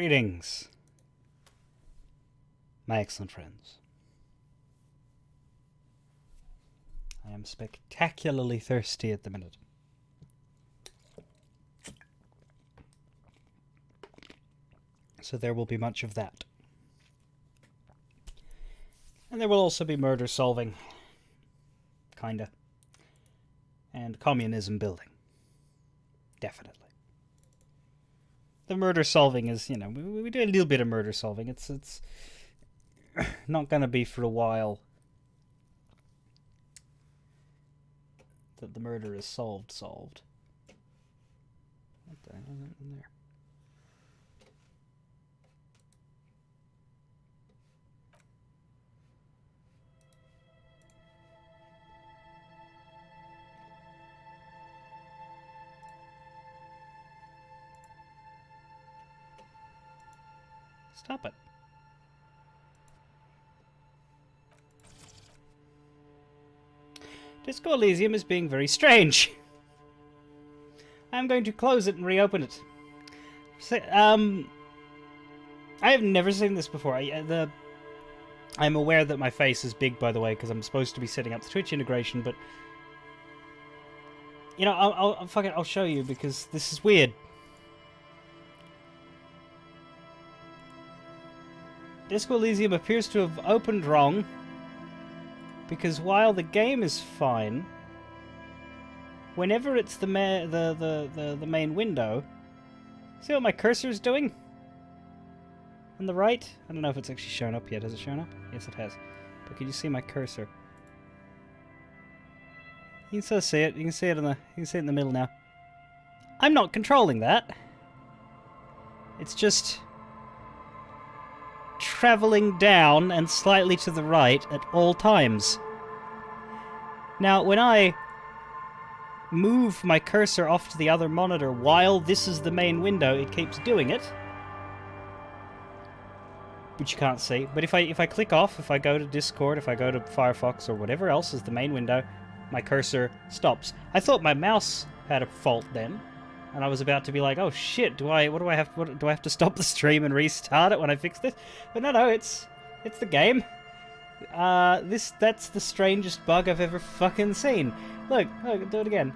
Greetings, my excellent friends. I am spectacularly thirsty at the minute. So there will be much of that. And there will also be murder solving. Kinda. And communism building. Definitely. The murder solving is, you know, we do a little bit of murder solving. It's not gonna be for a while that the murder is solved. What the hell is in there? Stop it. Disco Elysium is being very strange. I'm going to close it and reopen it. So, I have never seen this before. I'm aware that my face is big, by the way, because I'm supposed to be setting up the Twitch integration, but you know, I'll show you because this is weird. Disco Elysium appears to have opened wrong, because while the game is fine, whenever it's the main window, see what my cursor is doing? On the right? I don't know if it's actually shown up yet. Has it shown up? Yes, it has. But can you see my cursor? You can still see it. You can see it in the middle now. I'm not controlling that. It's just traveling down and slightly to the right at all times. Now, when I move my cursor off to the other monitor while this is the main window, it keeps doing it. Which you can't see. But if I click off, if I go to Discord, if I go to Firefox or whatever else is the main window, my cursor stops. I thought my mouse had a fault then, and I was about to be like, oh shit, do I have to stop the stream and restart it when I fix this? But no, it's the game. That's the strangest bug I've ever fucking seen. Look, do it again.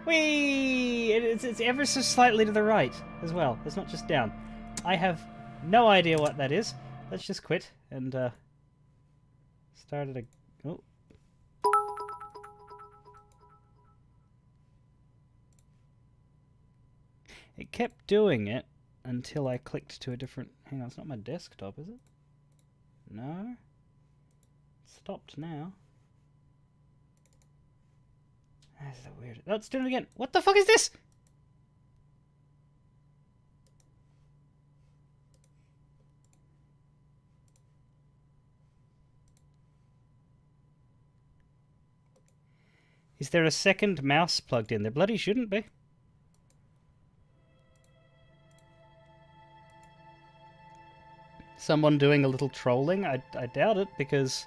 Whee! It's ever so slightly to the right as well. It's not just down. I have no idea what that is. Let's just quit and start it again. Oh. It kept doing it until I clicked to a different... Hang on, it's not my desktop, is it? No. It stopped now. That's so weird. Oh, it's doing it again. What the fuck is this? Is there a second mouse plugged in? There bloody shouldn't be. Someone doing a little trolling? I doubt it, because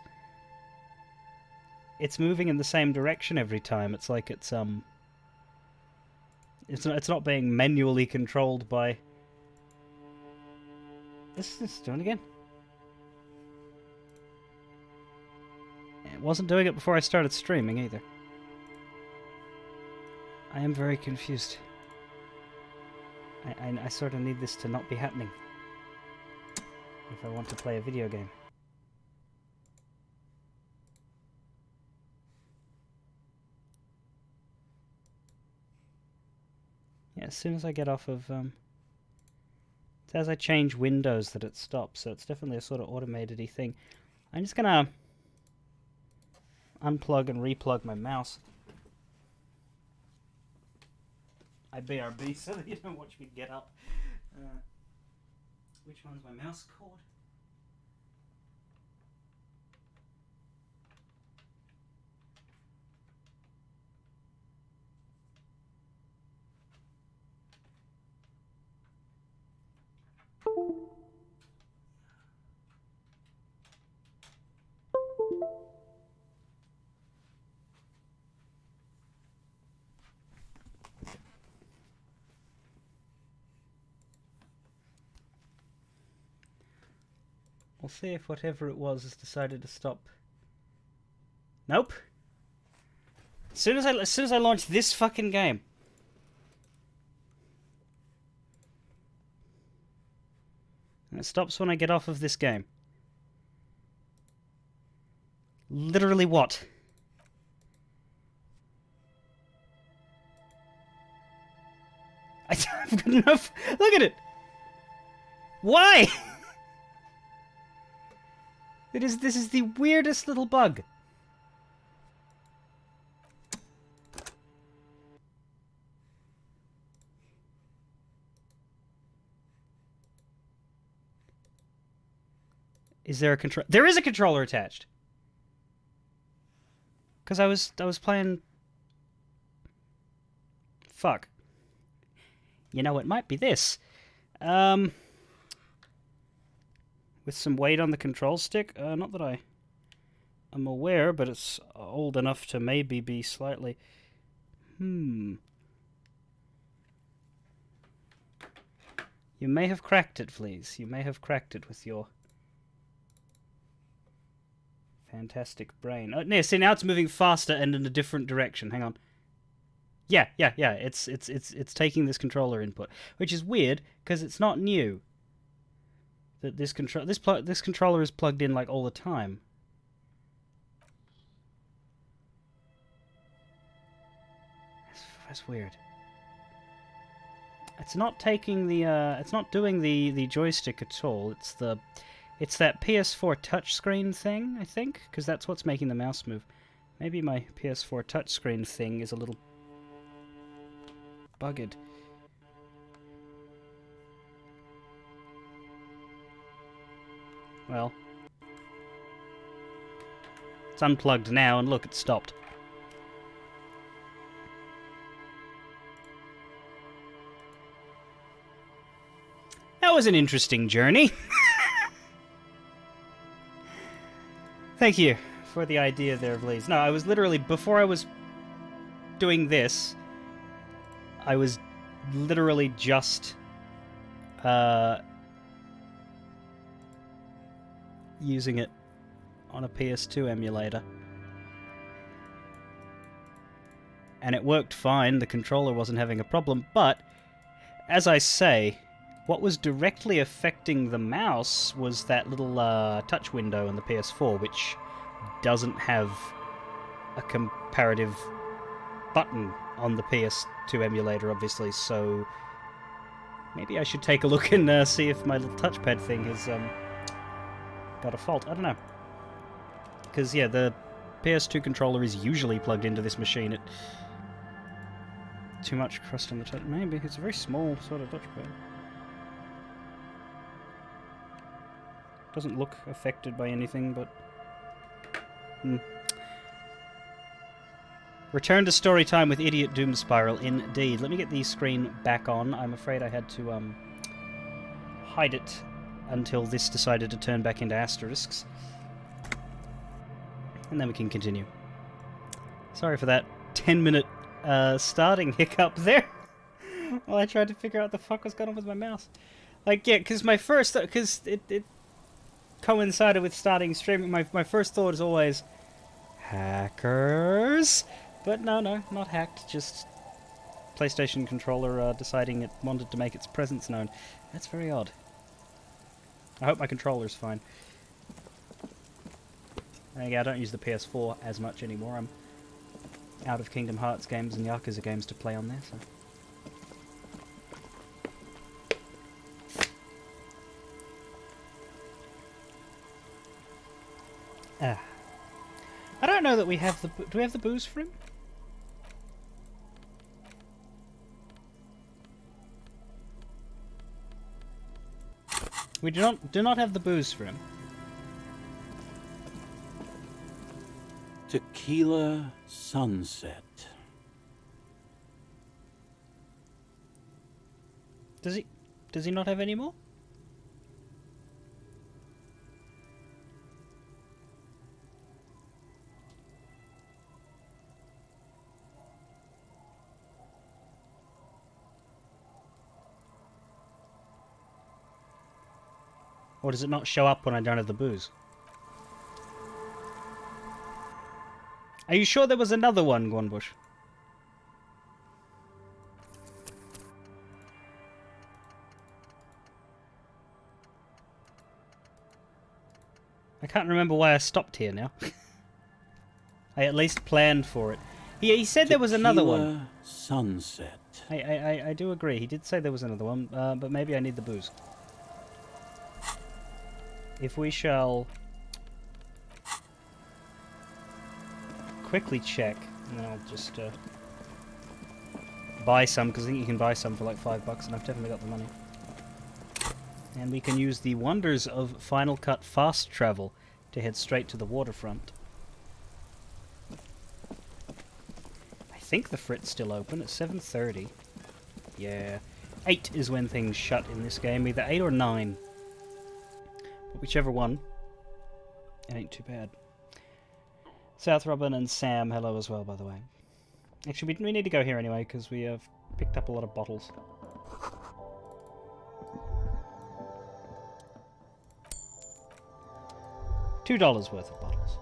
it's moving in the same direction every time. It's like it's not being manually controlled by... This is doing it again. It wasn't doing it before I started streaming either. I am very confused. I sort of need this to not be happening if I want to play a video game. Yeah, as soon as I get off of... it's as I change windows that it stops, so it's definitely a sort of automated-y thing. I'm just gonna unplug and replug my mouse. I BRB so that you don't watch me get up. Which one's my mouse cord? We'll see if whatever it was has decided to stop. Nope. As soon as I launch this fucking game. And it stops when I get off of this game. Literally what? I've got enough. Look at it. Why? This is the weirdest little bug. Is there a control? There is a controller attached. Because I was playing. Fuck. You know, it might be this. With some weight on the control stick. Not that I am aware, but it's old enough to maybe be slightly. You may have cracked it, please. You may have cracked it with your fantastic brain. Oh, no, see, now it's moving faster and in a different direction. Hang on. Yeah. It's taking this controller input, which is weird because it's not new. That this controller is plugged in like all the time. That's weird. It's not taking the it's not doing the joystick at all. It's that PS4 touchscreen thing, I think, because that's what's making the mouse move. Maybe my PS4 touchscreen thing is a little bugged. Well, it's unplugged now, and look, it stopped. That was an interesting journey. Thank you for the idea there, Blaze. No, I was literally, before I was doing this, I was literally just using it on a PS2 emulator. And it worked fine, the controller wasn't having a problem, but, as I say, what was directly affecting the mouse was that little touch window on the PS4, which doesn't have a comparative button on the PS2 emulator, obviously, so maybe I should take a look and see if my little touchpad thing has got a fault. I don't know. Because, yeah, the PS2 controller is usually plugged into this machine. Too much crust on the touch. Maybe. It's a very small sort of touchpad. Doesn't look affected by anything, but... Return to story time with Idiot Doom Spiral, indeed. Let me get the screen back on. I'm afraid I had to hide it until this decided to turn back into asterisks. And then we can continue. Sorry for that 10-minute starting hiccup there. While I tried to figure out what the fuck was going on with my mouse. Like, yeah, because it coincided with starting streaming. My first thought is always, hackers? But no, not hacked, just PlayStation controller deciding it wanted to make its presence known. That's very odd. I hope my controller's fine. Yeah, I don't use the PS4 as much anymore. I'm out of Kingdom Hearts games and Yakuza games to play on there, so... I don't know that we have the... Do we have the booze for him? We do not have the booze for him. Tequila Sunset. Does he not have any more? Or does it not show up when I don't have the booze? Are you sure there was another one, Gornbush? I can't remember why I stopped here now. I at least planned for it. He said there was another one. Sunset. I do agree. He did say there was another one, but maybe I need the booze. If we shall quickly check, and then I'll just buy some, because I think you can buy some for like $5, and I've definitely got the money. And we can use the wonders of Final Cut fast travel to head straight to the waterfront. I think the Frit's still open at 7:30. Yeah. 8 is when things shut in this game, either 8 or 9. But whichever one, it ain't too bad. South Robin and Sam, hello as well, by the way. Actually, we need to go here anyway, because we have picked up a lot of bottles. $2 worth of bottles.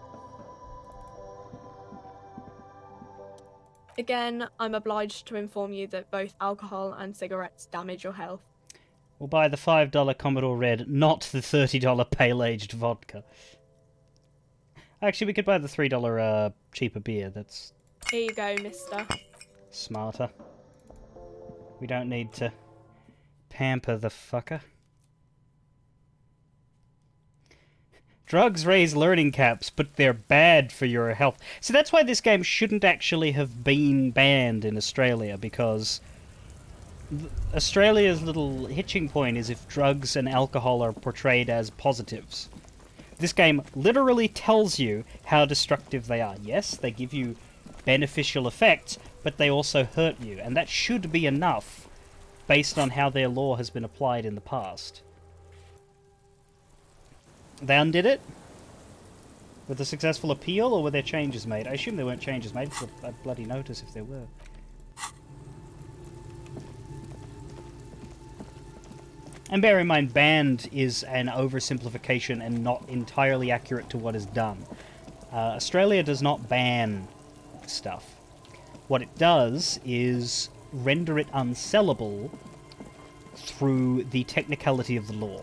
Again, I'm obliged to inform you that both alcohol and cigarettes damage your health. We'll buy the $5 Commodore Red, not the $30 pale-aged vodka. Actually, we could buy the $3 cheaper beer. That's... Here you go, mister. smarter. We don't need to pamper the fucker. Drugs raise learning caps, but they're bad for your health. So that's why this game shouldn't actually have been banned in Australia, because Australia's little hitching point is if drugs and alcohol are portrayed as positives. This game literally tells you how destructive they are. Yes, they give you beneficial effects, but they also hurt you, and that should be enough based on how their law has been applied in the past. They undid it? With a successful appeal, or were there changes made? I assume there weren't changes made, because I'd bloody notice if there were. And bear in mind, banned is an oversimplification and not entirely accurate to what is done. Australia does not ban stuff. What it does is render it unsellable through the technicality of the law.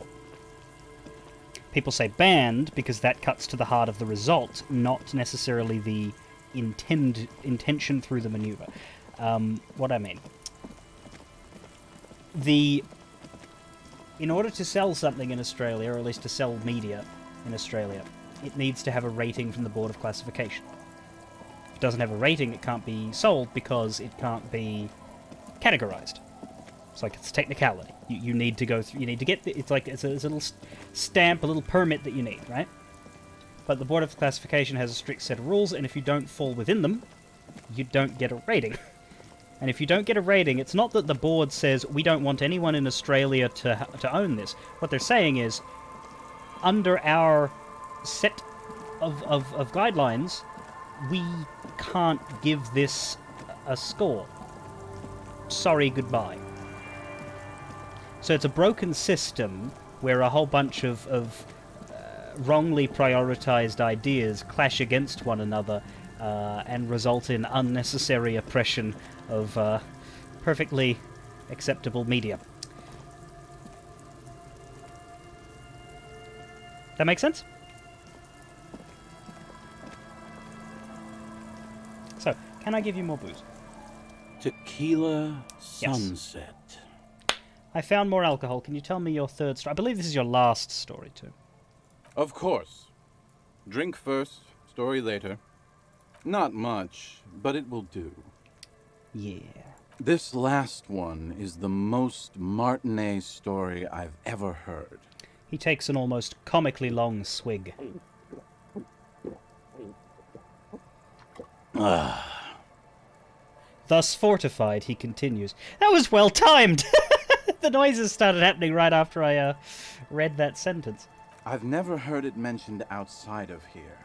People say banned because that cuts to the heart of the result, not necessarily the intention through the maneuver. What I mean. In order to sell something in Australia, or at least to sell media in Australia, it needs to have a rating from the Board of Classification. If it doesn't have a rating, it can't be sold because it can't be categorized. It's like it's technicality. You need to go through. You need to get. It's like it's a little stamp, a little permit that you need, right? But the Board of Classification has a strict set of rules, and if you don't fall within them, you don't get a rating. And if you don't get a rating, it's not that the board says we don't want anyone in Australia to own this. What they're saying is, under our set of guidelines, we can't give this a score. Sorry, goodbye. So it's a broken system where a whole bunch of wrongly prioritized ideas clash against one another and result in unnecessary oppression of perfectly acceptable media. That make sense? So, can I give you more booze? Tequila Sunset. Yes. I found more alcohol. Can you tell me your third story? I believe this is your last story, too. Of course. Drink first, story later. Not much, but it will do. Yeah. This last one is the most Martinet story I've ever heard. He takes an almost comically long swig. Thus fortified, he continues. That was well timed! The noises started happening right after I read that sentence. I've never heard it mentioned outside of here.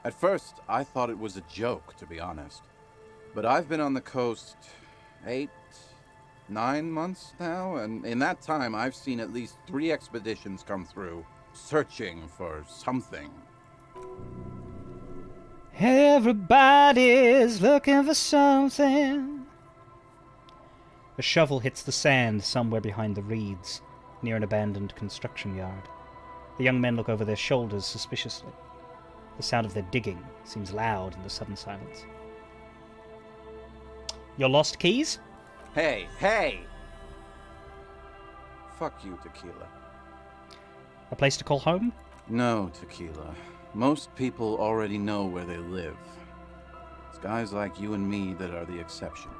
At first, I thought it was a joke, to be honest. But I've been on the coast 8, 9 months now, and in that time I've seen at least 3 expeditions come through. searching for something. Everybody's looking for something. A shovel hits the sand somewhere behind the reeds, near an abandoned construction yard. The young men look over their shoulders suspiciously. The sound of their digging seems loud in the sudden silence. Your lost keys? Hey, hey! Fuck you, Tequila. A place to call home? No, Tequila. Most people already know where they live. It's guys like you and me that are the exceptions.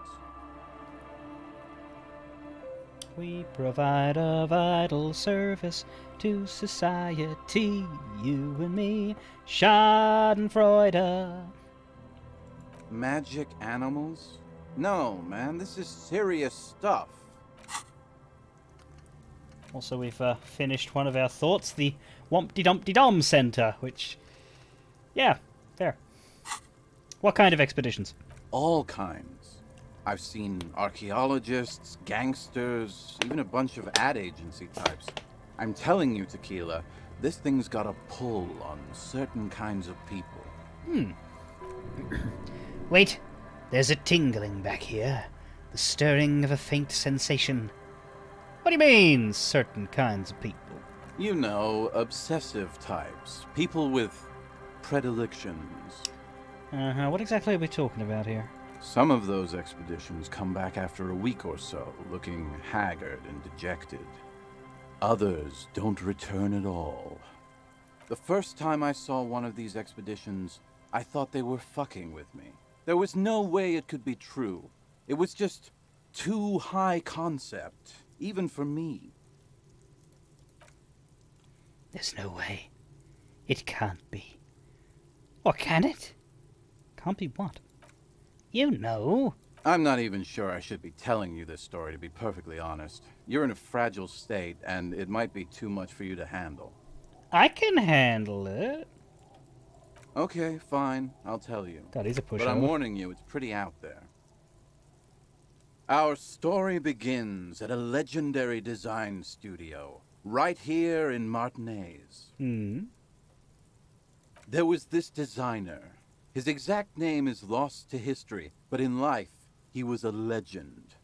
We provide a vital service to society, you and me, Schadenfreude. Magic animals? No, man, this is serious stuff. Also, we've finished one of our thoughts, the Wompty-Dumpty-Dom Center, which... yeah, fair. What kind of expeditions? All kinds. I've seen archaeologists, gangsters, even a bunch of ad agency types. I'm telling you, Tequila, this thing's got a pull on certain kinds of people. Wait, there's a tingling back here. The stirring of a faint sensation. What do you mean, certain kinds of people? You know, obsessive types. People with predilections. What exactly are we talking about here? Some of those expeditions come back after a week or so, looking haggard and dejected. Others don't return at all. The first time I saw one of these expeditions, I thought they were fucking with me. There was no way it could be true. It was just too high concept, even for me. There's no way. It can't be. Or can it? Can't be what? You know. I'm not even sure I should be telling you this story, to be perfectly honest. You're in a fragile state, and it might be too much for you to handle. I can handle it. Okay, fine, I'll tell you. God, he's a pushover. But I'm warning you, it's pretty out there. Our story begins at a legendary design studio, right here in Martinez. There was this designer. His exact name is lost to history, but in life, he was a legend.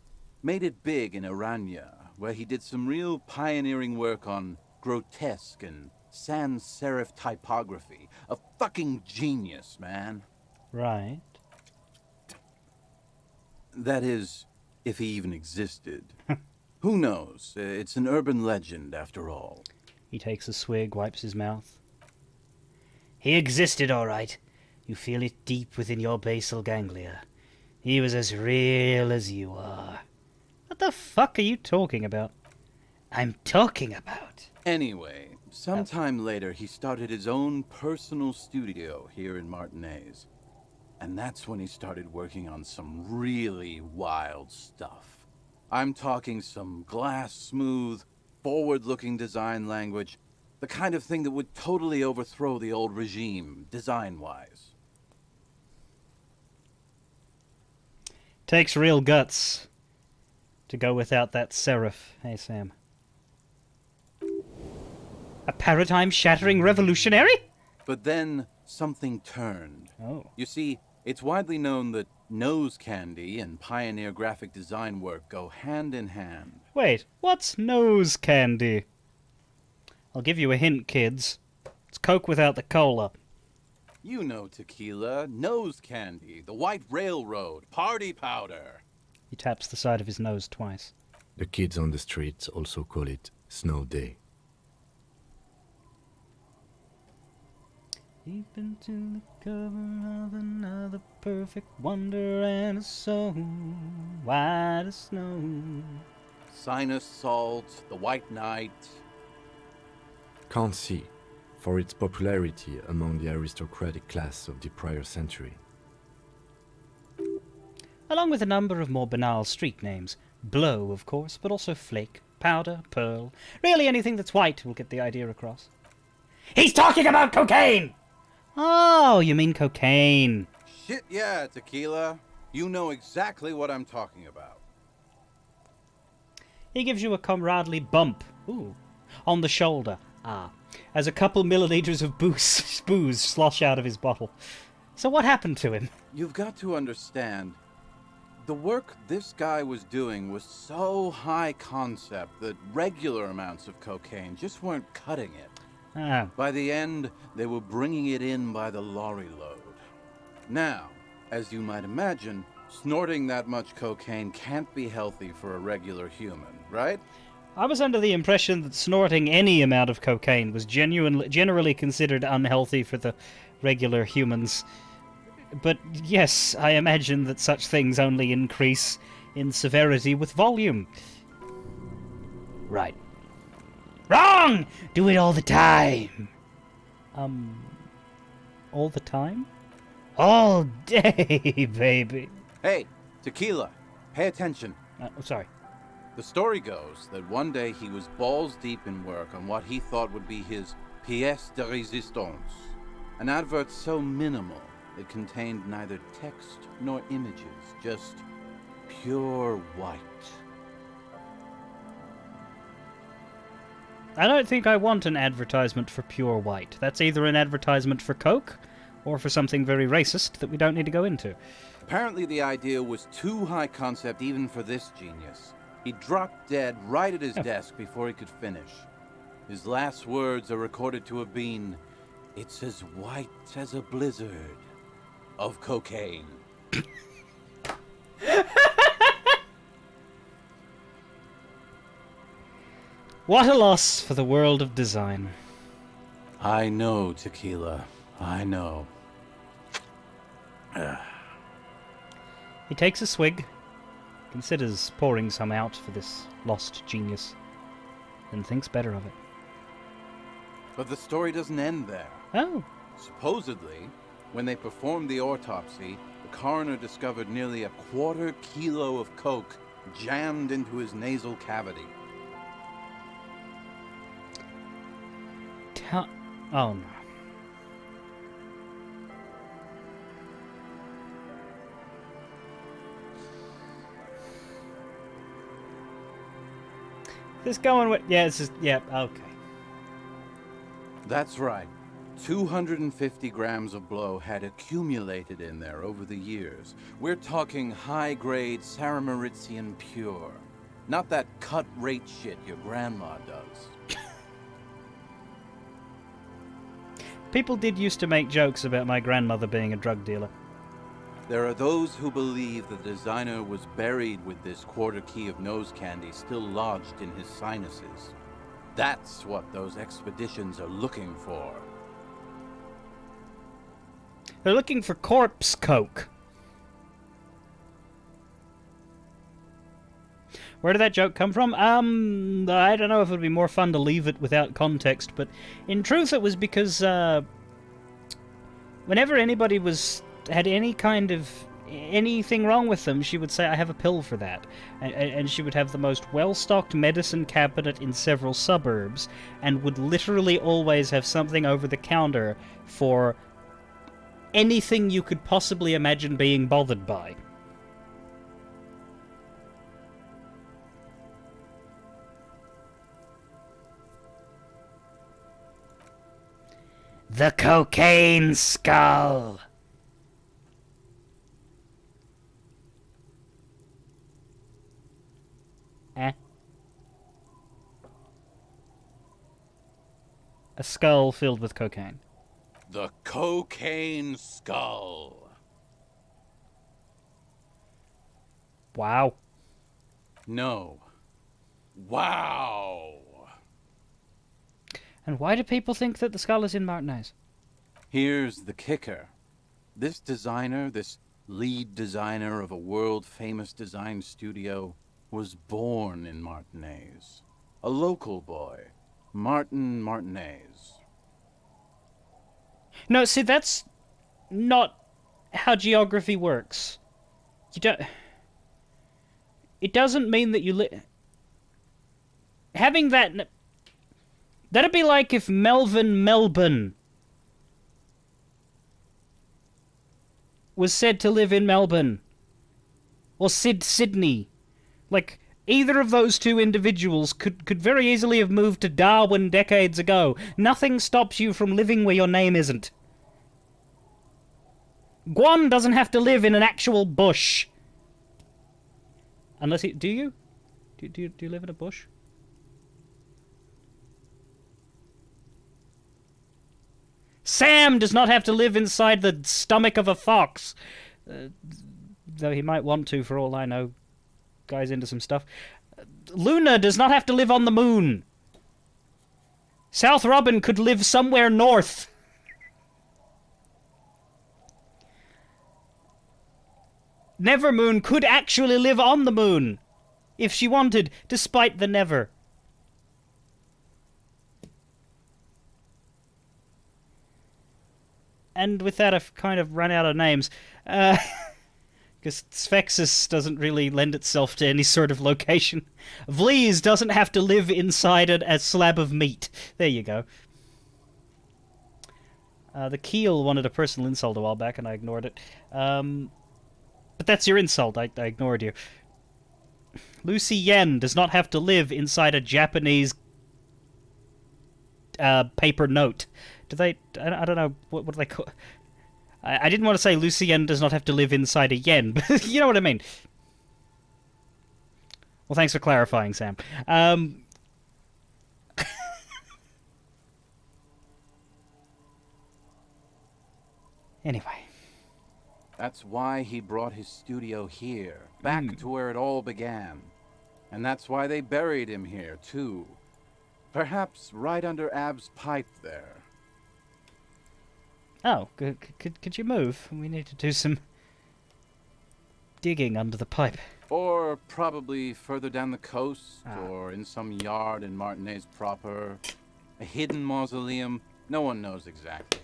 Made it big in Aranya, where he did some real pioneering work on grotesque and sans serif typography. A fucking genius, man. Right. That is, if he even existed. Who knows? It's an urban legend, after all. He takes a swig, wipes his mouth. He existed, all right. You feel it deep within your basal ganglia. He was as real as you are. What the fuck are you talking about? I'm talking about... Anyway, sometime later he started his own personal studio here in Martinez. And that's when he started working on some really wild stuff. I'm talking some glass-smooth, forward-looking design language, the kind of thing that would totally overthrow the old regime, design-wise. Takes real guts to go without that serif. Hey, Sam. A paradigm-shattering revolutionary? But then something turned. Oh. You see, it's widely known that nose candy and pioneer graphic design work go hand in hand. Wait, what's nose candy? I'll give you a hint, kids. It's Coke without the cola. You know Tequila, nose candy, the White Railroad, party powder. He taps the side of his nose twice. The kids on the streets also call it Snow Day. Deep into the cover of another perfect wonder and a soul, white as snow. Sinus salt, the White Knight. Can't see, for its popularity among the aristocratic class of the prior century. Along with a number of more banal street names. Blow, of course, but also Flake, Powder, Pearl. Really anything that's white will get the idea across. He's talking about cocaine! Oh, you mean cocaine. Shit, yeah, Tequila. You know exactly what I'm talking about. He gives you a comradely bump. Ooh. On the shoulder. Ah, as a couple milliliters of booze slosh out of his bottle. So what happened to him? You've got to understand, the work this guy was doing was so high concept that regular amounts of cocaine just weren't cutting it. Ah, By the end, they were bringing it in by the lorry load. Now, as you might imagine, snorting that much cocaine can't be healthy for a regular human, right? I was under the impression that snorting any amount of cocaine was generally considered unhealthy for the regular humans. But yes, I imagine that such things only increase in severity with volume. Right. Wrong! Do it all the time! All the time? All day, baby. Hey, Tequila, pay attention. Sorry. The story goes that one day he was balls deep in work on what he thought would be his pièce de résistance, an advert so minimal it contained neither text nor images, just pure white. I don't think I want an advertisement for pure white. That's either an advertisement for Coke, or for something very racist that we don't need to go into. Apparently the idea was too high concept even for this genius. He dropped dead right at his desk before he could finish. His last words are recorded to have been, "It's as white as a blizzard of cocaine." What a loss for the world of design. I know, Tequila. I know. He takes a swig, considers pouring some out for this lost genius, and thinks better of it. But the story doesn't end there. Oh. Supposedly, when they performed the autopsy, the coroner discovered nearly 1/4 kilo of coke jammed into his nasal cavity. Oh no. This going with... Yeah, it's just... Yeah, okay. That's right. 250 grams of blow had accumulated in there over the years. We're talking high-grade Saramaritsian pure. Not that cut-rate shit your grandma does. People did used to make jokes about my grandmother being a drug dealer. There are those who believe the designer was buried with this 1/4 key of nose candy still lodged in his sinuses. That's what those expeditions are looking for. They're looking for corpse coke. Where did that joke come from? I don't know if it would be more fun to leave it without context, but in truth it was because whenever anybody had any kind of anything wrong with them, she would say, "I have a pill for that." And she would have the most well-stocked medicine cabinet in several suburbs, and would literally always have something over the counter for anything you could possibly imagine being bothered by. The cocaine skull! A skull filled with cocaine. The cocaine skull. Wow. No. Wow. And why do people think that the skull is in Martinez? Here's the kicker. This designer, this lead designer of a world-famous design studio, was born in Martinez. A local boy, Martin Martinez. No, see, that's not how geography works. You don't... It doesn't mean that you having that... That'd be like if Melbourne was said to live in Melbourne. Or Sydney. Like, Either of those two individuals could very easily have moved to Darwin decades ago. Nothing stops you from living where your name isn't. Guan doesn't have to live in an actual bush. Unless he... Do you? Do you live in a bush? Sam does not have to live inside the stomach of a fox. Though he might want to, for all I know. Guy's into some stuff. Luna does not have to live on the moon. South Robin could live somewhere north. Nevermoon could actually live on the moon. If she wanted, despite the never. And with that, I've kind of run out of names. Because Sphinxus doesn't really lend itself to any sort of location. Vlees doesn't have to live inside a slab of meat. There you go. The Keel wanted a personal insult a while back, and I ignored it. But that's your insult. I ignored you. Lucy Yen does not have to live inside a Japanese paper note. Do they... I don't know. What do they call... I didn't want to say Lucy Yen does not have to live inside a yen, but you know what I mean. Well, thanks for clarifying, Sam. Anyway. That's why he brought his studio here, back to where it all began. And that's why they buried him here, too. Perhaps right under Ab's pipe there. Oh, could you move? We need to do some digging under the pipe. Or probably further down the coast, or in some yard in Martinez proper. A hidden mausoleum. No one knows exactly.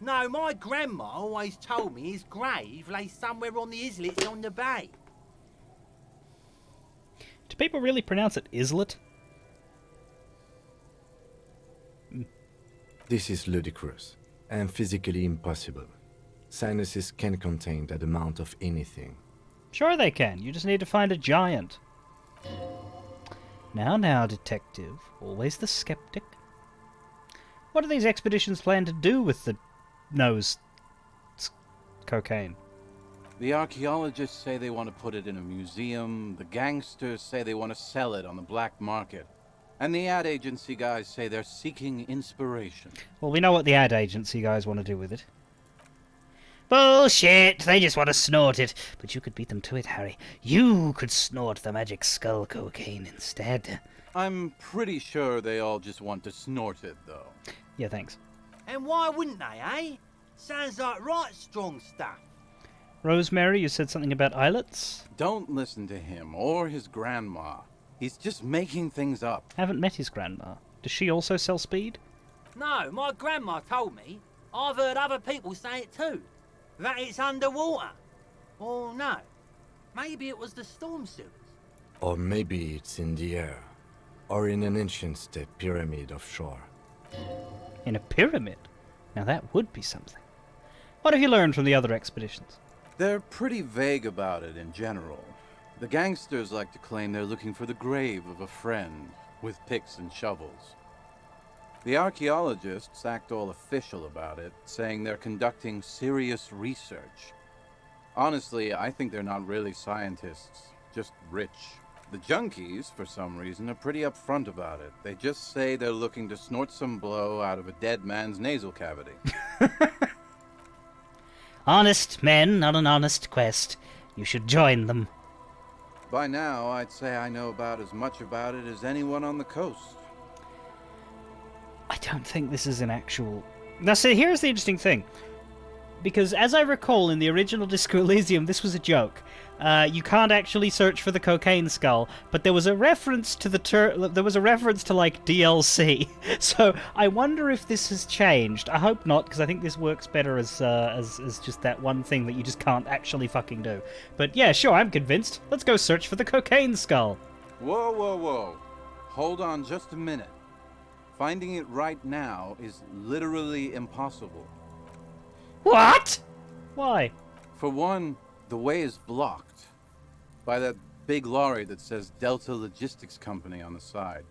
No, my grandma always told me his grave lay somewhere on the islets on the bay. Do people really pronounce it islet? This is ludicrous and physically impossible. Sinuses can contain that amount of anything. Sure they can. You just need to find a giant. Now, detective. Always the skeptic. What do these expeditions plan to do with the nose cocaine? The archaeologists say they want to put it in a museum. The gangsters say they want to sell it on the black market. And the ad agency guys say they're seeking inspiration. Well, we know what the ad agency guys want to do with it. Bullshit! They just want to snort it. But you could beat them to it, Harry. You could snort the magic skull cocaine instead. I'm pretty sure they all just want to snort it, though. Yeah, thanks. And why wouldn't they, eh? Sounds like right strong stuff. Rosemary, you said something about islets? Don't listen to him or his grandma. He's just making things up. Haven't met his grandma. Does she also sell speed? No, my grandma told me. I've heard other people say it too. That it's underwater. Or no. Maybe it was the storm sewers. Or maybe it's in the air. Or in an ancient state pyramid offshore. In a pyramid? Now that would be something. What have you learned from the other expeditions? They're pretty vague about it in general. The gangsters like to claim they're looking for the grave of a friend, with picks and shovels. The archaeologists act all official about it, saying they're conducting serious research. Honestly, I think they're not really scientists, just rich. The junkies, for some reason, are pretty upfront about it. They just say they're looking to snort some blow out of a dead man's nasal cavity. Honest men on an honest quest. You should join them. By now, I'd say I know about as much about it as anyone on the coast. I don't think this is an actual... Now, see, here's the interesting thing. Because, as I recall, in the original Disco Elysium, this was a joke. You can't actually search for the cocaine skull, but there was a reference to like, DLC. So, I wonder if this has changed. I hope not, because I think this works better as just that one thing that you just can't actually fucking do. But yeah, sure, I'm convinced. Let's go search for the cocaine skull. Whoa, whoa, whoa. Hold on just a minute. Finding it right now is literally impossible. What? Why? For one, the way is blocked by that big lorry that says Delta Logistics Company on the side.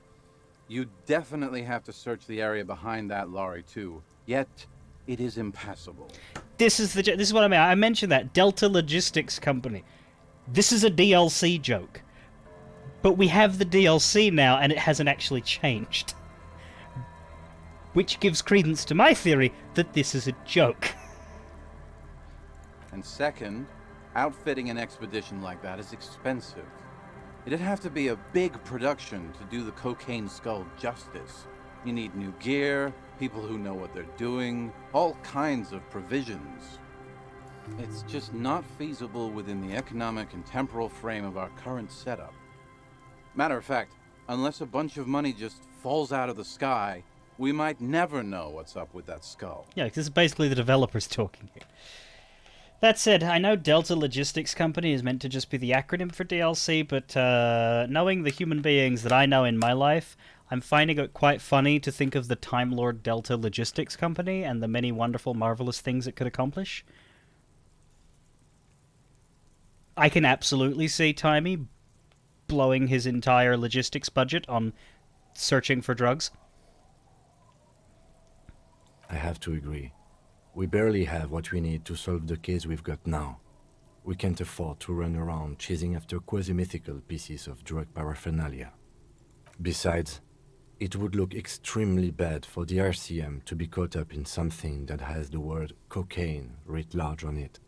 You definitely have to search the area behind that lorry too. Yet, it is impassable. This is what I mean. I mentioned that Delta Logistics Company. This is a DLC joke. But we have the DLC now, and it hasn't actually changed. Which gives credence to my theory that this is a joke. And second, outfitting an expedition like that is expensive. It'd have to be a big production to do the Cocaine Skull justice. You need new gear, people who know what they're doing, all kinds of provisions. It's just not feasible within the economic and temporal frame of our current setup. Matter of fact, unless a bunch of money just falls out of the sky, we might never know what's up with that skull. Yeah, 'cause this is basically the developers talking here. That said, I know Delta Logistics Company is meant to just be the acronym for DLC, but knowing the human beings that I know in my life, I'm finding it quite funny to think of the Time Lord Delta Logistics Company and the many wonderful, marvelous things it could accomplish. I can absolutely see Timey blowing his entire logistics budget on searching for drugs. I have to agree. We barely have what we need to solve the case we've got now. We can't afford to run around chasing after quasi-mythical pieces of drug paraphernalia. Besides, it would look extremely bad for the RCM to be caught up in something that has the word cocaine writ large on it.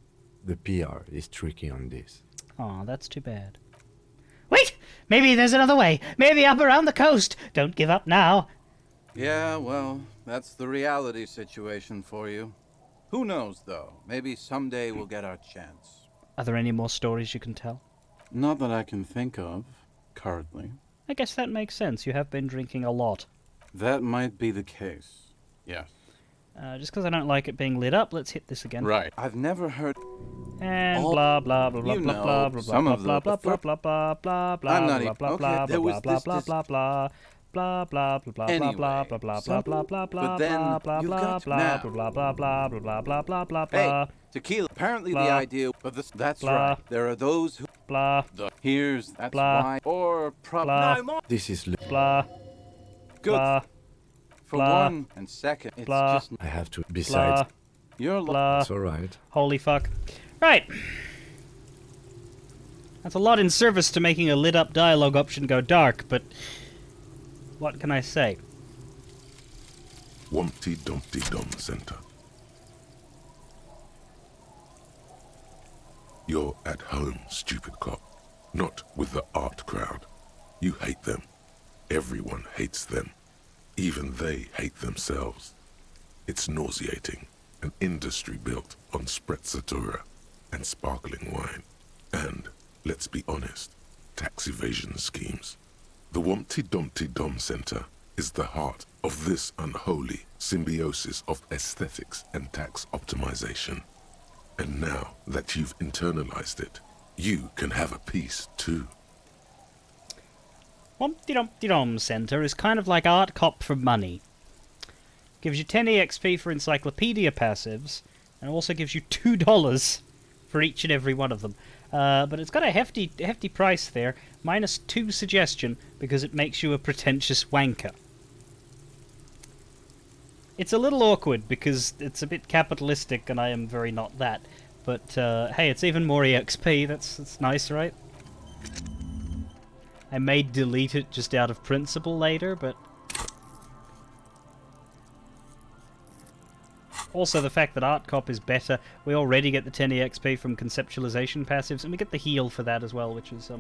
The PR is tricky on this. Aw, that's too bad. Wait! Maybe there's another way! Maybe up around the coast! Don't give up now! Yeah, well, that's the reality situation for you. Who knows, though? Maybe someday we'll get our chance. Are there any more stories you can tell? Not that I can think of, currently. I guess that makes sense. You have been drinking a lot. That might be the case. Yes. Just because I don't like it being lit up, let's hit this again. Right. I've never heard... And all- blah blah blah blah you blah know, blah blah some blah of blah the- blah blah blah blah blah I'm not blah even- blah okay, blah there was blah this blah blah blah blah blah blah blah Anyway, blah blah blah some- blah blah blah but then blah blah you've blah got blah now. blah blah blah blah blah blah blah Hey, blah tequila. Apparently Blah. the idea of this... That's Blah. right. There are those who... blah Here's... That's Blah. why... Or probably... Blah. No, my This is blah Good. blah For Blah. one, and second, it's Blah. just... I have to. blah Besides, You're... blah. it's alright. Holy fuck! Right. That's a lot in service to making a lit up dialogue option go dark, but what can I say? Wumpty Dumpty Dum Center. You're at home, stupid cop. Not with the art crowd. You hate them. Everyone hates them. Even they hate themselves. It's nauseating. An industry built on sprezzatura and sparkling wine. And, let's be honest, tax evasion schemes. The Wumpty Dumpty Dum Center is the heart of this unholy symbiosis of aesthetics and tax optimization. And now that you've internalized it, you can have a piece too. Wumpty Dumpty Dom Center is kind of like Art Cop for money. Gives you 10 EXP for encyclopedia passives, and also gives you $2 for each and every one of them. But it's got a hefty price there, -2 suggestion, because it makes you a pretentious wanker. It's a little awkward because it's a bit capitalistic and I am very not that. But hey, it's even more EXP, that's nice, right? I may delete it just out of principle later, but... Also, the fact that Art Cop is better, we already get the 10 EXP from conceptualization passives, and we get the heal for that as well, which is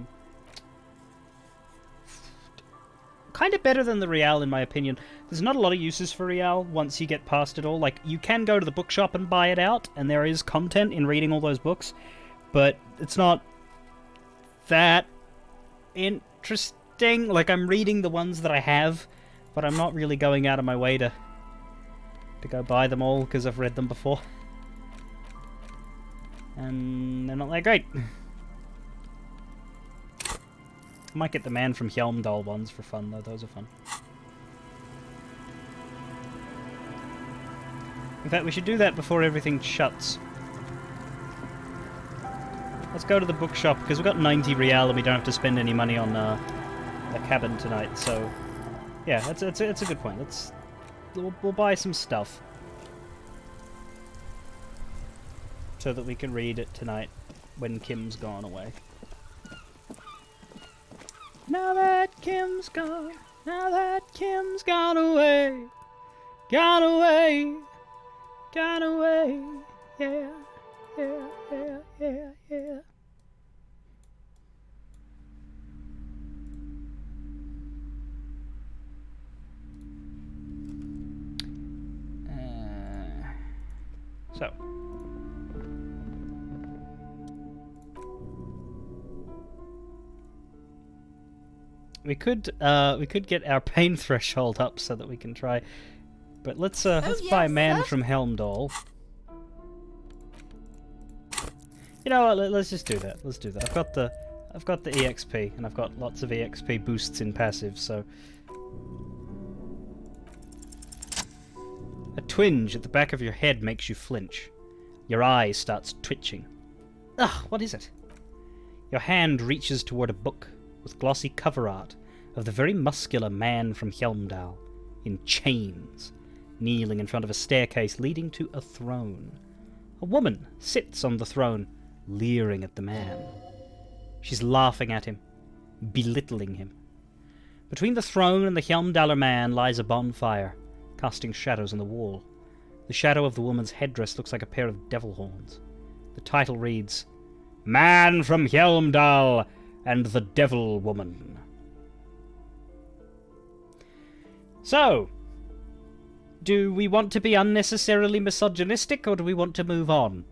kind of better than the Real, in my opinion. There's not a lot of uses for Real once you get past it all. Like, you can go to the bookshop and buy it out, and there is content in reading all those books, but it's not that interesting. Like, I'm reading the ones that I have, but I'm not really going out of my way to go buy them all because I've read them before. And they're not that great. I might get the Man from Hjelmdal ones for fun, though. Those are fun. In fact, we should do that before everything shuts. Let's go to the bookshop, because we've got 90 real and we don't have to spend any money on a cabin tonight, so... Yeah, that's a good point. We'll buy some stuff. So that we can read it tonight when Kim's gone away. Now that Kim's gone away, gone away, gone away, yeah, yeah, yeah, yeah, yeah. So. We could get our pain threshold up so that we can try, but let's buy Man from Helmdall. You know what? Let's just do that. Let's do that. I've got the EXP, and I've got lots of EXP boosts in passive, so. A twinge at the back of your head makes you flinch. Your eye starts twitching. Ugh, what is it? Your hand reaches toward a book with glossy cover art of the very muscular Man from Helmdall, in chains, kneeling in front of a staircase leading to a throne. A woman sits on the throne, leering at the man. She's laughing at him, belittling him. Between the throne and the Helmdaller man lies a bonfire, casting shadows on the wall. The shadow of the woman's headdress looks like a pair of devil horns. The title reads, Man from Helmdall and the Devil Woman. So, do we want to be unnecessarily misogynistic, or do we want to move on?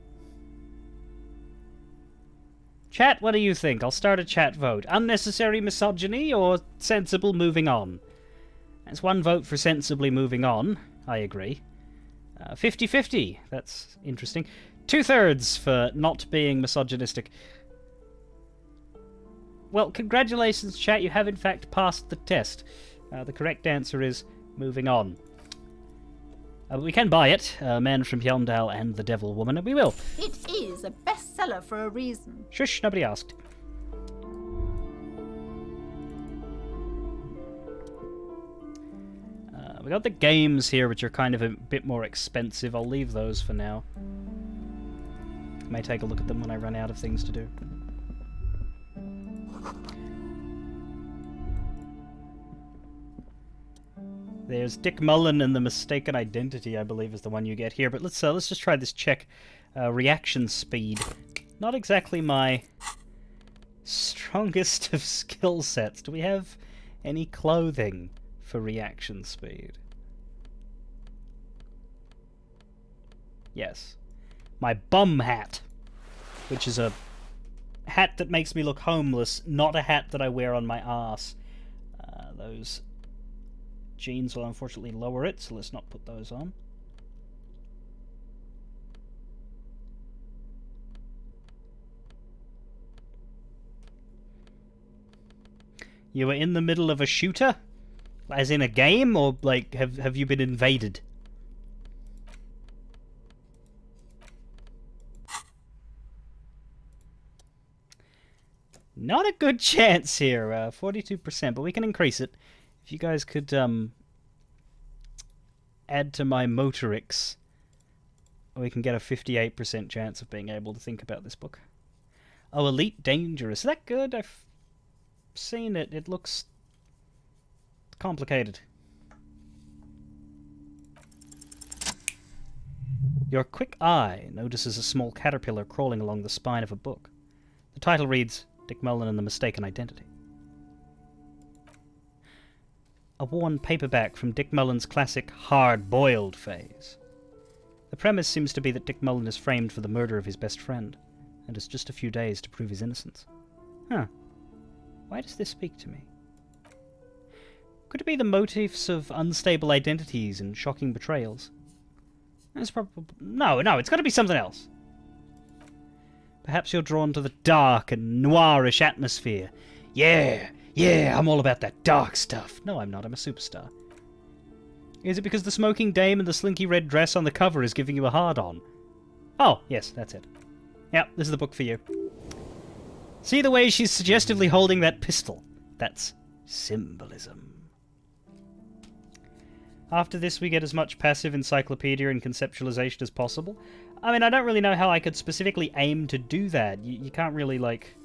Chat, what do you think? I'll start a chat vote. Unnecessary misogyny or sensible moving on? That's one vote for sensibly moving on. I agree. 50-50. That's interesting. 2/3 for not being misogynistic. Well, congratulations, chat. You have in fact passed the test. The correct answer is moving on. We can buy it, Man from Helmdall and the Devil Woman, and we will. It is a bestseller for a reason. Shush, nobody asked. We got the games here, which are kind of a bit more expensive. I'll leave those for now. May take a look at them when I run out of things to do. There's Dick Mullen and the Mistaken Identity, I believe, is the one you get here. But let's just try this check. Reaction speed. Not exactly my strongest of skill sets. Do we have any clothing for reaction speed? Yes. My bum hat, which is a hat that makes me look homeless, not a hat that I wear on my arse. Those jeans will unfortunately lower it, so let's not put those on. You were in the middle of a shooter? As in a game, or like have you been invaded? Not a good chance here, 42%, but we can increase it. If you guys could add to my motorix, we can get a 58% chance of being able to think about this book. Oh, Elite Dangerous. Is that good? I've seen it. It looks complicated. Your quick eye notices a small caterpillar crawling along the spine of a book. The title reads, Dick Mullen and the Mistaken Identity. A worn paperback from Dick Mullen's classic hard-boiled phase. The premise seems to be that Dick Mullen is framed for the murder of his best friend, and has just a few days to prove his innocence. Huh. Why does this speak to me? Could it be the motifs of unstable identities and shocking betrayals? It's probably... No, it's got to be something else. Perhaps you're drawn to the dark and noirish atmosphere. Yeah, I'm all about that dark stuff. No, I'm not. I'm a superstar. Is it because the smoking dame in the slinky red dress on the cover is giving you a hard-on? Oh, yes, that's it. Yep, this is the book for you. See the way she's suggestively holding that pistol? That's symbolism. After this, we get as much passive encyclopedia and conceptualization as possible. I mean, I don't really know how I could specifically aim to do that. You can't really, like,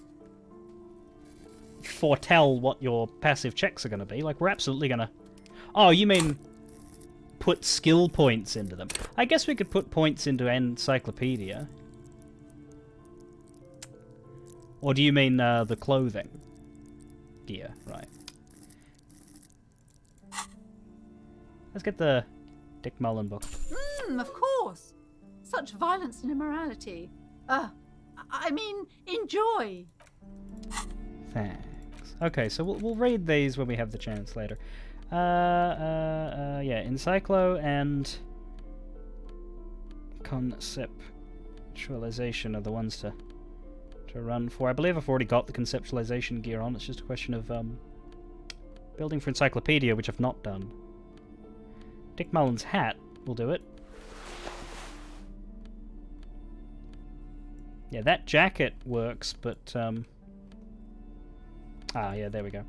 foretell what your passive checks are going to be. Like, we're absolutely going to... Oh, you mean put skill points into them. I guess we could put points into encyclopedia. Or do you mean the clothing gear? Right. Let's get the Dick Mullen book. Of course. Such violence and immorality. I mean, enjoy. Thanks. Okay, so we'll read these when we have the chance later. Yeah, Encyclo and Conceptualization are the ones to run for. I believe I've already got the Conceptualization gear on. It's just a question of building for Encyclopedia, which I've not done. Dick Mullen's hat will do it. Yeah, that jacket works, but yeah, there we go.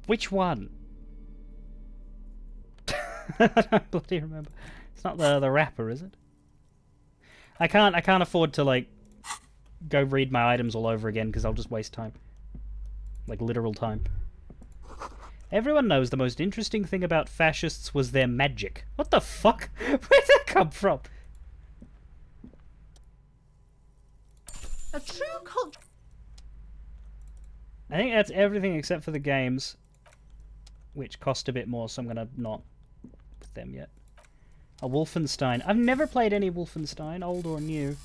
Which one? I don't bloody remember. It's not the rapper, is it? I can't afford to, like, go read my items all over again because I'll just waste time. Like, literal time. Everyone knows the most interesting thing about fascists was their magic. What the fuck? Where'd that come from? A true culture. I think that's everything except for the games, which cost a bit more, so I'm gonna not put them yet. A Wolfenstein. I've never played any Wolfenstein, old or new.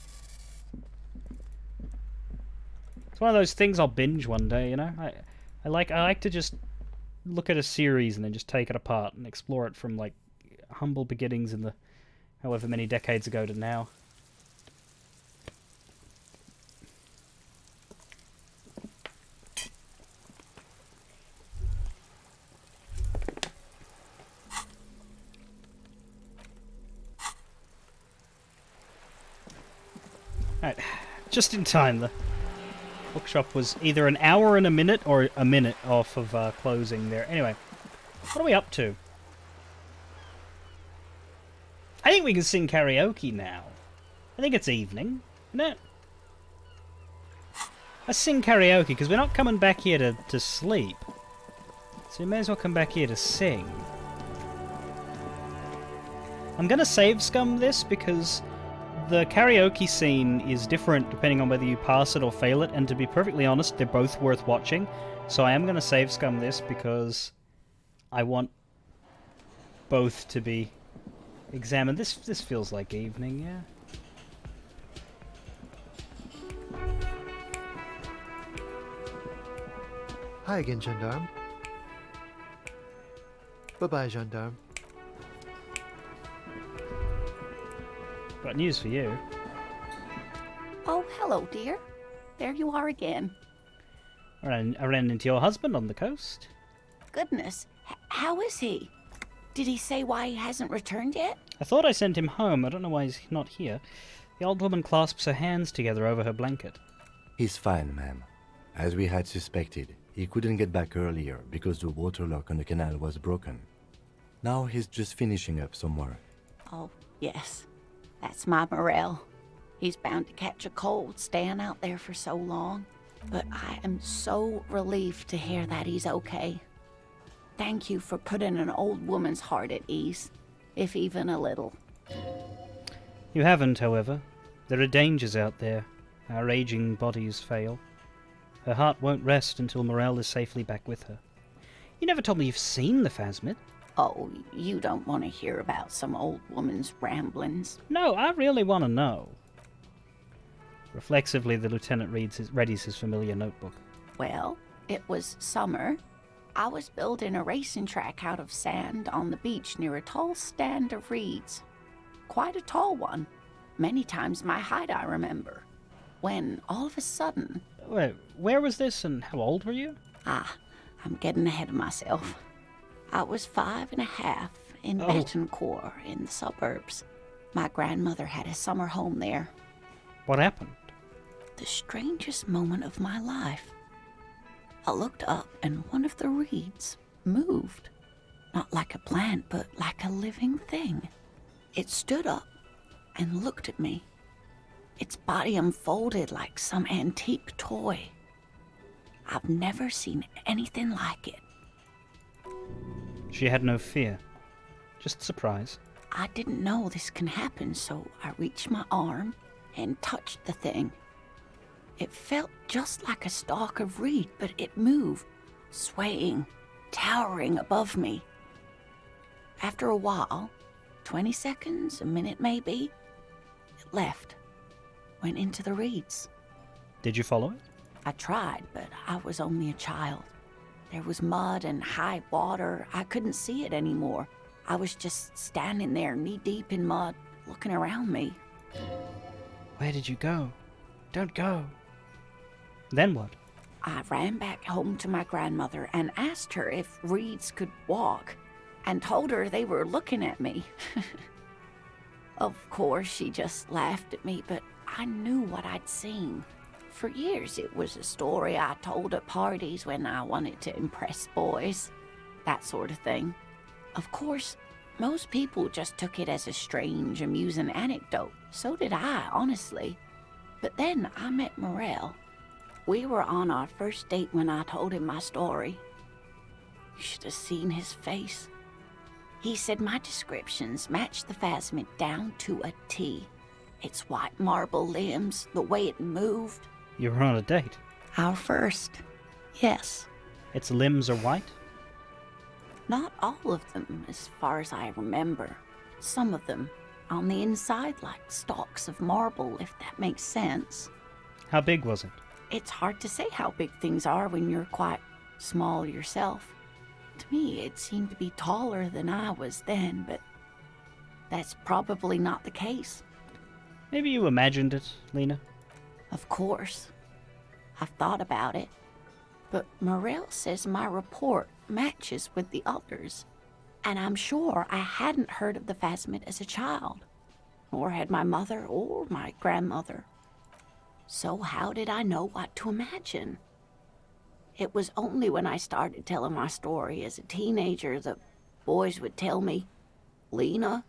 It's one of those things I'll binge one day, you know? I like to just look at a series and then just take it apart and explore it from, like, humble beginnings in the however many decades ago to now. Alright, just in time. The bookshop was either an hour and a minute or a minute off of closing there. Anyway, what are we up to? I think we can sing karaoke now. I think it's evening, isn't it? Let's sing karaoke, because we're not coming back here to sleep. So we may as well come back here to sing. I'm going to save scum this, because the karaoke scene is different depending on whether you pass it or fail it, and to be perfectly honest, they're both worth watching. So I am going to save scum this because I want both to be examined. This feels like evening, yeah. Hi again, Gendarme. Bye-bye, Gendarme. Got news for you. Oh, hello, dear. There you are again. I ran into your husband on the coast. Goodness, how is he? Did he say why he hasn't returned yet? I thought I sent him home. I don't know why he's not here. The old woman clasps her hands together over her blanket. He's fine, ma'am. As we had suspected, he couldn't get back earlier because the water lock on the canal was broken. Now he's just finishing up somewhere. Oh, yes. That's my Morel. He's bound to catch a cold staying out there for so long. But I am so relieved to hear that he's okay. Thank you for putting an old woman's heart at ease, if even a little. You haven't, however. There are dangers out there. Our aging bodies fail. Her heart won't rest until Morel is safely back with her. You never told me you've seen the Phasmid. Oh, you don't want to hear about some old woman's ramblings. No, I really want to know. Reflexively, the lieutenant readies his familiar notebook. Well, it was summer. I was building a racing track out of sand on the beach near a tall stand of reeds. Quite a tall one. Many times my height, I remember. When, all of a sudden... Wait, where was this and how old were you? I'm getting ahead of myself. I was 5.5 in Oh. Betancourt in the suburbs. My grandmother had a summer home there. What happened? The strangest moment of my life. I looked up and one of the reeds moved. Not like a plant, but like a living thing. It stood up and looked at me. Its body unfolded like some antique toy. I've never seen anything like it. She had no fear. Just surprise. I didn't know this can happen, so I reached my arm and touched the thing. It felt just like a stalk of reed, but it moved, swaying, towering above me. After a while, 20 seconds, a minute maybe, it left, went into the reeds. Did you follow it? I tried, but I was only a child. There was mud and high water. I couldn't see it anymore. I was just standing there knee-deep in mud, looking around me. Where did you go? Don't go. Then what? I ran back home to my grandmother and asked her if reeds could walk, and told her they were looking at me. Of course, she just laughed at me, but I knew what I'd seen. For years, it was a story I told at parties when I wanted to impress boys. That sort of thing. Of course, most people just took it as a strange, amusing anecdote. So did I, honestly. But then I met Morel. We were on our first date when I told him my story. You should have seen his face. He said my descriptions matched the phasmid down to a T. Its white marble limbs, the way it moved. You were on a date. Our first, yes. Its limbs are white? Not all of them, as far as I remember. Some of them, on the inside like stalks of marble, if that makes sense. How big was it? It's hard to say how big things are when you're quite small yourself. To me, it seemed to be taller than I was then, but that's probably not the case. Maybe you imagined it, Lena. Of course. I've thought about it. But Morel says my report matches with the others. And I'm sure I hadn't heard of the phasmid as a child. Nor had my mother or my grandmother. So how did I know what to imagine? It was only when I started telling my story as a teenager that boys would tell me, Lena,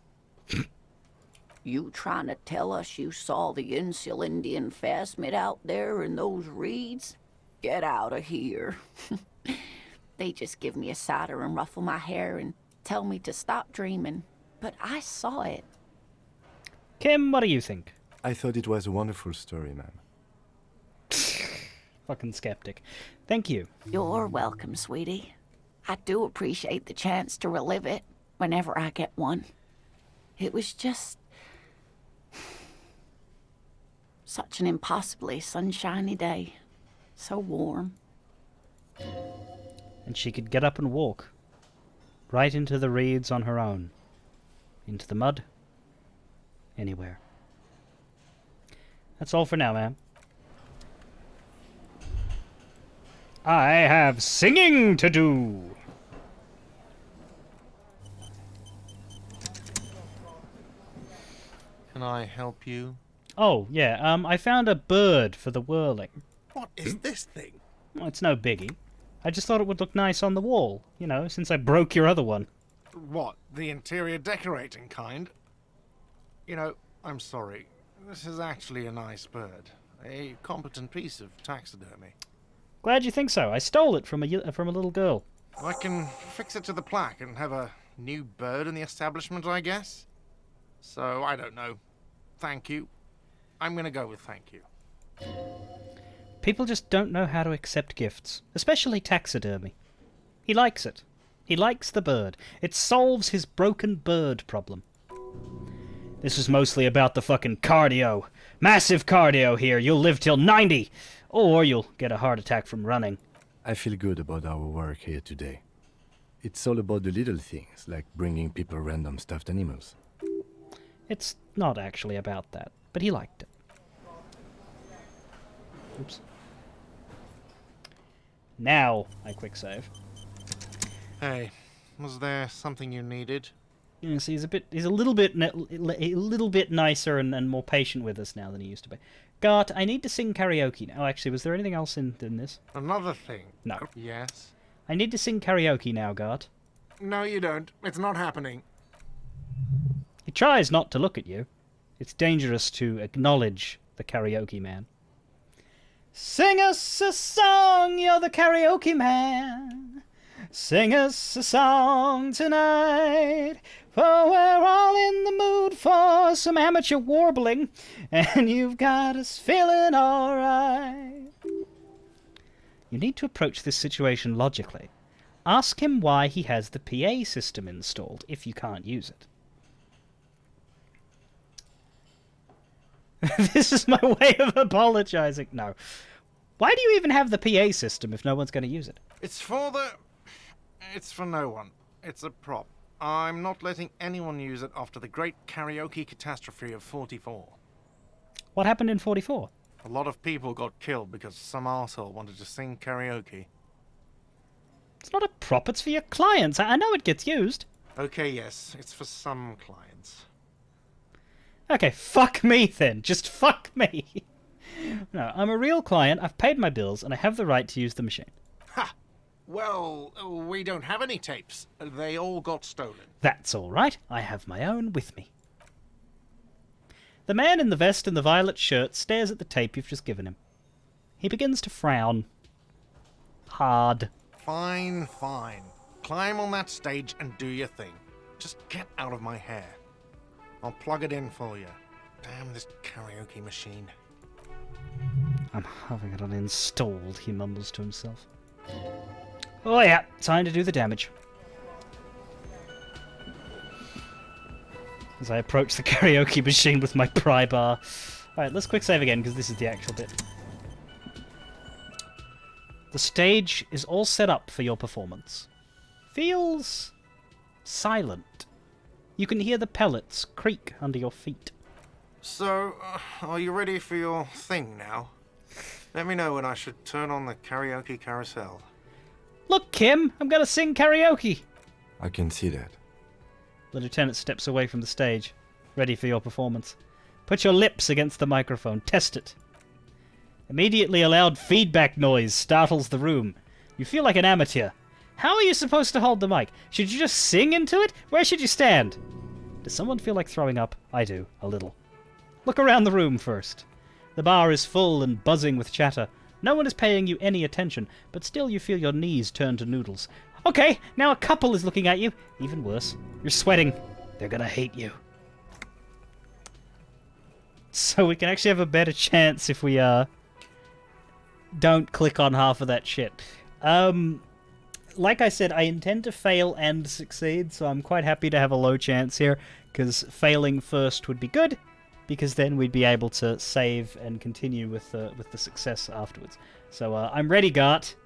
you trying to tell us you saw the Insulindian phasmid out there in those reeds? Get out of here. They just give me a cider and ruffle my hair and tell me to stop dreaming. But I saw it. Kim, what do you think? I thought it was a wonderful story, ma'am. Fucking skeptic. Thank you. You're welcome, sweetie. I do appreciate the chance to relive it whenever I get one. It was just such an impossibly sunshiny day. So warm. And she could get up and walk. Right into the reeds on her own. Into the mud. Anywhere. That's all for now, ma'am. I have singing to do. Can I help you? Oh, yeah, I found a bird for the whirling. What is this thing? Well, it's no biggie. I just thought it would look nice on the wall, you know, since I broke your other one. What, the interior decorating kind? You know, I'm sorry. This is actually a nice bird. A competent piece of taxidermy. Glad you think so. I stole it from a little girl. I can fix it to the plaque and have a new bird in the establishment, I guess. So, I don't know. Thank you. I'm gonna go with thank you. People just don't know how to accept gifts, especially taxidermy. He likes it. He likes the bird. It solves his broken bird problem. This is mostly about the fucking cardio. Massive cardio here. You'll live till 90. Or you'll get a heart attack from running. I feel good about our work here today. It's all about the little things, like bringing people random stuffed animals. It's not actually about that, but he liked it. Oops. Now, I quick save. Hey, was there something you needed? Yes, he's a little bit nicer and more patient with us now than he used to be. Gart, I need to sing karaoke now. Oh, actually, was there anything else in this? Another thing. No. Yes? I need to sing karaoke now, Gart. No, you don't. It's not happening. He tries not to look at you. It's dangerous to acknowledge the karaoke man. Sing us a song, you're the karaoke man. Sing us a song tonight, for we're all in the mood for some amateur warbling, and you've got us feeling alright. You need to approach this situation logically. Ask him why he has the PA system installed, if you can't use it. This is my way of apologizing. No. Why do you even have the PA system if no one's going to use it? It's for no one. It's a prop. I'm not letting anyone use it after the great karaoke catastrophe of 44. What happened in 44? A lot of people got killed because some arsehole wanted to sing karaoke. It's not a prop, it's for your clients. I know it gets used. Okay, yes, it's for some clients. Okay, fuck me then. Just fuck me. No, I'm a real client, I've paid my bills, and I have the right to use the machine. Ha! Well, we don't have any tapes. They all got stolen. That's all right. I have my own with me. The man in the vest and the violet shirt stares at the tape you've just given him. He begins to frown. Hard. Fine, fine. Climb on that stage and do your thing. Just get out of my hair. I'll plug it in for you. Damn this karaoke machine. I'm having it uninstalled, he mumbles to himself. Oh yeah, time to do the damage. As I approach the karaoke machine with my pry bar. Alright, let's quick save again, because this is the actual bit. The stage is all set up for your performance. Feels silent. You can hear the pellets creak under your feet. So, are you ready for your thing now? Let me know when I should turn on the karaoke carousel. Look, Kim, I'm gonna sing karaoke. I can see that. The lieutenant steps away from the stage, ready for your performance. Put your lips against the microphone. Test it. Immediately a loud feedback noise startles the room. You feel like an amateur. How are you supposed to hold the mic? Should you just sing into it? Where should you stand? Does someone feel like throwing up? I do, a little. Look around the room first. The bar is full and buzzing with chatter. No one is paying you any attention, but still you feel your knees turn to noodles. Okay, now a couple is looking at you. Even worse, you're sweating. They're gonna hate you. So we can actually have a better chance if we, don't click on half of that shit. Like I said, I intend to fail and succeed, so I'm quite happy to have a low chance here, because failing first would be good, because then we'd be able to save and continue with the success afterwards. So I'm ready, Gart.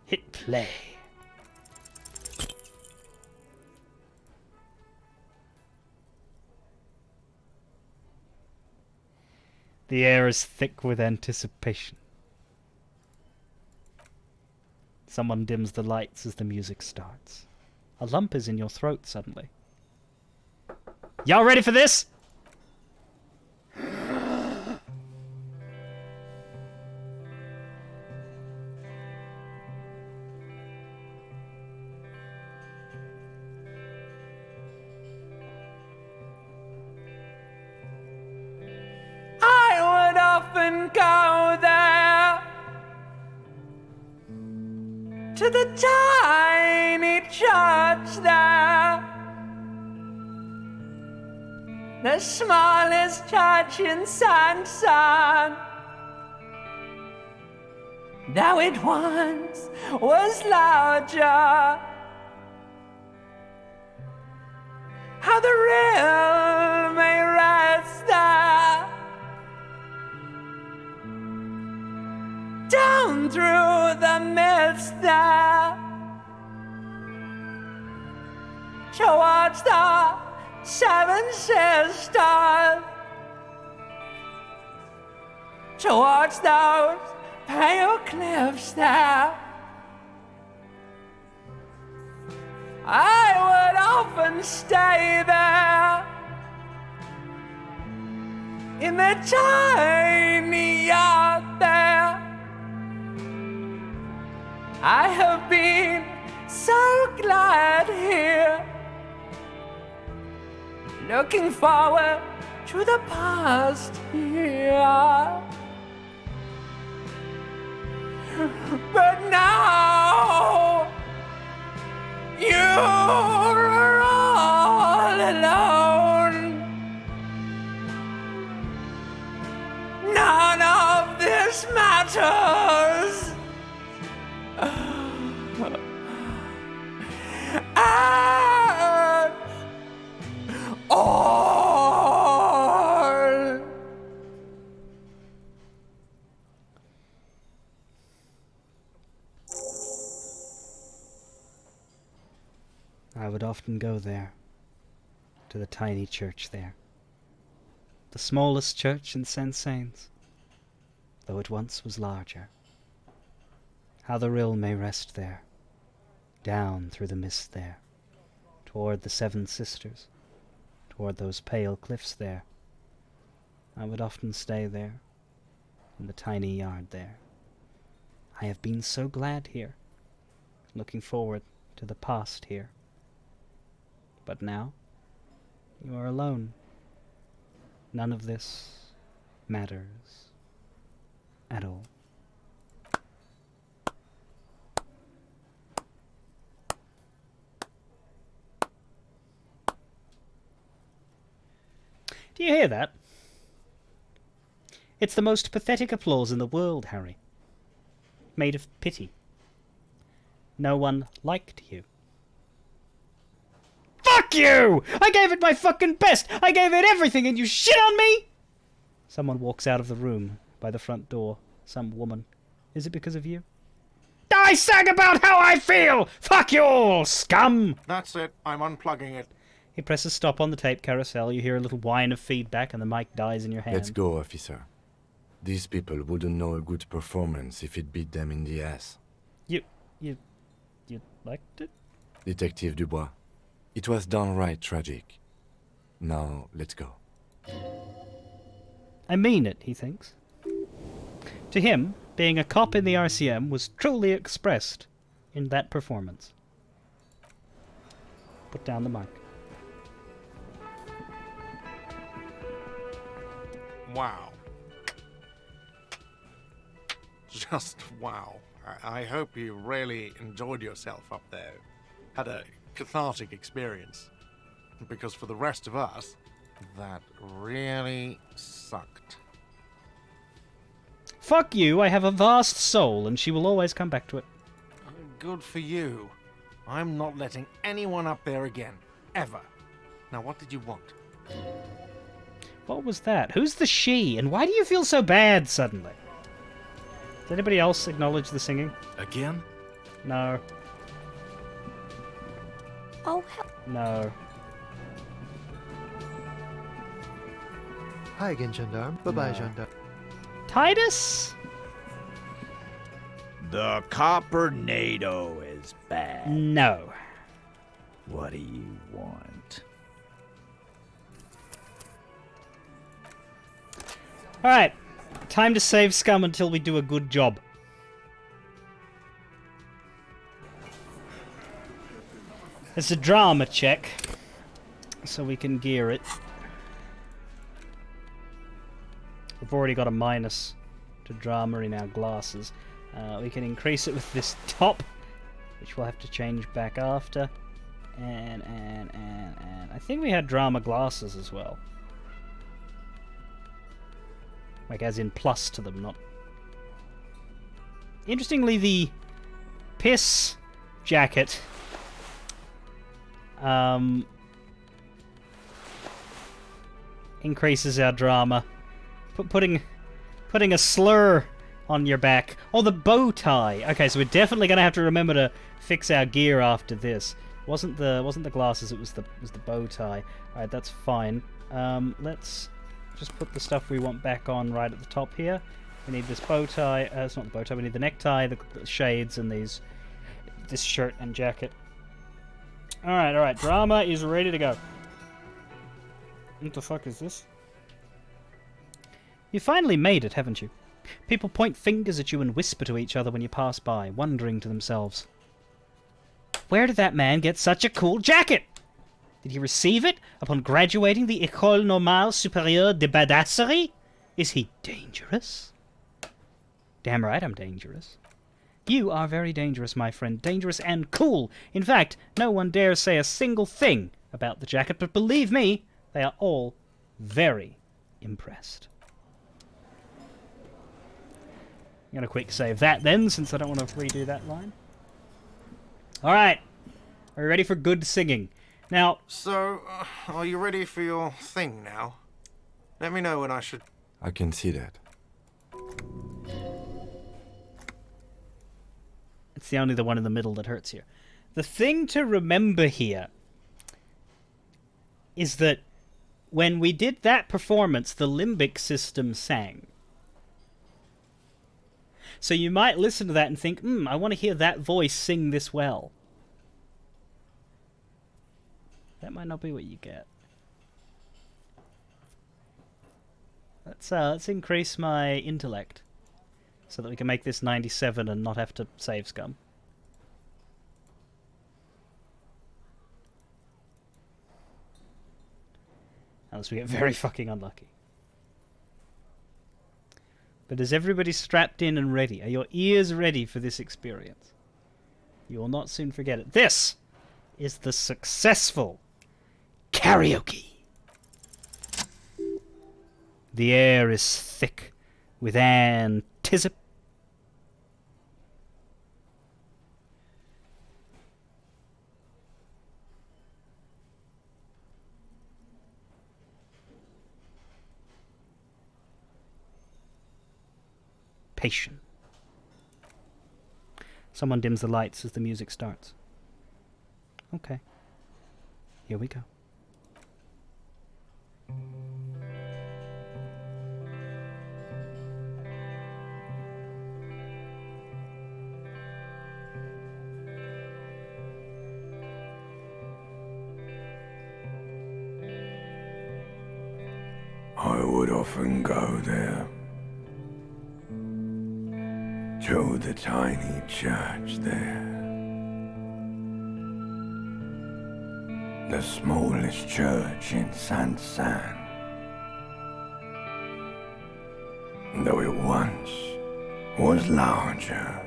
Hit play. The air is thick with anticipation. Someone dims the lights as the music starts. A lump is in your throat suddenly. Y'all ready for this? I would often go there to the tiny church there, the smallest church in Sanson, though it once was larger. How the real may rest there, down through the mist there, towards the Seven Sisters, towards those pale cliffs there. I would often stay there in the tiny yard there. I have been so glad here, looking forward to the past here. But now you're all alone. None of this matters. At all. I would often go there, to the tiny church there. The smallest church in St. Sains, though it once was larger. How the rill may rest there, down through the mist there, toward the Seven Sisters, toward those pale cliffs there. I would often stay there, in the tiny yard there. I have been so glad here, looking forward to the past here. But now, you are alone. None of this matters at all. Do you hear that? It's the most pathetic applause in the world, Harry. Made of pity. No one liked you. Fuck you! I gave it my fucking best! I gave it everything and you shit on me! Someone walks out of the room by the front door. Some woman. Is it because of you? I sang about how I feel! Fuck you all, scum! That's it. I'm unplugging it. He presses stop on the tape carousel. You hear a little whine of feedback and the mic dies in your hand. Let's go, officer. These people wouldn't know a good performance if it beat them in the ass. You liked it? Detective Dubois, it was downright tragic. Now, let's go. I mean it, he thinks. To him, being a cop in the RCM was truly expressed in that performance. Put down the mic. Wow. Just wow. I hope you really enjoyed yourself up there. Had a cathartic experience. Because for the rest of us, that really sucked. Fuck you, I have a vast soul and she will always come back to it. Good for you. I'm not letting anyone up there again. Ever. Now, what did you want? What was that? Who's the she? And why do you feel so bad suddenly? Does anybody else acknowledge the singing? Again? No. Oh, hell. No. Hi again, Gendarme. Bye-bye, No. Gendarme. Titus? The Coppernado is back. No. What do you want? Alright. Time to save scum until we do a good job. It's a drama check, so we can gear it. We've already got a minus to drama in our glasses. We can increase it with this top, which we'll have to change back after. And I think we had drama glasses as well. Like as in plus to them, not... Interestingly, the piss jacket increases our drama. Putting a slur on your back. Oh, the bow tie. Okay, so we're definitely gonna have to remember to fix our gear after this. Wasn't the glasses? It was the bow tie. All right, that's fine. Let's just put the stuff we want back on right at the top here. We need this bow tie. It's not the bow tie. We need the necktie, the shades, and this shirt and jacket. Alright. Drama is ready to go. What the fuck is this? You finally made it, haven't you? People point fingers at you and whisper to each other when you pass by, wondering to themselves, where did that man get such a cool jacket? Did he receive it upon graduating the École Normale Supérieure de Badasserie? Is he dangerous? Damn right I'm dangerous. You are very dangerous, my friend. Dangerous and cool. In fact, no one dares say a single thing about the jacket, but believe me, they are all very impressed. I'm going to quick save that then, since I don't want to redo that line. Alright. Are you ready for good singing? Now... So, are you ready for your thing now? Let me know when I should... I can see that. It's the only the one in the middle that hurts here. The thing to remember here is that when we did that performance, the limbic system sang. So you might listen to that and think, I want to hear that voice sing this well. That might not be what you get. Let's increase my intellect so that we can make this 97 and not have to save scum. Unless we get very fucking unlucky. But is everybody strapped in and ready? Are your ears ready for this experience? You will not soon forget it. This is the successful karaoke. The air is thick with anticipation. Someone dims the lights as the music starts. Okay. Here we go. I would often go there, to the tiny church there, the smallest church in Saint-Saëns, though it once was larger.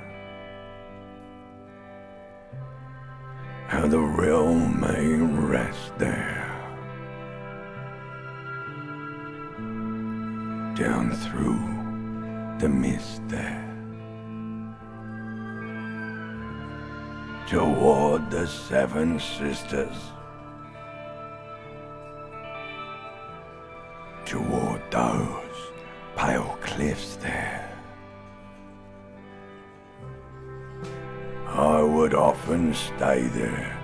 How the realm may rest there, down through the mist there, toward the Seven Sisters, toward those pale cliffs there. I would often stay there,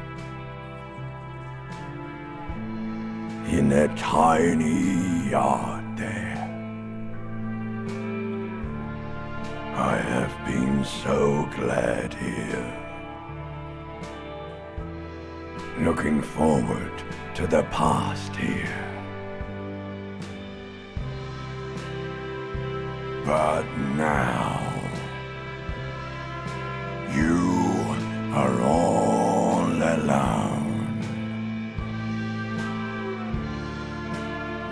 in that tiny yard there. I have been so glad here, looking forward to the past here. But now, you are all alone.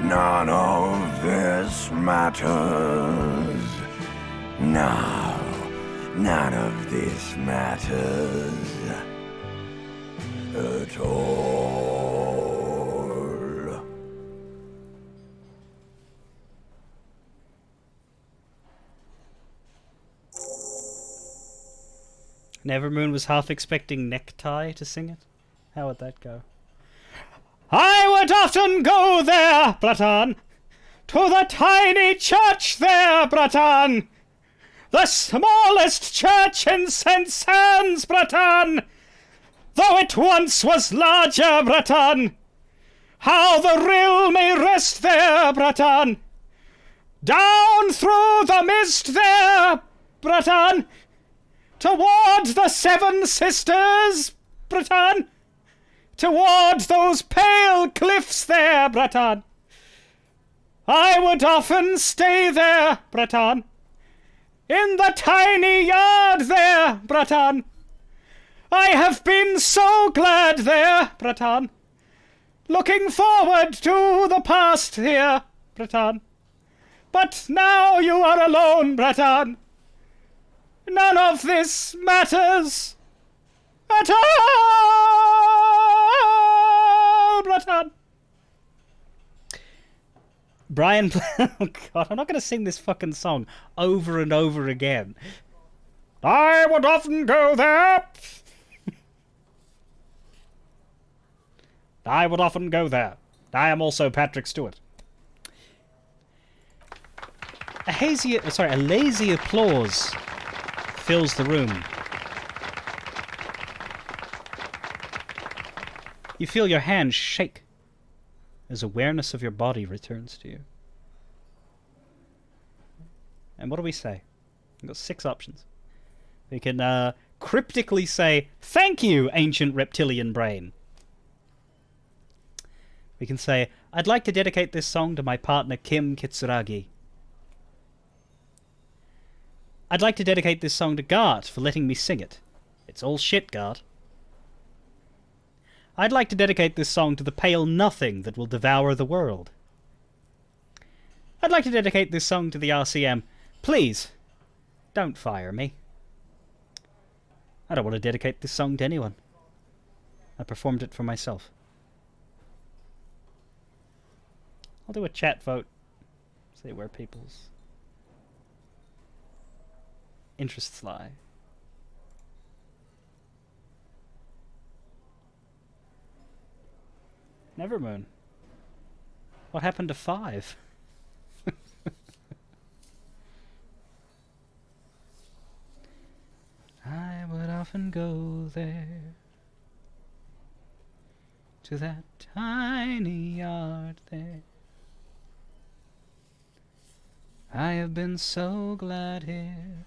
None of this matters. No, none of this matters at all. Nevermoon was half expecting Necktie to sing it. How would that go? I would often go there, Bratan, to the tiny church there, Bratan, the smallest church in Saint-Saëns, Bratan, though it once was larger, Bratan. How the rill may rest there, Bratan, down through the mist there, Bratan, toward the Seven Sisters, Bratan, toward those pale cliffs there, Breton. I would often stay there, Breton. In the tiny yard there, Breton. I have been so glad there, Breton. Looking forward to the past here, Breton. But now you are alone, Breton. None of this matters at all, Breton. Brian, oh God, I'm not going to sing this fucking song over and over again. I would often go there. I would often go there. I am also Patrick Stewart. A lazy applause fills the room. You feel your hands shake as awareness of your body returns to you. And what do we say? We've got 6 options. We can cryptically say, "Thank you, ancient reptilian brain." We can say, "I'd like to dedicate this song to my partner Kim Kitsuragi." "I'd like to dedicate this song to Gart for letting me sing it. It's all shit, Gart." "I'd like to dedicate this song to the pale nothing that will devour the world." "I'd like to dedicate this song to the RCM. Please, don't fire me." "I don't want to dedicate this song to anyone. I performed it for myself." I'll do a chat vote. See where people's interests lie. Nevermoon. What happened to 5? I would often go there, to that tiny yard there. I have been so glad here,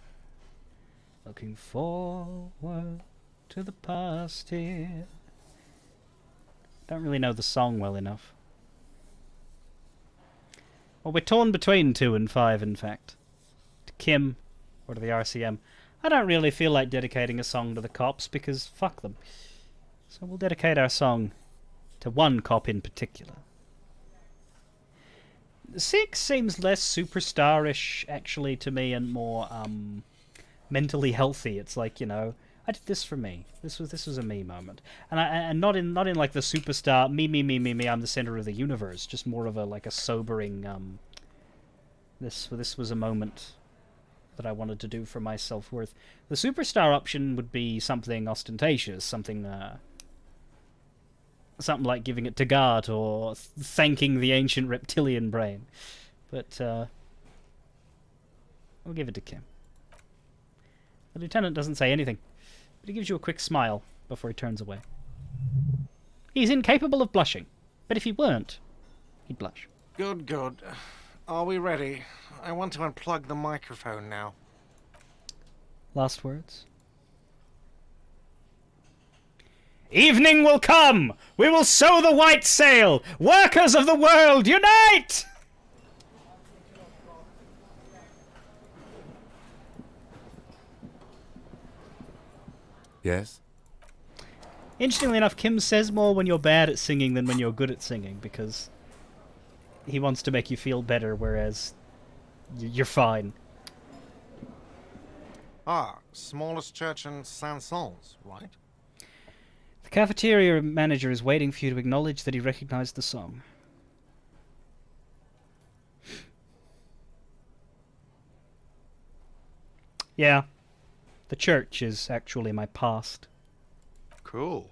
looking forward to the past here. Don't really know the song well enough. Well, we're torn between 2 and 5, in fact. To Kim or to the RCM. I don't really feel like dedicating a song to the cops because fuck them. So we'll dedicate our song to one cop in particular. 6 seems less superstarish, actually, to me, and more mentally healthy. It's like, you know, I did this for me. This was a me moment, and not in like the superstar me. I'm the center of the universe. Just more of a like a sobering. This was a moment that I wanted to do for my self-worth. The superstar option would be something ostentatious, something like giving it to Gart or thanking the ancient reptilian brain. But we'll give it to Kim. The lieutenant doesn't say anything, but he gives you a quick smile before he turns away. He's incapable of blushing, but if he weren't, he'd blush. Good, good. Are we ready? I want to unplug the microphone now. Last words? Evening will come! We will sow the white sail! Workers of the world, unite! Yes? Interestingly enough, Kim says more when you're bad at singing than when you're good at singing, because he wants to make you feel better, whereas you're fine. Ah, smallest church in Saint-Saëns, right? The cafeteria manager is waiting for you to acknowledge that he recognized the song. Yeah, the church is actually my past. Cool.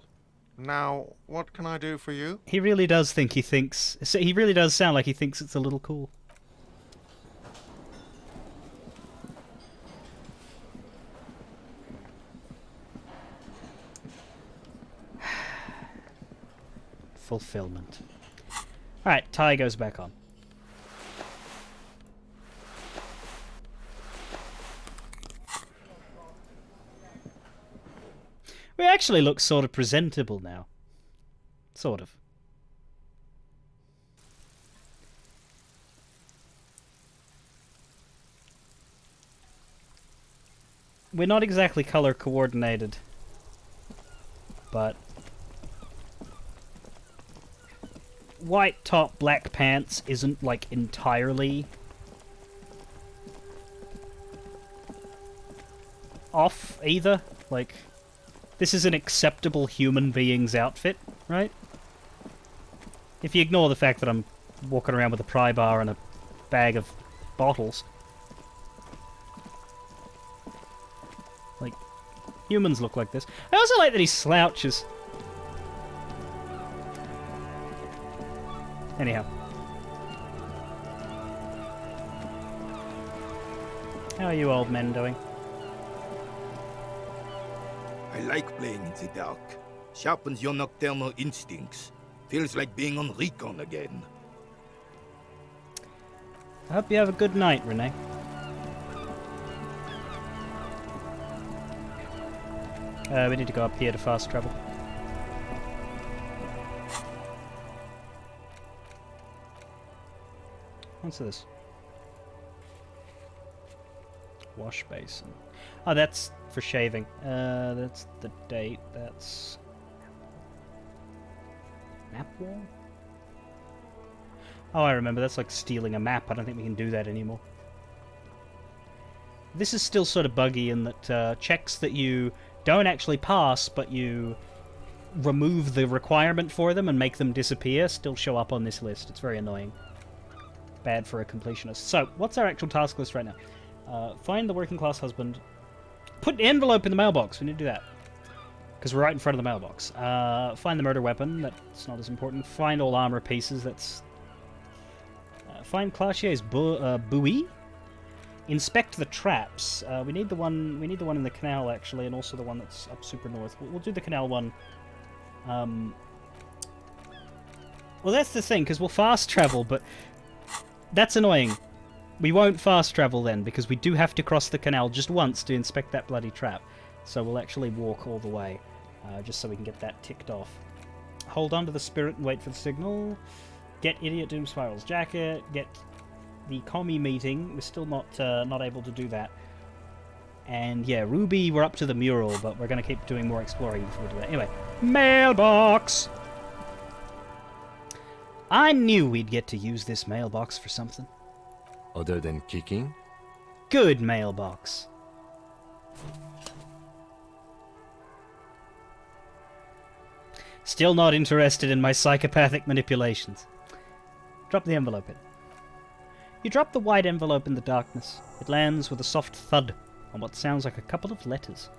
Now, what can I do for you? He really does think he really does sound like he thinks it's a little cool. Fulfillment. Alright, Ty goes back on. We actually look sort of presentable now. Sort of. We're not exactly color coordinated, but white top, black pants isn't like entirely off either. Like, this is an acceptable human being's outfit, right? If you ignore the fact that I'm walking around with a pry bar and a bag of bottles. Like, humans look like this. I also like that he slouches. Anyhow. How are you old men doing? I like playing in the dark. Sharpens your nocturnal instincts. Feels like being on recon again. I hope you have a good night, Renee. We need to go up here to fast travel. What's this? Wash basin. Oh, that's for shaving. That's the date. That's map wall? Oh, I remember. That's like stealing a map. I don't think we can do that anymore. This is still sort of buggy in that checks that you don't actually pass, but you remove the requirement for them and make them disappear, still show up on this list. It's very annoying. Bad for a completionist. So, what's our actual task list right now? Find the working class husband. Put the envelope in the mailbox. We need to do that. Because we're right in front of the mailbox. Find the murder weapon. That's not as important. Find all armor pieces. That's... find Clasier's buoy. Inspect the traps. We need the one in the canal, actually, and also the one that's up super north. We'll do the canal one. Well, that's the thing, because we'll fast travel, but that's annoying. We won't fast travel then, because we do have to cross the canal just once to inspect that bloody trap. So we'll actually walk all the way, just so we can get that ticked off. Hold on to the spirit and wait for the signal. Get Idiot Doom Spiral's jacket. Get the commie meeting. We're still not able to do that. And yeah, Ruby, we're up to the mural, but we're going to keep doing more exploring before we do that. Anyway, mailbox! I knew we'd get to use this mailbox for something. Other than kicking? Good mailbox. Still not interested in my psychopathic manipulations. Drop the envelope in. You drop the white envelope in the darkness. It lands with a soft thud on what sounds like a couple of letters.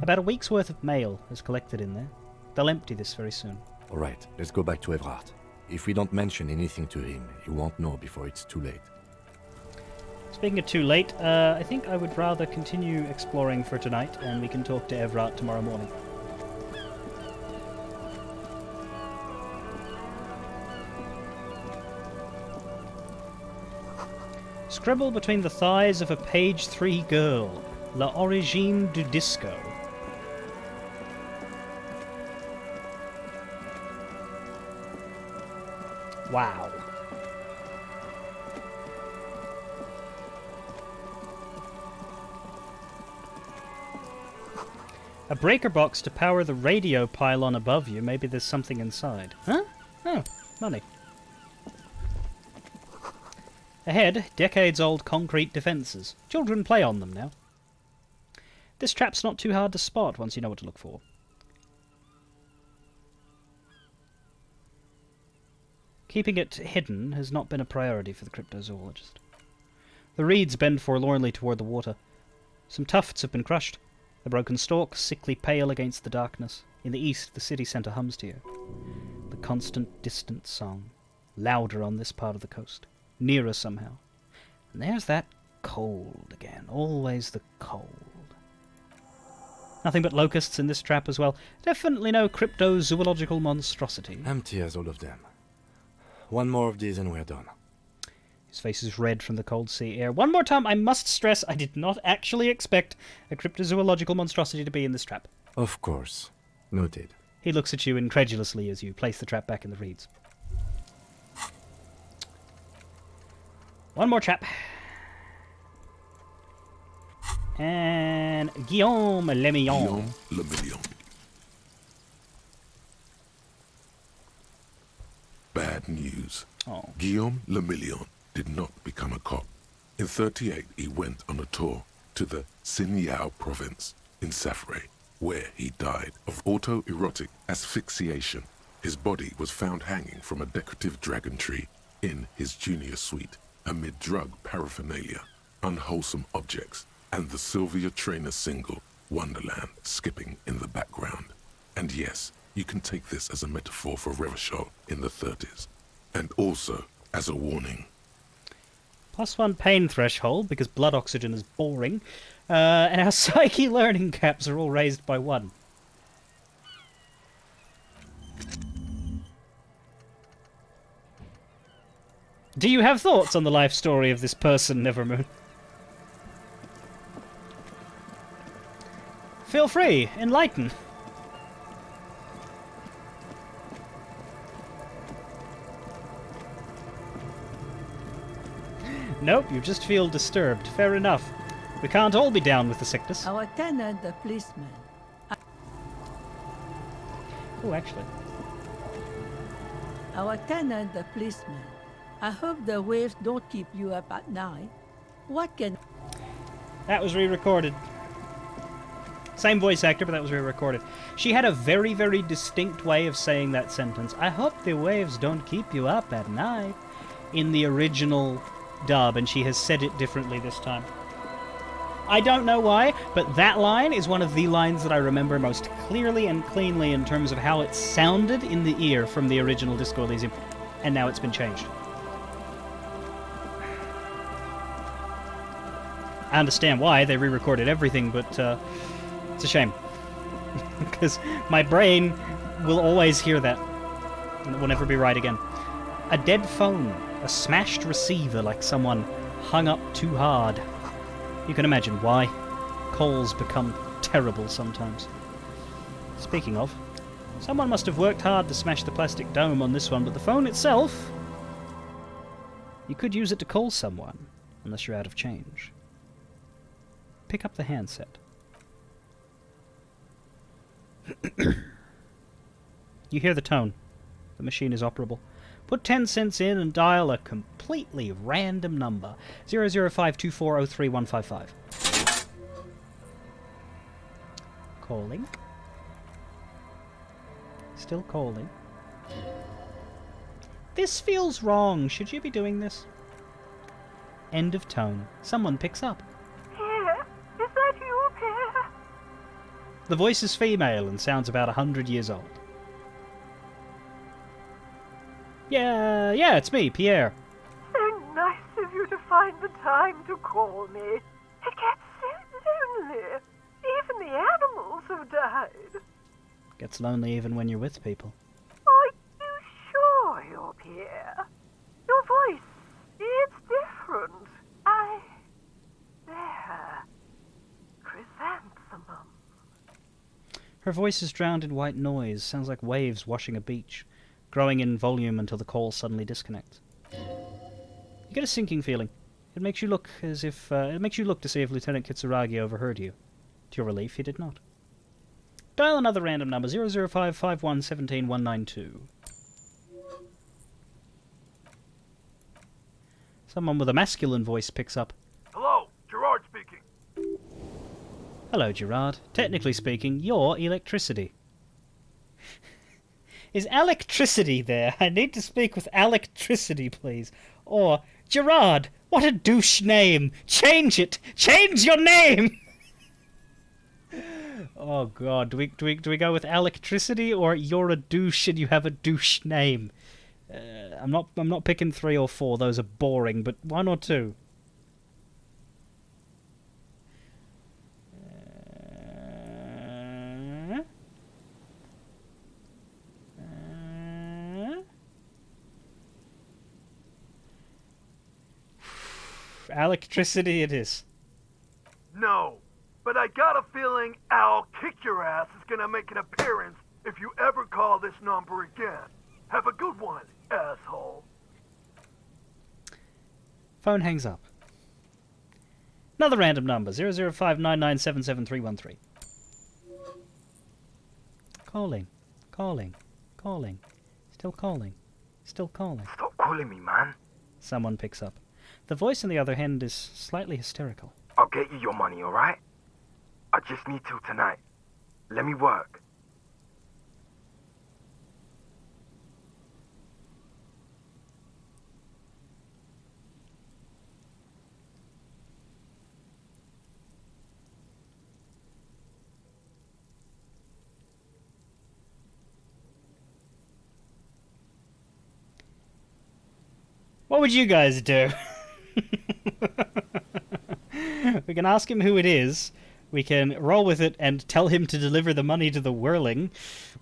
About a week's worth of mail is collected in there. They'll empty this very soon. All right, let's go back to Everard. If we don't mention anything to him, he won't know before it's too late. Speaking of too late, I think I would rather continue exploring for tonight, and we can talk to Everard tomorrow morning. Scribble between the thighs of a page 3 girl. La origine du disco. Wow. A breaker box to power the radio pylon above you. Maybe there's something inside. Huh? Oh, money. Ahead, decades-old concrete defences. Children play on them now. This trap's not too hard to spot once you know what to look for. Keeping it hidden has not been a priority for the cryptozoologist. The reeds bend forlornly toward the water. Some tufts have been crushed. The broken stalk, sickly pale against the darkness. In the east, the city centre hums to you. The constant, distant song. Louder on this part of the coast. Nearer somehow. And there's that cold again. Always the cold. Nothing but locusts in this trap as well. Definitely no cryptozoological monstrosity. Empty as all of them. One more of these and we're done. His face is red from the cold sea air. One more time, I must stress I did not actually expect a cryptozoological monstrosity to be in this trap. Of course. Noted. He looks at you incredulously as you place the trap back in the reeds. One more trap. And Guillaume Lemillon. Guillaume Lemillon. Bad news. Oh. Guillaume Lemillon did not become a cop. In 38, he went on a tour to the Sinyao province in Safre, where he died of autoerotic asphyxiation. His body was found hanging from a decorative dragon tree in his junior suite, amid drug paraphernalia, unwholesome objects, and the Sylvia Trainer single, Wonderland, skipping in the background. And yes, you can take this as a metaphor for Revachol in the 30s, and also as a warning. +1 pain threshold, because blood oxygen is boring, and our psyche learning caps are all raised by 1. Do you have thoughts on the life story of this person, Nevermoon? Feel free, enlighten. Nope, you just feel disturbed. Fair enough. We can't all be down with the sickness. Our tenant, the policeman. Oh, actually. Our tenant, the policeman. I hope the waves don't keep you up at night. What can... That was re-recorded. Same voice actor, but that was re-recorded. She had a very, very distinct way of saying that sentence. I hope the waves don't keep you up at night. In the original dub, and she has said it differently this time. I don't know why, but that line is one of the lines that I remember most clearly and cleanly in terms of how it sounded in the ear from the original Disco Elysium, and now it's been changed. I understand why, they re-recorded everything, but it's a shame. Because my brain will always hear that, and it will never be right again. A dead phone, a smashed receiver like someone hung up too hard. You can imagine why. Calls become terrible sometimes. Speaking of, someone must have worked hard to smash the plastic dome on this one, but the phone itself... You could use it to call someone, unless you're out of change. Pick up the handset. You hear the tone. The machine is operable. Put 10 cents in and dial a completely random number. 00524031155. Calling. Still calling. This feels wrong. Should you be doing this? End of tone. Someone picks up. Pierre, is that you, Pierre? The voice is female and sounds about 100 years old. Yeah, it's me, Pierre. So nice of you to find the time to call me. It gets so lonely. Even the animals have died. Gets lonely even when you're with people. Are you sure you're Pierre? Your voice, it's different. There. Chrysanthemum. Her voice is drowned in white noise. Sounds like waves washing a beach, growing in volume until the call suddenly disconnects. You get a sinking feeling. It makes you look as if it makes you look to see if Lieutenant Kitsuragi overheard you. To your relief, he did not. Dial another random number, 00551171192. Someone with a masculine voice picks up. Hello, Gerard speaking. Hello, Gerard. Technically speaking, you're electricity. Is electricity there? I need to speak with electricity, please. Or, Gerard, what a douche name! Change it! Change your name! Oh god, do we go with electricity or you're a douche and you have a douche name? I'm not picking 3 or 4. Those are boring, but 1 or 2. Electricity it is. No, but I got a feeling I'll kick your ass is gonna make an appearance if you ever call this number again. Have a good one, asshole. Phone hangs up. Another random number, 00599777313. Calling, calling, calling. Still calling, still calling. Stop calling me, man. Someone picks up. The voice on the other end is slightly hysterical. I'll get you your money, alright? I just need till tonight. Let me work. What would you guys do? We can ask him who it is. We can roll with it and tell him to deliver the money to the whirling.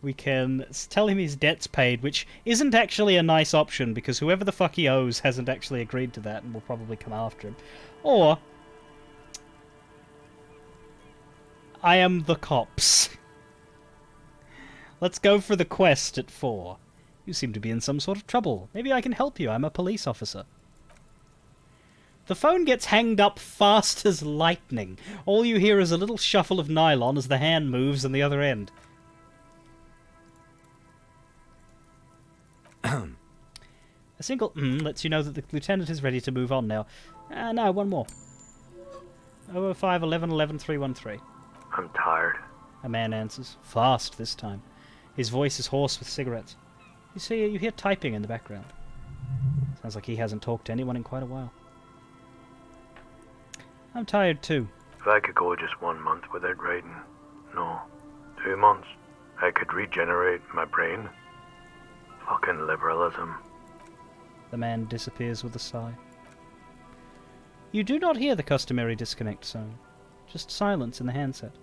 We can tell him his debt's paid, which isn't actually a nice option because whoever the fuck he owes hasn't actually agreed to that and will probably come after him. Or I am the cops. Let's go for the quest at 4. You seem to be in some sort of trouble. Maybe I can help you. I'm a police officer. The phone gets hanged up fast as lightning. All you hear is a little shuffle of nylon as the hand moves on the other end. A single lets you know that the lieutenant is ready to move on now. No, one more. 005 11 11 313. I'm tired. A man answers. Fast this time. His voice is hoarse with cigarettes. You see, you hear typing in the background. Sounds like he hasn't talked to anyone in quite a while. I'm tired too. If I could go just 1 month without writing, no, 2 months, I could regenerate my brain. Fucking liberalism. The man disappears with a sigh. You do not hear the customary disconnect sound, just silence in the handset.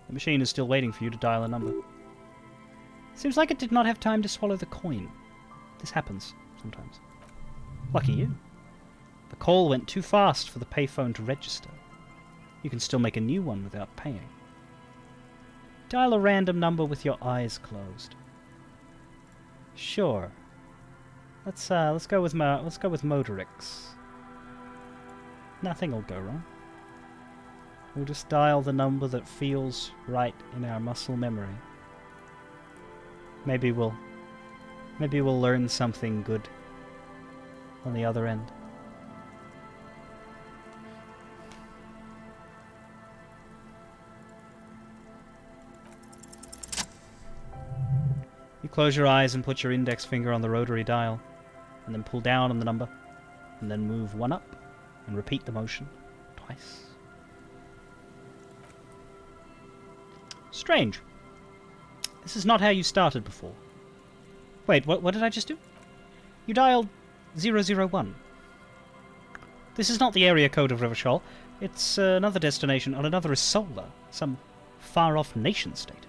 The machine is still waiting for you to dial a number. Seems like it did not have time to swallow the coin. This happens sometimes. Lucky you. The call went too fast for the payphone to register. You can still make a new one without paying. Dial a random number with your eyes closed. Sure. Let's go with Motorix. Nothing will go wrong. We'll just dial the number that feels right in our muscle memory. Maybe we'll learn something good on the other end. You close your eyes and put your index finger on the rotary dial, and then pull down on the number, and then move one up, and repeat the motion twice. Strange. This is not how you started before. Wait, what did I just do? You dialed 001. This is not the area code of Rivachol. It's another destination on another Isola, some far-off nation-state.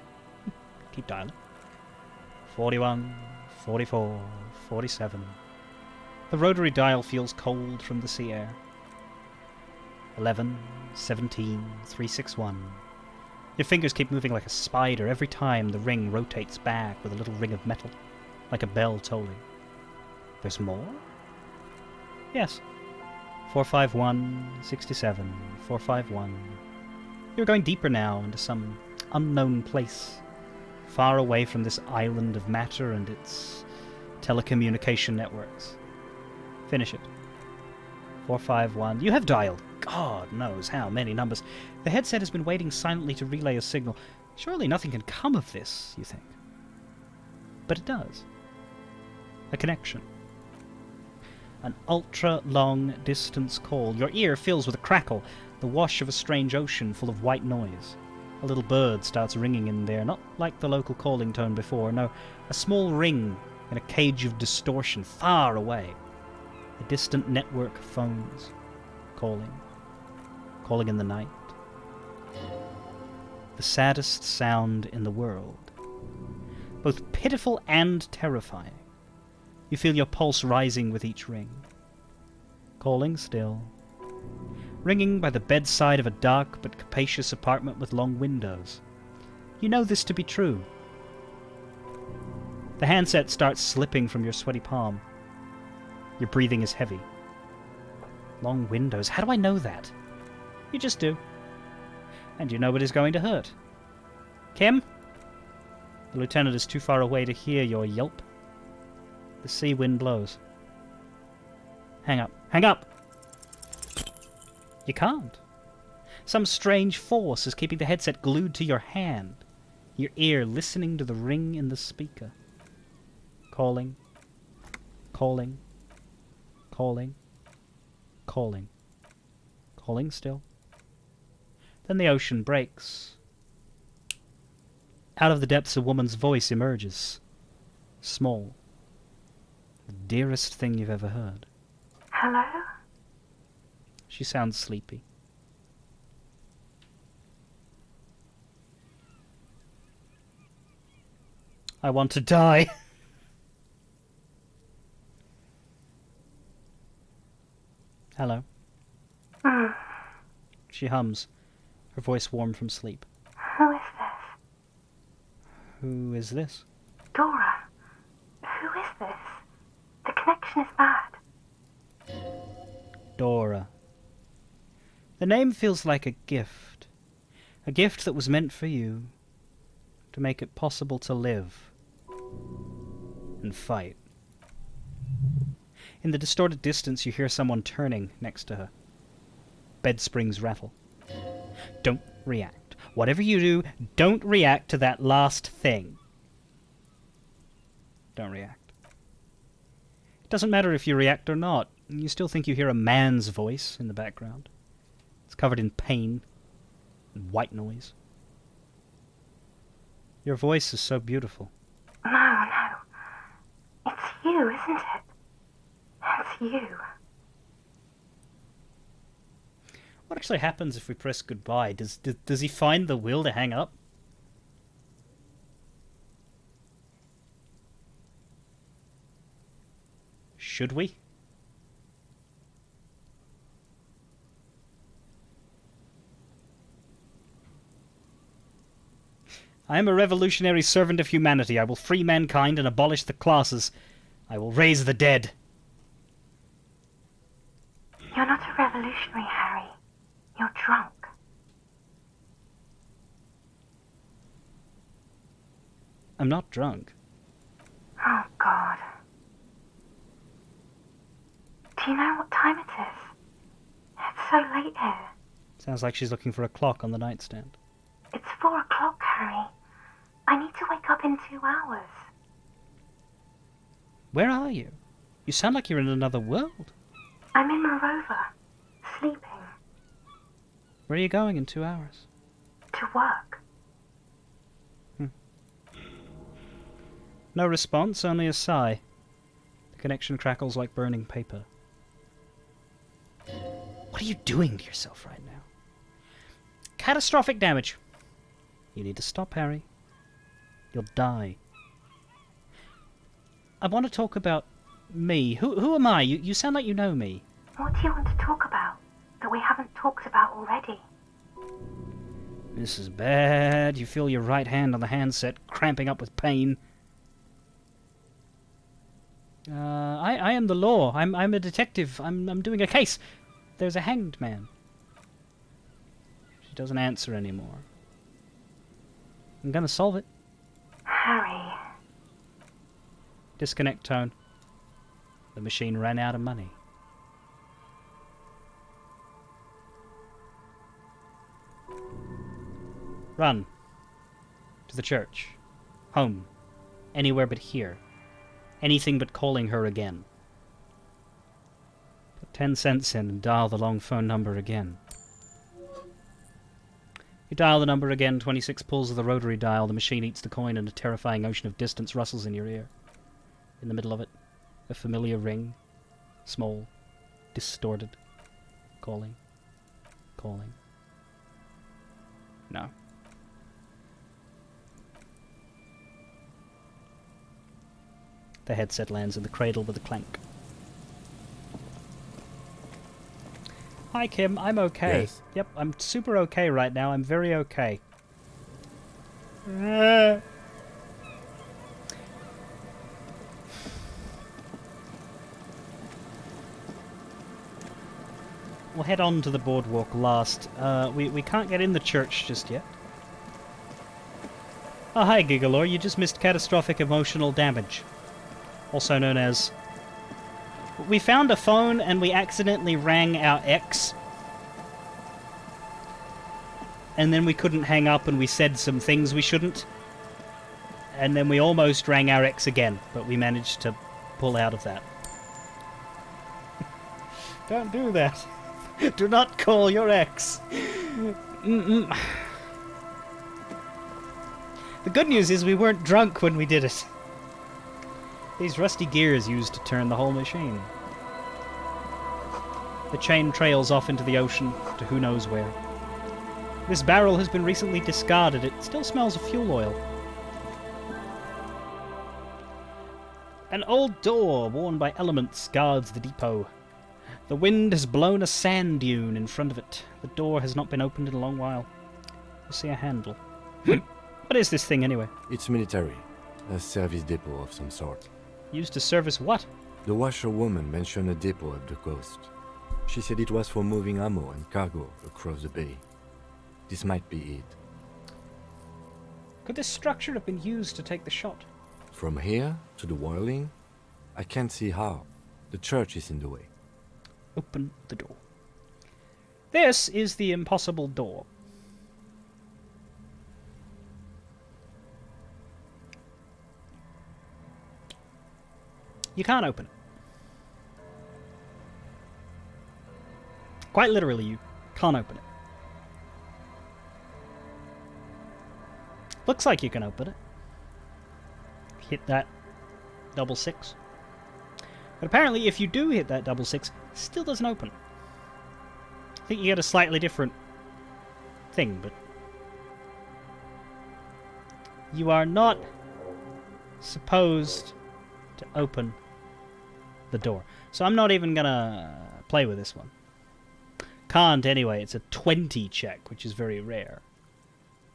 Keep dialing. 41, 44, 47. The rotary dial feels cold from the sea air. 11, 17, 361. Your fingers keep moving like a spider every time the ring rotates back with a little ring of metal, like a bell tolling. There's more? Yes. 451, 67, 451. You're going deeper now into some unknown place, far away from this island of matter and its telecommunication networks. Finish it. 451. You have dialed God knows how many numbers. The headset has been waiting silently to relay a signal. Surely nothing can come of this, you think. But it does. A connection. An ultra-long distance call. Your ear fills with a crackle, the wash of a strange ocean full of white noise. A little bird starts ringing in there, not like the local calling tone before, no, a small ring in a cage of distortion far away. A distant network of phones. Calling. Calling in the night. The saddest sound in the world. Both pitiful and terrifying. You feel your pulse rising with each ring. Calling still. Ringing by the bedside of a dark but capacious apartment with long windows. You know this to be true. The handset starts slipping from your sweaty palm. Your breathing is heavy. Long windows. How do I know that? You just do. And you know it is going to hurt. Kim? The lieutenant is too far away to hear your yelp. The sea wind blows. Hang up. Hang up! You can't. Some strange force is keeping the headset glued to your hand. Your ear listening to the ring in the speaker. Calling. Calling. Calling. Calling. Calling still. Then the ocean breaks. Out of the depths a woman's voice emerges. Small. The dearest thing you've ever heard. Hello? She sounds sleepy. I want to die. Hello. She hums, her voice warm from sleep. Who is this? Who is this? Dora. Who is this? The connection is bad. Dora. The name feels like a gift. A gift that was meant for you. To make it possible to live. And fight. In the distorted distance you hear someone turning next to her. Bed springs rattle. Don't react. Whatever you do, don't react to that last thing. Don't react. It doesn't matter if you react or not. You still think you hear a man's voice in the background. It's covered in pain and white noise. Your voice is so beautiful. No. It's you, isn't it? It's you. What actually happens if we press goodbye? Does he find the will to hang up? Should we? I am a revolutionary servant of humanity. I will free mankind and abolish the classes. I will raise the dead. You're not a revolutionary, Harry. You're drunk. I'm not drunk. Oh, God. Do you know what time it is? It's so late here. Sounds like she's looking for a clock on the nightstand. It's 4 o'clock, Harry. I need to wake up in 2 hours. Where are you? You sound like you're in another world. I'm in Morova, sleeping. Where are you going in 2 hours? To work. No response, only a sigh. The connection crackles like burning paper. What are you doing to yourself right now? Catastrophic damage. You need to stop, Harry. You'll die. I want to talk about me. Who am I? You sound like you know me. What do you want to talk about that we haven't talked about already? This is bad. You feel your right hand on the handset cramping up with pain. I am the law. I'm a detective. I'm doing a case. There's a hanged man. She doesn't answer anymore. I'm gonna solve it. Harry. Disconnect tone. The machine ran out of money. Run. To the church. Home. Anywhere but here. Anything but calling her again. Put 10 cents in and dial the long phone number again. You dial the number again, 26 pulls of the rotary dial, the machine eats the coin and a terrifying ocean of distance rustles in your ear. In the middle of it, a familiar ring. Small. Distorted. Calling. Calling. No. The headset lands in the cradle with a clank. Hi, Kim. I'm okay. Yes? Yep, I'm super okay right now. I'm very we'll head on to the boardwalk last. We can't get in the church just yet. Oh, hi, Gigalore. You just missed catastrophic emotional damage. Also known as... We found a phone and we accidentally rang our ex. And then we couldn't hang up and we said some things we shouldn't. And then we almost rang our ex again, but we managed to pull out of that. Don't do that. Do not call your ex. Mm-mm. The good news is we weren't drunk when we did it. These rusty gears used to turn the whole machine. The chain trails off into the ocean to who knows where. This barrel has been recently discarded. It still smells of fuel oil. An old door worn by elements guards the depot. The wind has blown a sand dune in front of it. The door has not been opened in a long while. I see a handle. What is this thing anyway? It's military. A service depot of some sort. Used to service what? The washerwoman mentioned a depot up the coast. She said it was for moving ammo and cargo across the bay. This might be it. Could this structure have been used to take the shot? From here to the whirling? I can't see how. The church is in the way. Open the door. This is the impossible door. You can't open it. Quite literally, you can't open it. Looks like you can open it. Hit that 666. But apparently, if you do hit that 666, it still doesn't open. I think you get a slightly different thing, but you are not supposed to open the door. So I'm not even gonna play with this one. Can't anyway. It's a 20 check, which is very rare.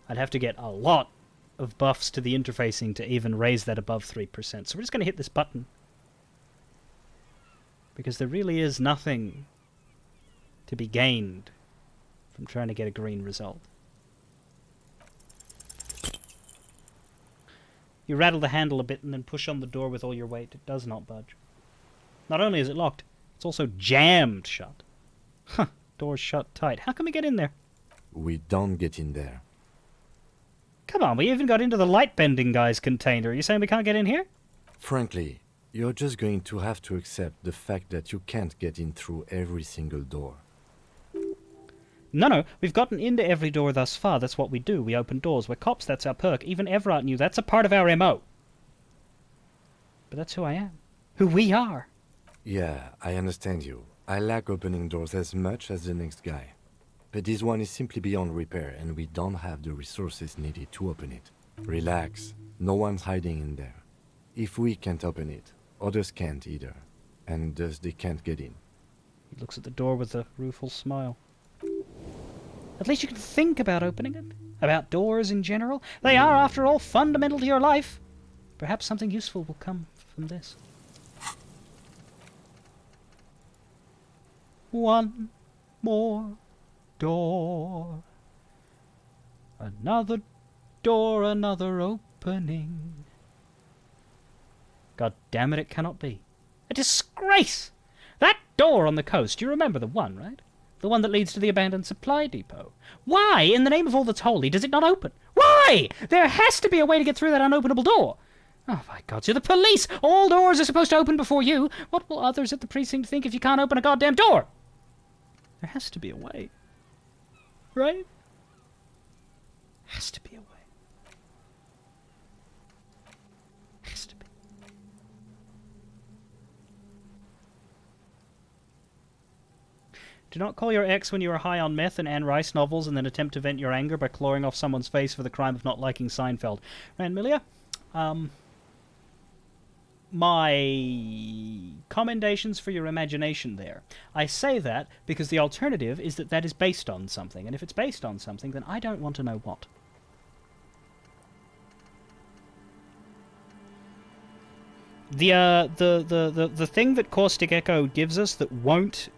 I'd have to get a lot of buffs to the interfacing to even raise that above 3%. So we're just gonna hit this button. Because there really is nothing to be gained from trying to get a green result. You rattle the handle a bit and then push on the door with all your weight. It does not budge. Not only is it locked, it's also jammed shut. Huh, door's shut tight. How can we get in there? We don't get in there. Come on, we even got into the light-bending guy's container. Are you saying we can't get in here? Frankly, you're just going to have to accept the fact that you can't get in through every single door. No, we've gotten into every door thus far. That's what we do. We open doors. We're cops, that's our perk. Even Everard knew that's a part of our MO. But that's who I am. Who we are. Yeah, I understand you. I like opening doors as much as the next guy. But this one is simply beyond repair, and we don't have the resources needed to open it. Relax. No one's hiding in there. If we can't open it, others can't either. And thus they can't get in. He looks at the door with a rueful smile. At least you can think about opening it. About doors in general. They are, after all, fundamental to your life. Perhaps something useful will come from this. One more door. Another door, another opening. God damn it, it cannot be. A disgrace! That door on the coast, you remember the one, right? The one that leads to the abandoned supply depot. Why, in the name of all that's holy, does it not open? Why? There has to be a way to get through that unopenable door. Oh, my God, you're the police! All doors are supposed to open before you. What will others at the precinct think if you can't open a goddamn door? There has to be a way. Right? Has to be a way. Has to be. Do not call your ex when you are high on meth and Anne Rice novels and then attempt to vent your anger by clawing off someone's face for the crime of not liking Seinfeld. Ranmilia, my commendations for your imagination there. I say that because the alternative is that that is based on something, and if it's based on something, then I don't want to know what. The thing that Caustic Echo gives us that won't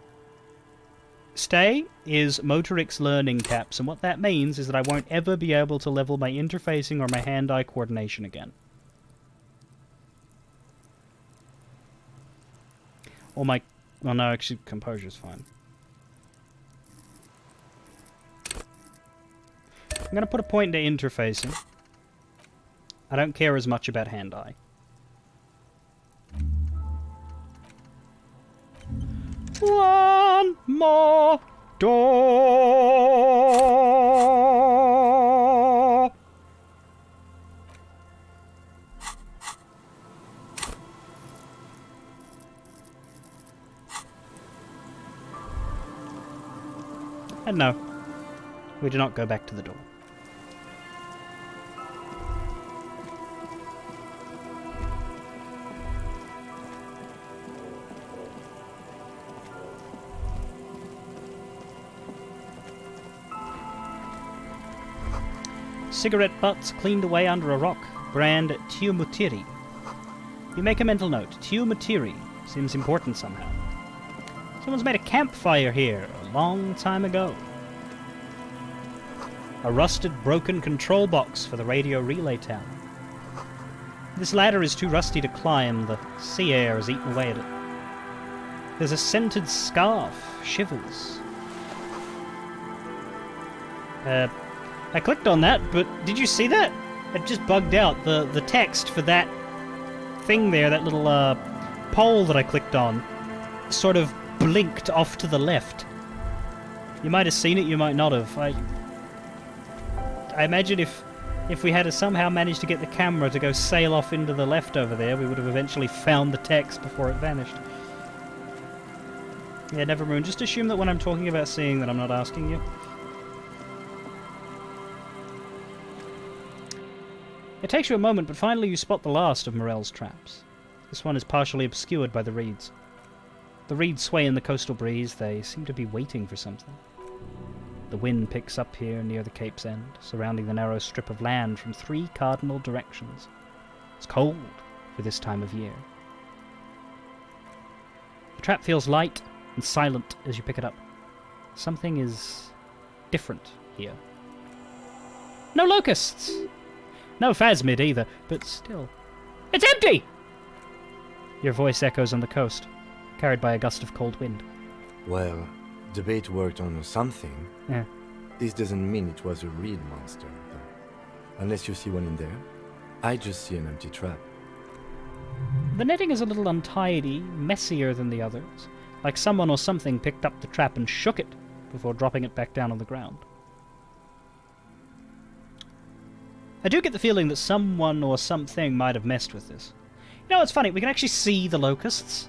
stay is Motorix learning caps, and what that means is that I won't ever be able to level my interfacing or my hand-eye coordination again. Or my... well, no, actually, composure's fine. I'm going to put a point into interfacing. I don't care as much about hand-eye. One more door. And no, we do not go back to the door. Cigarette butts cleaned away under a rock. Brand Tiumutiri. You make a mental note. Tiumutiri seems important somehow. Someone's made a campfire here a long time ago. A rusted, broken control box for the radio relay tower. This ladder is too rusty to climb. The sea air has eaten away at it. There's a scented scarf. Shivers. I clicked on that, but did you see that? It just bugged out. The text for that thing there, that little pole that I clicked on, sort of blinked off to the left. You might have seen it, you might not have. I imagine if we had to somehow managed to get the camera to go sail off into the left over there, we would have eventually found the text before it vanished. Yeah, never mind. Just assume that when I'm talking about seeing that I'm not asking you. It takes you a moment, but finally you spot the last of Morel's traps. This one is partially obscured by the reeds. The reeds sway in the coastal breeze. They seem to be waiting for something. The wind picks up here near the cape's end, surrounding the narrow strip of land from 3 cardinal directions. It's cold for this time of year. The trap feels light and silent as you pick it up. Something is different here. No locusts! No phasmid either, but still. It's empty! Your voice echoes on the coast, carried by a gust of cold wind. Well, the bait worked on something. Yeah. This doesn't mean it was a reed monster, though. Unless you see one in there. I just see an empty trap. The netting is a little untidy, messier than the others, like someone or something picked up the trap and shook it before dropping it back down on the ground. I do get the feeling that someone or something might have messed with this. You know, it's funny, we can actually see the locusts.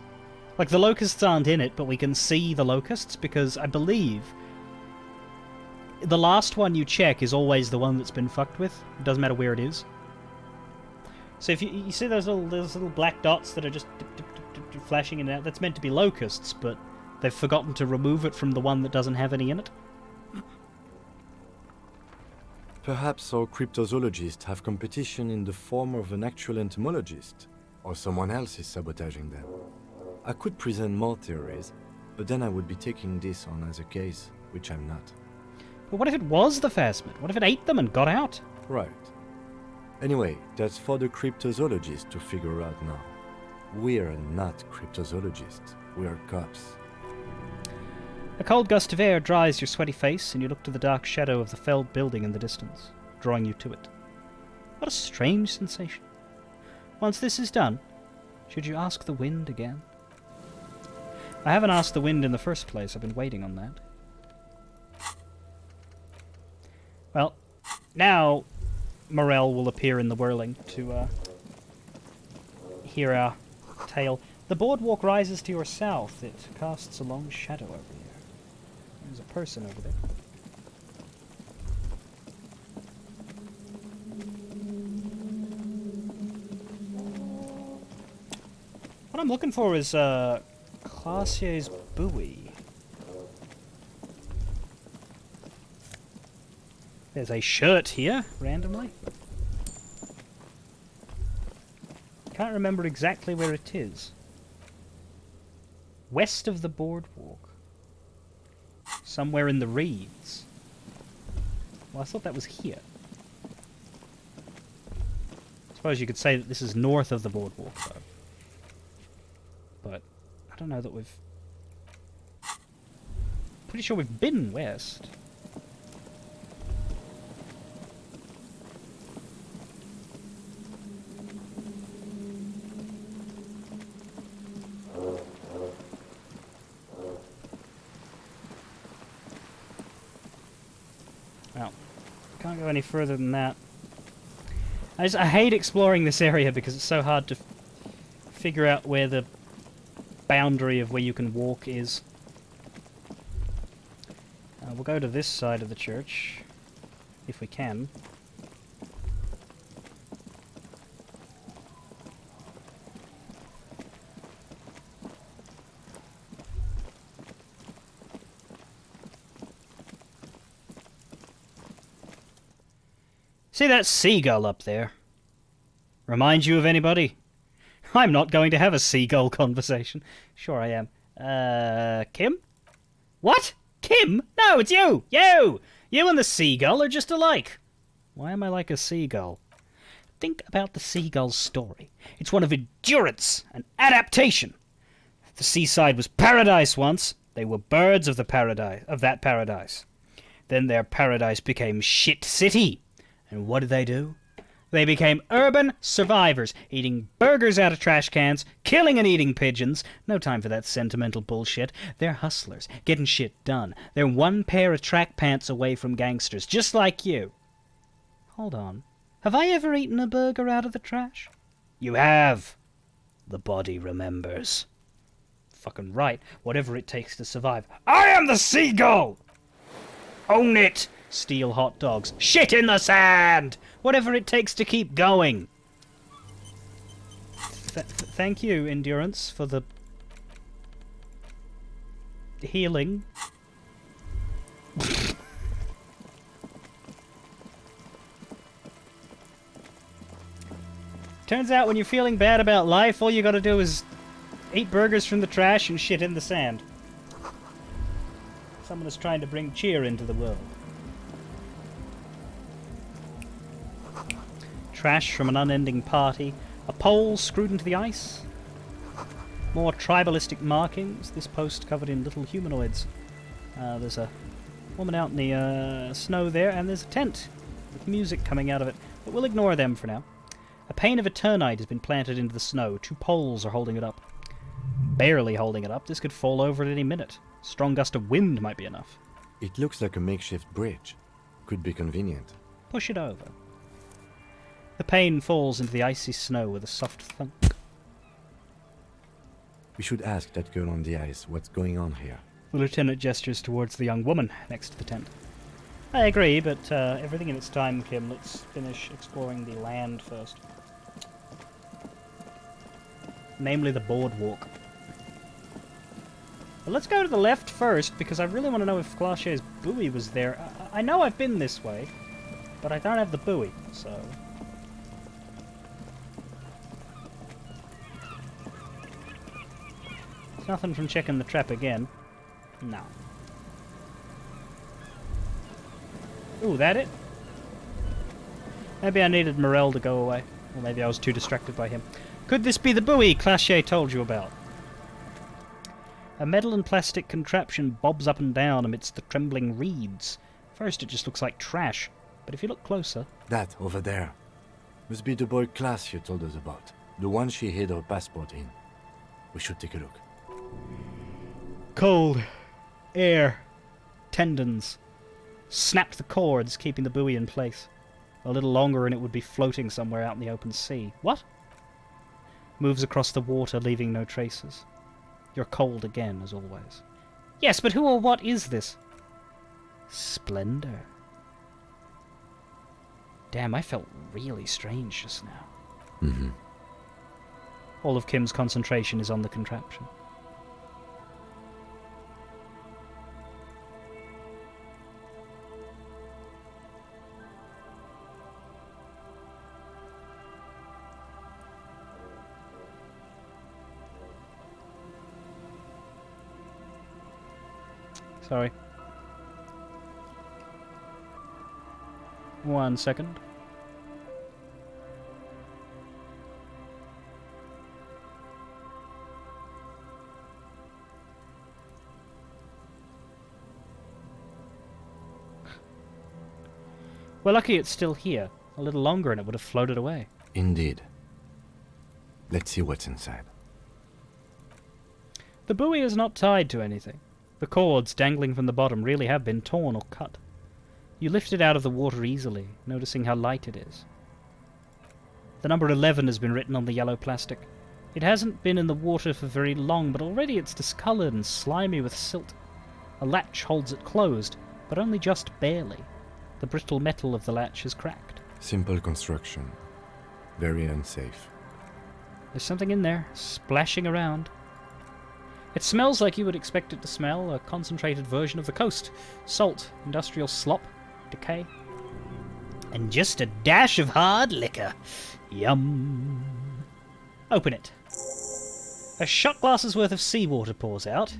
Like, the locusts aren't in it, but we can see the locusts, because I believe the last one you check is always the one that's been fucked with. It doesn't matter where it is. So if you see those little black dots that are just flashing in and out, that's meant to be locusts, but they've forgotten to remove it from the one that doesn't have any in it. Perhaps our cryptozoologists have competition in the form of an actual entomologist, or someone else is sabotaging them. I could present more theories, but then I would be taking this on as a case, which I'm not. But what if it was the phasmid? What if it ate them and got out? Right. Anyway, that's for the cryptozoologists to figure out now. We're not cryptozoologists, we're cops. A cold gust of air dries your sweaty face, and you look to the dark shadow of the felled building in the distance, drawing you to it. What a strange sensation. Once this is done, should you ask the wind again? I haven't asked the wind in the first place. I've been waiting on that. Well, now Morel will appear in the whirling to hear our tale. The boardwalk rises to your south. It casts a long shadow over you. There's a person over there. What I'm looking for is Classier's buoy. There's a shirt here, randomly. Can't remember exactly where it is. West of the boardwalk. Somewhere in the reeds. Well, I thought that was here. I suppose you could say that this is north of the boardwalk, though. But I don't know that we've... Pretty sure we've been west. Well, can't go any further than that. I hate exploring this area because it's so hard to figure out where the boundary of where you can walk is. We'll go to this side of the church, if we can. See that seagull up there? Remind you of anybody? I'm not going to have a seagull conversation. Sure I am. Kim? What? Kim? No, it's you! You! You and the seagull are just alike. Why am I like a seagull? Think about the seagull's story. It's one of endurance and adaptation. The seaside was paradise once. They were birds of that paradise. Then their paradise became shit city. And what did they do? They became urban survivors, eating burgers out of trash cans, killing and eating pigeons. No time for that sentimental bullshit. They're hustlers, getting shit done. They're one pair of track pants away from gangsters, just like you. Hold on. Have I ever eaten a burger out of the trash? You have. The body remembers. Fucking right. Whatever it takes to survive. I am the seagull! Own it! Steal hot dogs. Shit in the sand! Whatever it takes to keep going. Thank you, Endurance, for the healing. Turns out when you're feeling bad about life, all you gotta do is eat burgers from the trash and shit in the sand. Someone is trying to bring cheer into the world. Trash from an unending party. A pole screwed into the ice. More tribalistic markings. This post covered in little humanoids. There's a woman out in the snow there, and there's a tent with music coming out of it. But we'll ignore them for now. A pane of eternite has been planted into the snow. 2 poles are holding it up. Barely holding it up. This could fall over at any minute. Strong gust of wind might be enough. It looks like a makeshift bridge. Could be convenient. Push it over. The pane falls into the icy snow with a soft thunk. We should ask that girl on the ice what's going on here. The lieutenant gestures towards the young woman next to the tent. I agree, but everything in its time, Kim. Let's finish exploring the land first. Namely the boardwalk. But let's go to the left first, because I really want to know if Glacier's buoy was there. I know I've been this way, but I don't have the buoy, so... Nothing from checking the trap again. No. Ooh, that it? Maybe I needed Morel to go away. Or maybe I was too distracted by him. Could this be the buoy Clachier told you about? A metal and plastic contraption bobs up and down amidst the trembling reeds. First it just looks like trash, but if you look closer... That, over there. Must be the boy Classier told us about. The one she hid her passport in. We should take a look. Cold. Air. Tendons. Snapped the cords, keeping the buoy in place. A little longer and it would be floating somewhere out in the open sea. What? Moves across the water, leaving no traces. You're cold again, as always. Yes, but who or what is this? Splendor. Damn, I felt really strange just now. Mm-hmm. All of Kim's concentration is on the contraption. Sorry. 1 second. We're lucky it's still here. A little longer and it would have floated away. Indeed. Let's see what's inside. The buoy is not tied to anything. The cords dangling from the bottom really have been torn or cut. You lift it out of the water easily, noticing how light it is. The number 11 has been written on the yellow plastic. It hasn't been in the water for very long, but already it's discoloured and slimy with silt. A latch holds it closed, but only just barely. The brittle metal of the latch is cracked. Simple construction. Very unsafe. There's something in there, splashing around. It smells like you would expect it to smell, a concentrated version of the coast. Salt, industrial slop, decay. And just a dash of hard liquor. Yum. Open it. A shot glass's worth of seawater pours out.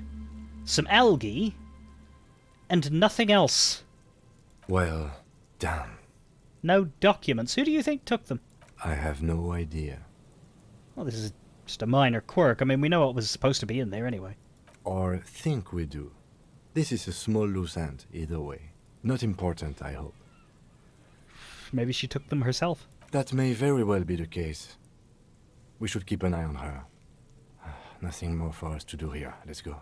Some algae. And nothing else. Well done. No documents. Who do you think took them? I have no idea. Well, this is just a minor quirk. I mean, we know what was supposed to be in there anyway. Or think we do. This is a small loose end, either way. Not important, I hope. Maybe she took them herself. That may very well be the case. We should keep an eye on her. Nothing more for us to do here. Let's go.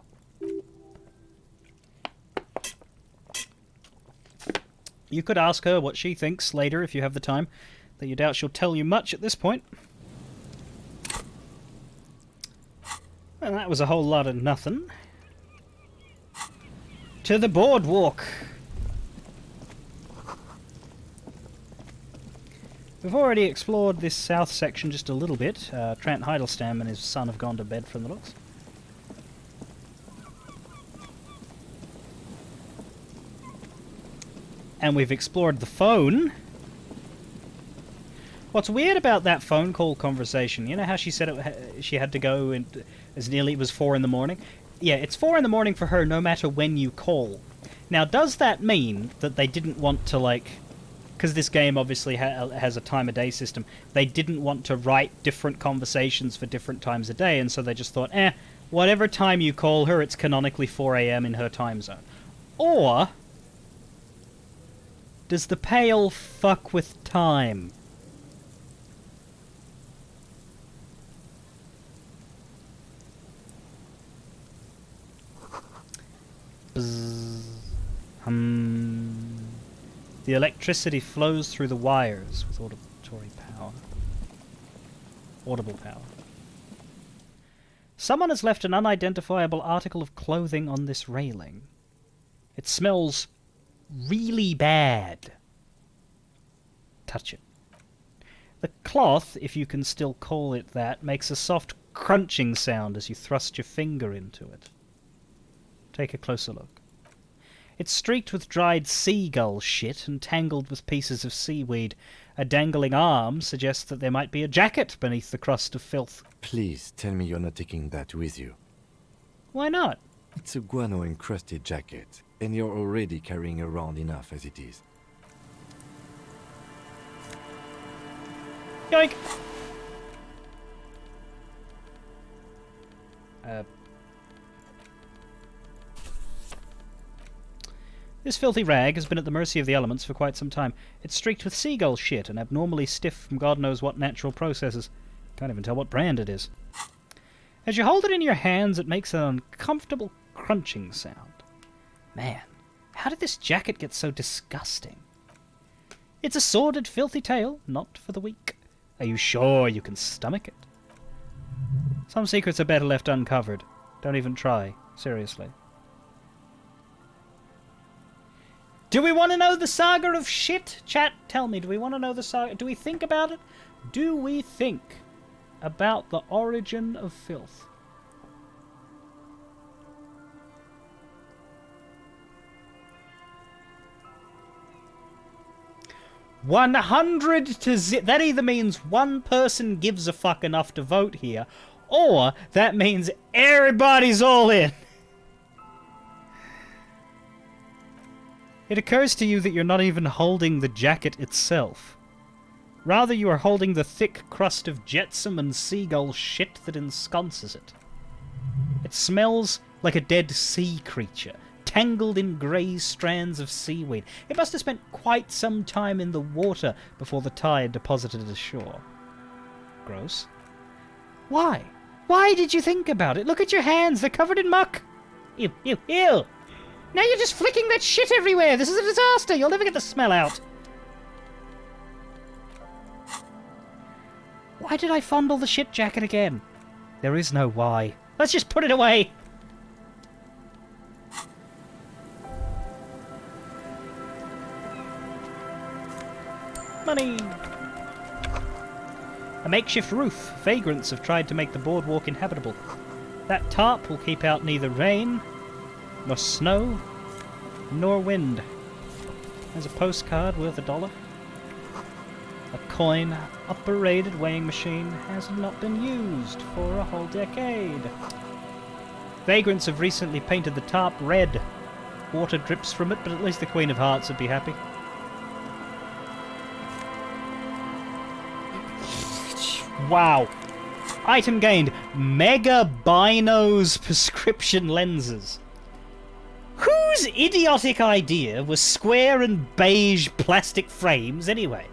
You could ask her what she thinks later if you have the time, though you doubt she'll tell you much at this point. And that was a whole lot of nothing. To the boardwalk. We've already explored this south section just a little bit. Trent Heidelstein and his son have gone to bed from the looks. And we've explored the phone. What's weird about that phone call conversation, you know how she said she had to go and as nearly it was 4 in the morning? Yeah, it's 4 in the morning for her no matter when you call. Now, does that mean that they didn't want to, like... Because this game obviously has a time of day system. They didn't want to write different conversations for different times a day, and so they just thought, whatever time you call her, it's canonically 4 a.m. in her time zone. Or... does the pale fuck with time? Bzzz. The electricity flows through the wires with auditory power. Audible power. Someone has left an unidentifiable article of clothing on this railing. It smells really bad. Touch it. The cloth, if you can still call it that, makes a soft crunching sound as you thrust your finger into it. Take a closer look. It's streaked with dried seagull shit and tangled with pieces of seaweed. A dangling arm suggests that there might be a jacket beneath the crust of filth. Please tell me you're not taking that with you. Why not? It's a guano-encrusted jacket, and you're already carrying around enough as it is. Yoink! This filthy rag has been at the mercy of the elements for quite some time. It's streaked with seagull shit and abnormally stiff from God knows what natural processes. Can't even tell what brand it is. As you hold it in your hands, it makes an uncomfortable crunching sound. Man, how did this jacket get so disgusting? It's a sordid, filthy tale, not for the weak. Are you sure you can stomach it? Some secrets are better left uncovered. Don't even try. Seriously. Do we want to know the saga of shit? Chat, tell me, do we want to know the saga? Do we think about it? Do we think about the origin of filth? $100 to zip. That either means one person gives a fuck enough to vote here, or that means everybody's all in. It occurs to you that you're not even holding the jacket itself. Rather, you are holding the thick crust of jetsam and seagull shit that ensconces it. It smells like a dead sea creature, tangled in grey strands of seaweed. It must have spent quite some time in the water before the tide deposited it ashore. Gross. Why? Why did you think about it? Look at your hands, they're covered in muck. Ew, ew, ew. Now you're just flicking that shit everywhere. This is a disaster. You'll never get the smell out. Why did I fondle the shit jacket again? There is no why. Let's just put it away. Money. A makeshift roof. Vagrants have tried to make the boardwalk inhabitable. That tarp will keep out neither rain, nor snow, nor wind. There's a postcard worth $1. A coin operated weighing machine has not been used for a whole decade. Vagrants have recently painted the tarp red. Water drips from it, but at least the Queen of Hearts would be happy. Wow. Item gained. Mega Binos prescription lenses. Whose idiotic idea was square and beige plastic frames anyway?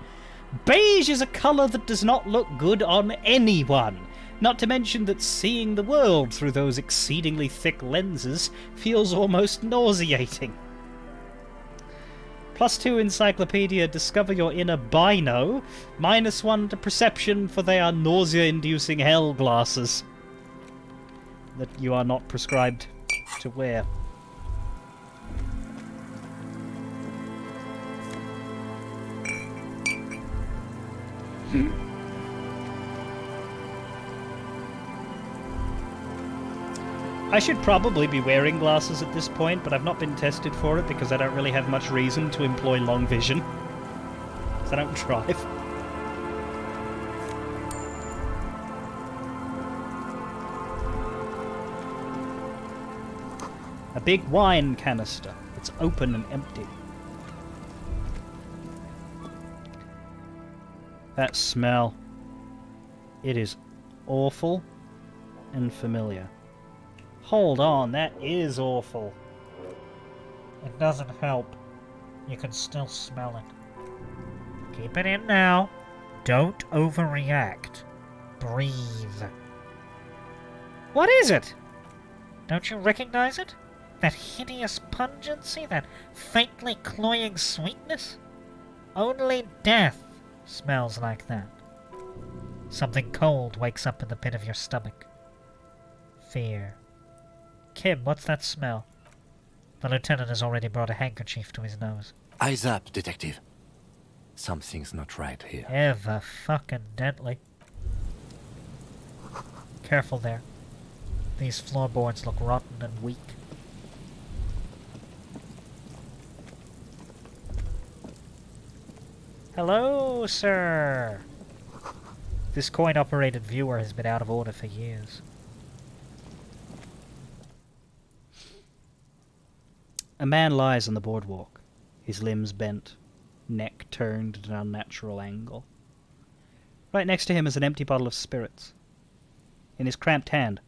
Beige is a colour that does not look good on anyone. Not to mention that seeing the world through those exceedingly thick lenses feels almost nauseating. +2 encyclopedia, discover your inner bino. -1 to perception, for they are nausea-inducing hell glasses that you are not prescribed to wear. I should probably be wearing glasses at this point, but I've not been tested for it because I don't really have much reason to employ long vision. So I don't drive. A big wine canister. It's open and empty. That smell. It is awful and familiar. Hold on, that is awful. It doesn't help. You can still smell it. Keep it in now. Don't overreact. Breathe. What is it? Don't you recognize it? That hideous pungency? That faintly cloying sweetness? Only death smells like that. Something cold wakes up in the pit of your stomach. Fear. Kim, what's that smell? The lieutenant has already brought a handkerchief to his nose. Eyes up, detective. Something's not right here. Ever fucking deadly. Careful there. These floorboards look rotten and weak. Hello, sir. This coin-operated viewer has been out of order for years. A man lies on the boardwalk, his limbs bent, neck turned at an unnatural angle. Right next to him is an empty bottle of spirits. In his cramped hand,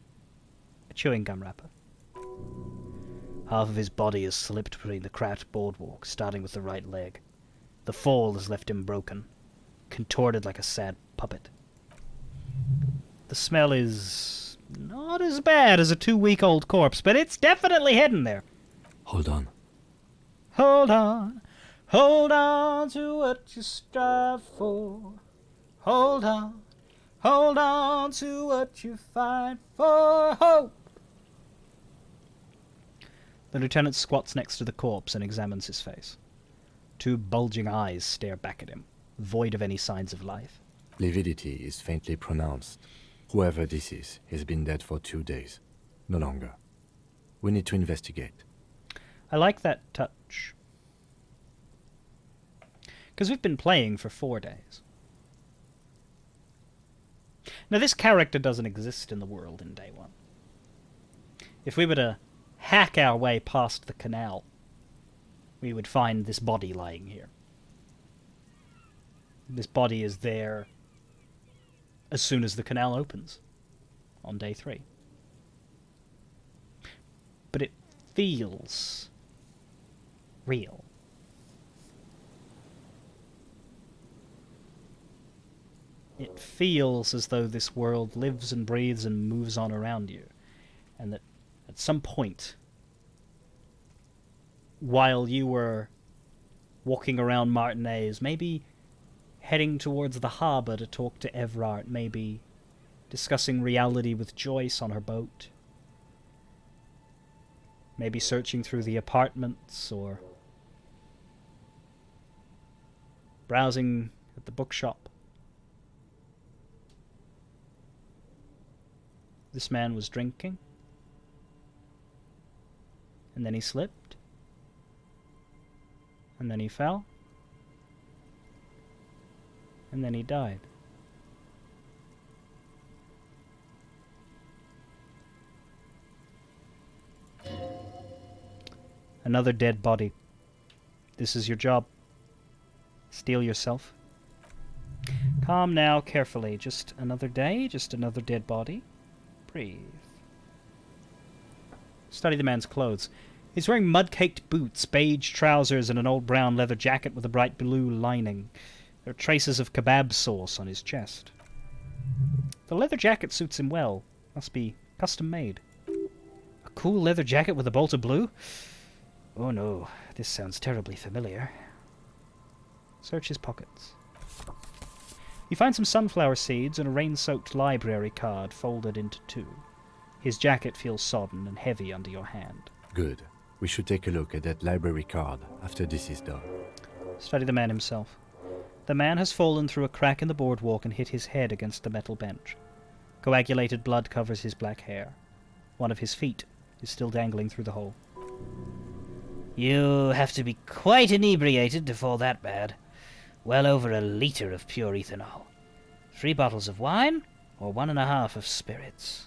a chewing gum wrapper. Half of his body is slipped between the cracked boardwalk, starting with the right leg. The fall has left him broken, contorted like a sad puppet. The smell is not as bad as a 2-week-old corpse, but it's definitely heading there. Hold on. Hold on. Hold on to what you strive for. Hold on. Hold on to what you fight for. Hope. The lieutenant squats next to the corpse and examines his face. 2 bulging eyes stare back at him, void of any signs of life. Lividity is faintly pronounced. Whoever this is has been dead for 2 days. No longer. We need to investigate. I like that touch. Because we've been playing for 4 days. Now, this character doesn't exist in the world in day 1. If we were to hack our way past the canal, we would find this body lying here. This body is there as soon as the canal opens on day 3. But it feels real. It feels as though this world lives and breathes and moves on around you, and that at some point, while you were walking around Martinez, maybe heading towards the harbour to talk to Evrart, maybe discussing reality with Joyce on her boat, maybe searching through the apartments or browsing at the bookshop, this man was drinking, and then he slipped, and then he fell, and then he died. Another dead body. This is your job. Steel yourself. Calm now, carefully. Just another day, just another dead body. Breathe. Study the man's clothes. He's wearing mud-caked boots, beige trousers, and an old brown leather jacket with a bright blue lining. There are traces of kebab sauce on his chest. The leather jacket suits him well. Must be custom-made. A cool leather jacket with a bolt of blue? Oh no, this sounds terribly familiar. Search his pockets. You find some sunflower seeds and a rain-soaked library card folded into 2. His jacket feels sodden and heavy under your hand. Good. We should take a look at that library card after this is done. Study the man himself. The man has fallen through a crack in the boardwalk and hit his head against the metal bench. Coagulated blood covers his black hair. One of his feet is still dangling through the hole. You have to be quite inebriated to fall that bad. Well over a litre of pure ethanol. 3 bottles of wine, or 1.5 of spirits.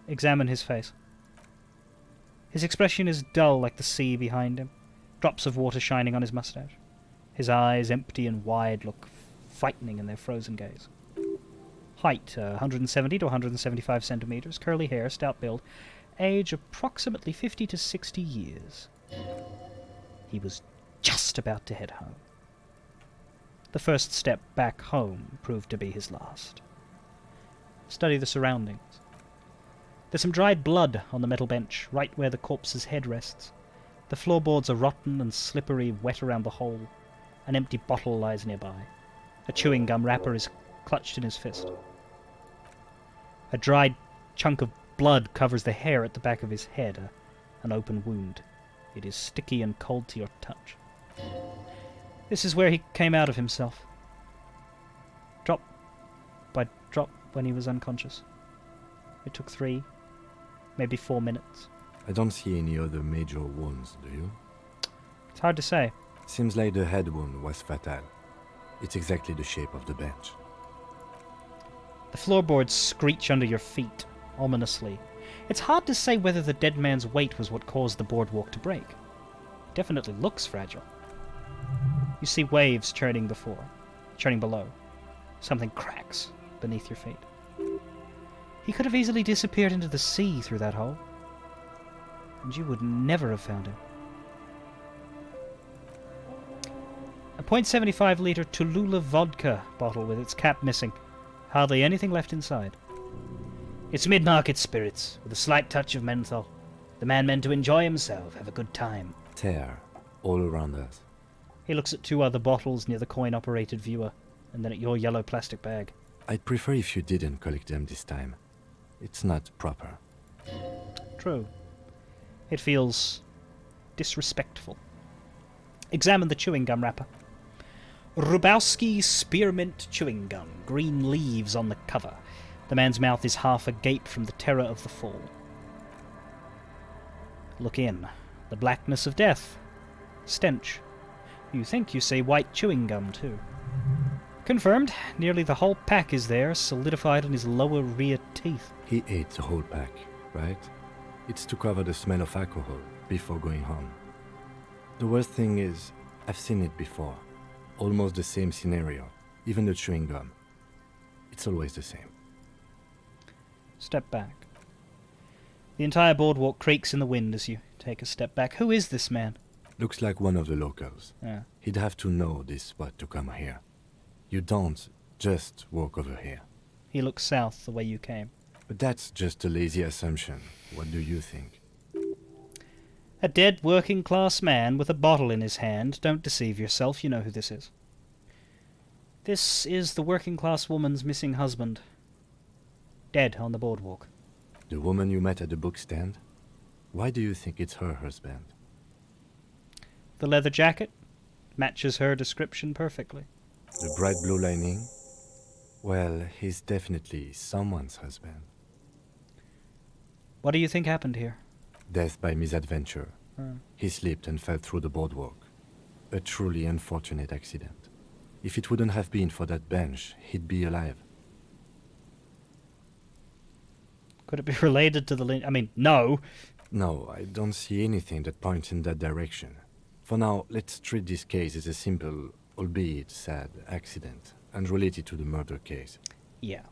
Examine his face. His expression is dull like the sea behind him, drops of water shining on his mustache. His eyes, empty and wide, look frightening in their frozen gaze. Height, 170 to 175 centimeters, curly hair, stout build. Age, approximately 50 to 60 years. He was just about to head home. The first step back home proved to be his last. Study the surroundings. There's some dried blood on the metal bench, right where the corpse's head rests. The floorboards are rotten and slippery, wet around the hole. An empty bottle lies nearby. A chewing gum wrapper is clutched in his fist. A dried chunk of blood covers the hair at the back of his head, an open wound. It is sticky and cold to your touch. This is where he came out of himself. Drop by drop when he was unconscious. It took 3, maybe 4 minutes. I don't see any other major wounds, do you? It's hard to say. Seems like the head wound was fatal. It's exactly the shape of the bench. The floorboards screech under your feet, ominously. It's hard to say whether the dead man's weight was what caused the boardwalk to break. It definitely looks fragile. You see waves churning below. Something cracks beneath your feet. He could have easily disappeared into the sea through that hole, and you would never have found him. A .75 litre Tulula vodka bottle with its cap missing. Hardly anything left inside. It's mid-market spirits, with a slight touch of menthol. The man meant to enjoy himself, have a good time. Tear all around us. He looks at 2 other bottles near the coin-operated viewer, and then at your yellow plastic bag. I'd prefer if you didn't collect them this time. It's not proper. True. It feels disrespectful. Examine the chewing gum wrapper. Rubowski Spearmint Chewing Gum. Green leaves on the cover. The man's mouth is half agape from the terror of the fall. Look in. The blackness of death. Stench. You think you see white chewing gum, too. Confirmed. Nearly the whole pack is there, solidified on his lower rear teeth. He ate the whole pack, right? It's to cover the smell of alcohol before going home. The worst thing is, I've seen it before. Almost the same scenario. Even the chewing gum. It's always the same. Step back. The entire boardwalk creaks in the wind as you take a step back. Who is this man? Looks like one of the locals. Yeah. He'd have to know this spot to come here. You don't just walk over here. He looks south the way you came. But that's just a lazy assumption. What do you think? A dead working class man with a bottle in his hand. Don't deceive yourself, you know who this is. This is the working class woman's missing husband. Dead on the boardwalk. The woman you met at the book stand? Why do you think it's her husband? The leather jacket matches her description perfectly. The bright blue lining? Well, he's definitely someone's husband. What do you think happened here? Death by misadventure. Hmm. He slipped and fell through the boardwalk. A truly unfortunate accident. If it wouldn't have been for that bench, he'd be alive. Could it be related to the I mean, no. No, I don't see anything that points in that direction. For now, let's treat this case as a simple, albeit sad, accident, unrelated to the murder case. Yeah.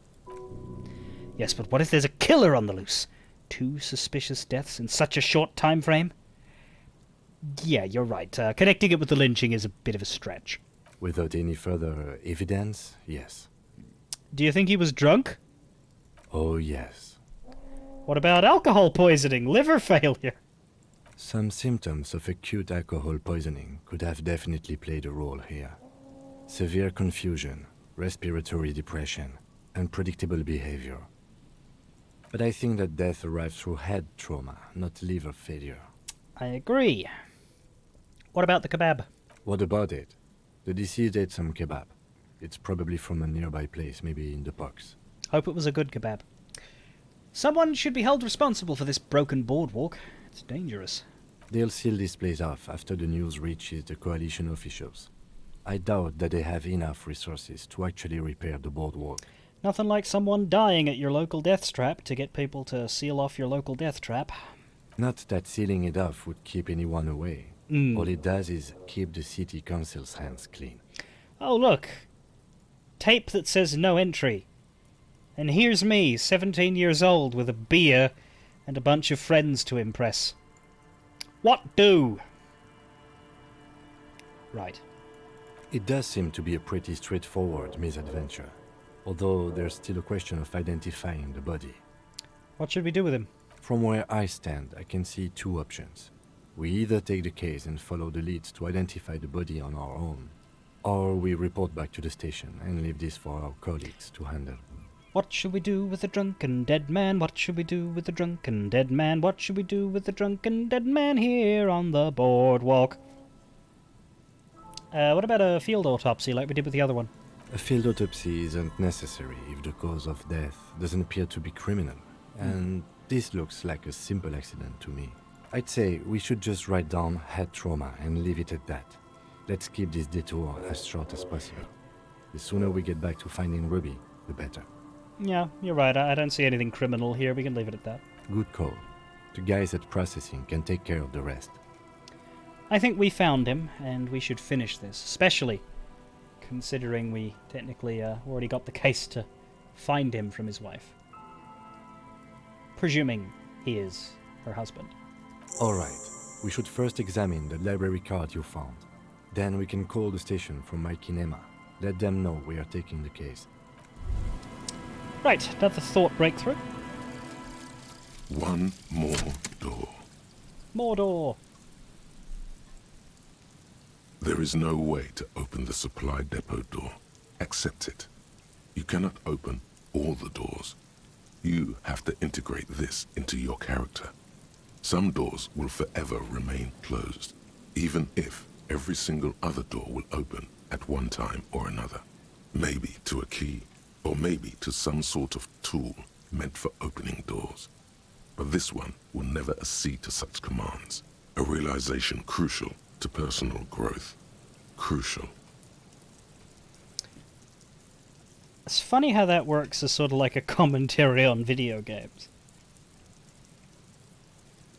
Yes, but what if there's a killer on the loose? 2 suspicious deaths in such a short time frame? Yeah, you're right. Connecting it with the lynching is a bit of a stretch. Without any further evidence, yes. Do you think he was drunk? Oh, yes. What about alcohol poisoning, liver failure? Some symptoms of acute alcohol poisoning could have definitely played a role here. Severe confusion, respiratory depression, unpredictable behavior. But I think that death arrived through head trauma, not liver failure. I agree. What about the kebab? What about it? The deceased ate some kebab. It's probably from a nearby place, maybe in the Pox. Hope it was a good kebab. Someone should be held responsible for this broken boardwalk. It's dangerous. They'll seal this place off after the news reaches the coalition officials. I doubt that they have enough resources to actually repair the boardwalk. Nothing like someone dying at your local death trap to get people to seal off your local death trap. Not that sealing it off would keep anyone away. All it does is keep the city council's hands clean. Oh, look. Tape that says no entry. And here's me, 17 years old, with a beer and a bunch of friends to impress. What do? Right. It does seem to be a pretty straightforward misadventure, although there's still a question of identifying the body. What should we do with him? From where I stand, I can see 2 options. We either take the case and follow the leads to identify the body on our own, or we report back to the station and leave this for our colleagues to handle. What should we do with the drunken dead man? What should we do with the drunken dead man? What should we do with the drunken dead man here on the boardwalk? What about a field autopsy like we did with the other one? A field autopsy isn't necessary if the cause of death doesn't appear to be criminal, and this looks like a simple accident to me. I'd say we should just write down head trauma and leave it at that. Let's keep this detour as short as possible. The sooner we get back to finding Ruby, the better. Yeah, you're right. I don't see anything criminal here. We can leave it at that. Good call. The guys at processing can take care of the rest. I think we found him, and we should finish this, especially considering we technically already got the case to find him from his wife. Presuming he is her husband. Alright, we should first examine the library card you found. Then we can call the station from my kinema. Let them know we are taking the case. Right, another thought breakthrough. One more door. More door. There is no way to open the supply depot door. Accept it. You cannot open all the doors. You have to integrate this into your character. Some doors will forever remain closed, even if every single other door will open at one time or another. Maybe to a key, or maybe to some sort of tool meant for opening doors. But this one will never accede to such commands. A realization crucial to personal growth. Crucial. It's funny how that works as sort of like a commentary on video games.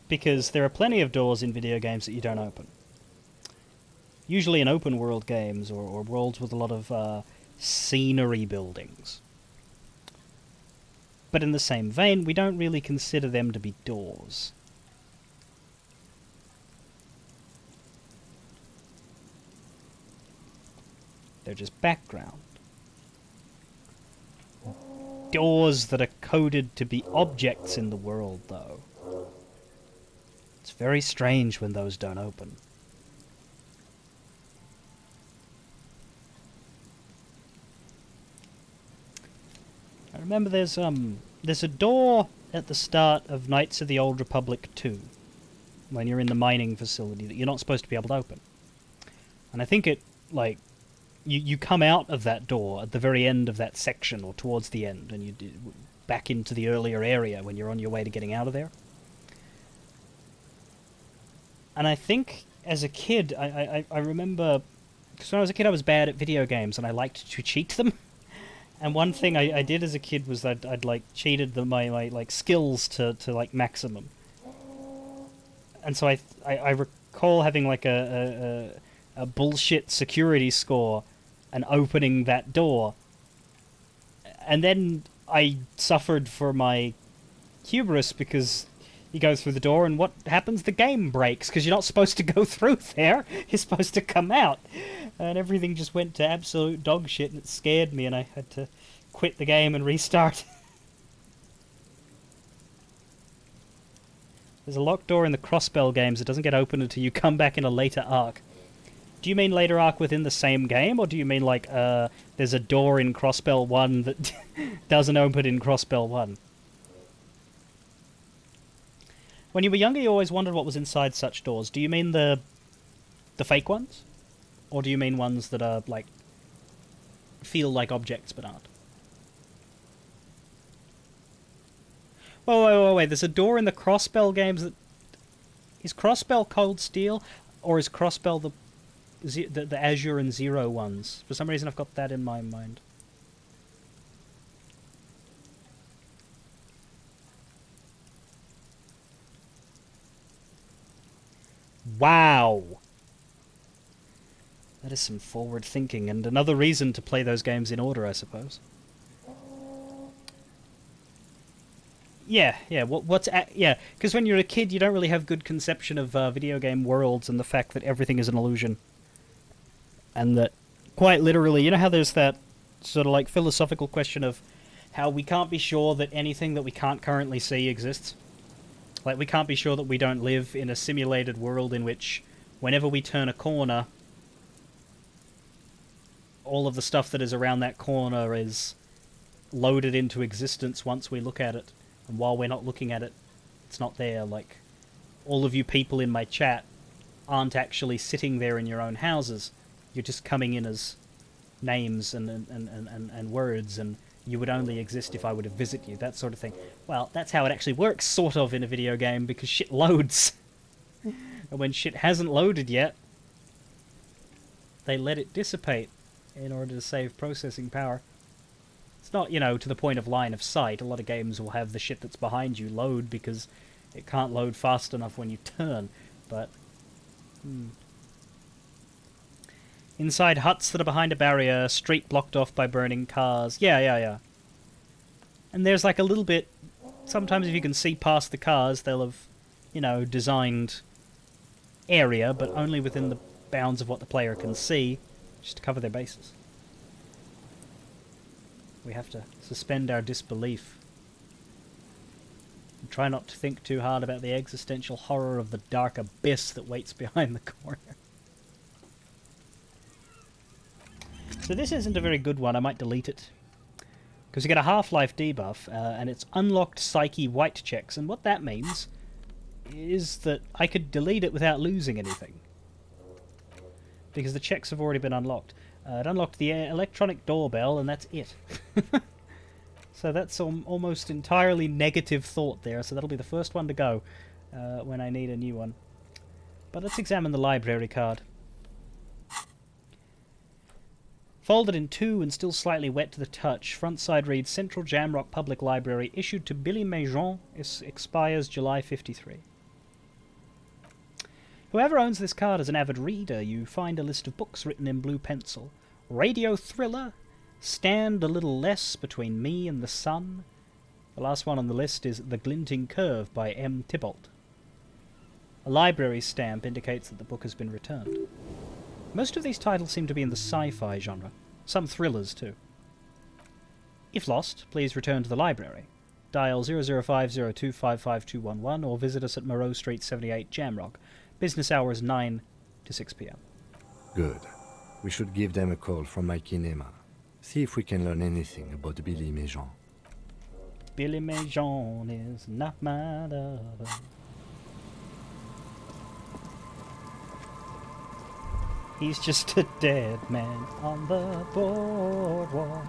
Because there are plenty of doors in video games that you don't open. Usually in open world games or worlds with a lot of scenery buildings. But in the same vein, we don't really consider them to be doors. They're just background. Doors that are coded to be objects in the world, though. It's very strange when those don't open. I remember there's a door at the start of Knights of the Old Republic 2, when you're in the mining facility, that you're not supposed to be able to open. And I think it, like, you come out of that door at the very end of that section, or towards the end, and you back into the earlier area when you're on your way to getting out of there. And I think, as a kid, I remember, because when I was a kid I was bad at video games, and I liked to cheat them. And one thing I did as a kid was I'd like cheated my like skills to like maximum. And so I recall having like a bullshit security score and opening that door. And then I suffered for my hubris because you go through the door and what happens? The game breaks because you're not supposed to go through there. You're supposed to come out. And everything just went to absolute dog shit and it scared me and I had to quit the game and restart. There's a locked door in the Crossbell games that doesn't get opened until you come back in a later arc. Do you mean later arc within the same game, or do you mean like there's a door in Crossbell 1 that doesn't open in Crossbell 1? When you were younger, you always wondered what was inside such doors. Do you mean the fake ones? Or do you mean ones that are, like, feel like objects but aren't? Wait, there's a door in the Crossbell games that... Is Crossbell Cold Steel, or is Crossbell the Azure and Zero ones? For some reason I've got that in my mind. Wow! That is some forward thinking, and another reason to play those games in order, I suppose. Yeah, because when you're a kid, you don't really have good conception of video game worlds and the fact that everything is an illusion. And that, quite literally, you know how there's that sort of like philosophical question of how we can't be sure that anything that we can't currently see exists? Like, we can't be sure that we don't live in a simulated world in which, whenever we turn a corner, all of the stuff that is around that corner is loaded into existence once we look at it. And while we're not looking at it, it's not there. Like, all of you people in my chat aren't actually sitting there in your own houses. You're just coming in as names and words, and you would only exist if I were to visit you, that sort of thing. Well, that's how it actually works, sort of, in a video game, because shit loads. And when shit hasn't loaded yet, they let it dissipate in order to save processing power. It's not, you know, to the point of line of sight. A lot of games will have the shit that's behind you load because it can't load fast enough when you turn, but... Inside huts that are behind a barrier, street blocked off by burning cars. Yeah. And there's like a little bit... Sometimes if you can see past the cars, they'll have, you know, designed area, but only within the bounds of what the player can see, just to cover their bases. We have to suspend our disbelief. And try not to think too hard about the existential horror of the dark abyss that waits behind the corner. So this isn't a very good one, I might delete it. Because you get a Half-Life debuff, and it's unlocked Psyche white checks, and what that means is that I could delete it without losing anything. Because the checks have already been unlocked. It unlocked the electronic doorbell, and that's it. So that's almost entirely negative thought there, so that'll be the first one to go when I need a new one. But let's examine the library card. Folded in two and still slightly wet to the touch, front side reads Central Jamrock Public Library, issued to Billy Majon, expires July 53. Whoever owns this card is an avid reader. You find a list of books written in blue pencil. Radio thriller, Stand a Little Less Between Me and the Sun. The last one on the list is The Glinting Curve by M. Tybalt. A library stamp indicates that the book has been returned. Most of these titles seem to be in the sci-fi genre. Some thrillers, too. If lost, please return to the library. Dial 00502552211 or visit us at Moreau Street 78, Jamrock. Business hours 9 to 6 p.m. Good. We should give them a call from my kinema. See if we can learn anything about Billy Méjean. Billy Méjean is not my lover. He's just a dead man on the boardwalk.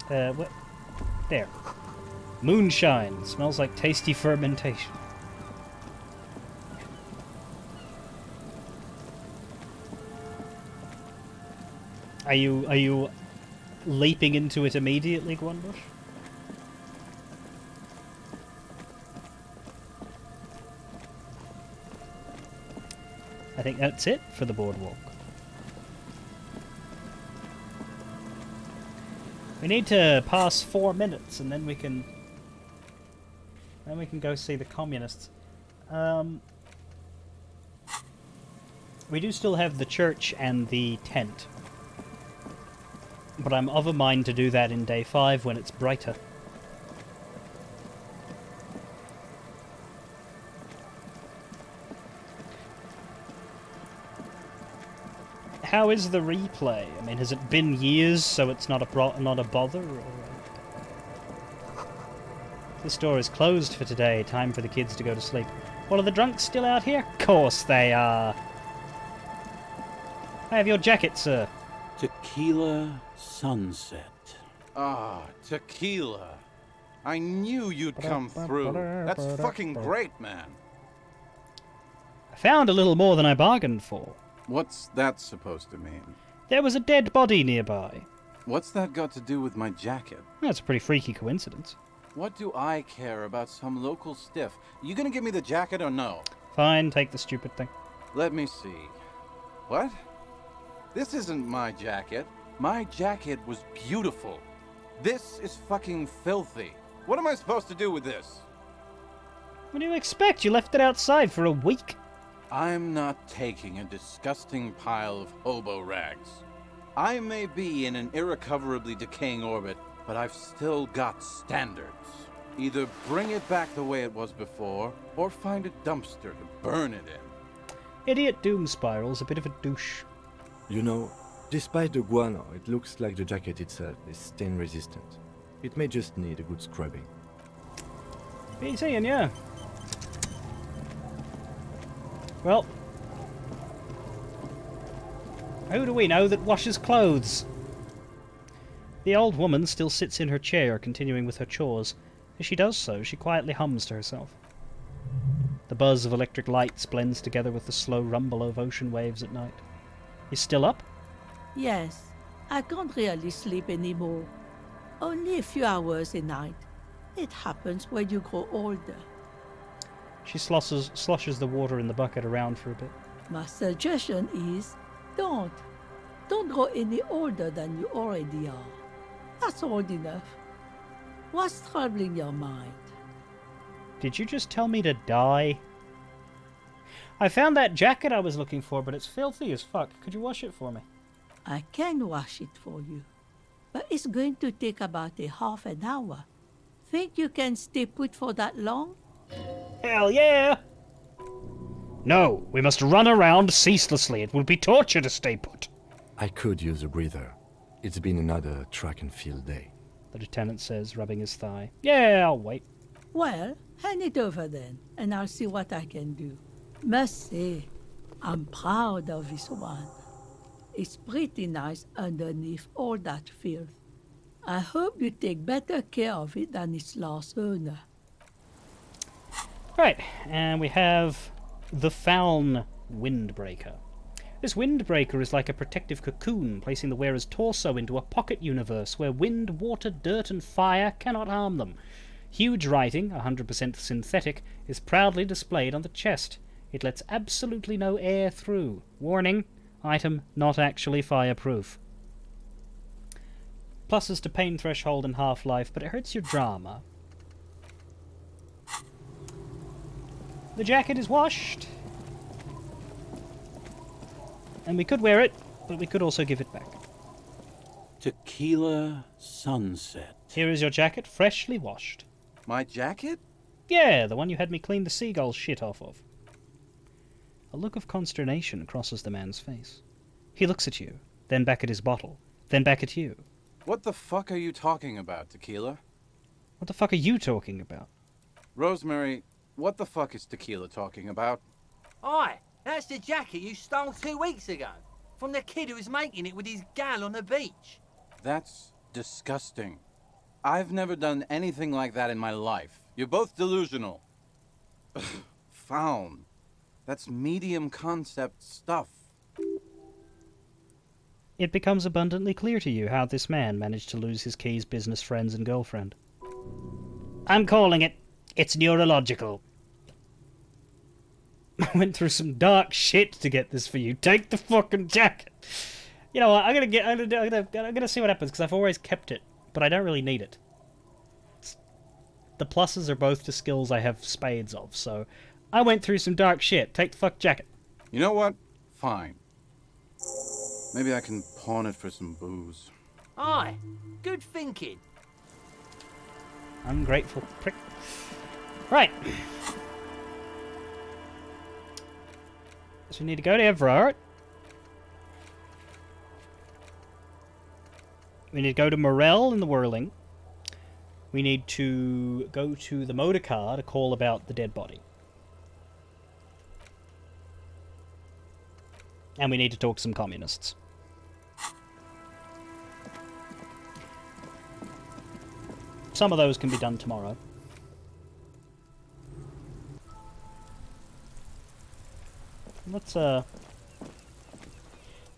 What? There. Moonshine. Smells like tasty fermentation. Are you leaping into it immediately, Gwynbush? I think that's it for the boardwalk. We need to pass 4 minutes, and then we can go see the communists. We do still have the church and the tent, but I'm of a mind to do that in day 5 when it's brighter. How is the replay? I mean, has it been years, so it's not a bother? Or... This store is closed for today. Time for the kids to go to sleep. Well, are the drunks still out here? Of course they are. I have your jacket, sir. Tequila sunset. Ah, tequila. I knew you'd come through. That's fucking great, man. I found a little more than I bargained for. What's that supposed to mean? There was a dead body nearby. What's that got to do with my jacket? That's a pretty freaky coincidence. What do I care about some local stiff? You gonna give me the jacket or no? Fine, take the stupid thing. Let me see. What? This isn't my jacket. My jacket was beautiful. This is fucking filthy. What am I supposed to do with this? What do you expect? You left it outside for a week. I'm not taking a disgusting pile of hobo rags. I may be in an irrecoverably decaying orbit, but I've still got standards. Either bring it back the way it was before, or find a dumpster to burn it in. Idiot Doom Spiral's a bit of a douche. You know, despite the guano, it looks like the jacket itself is stain resistant. It may just need a good scrubbing. Be seeing ya. Well, who do we know that washes clothes? The old woman still sits in her chair, continuing with her chores. As she does so, she quietly hums to herself. The buzz of electric lights blends together with the slow rumble of ocean waves at night. You still up? Yes, I can't really sleep anymore. Only a few hours a night. It happens when you grow older. She sloshes the water in the bucket around for a bit. My suggestion is, don't grow any older than you already are. That's old enough. What's troubling your mind? Did you just tell me to die? I found that jacket I was looking for, but it's filthy as fuck. Could you wash it for me? I can wash it for you, but it's going to take about a half an hour. Think you can stay put for that long? Hell yeah! No, we must run around ceaselessly. It will be torture to stay put. I could use a breather. It's been another track and field day. The lieutenant says, rubbing his thigh. Yeah, I'll wait. Well, hand it over then, and I'll see what I can do. Must say, I'm proud of this one. It's pretty nice underneath all that filth. I hope you take better care of it than its last owner. Right, and we have the Faln Windbreaker. This windbreaker is like a protective cocoon, placing the wearer's torso into a pocket universe where wind, water, dirt, and fire cannot harm them. Huge writing, 100% synthetic, is proudly displayed on the chest. It lets absolutely no air through. Warning, item not actually fireproof. Pluses to pain threshold and half-life, but it hurts your drama. The jacket is washed. And we could wear it, but we could also give it back. Tequila sunset. Here is your jacket, freshly washed. My jacket? Yeah, the one you had me clean the seagull shit off of. A look of consternation crosses the man's face. He looks at you, then back at his bottle, then back at you. What the fuck are you talking about, Tequila? What the fuck are you talking about? Rosemary, what the fuck is Tequila talking about? Aye, that's the jacket you stole 2 weeks ago. From the kid who was making it with his gal on the beach. That's disgusting. I've never done anything like that in my life. You're both delusional. Found. That's medium concept stuff. It becomes abundantly clear to you how this man managed to lose his keys, business friends, and girlfriend. I'm calling it. It's neurological. I went through some dark shit to get this for you. Take the fucking jacket. You know what? I'm gonna see what happens because I've always kept it, but I don't really need it. The pluses are both to skills I have spades of, so I went through some dark shit. Take the fuck jacket. You know what? Fine. Maybe I can pawn it for some booze. Aye, good thinking. Ungrateful prick. Right. So we need to go to Everard. We need to go to Morel in the Whirling. We need to go to the motor car to call about the dead body. And we need to talk to some communists. Some of those can be done tomorrow. Let's, well,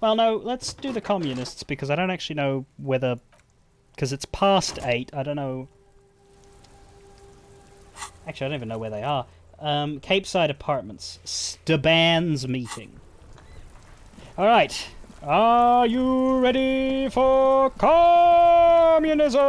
no, let's do the communists, because I don't actually know whether... Because it's past 8, I don't know... Actually, I don't even know where they are. Cape Side Apartments. Staban's meeting. Alright. Are you ready for communism?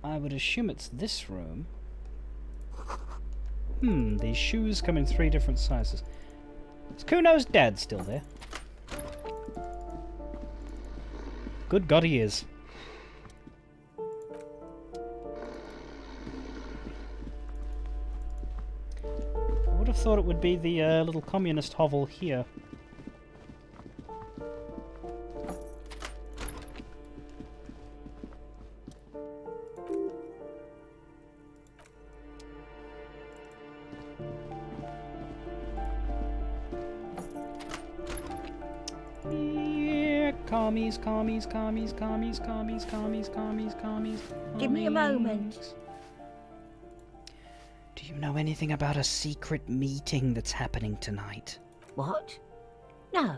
I would assume it's this room. These shoes come in 3 different sizes. Is Kuno's dad still there? Good God, he is. I would have thought it would be the little communist hovel here. Commies. Give me a moment. Do you know anything about a secret meeting that's happening tonight? What? No.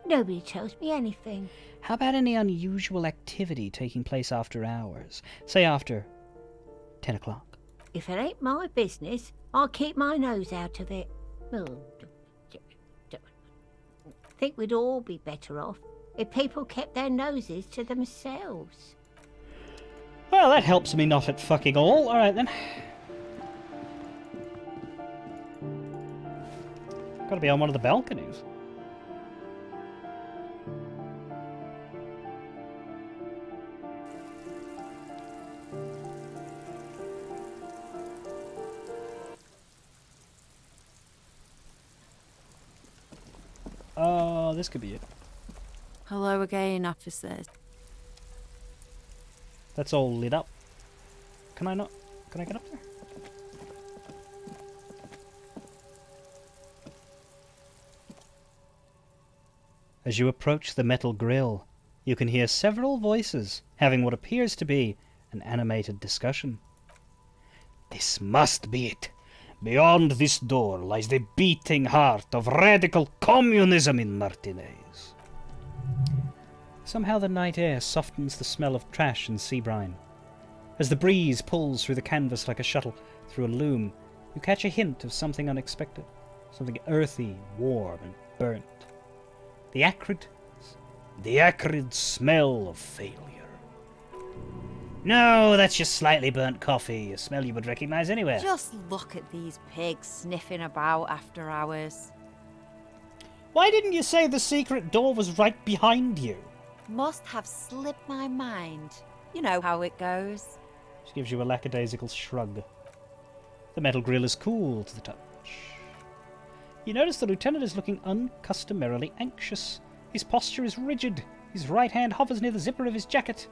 Nobody tells me anything. How about any unusual activity taking place after hours? Say after 10 o'clock. If it ain't my business, I'll keep my nose out of it. Think we'd all be better off if people kept their noses to themselves. Well, that helps me not at fucking all. Alright then. Gotta be on one of the balconies. Oh, this could be it. Hello again, officers. That's all lit up. Can I not? Can I get up there? As you approach the metal grill, you can hear several voices having what appears to be an animated discussion. This must be it. Beyond this door lies the beating heart of radical communism in Martinez. Somehow the night air softens the smell of trash and sea brine. As the breeze pulls through the canvas like a shuttle through a loom, you catch a hint of something unexpected, something earthy, warm, and burnt. The acrid smell of failure. No, that's just slightly burnt coffee, a smell you would recognize anywhere. Just look at these pigs sniffing about after hours. Why didn't you say the secret door was right behind you? Must have slipped my mind. You know how it goes. She gives you a lackadaisical shrug. The metal grill is cool to the touch. You notice the lieutenant is looking uncustomarily anxious. His posture is rigid. His right hand hovers near the zipper of his jacket.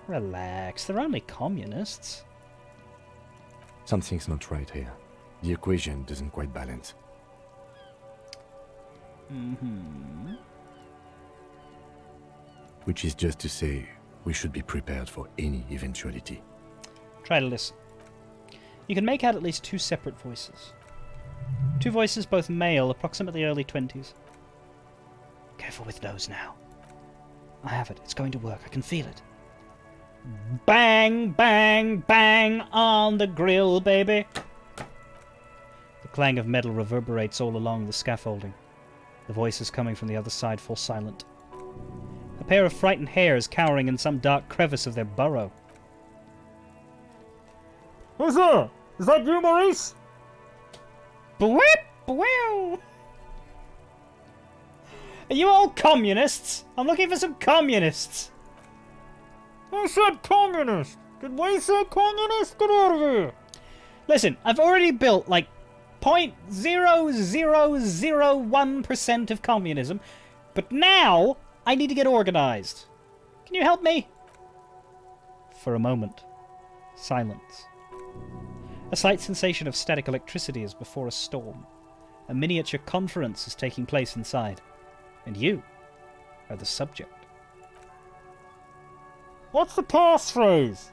Relax, they're only communists. Something's not right here. The equation doesn't quite balance. Mm-hmm. Which is just to say, we should be prepared for any eventuality. Try to listen. You can make out at least two separate voices. Two voices, both male, approximately early 20s. Careful with those now. I have it. It's going to work. I can feel it. Bang, bang, bang on the grill, baby. The clang of metal reverberates all along the scaffolding. The voices coming from the other side fall silent. A pair of frightened hares cowering in some dark crevice of their burrow. Who's there? Is that you, Maurice? Bwip, bwip. Are you all communists? I'm looking for some communists. I said communist. Did we say communist? Get out of here. Listen, I've already built like 0.0001% of communism, but now I need to get organized. Can you help me? For a moment, silence. A slight sensation of static electricity is before a storm. A miniature conference is taking place inside, and you are the subject. What's the passphrase?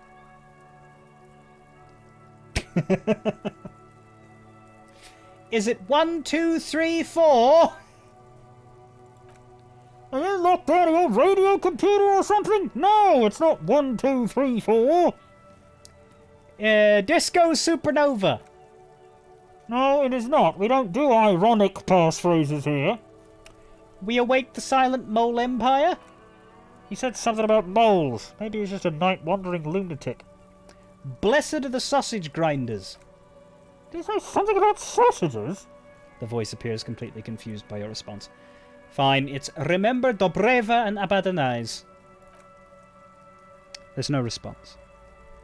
Is it 1, 2, 3, 4? Are you locked out of your radio computer or something? No, it's not 1, 2, 3, 4. Disco Supernova. No, it is not. We don't do ironic passphrases here. We await the silent mole empire? He said something about moles. Maybe he's just a night-wandering lunatic. Blessed are the sausage grinders. Did he say something about sausages? The voice appears completely confused by your response. Fine, it's remember Dobreva and Abadanais. There's no response.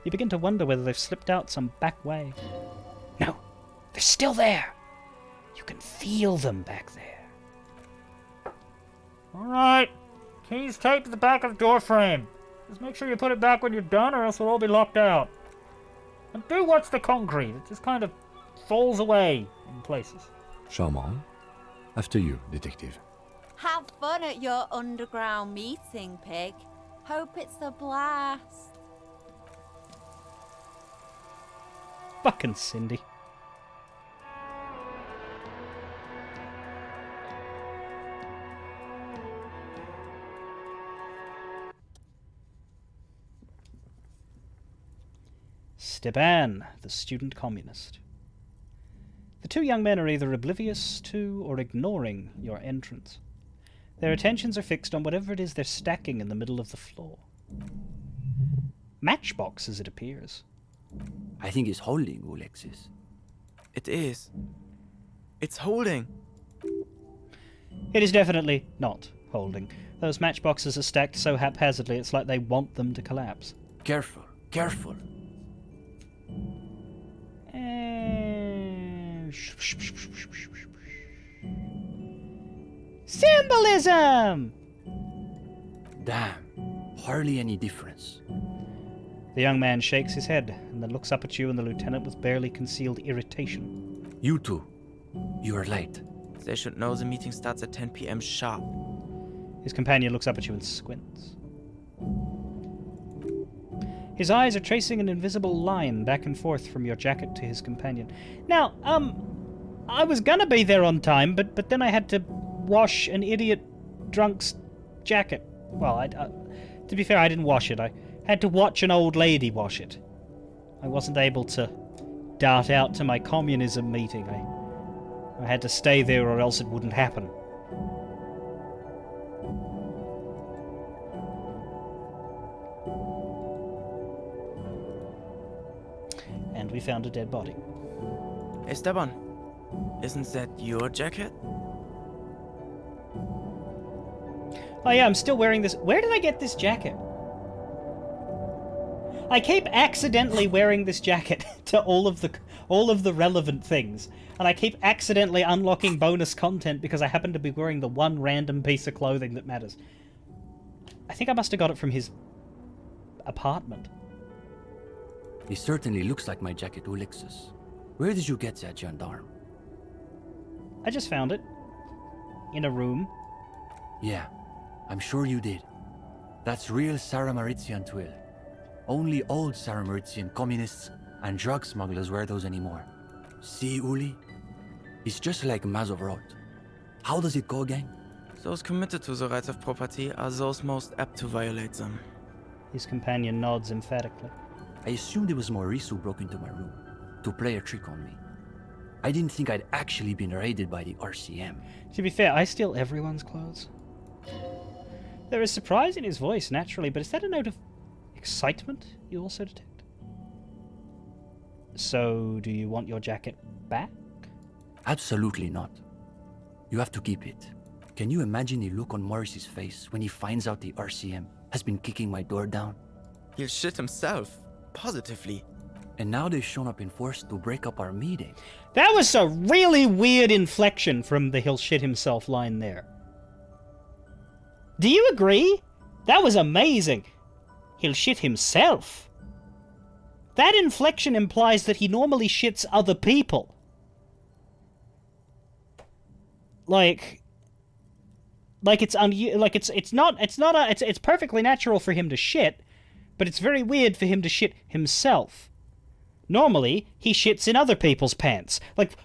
You begin to wonder whether they've slipped out some back way. No, they're still there. You can feel them back there. Alright. Keys taped to the back of the door frame. Just make sure you put it back when you're done or else we'll all be locked out. And do watch the concrete. It just kind of falls away in places. Charmant. After you, detective. Have fun at your underground meeting, pig. Hope it's a blast. Fucking Cindy. Stepan, the student communist. The two young men are either oblivious to or ignoring your entrance. Their attentions are fixed on whatever it is they're stacking in the middle of the floor. Matchboxes, it appears. I think it's holding, Alexis. It is. It's holding. It is definitely not holding. Those matchboxes are stacked so haphazardly it's like they want them to collapse. Careful, careful. Symbolism! Damn. Hardly any difference. The young man shakes his head and then looks up at you and the lieutenant with barely concealed irritation. You two. You are late. They should know the meeting starts at 10 p.m. sharp. His companion looks up at you and squints. His eyes are tracing an invisible line back and forth from your jacket to his companion. Now, I was gonna be there on time, but then I had to wash an idiot drunk's jacket. Well, to be fair, I didn't wash it. I had to watch an old lady wash it. I wasn't able to dart out to my communism meeting. I had to stay there or else it wouldn't happen. And we found a dead body. Esteban, isn't that your jacket? Oh yeah, I'm still wearing this. Where did I get this jacket? I keep accidentally wearing this jacket to all of the relevant things, and I keep accidentally unlocking bonus content because I happen to be wearing the one random piece of clothing that matters. I think I must have got it from his apartment. It certainly looks like my jacket, Ulexus. Where did you get that, gendarme? I just found it. In a room. Yeah, I'm sure you did. That's real Sarah-Maritzian twill. Only old Sarah-Maritzian communists and drug smugglers wear those anymore. See, Uli? It's just like Mazov wrote. How does it go, gang? Those committed to the rights of property are those most apt to violate them. His companion nods emphatically. I assumed it was Maurice who broke into my room to play a trick on me. I didn't think I'd actually been raided by the RCM. To be fair, I steal everyone's clothes. There is surprise in his voice, naturally, but is that a note of excitement you also detect? So, do you want your jacket back? Absolutely not. You have to keep it. Can you imagine the look on Morris's face when he finds out the RCM has been kicking my door down? He'll shit himself. Positively. And now they've shown up in force to break up our meeting. That was a really weird inflection from the he'll shit himself line there. Do you agree? That was amazing. He'll shit himself. That inflection implies that he normally shits other people. Like it's perfectly natural for him to shit, but it's very weird for him to shit himself. Normally, he shits in other people's pants. Like,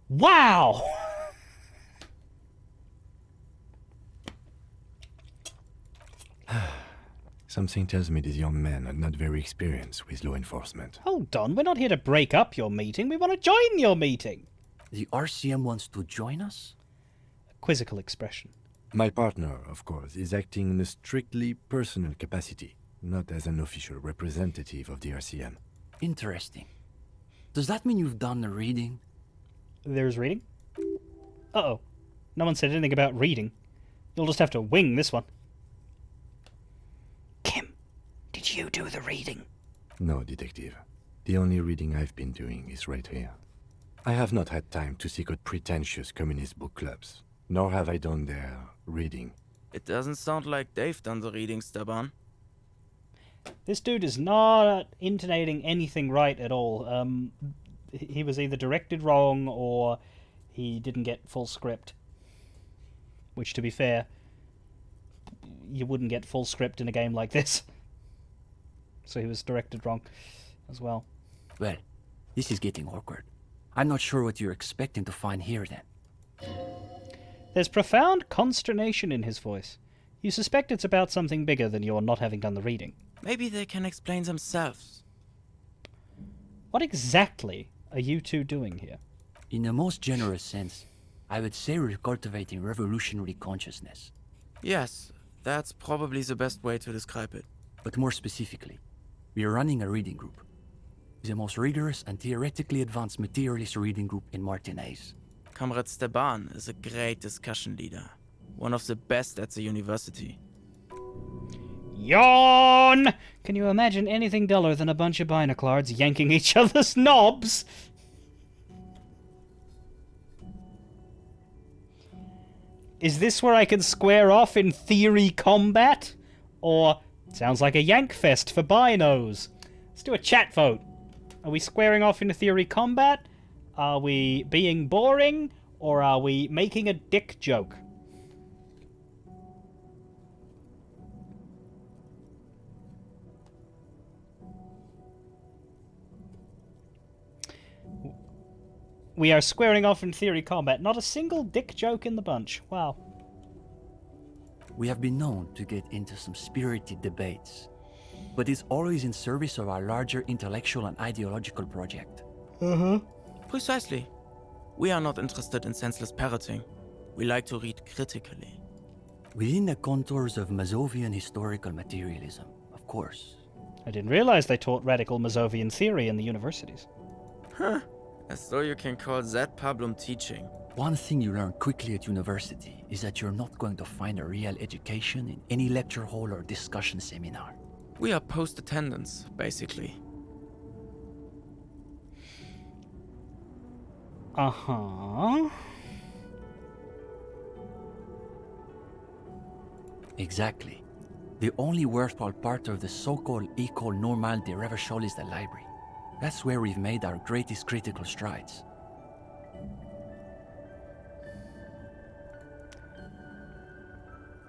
wow! Something tells me these young men are not very experienced with law enforcement. Hold on, we're not here to break up your meeting. We want to join your meeting. The RCM wants to join us? A quizzical expression. My partner, of course, is acting in a strictly personal capacity, not as an official representative of the RCM. Interesting. Does that mean you've done the reading? There's reading? Uh-oh. No one said anything about reading. You'll just have to wing this one. Kim, did you do the reading? No, detective. The only reading I've been doing is right here. I have not had time to seek out pretentious communist book clubs, nor have I done their reading. It doesn't sound like they've done the reading, Steban. This dude is not intonating anything right at all. He was either directed wrong or he didn't get full script. Which, to be fair, you wouldn't get full script in a game like this. So he was directed wrong as well. Well, this is getting awkward. I'm not sure what you're expecting to find here then. There's profound consternation in his voice. You suspect it's about something bigger than your not having done the reading. Maybe they can explain themselves. What exactly are you two doing here? In the most generous sense, I would say we're cultivating revolutionary consciousness. Yes, that's probably the best way to describe it. But more specifically, we are running a reading group. The most rigorous and theoretically advanced materialist reading group in Martinaise. Comrade Steban is a great discussion leader. One of the best at the university. Yawn! Can you imagine anything duller than a bunch of binoclards yanking each other's knobs? Is this where I can square off in theory combat? Or sounds like a yank fest for binos? Let's do a chat vote. Are we squaring off in theory combat? Are we being boring? Or are we making a dick joke? We are squaring off in theory combat. Not a single dick joke in the bunch. Wow. We have been known to get into some spirited debates, but it's always in service of our larger intellectual and ideological project. Precisely. We are not interested in senseless parroting. We like to read critically. Within the contours of Mazovian historical materialism, of course. I didn't realize they taught radical Mazovian theory in the universities. Huh. As though you can call that pablum teaching. One thing you learn quickly at university is that you're not going to find a real education in any lecture hall or discussion seminar. We are post-attendance, basically. Uh-huh. Exactly. The only worthwhile part of the so-called École Normale de Revachol is the library. That's where we've made our greatest critical strides.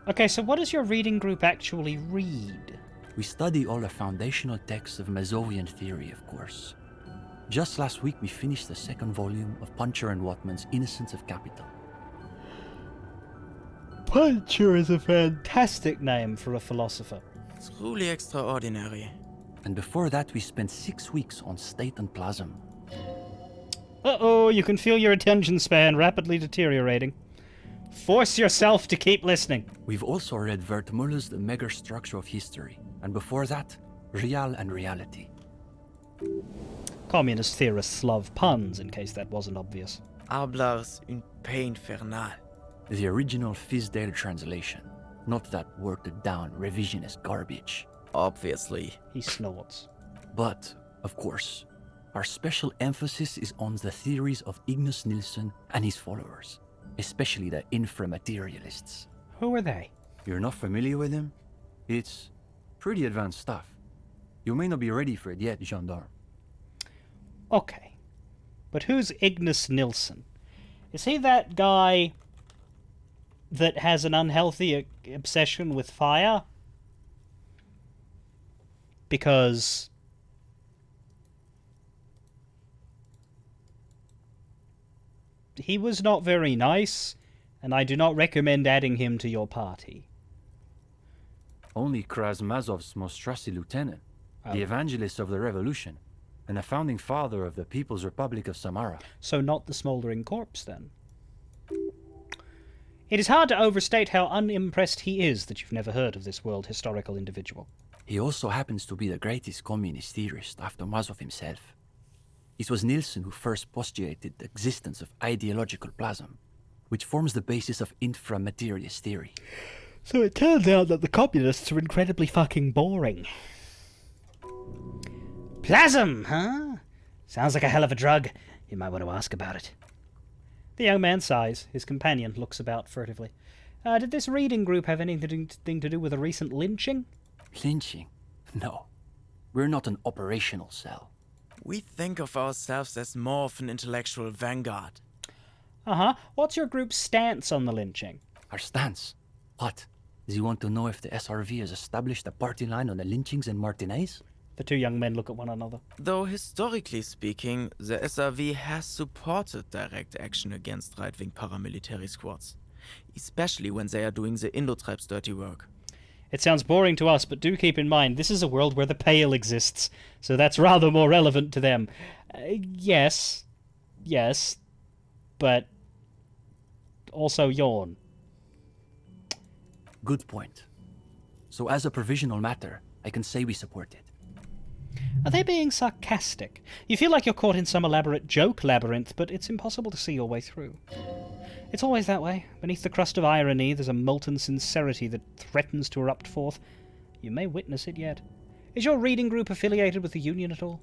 Okay, so what does your reading group actually read? We study all the foundational texts of Mazovian theory, of course. Just last week we finished the second volume of Puncher and Watman's Innocence of Capital. Puncher is a fantastic name for a philosopher. Truly extraordinary. And before that we spent 6 weeks on State and Plasm. Uh-oh, you can feel your attention span rapidly deteriorating. Force yourself to keep listening. We've also read Wertmüller's The Megastructure of History, and before that, Real and Reality. Communist theorists love puns, in case that wasn't obvious. Hablars une paix infernale. The original Fizdale translation, not that watered-down revisionist garbage. Obviously. He snorts. But, of course, our special emphasis is on the theories of Ignace Nilsson and his followers, especially the inframaterialists. Who are they? You're not familiar with them? It's pretty advanced stuff. You may not be ready for it yet, Gendarme. Okay. But who's Ignace Nilsson? Is he that guy that has an unhealthy obsession with fire? Because he was not very nice, and I do not recommend adding him to your party. Only Krasmazov's most trusted lieutenant, the evangelist of the revolution, and the founding father of the People's Republic of Samara. So not the smouldering corpse, then. It is hard to overstate how unimpressed he is that you've never heard of this world historical individual. He also happens to be the greatest communist theorist after Mazov himself. It was Nilsson who first postulated the existence of ideological plasm, which forms the basis of inframaterialist theory. So it turns out that the communists are incredibly fucking boring. Plasm, huh? Sounds like a hell of a drug. You might want to ask about it. The young man sighs. His companion looks about furtively. Did this reading group have anything to do with a recent lynching? Lynching? No. We're not an operational cell. We think of ourselves as more of an intellectual vanguard. Uh-huh. What's your group's stance on the lynching? Our stance? What? Do you want to know if the SRV has established a party line on the lynchings in Martinez? The two young men look at one another. Though historically speaking, the SRV has supported direct action against right-wing paramilitary squads, especially when they are doing the Indo-tribes' dirty work. It sounds boring to us, but do keep in mind, this is a world where the Pale exists, so that's rather more relevant to them. Yes, but also yawn. Good point. So as a provisional matter, I can say we support it. Are they being sarcastic? You feel like you're caught in some elaborate joke labyrinth, but it's impossible to see your way through. It's always that way. Beneath the crust of irony, there's a molten sincerity that threatens to erupt forth. You may witness it yet. Is your reading group affiliated with the Union at all?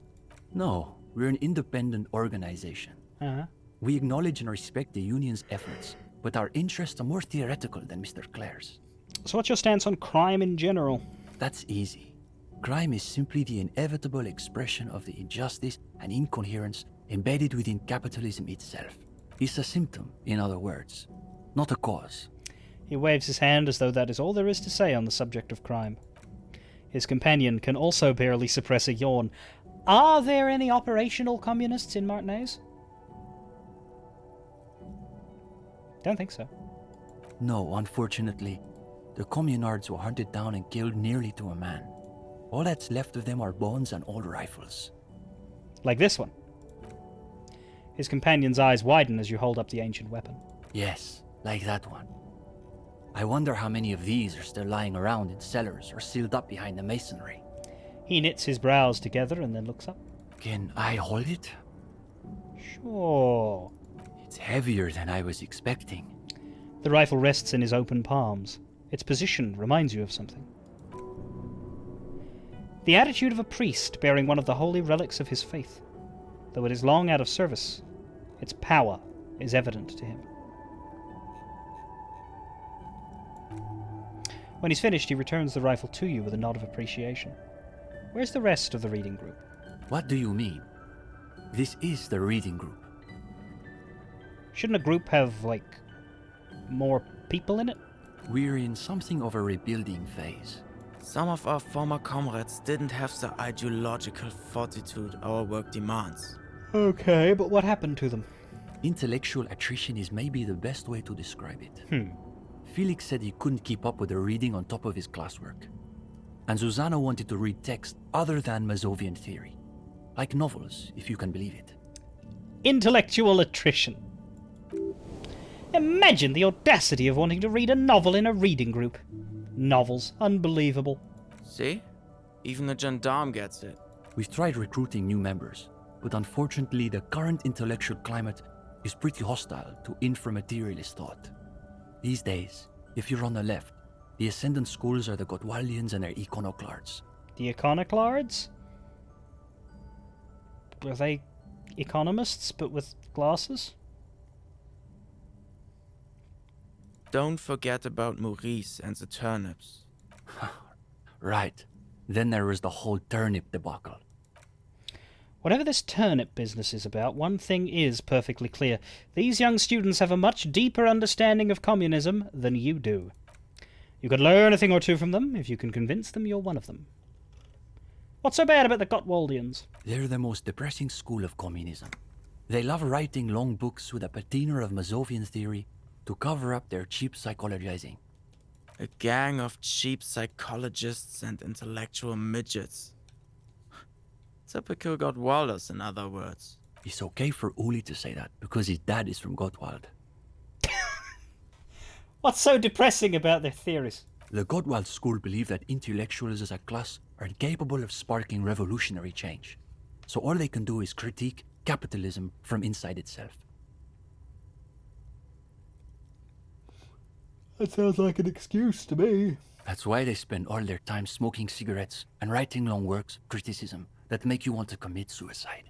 No, we're an independent organization. Uh-huh. We acknowledge and respect the Union's efforts, but our interests are more theoretical than Mr. Clare's. So what's your stance on crime in general? That's easy. Crime is simply the inevitable expression of the injustice and incoherence embedded within capitalism itself. It's a symptom, in other words, not a cause. He waves his hand as though that is all there is to say on the subject of crime. His companion can also barely suppress a yawn. Are there any operational communists in Martinez? Don't think so. No, unfortunately. The communards were hunted down and killed nearly to a man. All that's left of them are bones and old rifles. Like this one. His companion's eyes widen as you hold up the ancient weapon. Yes, like that one. I wonder how many of these are still lying around in cellars or sealed up behind the masonry. He knits his brows together and then looks up. Can I hold it? Sure. It's heavier than I was expecting. The rifle rests in his open palms. Its position reminds you of something. The attitude of a priest bearing one of the holy relics of his faith. Though it is long out of service, its power is evident to him. When he's finished, he returns the rifle to you with a nod of appreciation. Where's the rest of the reading group? What do you mean? This is the reading group. Shouldn't a group have, like, more people in it? We're in something of a rebuilding phase. Some of our former comrades didn't have the ideological fortitude our work demands. Okay, but what happened to them? Intellectual attrition is maybe the best way to describe it. Felix said he couldn't keep up with the reading on top of his classwork. And Susanna wanted to read text other than Mazovian theory. Like novels, if you can believe it. Intellectual attrition. Imagine the audacity of wanting to read a novel in a reading group. Novels. Unbelievable. See? Even the gendarme gets it. We've tried recruiting new members, but unfortunately the current intellectual climate is pretty hostile to inframaterialist thought. These days, if you're on the left, the ascendant schools are the Gotwaldians and their iconoclasts. The iconoclasts? Are they economists, but with glasses? Don't forget about Maurice and the turnips. Right. Then there was the whole turnip debacle. Whatever this turnip business is about, one thing is perfectly clear. These young students have a much deeper understanding of communism than you do. You could learn a thing or two from them if you can convince them you're one of them. What's so bad about the Gotwaldians? They're the most depressing school of communism. They love writing long books with a patina of Mazovian theory to cover up their cheap psychologizing. A gang of cheap psychologists and intellectual midgets. Typical Gottwalders, in other words. It's okay for Uli to say that, because his dad is from Gottwald. What's so depressing about their theories? The Gottwald school believe that intellectuals as a class are incapable of sparking revolutionary change. So all they can do is critique capitalism from inside itself. That sounds like an excuse to me. That's why they spend all their time smoking cigarettes and writing long works of criticism that make you want to commit suicide.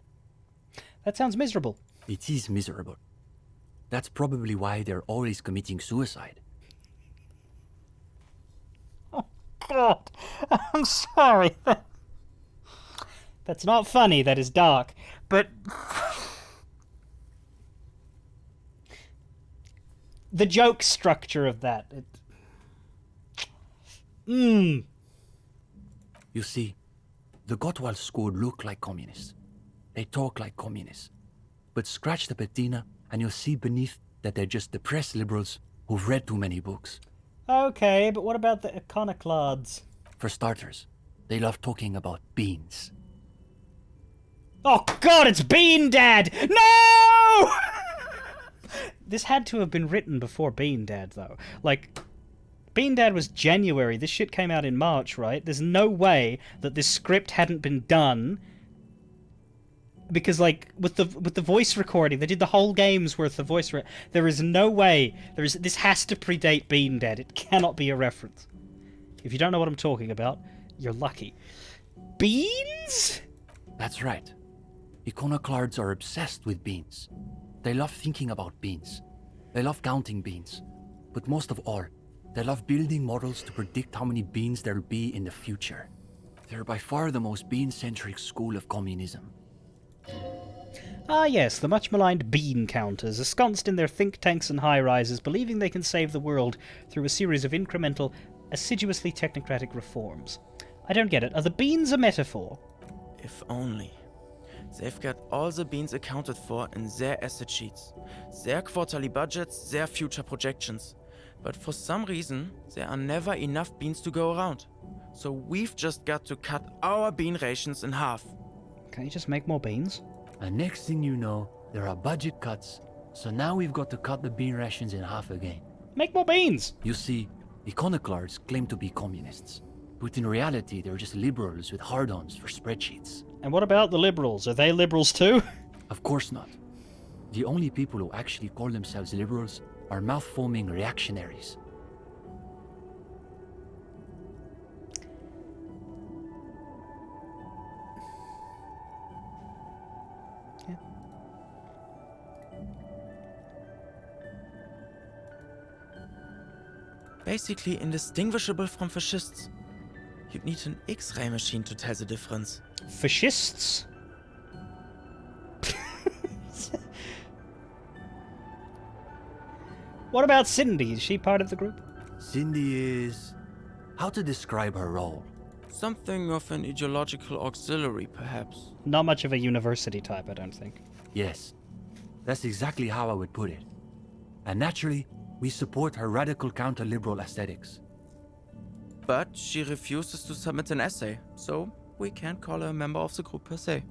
That sounds miserable. It is miserable. That's probably why they're always committing suicide. Oh, God. I'm sorry. That's not funny. That is dark. But the joke structure of that. You see, the Gottwald school look like communists. They talk like communists. But scratch the patina and you'll see beneath that they're just depressed liberals who've read too many books. Okay, but what about the iconoclasts? For starters, they love talking about beans. Oh God, it's Bean Dad! No! This had to have been written before Bean Dad, though. Like, Bean Dad was January. This shit came out in March, right? There's no way that this script hadn't been done. Because, like, with the voice recording, they did the whole game's worth of voice. There is no way. This has to predate Bean Dad. It cannot be a reference. If you don't know what I'm talking about, you're lucky. Beans? That's right. Iconoclasts are obsessed with beans. They love thinking about beans. They love counting beans. But most of all, they love building models to predict how many beans there'll be in the future. They're by far the most bean-centric school of communism. Ah yes, the much maligned bean counters, ensconced in their think tanks and high-rises, believing they can save the world through a series of incremental, assiduously technocratic reforms. I don't get it. Are the beans a metaphor? If only. They've got all the beans accounted for in their asset sheets, their quarterly budgets, their future projections. But for some reason, there are never enough beans to go around. So we've just got to cut our bean rations in half. Can't you just make more beans? And next thing you know, there are budget cuts, so now we've got to cut the bean rations in half again. Make more beans! You see, iconoclasts claim to be communists, but in reality they're just liberals with hard-ons for spreadsheets. And what about the liberals? Are they liberals too? Of course not. The only people who actually call themselves liberals are mouth-foaming reactionaries. Basically indistinguishable from fascists. You'd need an X-ray machine to tell the difference. Fascists? What about Cindy? Is she part of the group? Cindy is... how to describe her role? Something of an ideological auxiliary, perhaps. Not much of a university type, I don't think. Yes, that's exactly how I would put it. And naturally, we support her radical counter-liberal aesthetics. But she refuses to submit an essay, so we can't call her a member of the group per se.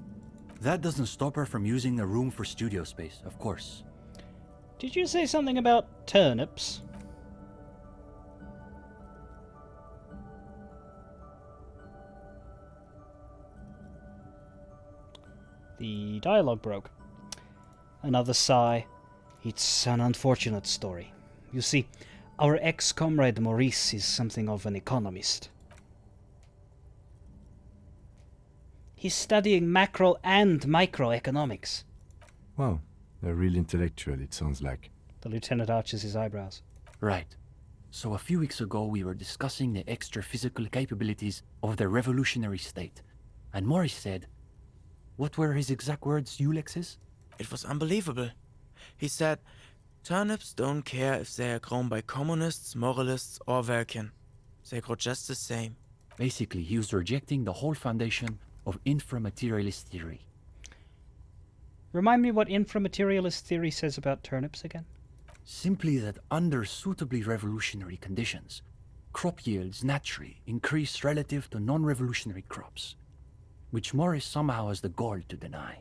That doesn't stop her from using a room for studio space, of course. Did you say something about turnips? The dialogue broke. Another sigh. It's an unfortunate story. You see, our ex-comrade Maurice is something of an economist. He's studying macro and microeconomics. Wow, a real intellectual, it sounds like. The lieutenant arches his eyebrows. Right. So a few weeks ago we were discussing the extra physical capabilities of the revolutionary state. And Maurice said... what were his exact words, Ulex's? It was unbelievable. He said, turnips don't care if they are grown by communists, moralists, or Vulcan. They grow just the same. Basically, he was rejecting the whole foundation of inframaterialist theory. Remind me what inframaterialist theory says about turnips again? Simply that under suitably revolutionary conditions, crop yields naturally increase relative to non-revolutionary crops, which Morris somehow has the gall to deny.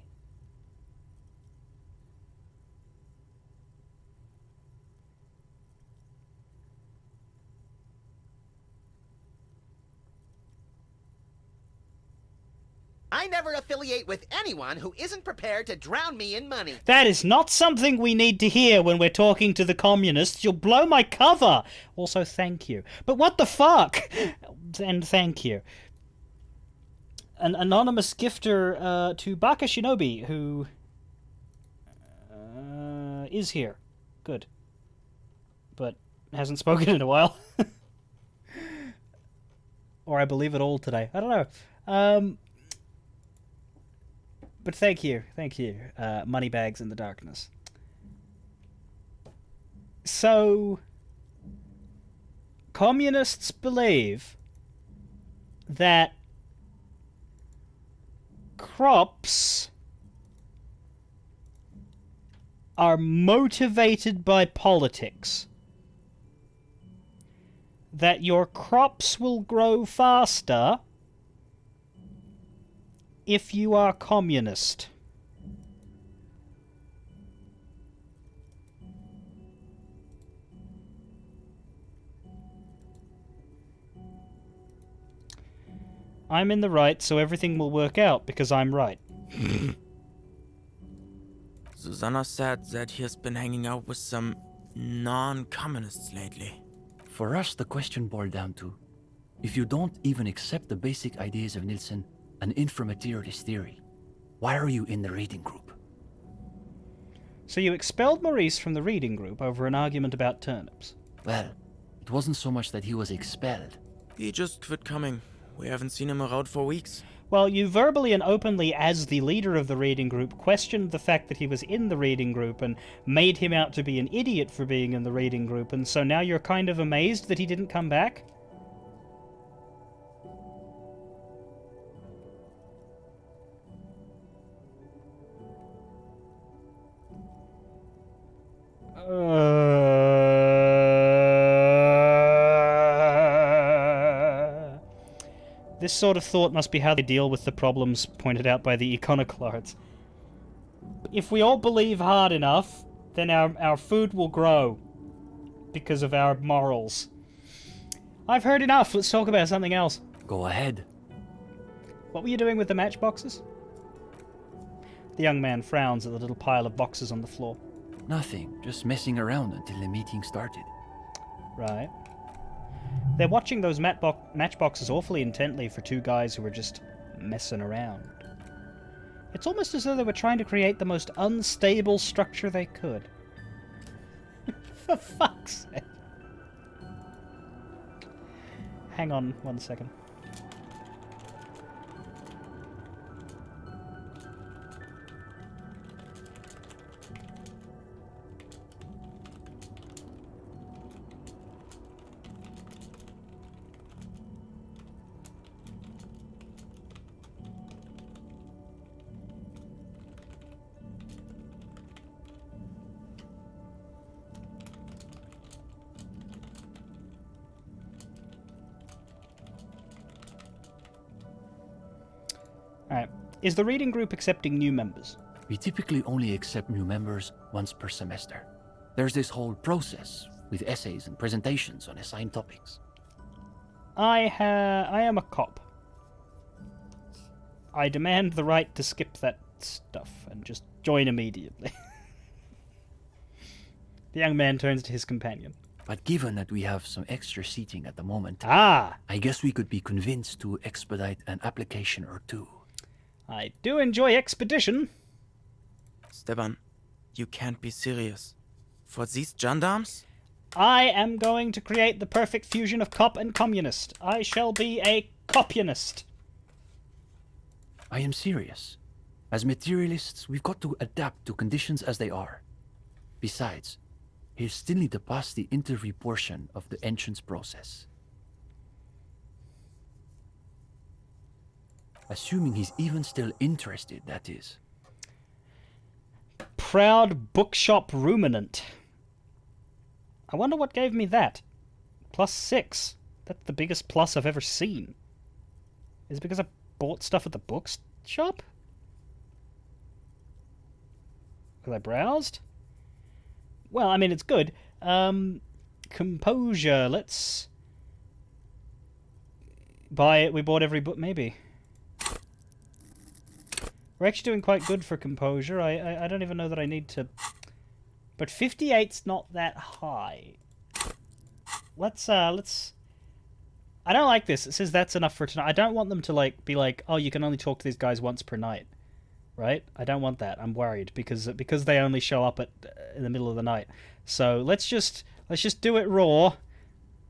I never affiliate with anyone who isn't prepared to drown me in money. That is not something we need to hear when we're talking to the communists. You'll blow my cover. Also, thank you. But what the fuck? And thank you. An anonymous gifter to Baka Shinobi, who is here. Good. But hasn't spoken in a while. Or I believe it all today. I don't know. But thank you. Moneybags in the darkness. So, communists believe that crops are motivated by politics. That your crops will grow faster if you are communist. I'm in the right, so everything will work out because I'm right. Susanna said that he has been hanging out with some non-communists lately. For us, the question boiled down to, if you don't even accept the basic ideas of Nielsen and inframaterialist theory, why are you in the reading group? So you expelled Maurice from the reading group over an argument about turnips? Well, it wasn't so much that he was expelled. He just quit coming. We haven't seen him around for weeks. Well, you verbally and openly, as the leader of the reading group, questioned the fact that he was in the reading group and made him out to be an idiot for being in the reading group, and so now you're kind of amazed that he didn't come back? This sort of thought must be how they deal with the problems pointed out by the iconoclasts. If we all believe hard enough, then our food will grow because of our morals. I've heard enough. Let's talk about something else. Go ahead. What were you doing with the matchboxes? The young man frowns at the little pile of boxes on the floor. Nothing. Just messing around until the meeting started. Right. They're watching those matchboxes awfully intently for two guys who were just messing around. It's almost as though they were trying to create the most unstable structure they could. For fuck's sake. Hang on 1 second. Alright. Is the reading group accepting new members? We typically only accept new members once per semester. There's this whole process with essays and presentations on assigned topics. I am a cop. I demand the right to skip that stuff and just join immediately. The young man turns to his companion. But given that we have some extra seating at the moment, I guess we could be convinced to expedite an application or two. I do enjoy expedition. Steban, you can't be serious. For these gendarmes? I am going to create the perfect fusion of cop and communist. I shall be a copionist. I am serious. As materialists, we've got to adapt to conditions as they are. Besides, he'll still need to pass the interview portion of the entrance process. Assuming he's even still interested, that is. Proud bookshop ruminant. I wonder what gave me that. +6. That's the biggest plus I've ever seen. Is it because I bought stuff at the bookshop? Because I browsed? Well, I mean, it's good. Composure. Let's buy it. We bought every book, maybe. We're actually doing quite good for composure. I don't even know that I need to... But 58's not that high. Let's... I don't like this. It says that's enough for tonight. I don't want them to, like, be like, oh, you can only talk to these guys once per night. Right? I don't want that. I'm worried because they only show up in the middle of the night. So let's just do it raw,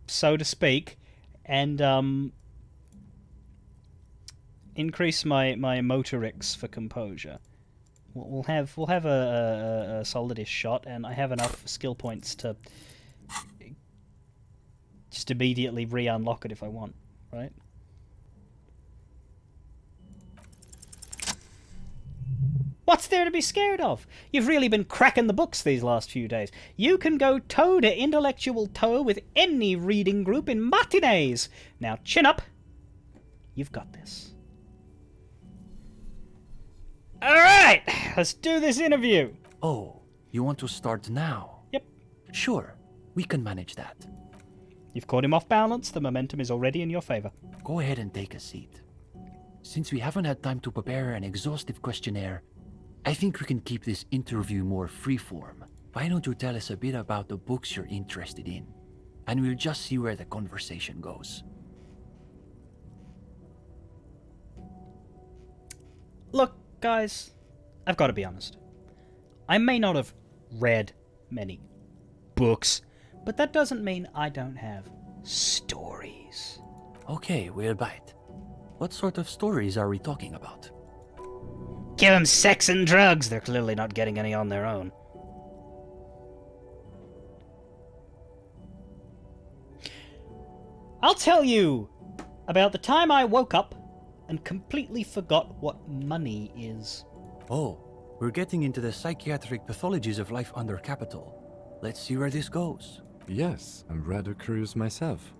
so to speak, and increase my motorics for composure. We'll have a solidish shot, and I have enough skill points to just immediately re-unlock it if I want, right? What's there to be scared of? You've really been cracking the books these last few days. You can go toe to intellectual toe with any reading group in matinees. Now chin up. You've got this. Alright, let's do this interview. Oh, you want to start now? Yep. Sure, we can manage that. You've caught him off balance. The momentum is already in your favor. Go ahead and take a seat. Since we haven't had time to prepare an exhaustive questionnaire, I think we can keep this interview more freeform. Why don't you tell us a bit about the books you're interested in? And we'll just see where the conversation goes. Look, guys, I've got to be honest. I may not have read many books, but that doesn't mean I don't have stories. Okay, we'll bite. What sort of stories are we talking about? Give them sex and drugs. They're clearly not getting any on their own. I'll tell you about the time I woke up and completely forgot what money is. Oh, we're getting into the psychiatric pathologies of life under capital. Let's see where this goes. Yes, I'm rather curious myself.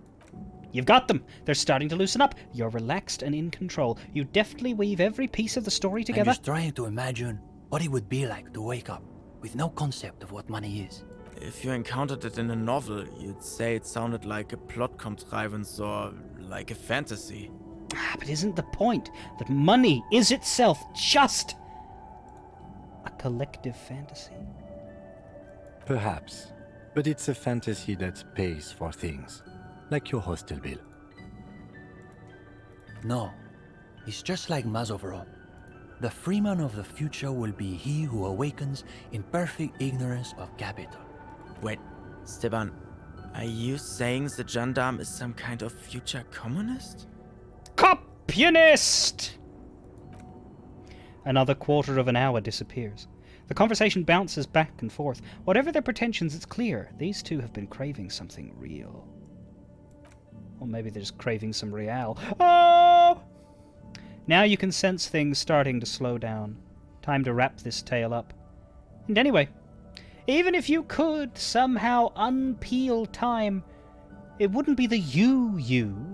You've got them. They're starting to loosen up. You're relaxed and in control. You deftly weave every piece of the story together. I'm just trying to imagine what it would be like to wake up with no concept of what money is. If you encountered it in a novel, you'd say it sounded like a plot contrivance or like a fantasy. But isn't the point that money is itself just a collective fantasy? Perhaps, but it's a fantasy that pays for things, like your hostel bill. No, it's just like Mazovrov. The freeman of the future will be he who awakens in perfect ignorance of capital. Wait, Steban, are you saying the gendarme is some kind of future communist? Communist! Another quarter of an hour disappears. The conversation bounces back and forth. Whatever their pretensions, it's clear these two have been craving something real. Or maybe they're just craving some real. Oh! Now you can sense things starting to slow down. Time to wrap this tale up. And anyway, even if you could somehow unpeel time, it wouldn't be the you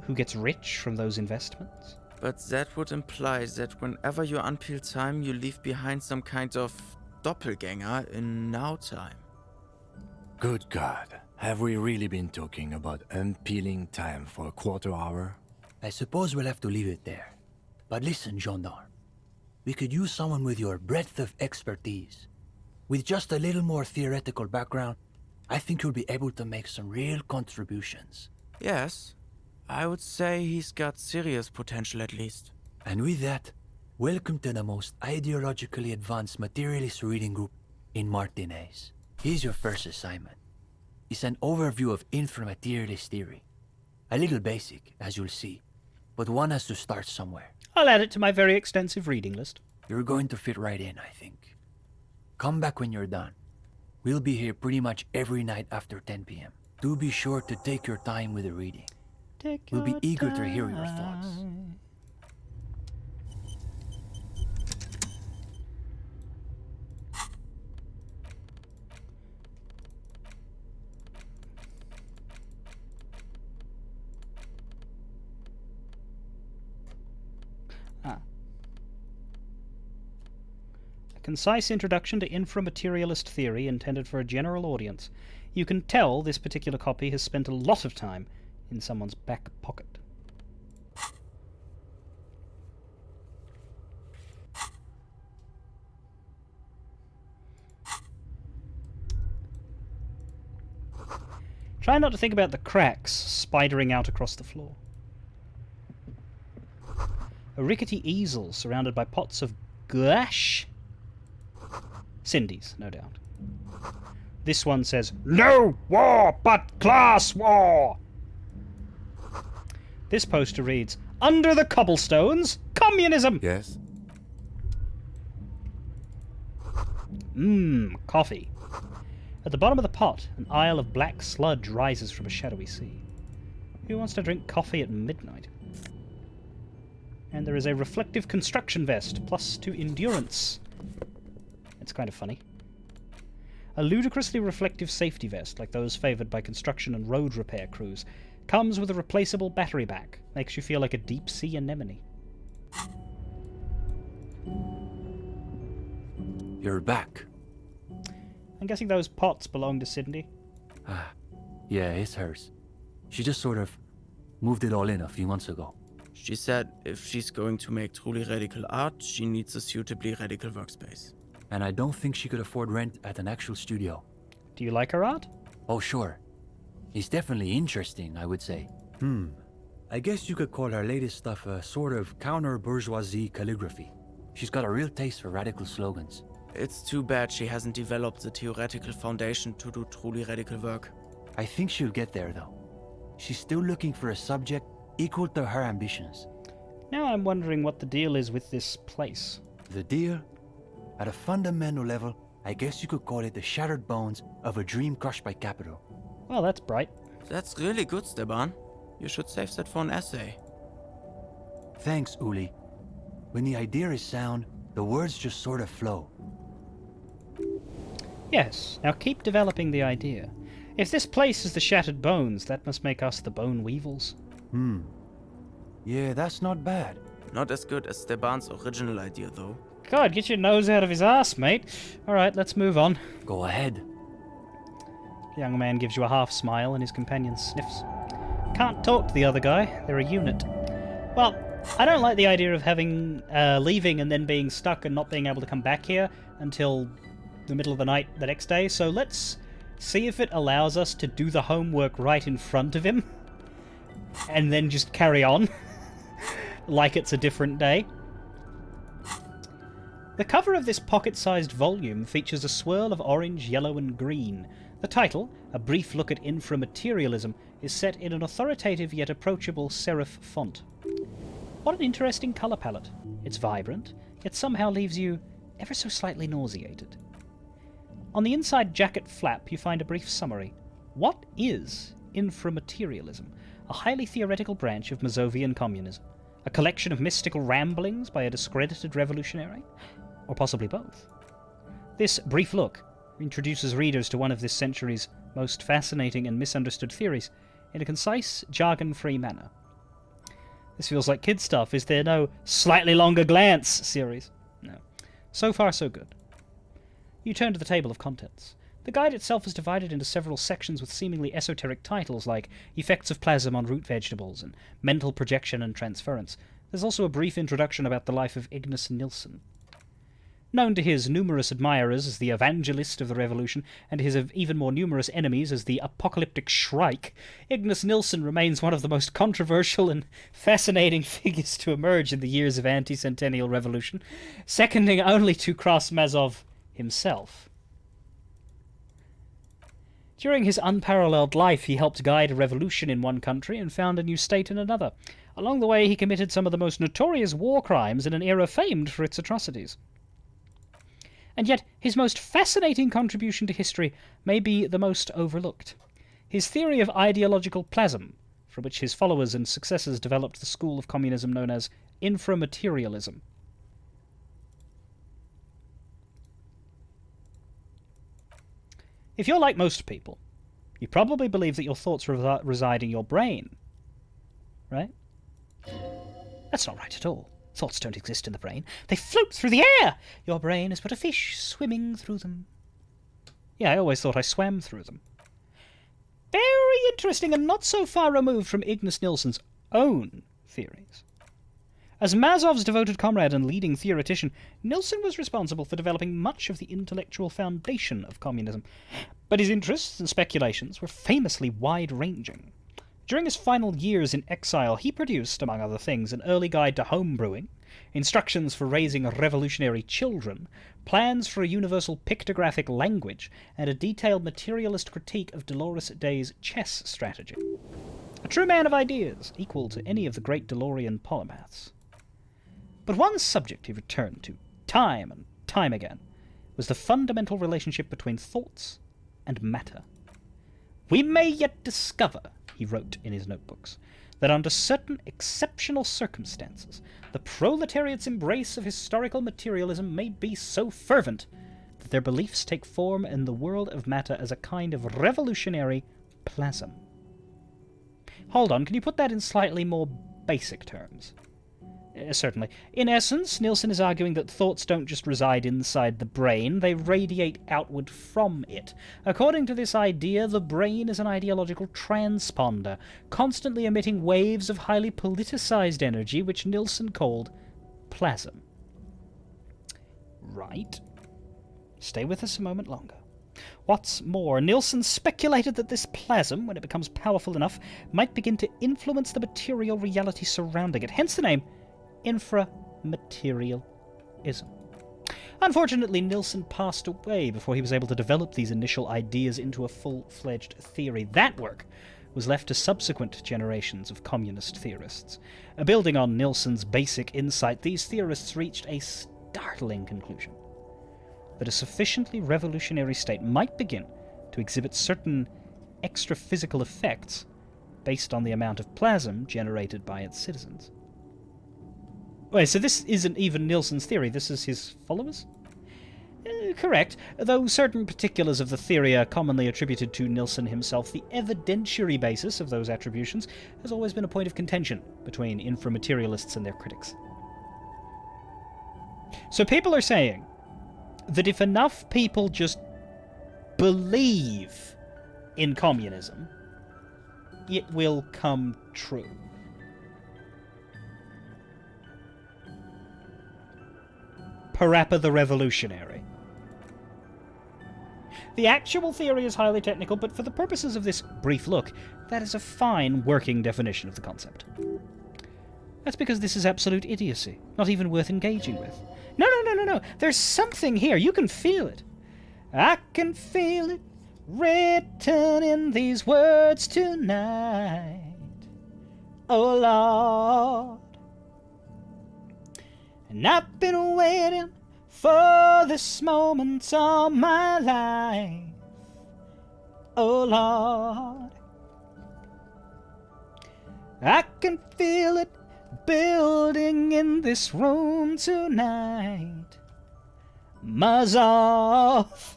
who gets rich from those investments. But that would imply that whenever you unpeel time, you leave behind some kind of doppelganger in now time. Good God, have we really been talking about unpeeling time for a quarter hour? I suppose we'll have to leave it there. But listen, gendarme. We could use someone with your breadth of expertise. With just a little more theoretical background, I think you'll be able to make some real contributions. Yes, I would say he's got serious potential at least. And with that, welcome to the most ideologically advanced materialist reading group in Martinez. Here's your first assignment. It's an overview of inframaterialist theory. A little basic, as you'll see, but one has to start somewhere. I'll add it to my very extensive reading list. You're going to fit right in, I think. Come back when you're done. We'll be here pretty much every night after 10 p.m. Do be sure to take your time with the reading. We'll be eager to hear your thoughts. Concise introduction to inframaterialist theory intended for a general audience. You can tell this particular copy has spent a lot of time in someone's back pocket. Try not to think about the cracks spidering out across the floor. A rickety easel surrounded by pots of gouache. Cindy's, no doubt. This one says, "No war, but class war!" This poster reads, "Under the cobblestones, communism!" Yes? Coffee. At the bottom of the pot, an isle of black sludge rises from a shadowy sea. Who wants to drink coffee at midnight? And there is a reflective construction vest, +2 endurance. It's kind of funny. A ludicrously reflective safety vest, like those favoured by construction and road repair crews, comes with a replaceable battery back. Makes you feel like a deep-sea anemone. You're back. I'm guessing those pots belong to Cindy. Yeah, it's hers. She just sort of moved it all in a few months ago. She said if she's going to make truly radical art, she needs a suitably radical workspace. And I don't think she could afford rent at an actual studio. Do you like her art? Oh, sure. It's definitely interesting, I would say. I guess you could call her latest stuff a sort of counter-bourgeoisie calligraphy. She's got a real taste for radical slogans. It's too bad she hasn't developed the theoretical foundation to do truly radical work. I think she'll get there, though. She's still looking for a subject equal to her ambitions. Now I'm wondering what the deal is with this place. The deal? At a fundamental level, I guess you could call it the shattered bones of a dream crushed by capital. Well, that's bright. That's really good, Steban. You should save that for an essay. Thanks, Uli. When the idea is sound, the words just sort of flow. Yes, now keep developing the idea. If this place is the Shattered Bones, that must make us the Bone Weevils. Yeah, that's not bad. Not as good as Steban's original idea, though. God, get your nose out of his ass, mate. Alright, let's move on. Go ahead. The young man gives you a half smile and his companion sniffs. Can't talk to the other guy. They're a unit. Well, I don't like the idea of having leaving and then being stuck and not being able to come back here until the middle of the night the next day. So let's see if it allows us to do the homework right in front of him and then just carry on like it's a different day. The cover of this pocket-sized volume features a swirl of orange, yellow and green. The title, A Brief Look at Inframaterialism, is set in an authoritative yet approachable serif font. What an interesting colour palette. It's vibrant, yet somehow leaves you ever so slightly nauseated. On the inside jacket flap you find a brief summary. What is inframaterialism? A highly theoretical branch of Mazovian communism. A collection of mystical ramblings by a discredited revolutionary? Or possibly both? This brief look introduces readers to one of this century's most fascinating and misunderstood theories in a concise, jargon-free manner. This feels like kid stuff. Is there no slightly longer glance series? No. So far, so good. You turn to the table of contents. The guide itself is divided into several sections with seemingly esoteric titles like Effects of Plasm on Root Vegetables and Mental Projection and Transference. There's also a brief introduction about the life of Ignace Nilsson. Known to his numerous admirers as the evangelist of the revolution and his even more numerous enemies as the apocalyptic Shrike, Ignace Nilsson remains one of the most controversial and fascinating figures to emerge in the years of anti-centennial revolution, seconding only to Krasmazov himself. During his unparalleled life, he helped guide a revolution in one country and found a new state in another. Along the way, he committed some of the most notorious war crimes in an era famed for its atrocities. And yet, his most fascinating contribution to history may be the most overlooked. His theory of ideological plasm, from which his followers and successors developed the school of communism known as inframaterialism. If you're like most people, you probably believe that your thoughts reside in your brain, right? That's not right at all. Thoughts don't exist in the brain. They float through the air! Your brain is but a fish swimming through them. Yeah, I always thought I swam through them. Very interesting and not so far removed from Ignace Nilsson's own theories. As Mazov's devoted comrade and leading theoretician, Nilsson was responsible for developing much of the intellectual foundation of communism, but his interests and speculations were famously wide-ranging. During his final years in exile, he produced, among other things, an early guide to homebrewing, instructions for raising revolutionary children, plans for a universal pictographic language, and a detailed materialist critique of Dolores Day's chess strategy. A true man of ideas, equal to any of the great DeLorean polymaths. But one subject he returned to, time and time again, was the fundamental relationship between thoughts and matter. We may yet discover, he wrote in his notebooks, that under certain exceptional circumstances, the proletariat's embrace of historical materialism may be so fervent that their beliefs take form in the world of matter as a kind of revolutionary plasm. Hold on, can you put that in slightly more basic terms? Certainly. In essence, Nilsson is arguing that thoughts don't just reside inside the brain, they radiate outward from it. According to this idea, the brain is an ideological transponder, constantly emitting waves of highly politicized energy, which Nilsson called plasm. Right. Stay with us a moment longer. What's more, Nilsson speculated that this plasm, when it becomes powerful enough, might begin to influence the material reality surrounding it, hence the name inframaterialism. Unfortunately, Nilsson passed away before he was able to develop these initial ideas into a full-fledged theory. That work was left to subsequent generations of communist theorists. Building on Nilsson's basic insight, these theorists reached a startling conclusion: that a sufficiently revolutionary state might begin to exhibit certain extra-physical effects based on the amount of plasm generated by its citizens. Wait, so this isn't even Nilsson's theory, this is his followers? Correct, though certain particulars of the theory are commonly attributed to Nilsson himself, the evidentiary basis of those attributions has always been a point of contention between inframaterialists and their critics. So people are saying that if enough people just believe in communism, it will come true. Parappa the Revolutionary. The actual theory is highly technical, but for the purposes of this brief look, that is a fine working definition of the concept. That's because this is absolute idiocy, not even worth engaging with. No. There's something here. You can feel it. I can feel it written in these words tonight. Oh, Lord. And I've been waiting for this moment all my life. Oh, Lord. I can feel it building in this room tonight. Mazov.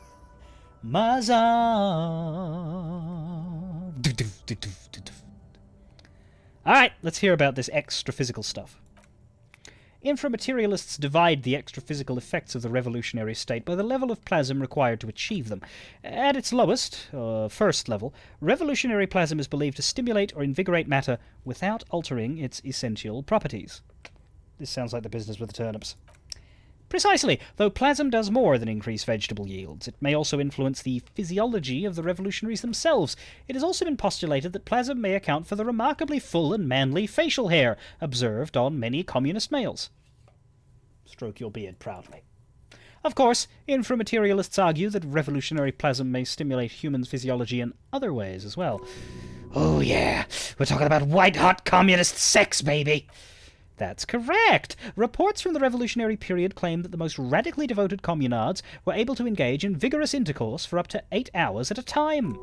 Alright, let's hear about this extra-physical stuff. Inframaterialists divide the extra-physical effects of the revolutionary state by the level of plasm required to achieve them. At its lowest, first level, revolutionary plasm is believed to stimulate or invigorate matter without altering its essential properties. This sounds like the business with the turnips. Precisely, though plasm does more than increase vegetable yields. It may also influence the physiology of the revolutionaries themselves. It has also been postulated that plasm may account for the remarkably full and manly facial hair observed on many communist males. Stroke your beard proudly. Of course, inframaterialists argue that revolutionary plasm may stimulate humans' physiology in other ways as well. Oh yeah, we're talking about white-hot communist sex, baby! That's correct. Reports from the revolutionary period claim that the most radically devoted communards were able to engage in vigorous intercourse for up to 8 hours at a time.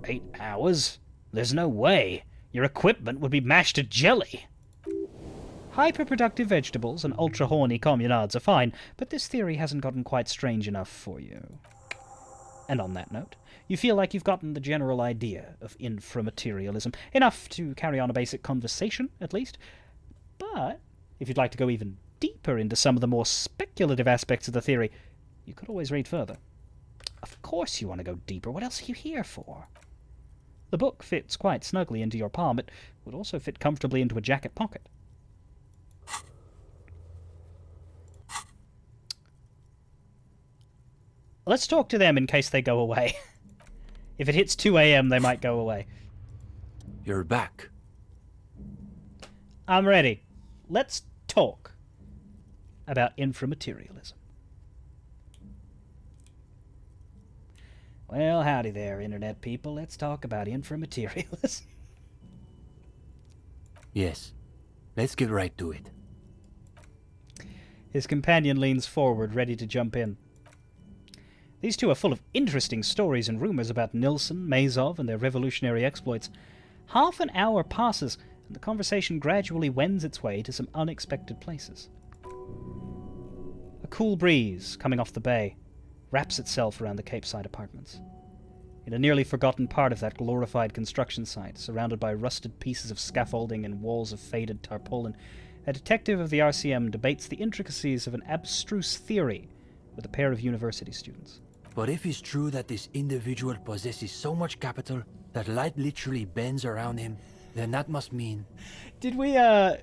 8 hours? There's no way. Your equipment would be mashed to jelly. Hyperproductive vegetables and ultra-horny communards are fine, but this theory hasn't gotten quite strange enough for you. And on that note, you feel like you've gotten the general idea of inframaterialism, enough to carry on a basic conversation, at least. But if you'd like to go even deeper into some of the more speculative aspects of the theory, you could always read further. Of course you want to go deeper. What else are you here for? The book fits quite snugly into your palm. It would also fit comfortably into a jacket pocket. Let's talk to them in case they go away. If it hits 2 a.m., they might go away. You're back. I'm ready. Let's talk about inframaterialism. Well, howdy there, Internet people. Let's talk about inframaterialism. Yes. Let's get right to it. His companion leans forward, ready to jump in. These two are full of interesting stories and rumors about Nilsson, Mazov, and their revolutionary exploits. Half an hour passes, and the conversation gradually wends its way to some unexpected places. A cool breeze, coming off the bay, wraps itself around the Capeside apartments. In a nearly forgotten part of that glorified construction site, surrounded by rusted pieces of scaffolding and walls of faded tarpaulin, a detective of the RCM debates the intricacies of an abstruse theory with a pair of university students. But if it's true that this individual possesses so much capital that light literally bends around him, then that must mean... Did we, I'm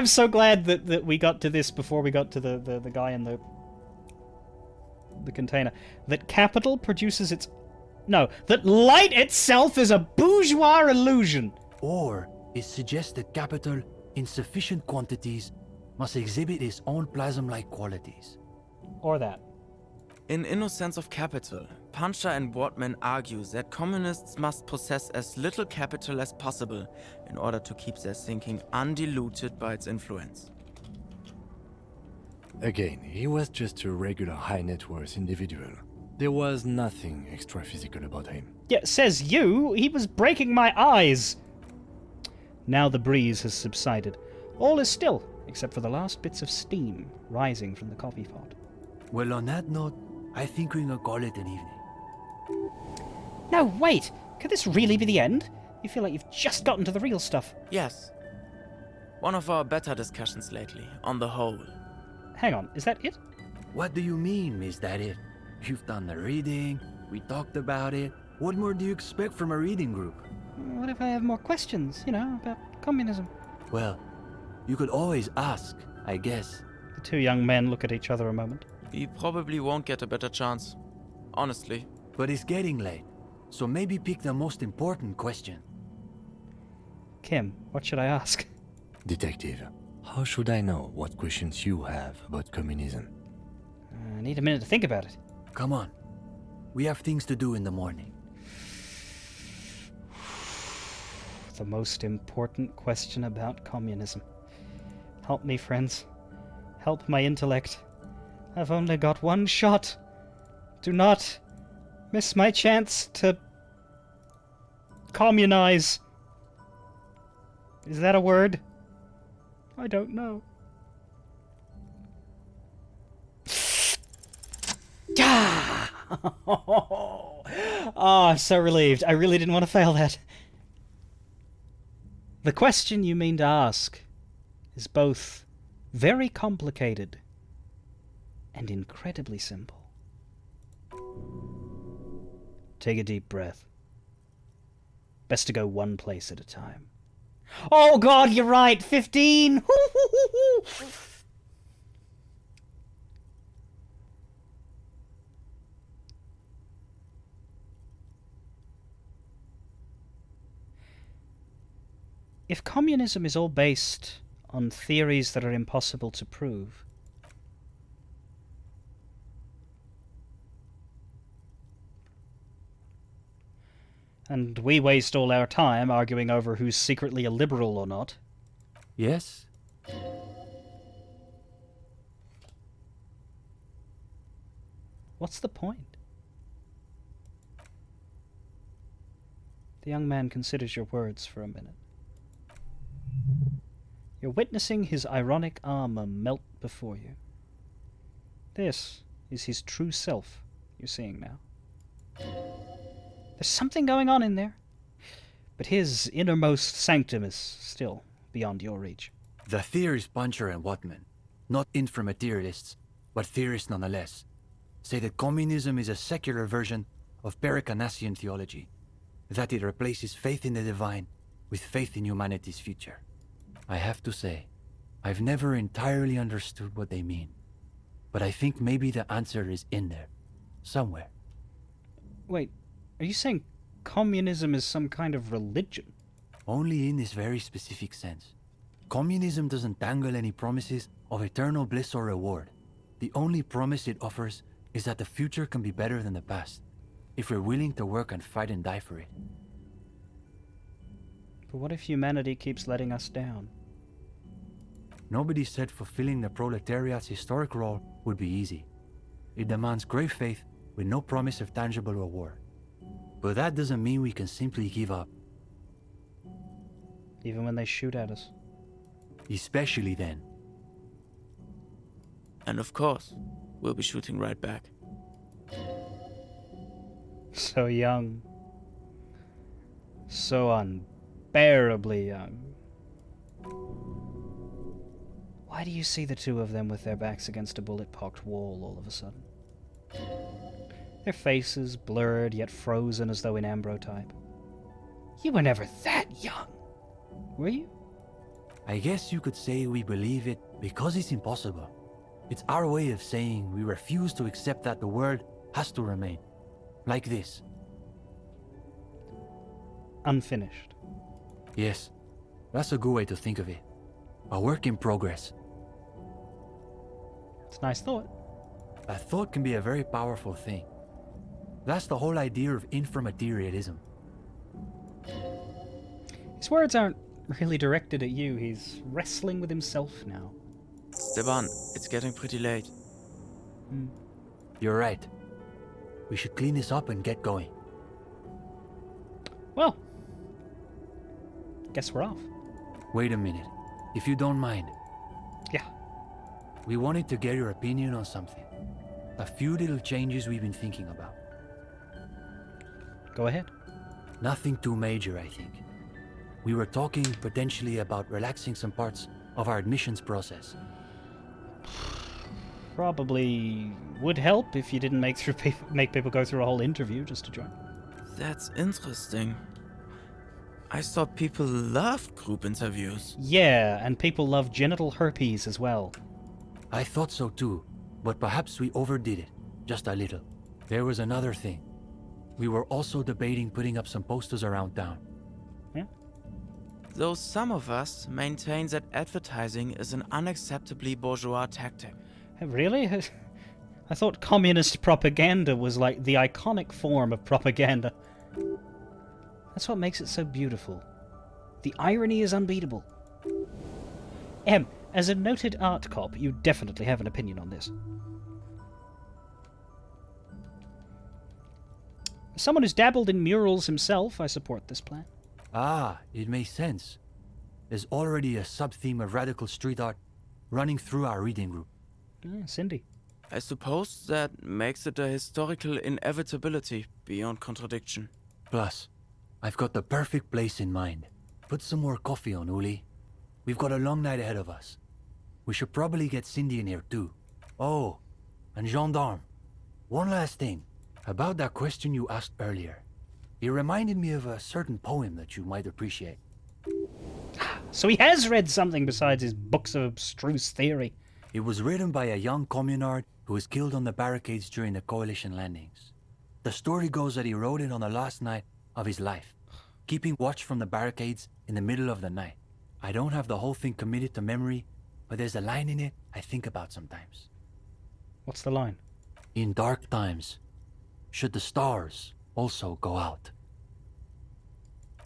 so glad that we got to this before we got to the guy in the container. That capital produces its... No, that light itself is a bourgeois illusion! Or it suggests that capital, in sufficient quantities, must exhibit its own plasm-like qualities. Or that. In Innocence of Capital, Puncher and Wortman argue that communists must possess as little capital as possible in order to keep their thinking undiluted by its influence. Again, he was just a regular high net worth individual. There was nothing extra physical about him. Yeah, says you! He was breaking my eyes! Now the breeze has subsided. All is still, except for the last bits of steam rising from the coffee pot. Well, on that note, I think we can call it an evening. No, wait! Could this really be the end? You feel like you've just gotten to the real stuff. Yes. One of our better discussions lately, on the whole. Hang on, is that it? What do you mean, is that it? You've done the reading, we talked about it. What more do you expect from a reading group? What if I have more questions, about communism? Well, you could always ask, I guess. The two young men look at each other a moment. We probably won't get a better chance. Honestly. But it's getting late, so maybe pick the most important question. Kim, what should I ask? Detective, how should I know what questions you have about communism? I need a minute to think about it. Come on. We have things to do in the morning. The most important question about communism. Help me, friends. Help my intellect. I've only got one shot. Do not miss my chance to communize. Is that a word? I don't know. Oh, I'm so relieved. I really didn't want to fail that. The question you mean to ask is both very complicated and incredibly simple. Take a deep breath. Best to go one place at a time. Oh God, you're right! 15! If communism is all based on theories that are impossible to prove, and we waste all our time arguing over who's secretly a liberal or not. Yes? What's the point? The young man considers your words for a minute. You're witnessing his ironic armor melt before you. This is his true self you're seeing now. There's something going on in there, but his innermost sanctum is still beyond your reach. The theorist Puncher and Watman, not inframaterialists, but theorists nonetheless, say that communism is a secular version of Pericanasian theology, that it replaces faith in the divine with faith in humanity's future. I have to say, I've never entirely understood what they mean, but I think maybe the answer is in there, somewhere. Wait, are you saying communism is some kind of religion? Only in this very specific sense. Communism doesn't dangle any promises of eternal bliss or reward. The only promise it offers is that the future can be better than the past, if we're willing to work and fight and die for it. But what if humanity keeps letting us down? Nobody said fulfilling the proletariat's historic role would be easy. It demands great faith with no promise of tangible reward. But that doesn't mean we can simply give up. Even when they shoot at us. Especially then. And of course, we'll be shooting right back. So young. So unbearably young. Why do you see the two of them with their backs against a bullet-pocked wall all of a sudden? Their faces blurred yet frozen as though in ambrotype. You were never that young, were you? I guess you could say we believe it because it's impossible. It's our way of saying we refuse to accept that the world has to remain. Like this. Unfinished. Yes, that's a good way to think of it. A work in progress. It's a nice thought. A thought can be a very powerful thing. That's the whole idea of inframaterialism. His words aren't really directed at you. He's wrestling with himself now. Steban, it's getting pretty late. You're right. We should clean this up and get going. Well, guess we're off. Wait a minute. If you don't mind. Yeah. We wanted to get your opinion on something. A few little changes we've been thinking about. Go ahead. Nothing too major, I think. We were talking potentially about relaxing some parts of our admissions process. Probably would help if you didn't make people go through a whole interview just to join. That's interesting. I thought people loved group interviews. Yeah, and people love genital herpes as well. I thought so too, but perhaps we overdid it, just a little. There was another thing. We were also debating putting up some posters around town. Yeah? Though some of us maintain that advertising is an unacceptably bourgeois tactic. Really? I thought communist propaganda was like the iconic form of propaganda. That's what makes it so beautiful. The irony is unbeatable. As a noted art cop, you definitely have an opinion on this. As someone who's dabbled in murals himself, I support this plan. Ah, it makes sense. There's already a sub-theme of radical street art running through our reading group. Cindy. I suppose that makes it a historical inevitability beyond contradiction. Plus, I've got the perfect place in mind. Put some more coffee on, Uli. We've got a long night ahead of us. We should probably get Cindy in here too. Oh, and Gendarme. One last thing. About that question you asked earlier. It reminded me of a certain poem that you might appreciate. So he has read something besides his books of abstruse theory. It was written by a young communard who was killed on the barricades during the Coalition landings. The story goes that he wrote it on the last night of his life, keeping watch from the barricades in the middle of the night. I don't have the whole thing committed to memory, but there's a line in it I think about sometimes. What's the line? In dark times, should the stars also go out?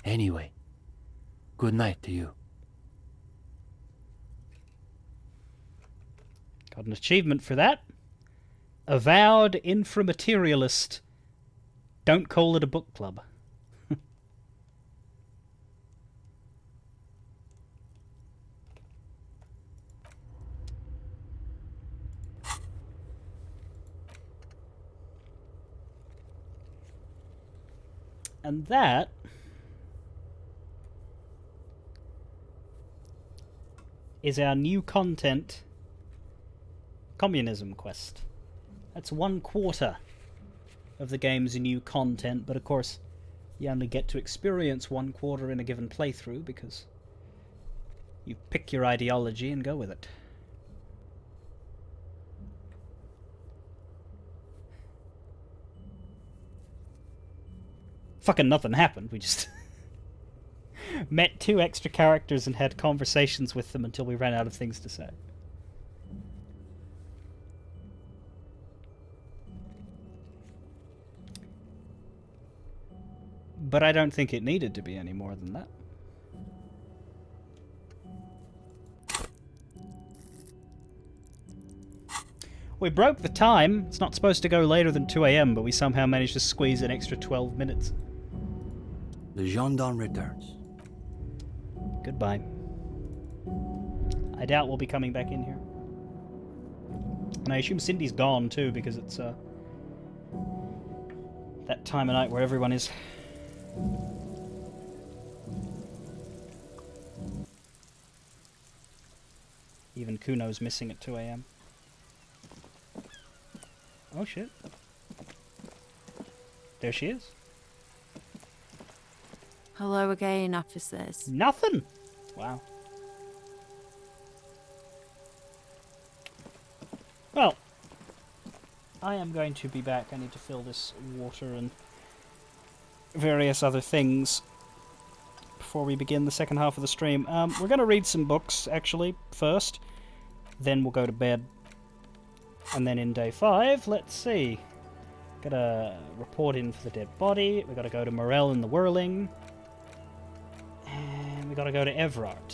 Anyway, good night to you. Got an achievement for that. Avowed inframaterialist. Don't call it a book club. And that is our new content communism quest. That's 1/4 of the game's new content, but of course you only get to experience 1/4 in a given playthrough because you pick your ideology and go with it. Fucking nothing happened. We just met 2 extra characters and had conversations with them until we ran out of things to say. But I don't think it needed to be any more than that. We broke the time. It's not supposed to go later than 2 AM, but we somehow managed to squeeze an extra 12 minutes. The gendarme returns. Goodbye. I doubt we'll be coming back in here. And I assume Cindy's gone too, because it's that time of night where everyone is. Even Kuno's missing at 2 AM. Oh shit. There she is. Hello again, officers. Nothing! Wow. Well, I am going to be back. I need to fill this water and various other things before we begin the second half of the stream. We're going to read some books, actually, first. Then we'll go to bed. And then in day 5, let's see. Gotta report in for the dead body. We gotta go to Morel in the Whirling. And we gotta go to Everard.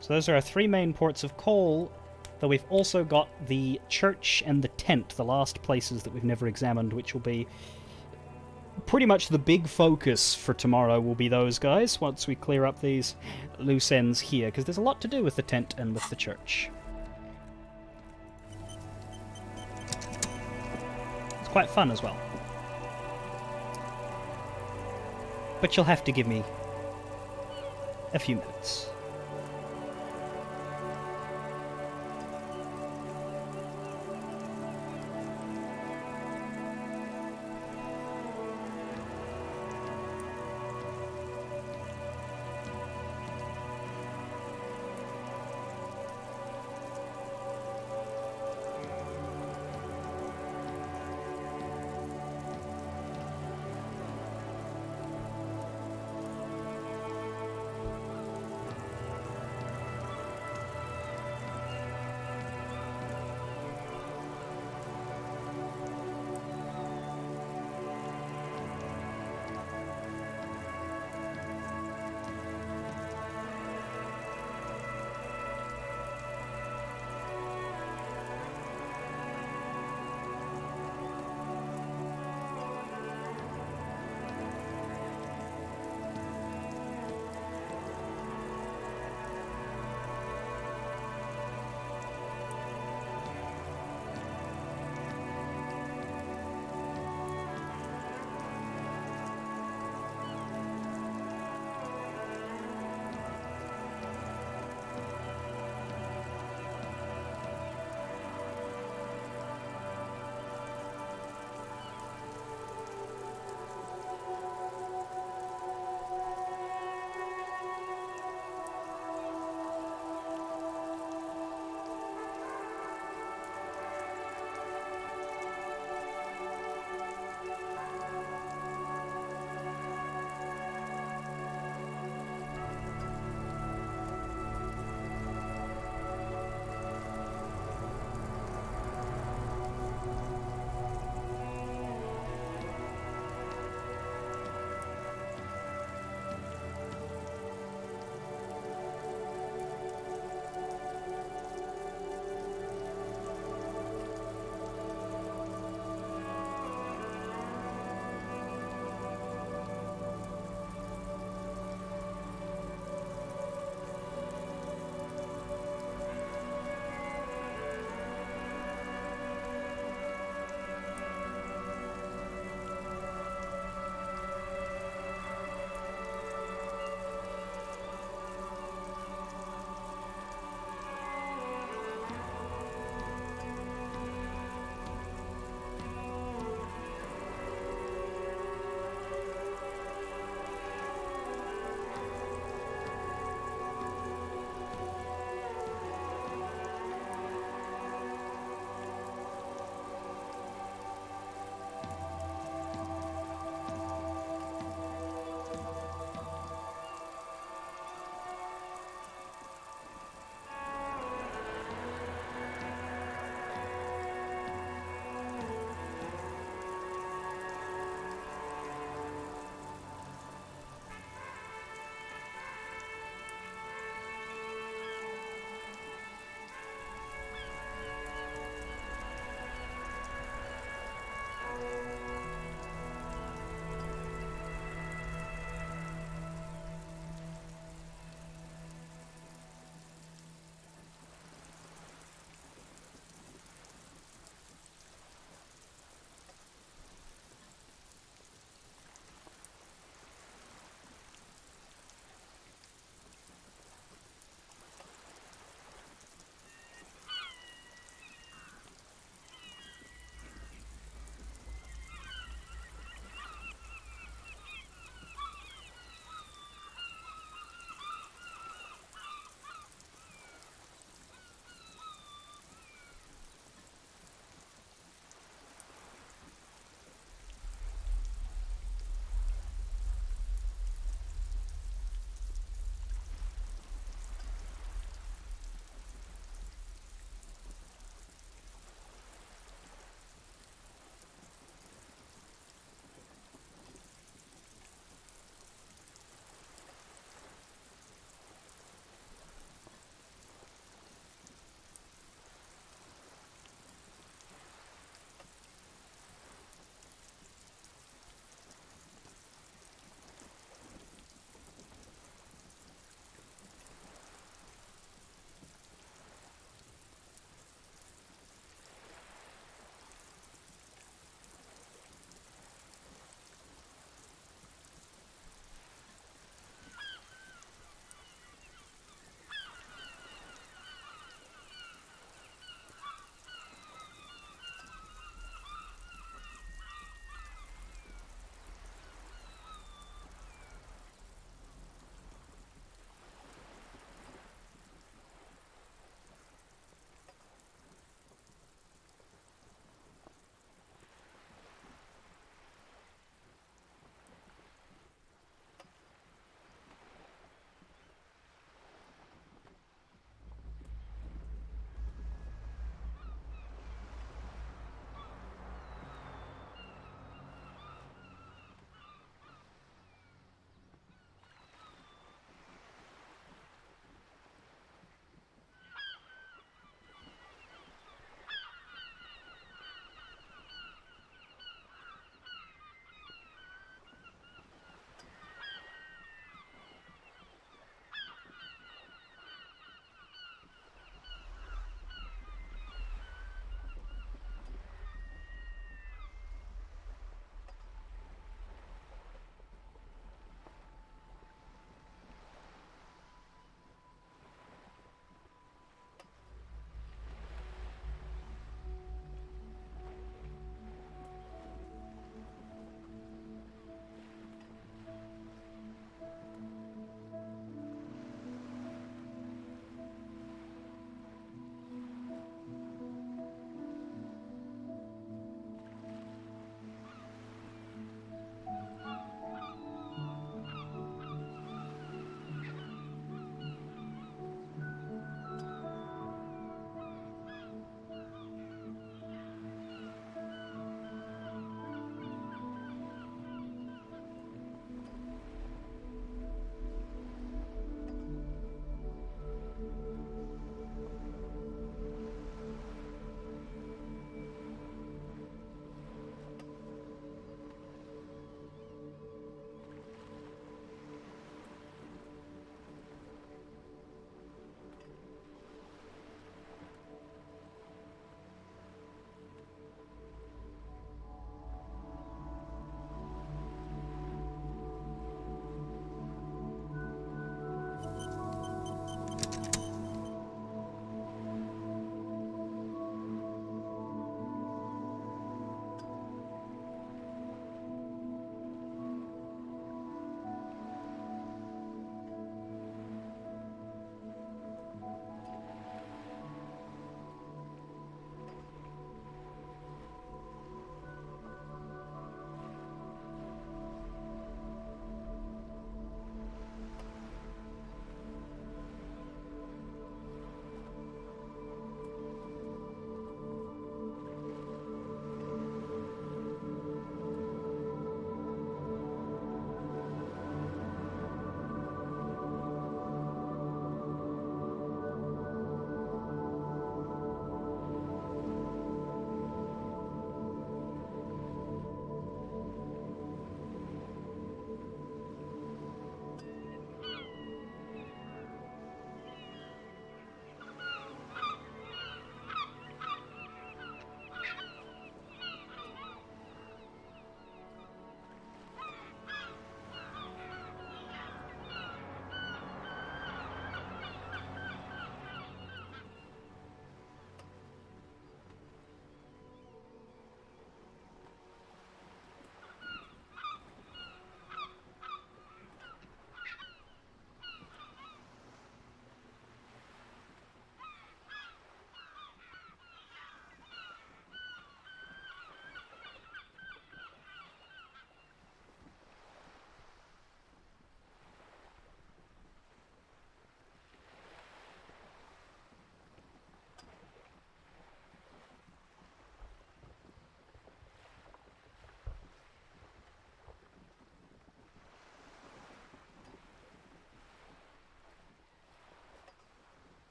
So those are our 3 main ports of call, though we've also got the church and the tent, the last places that we've never examined, which will be pretty much the big focus for tomorrow will be those guys, once we clear up these loose ends here, because there's a lot to do with the tent and with the church. It's quite fun as well. But you'll have to give me a few minutes.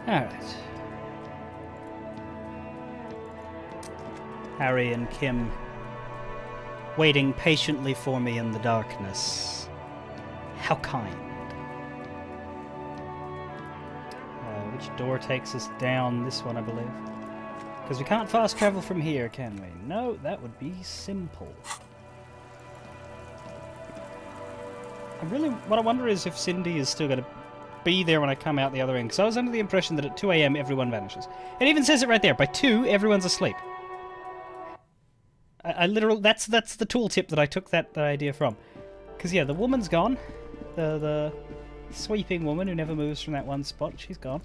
Alright. Harry and Kim waiting patiently for me in the darkness. How kind. Which door takes us down? This one, I believe. Because we can't fast travel from here, can we? No, that would be simple. What I wonder is if Cindy is still going to be there when I come out the other end. Because I was under the impression that at 2 AM everyone vanishes. It even says it right there. By 2, everyone's asleep. I literally, that's the tooltip that I took that idea from. Because yeah, the woman's gone. The sweeping woman who never moves from that one spot, she's gone.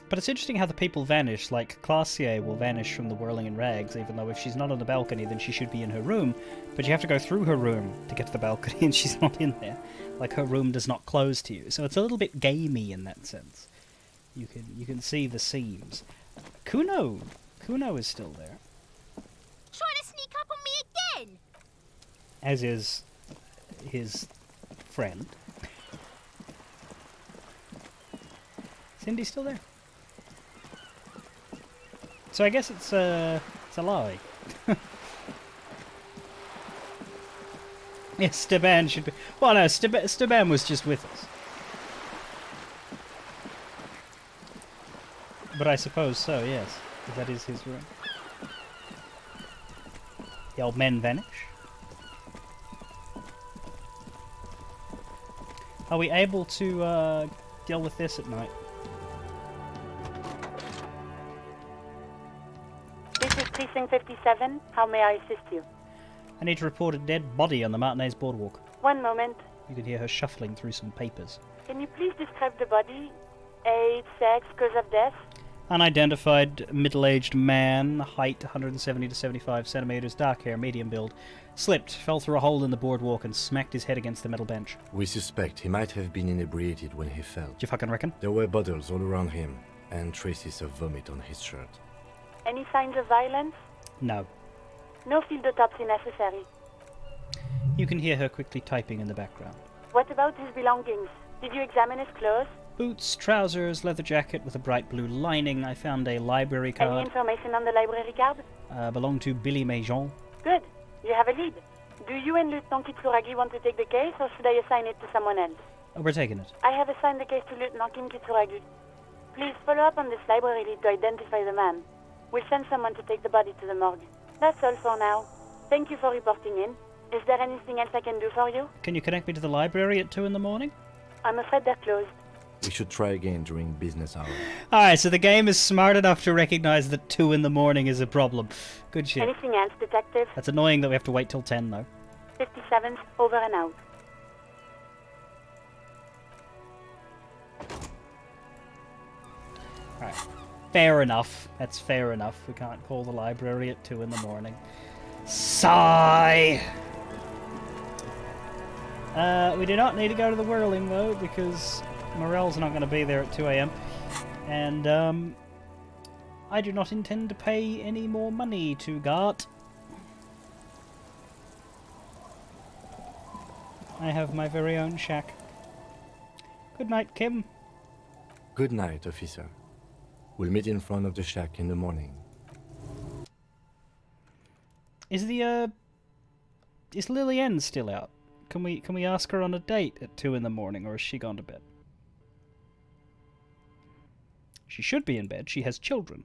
But it's interesting how the people vanish. Like, Classier will vanish from the Whirling in Rags, even though if she's not on the balcony, then she should be in her room. But you have to go through her room to get to the balcony, and she's not in there. Like, her room does not close to you. So it's a little bit gamey in that sense. You can see the seams. Kuno is still there. Trying to sneak up on me again? As is his friend. Cindy's still there. So I guess it's a lie. Yes, Steban should be... Well, no, Steban was just with us. But I suppose so, yes. That is his room. The old men vanish. Are we able to deal with this at night? This is Precinct 57. How may I assist you? I need to report a dead body on the Martinez boardwalk. One moment. You can hear her shuffling through some papers. Can you please describe the body? Age, sex, cause of death? Unidentified middle-aged man, height 170 to 75 centimeters, dark hair, medium build. Slipped, fell through a hole in the boardwalk and smacked his head against the metal bench. We suspect he might have been inebriated when he fell. Do you fucking reckon? There were bottles all around him, and traces of vomit on his shirt. Any signs of violence? No. No field autopsy necessary. You can hear her quickly typing in the background. What about his belongings? Did you examine his clothes? Boots, trousers, leather jacket with a bright blue lining. I found a library Any card. information on the library card? Belonged to Billy Majon. Good. You have a lead. Do you and Lieutenant Kitsuragi want to take the case, or should I assign it to someone else? We're taking it. I have assigned the case to Lieutenant Kim Kitsuragi. Please follow up on this library lead to identify the man. We'll send someone to take the body to the morgue. That's all for now. Thank you for reporting in. Is there anything else I can do for you? Can you connect me to the library at 2 in the morning? I'm afraid they're closed. We should try again during business hours. Alright, so the game is smart enough to recognize that 2 in the morning is a problem. Good shit. Anything else, Detective? That's annoying that we have to wait till 10, though. 57's over and out. Alright. Fair enough. That's fair enough. We can't call the library at 2 in the morning. Sigh! We do not need to go to the Whirling, though, because Morel's not going to be there at 2 AM. And, I do not intend to pay any more money to Gart. I have my very own shack. Good night, Kim. Good night, officer. We'll meet in front of the shack in the morning. Is Lillian still out? Can we ask her on a date at 2 in the morning, or has she gone to bed? She should be in bed. She has children.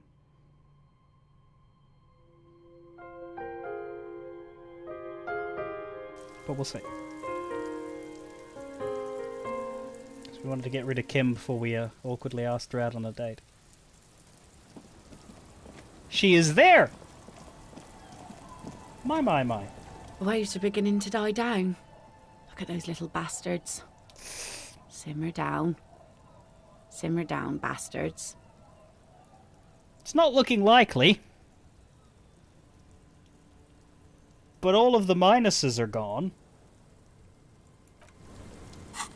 But we'll see. So we wanted to get rid of Kim before we awkwardly asked her out on a date. She is there! My. Waves are beginning to die down. Look at those little bastards. Simmer down. Simmer down, bastards. It's not looking likely. But all of the minuses are gone.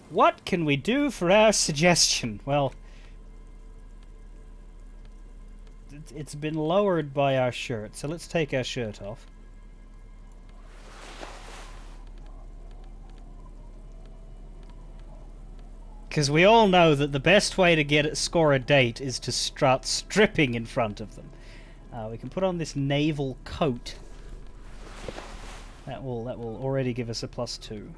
What can we do for our suggestion? Well, it's been lowered by our shirt, so let's take our shirt off. Because we all know that the best way to score a date is to start stripping in front of them. We can put on this naval coat. That will already give us a +2.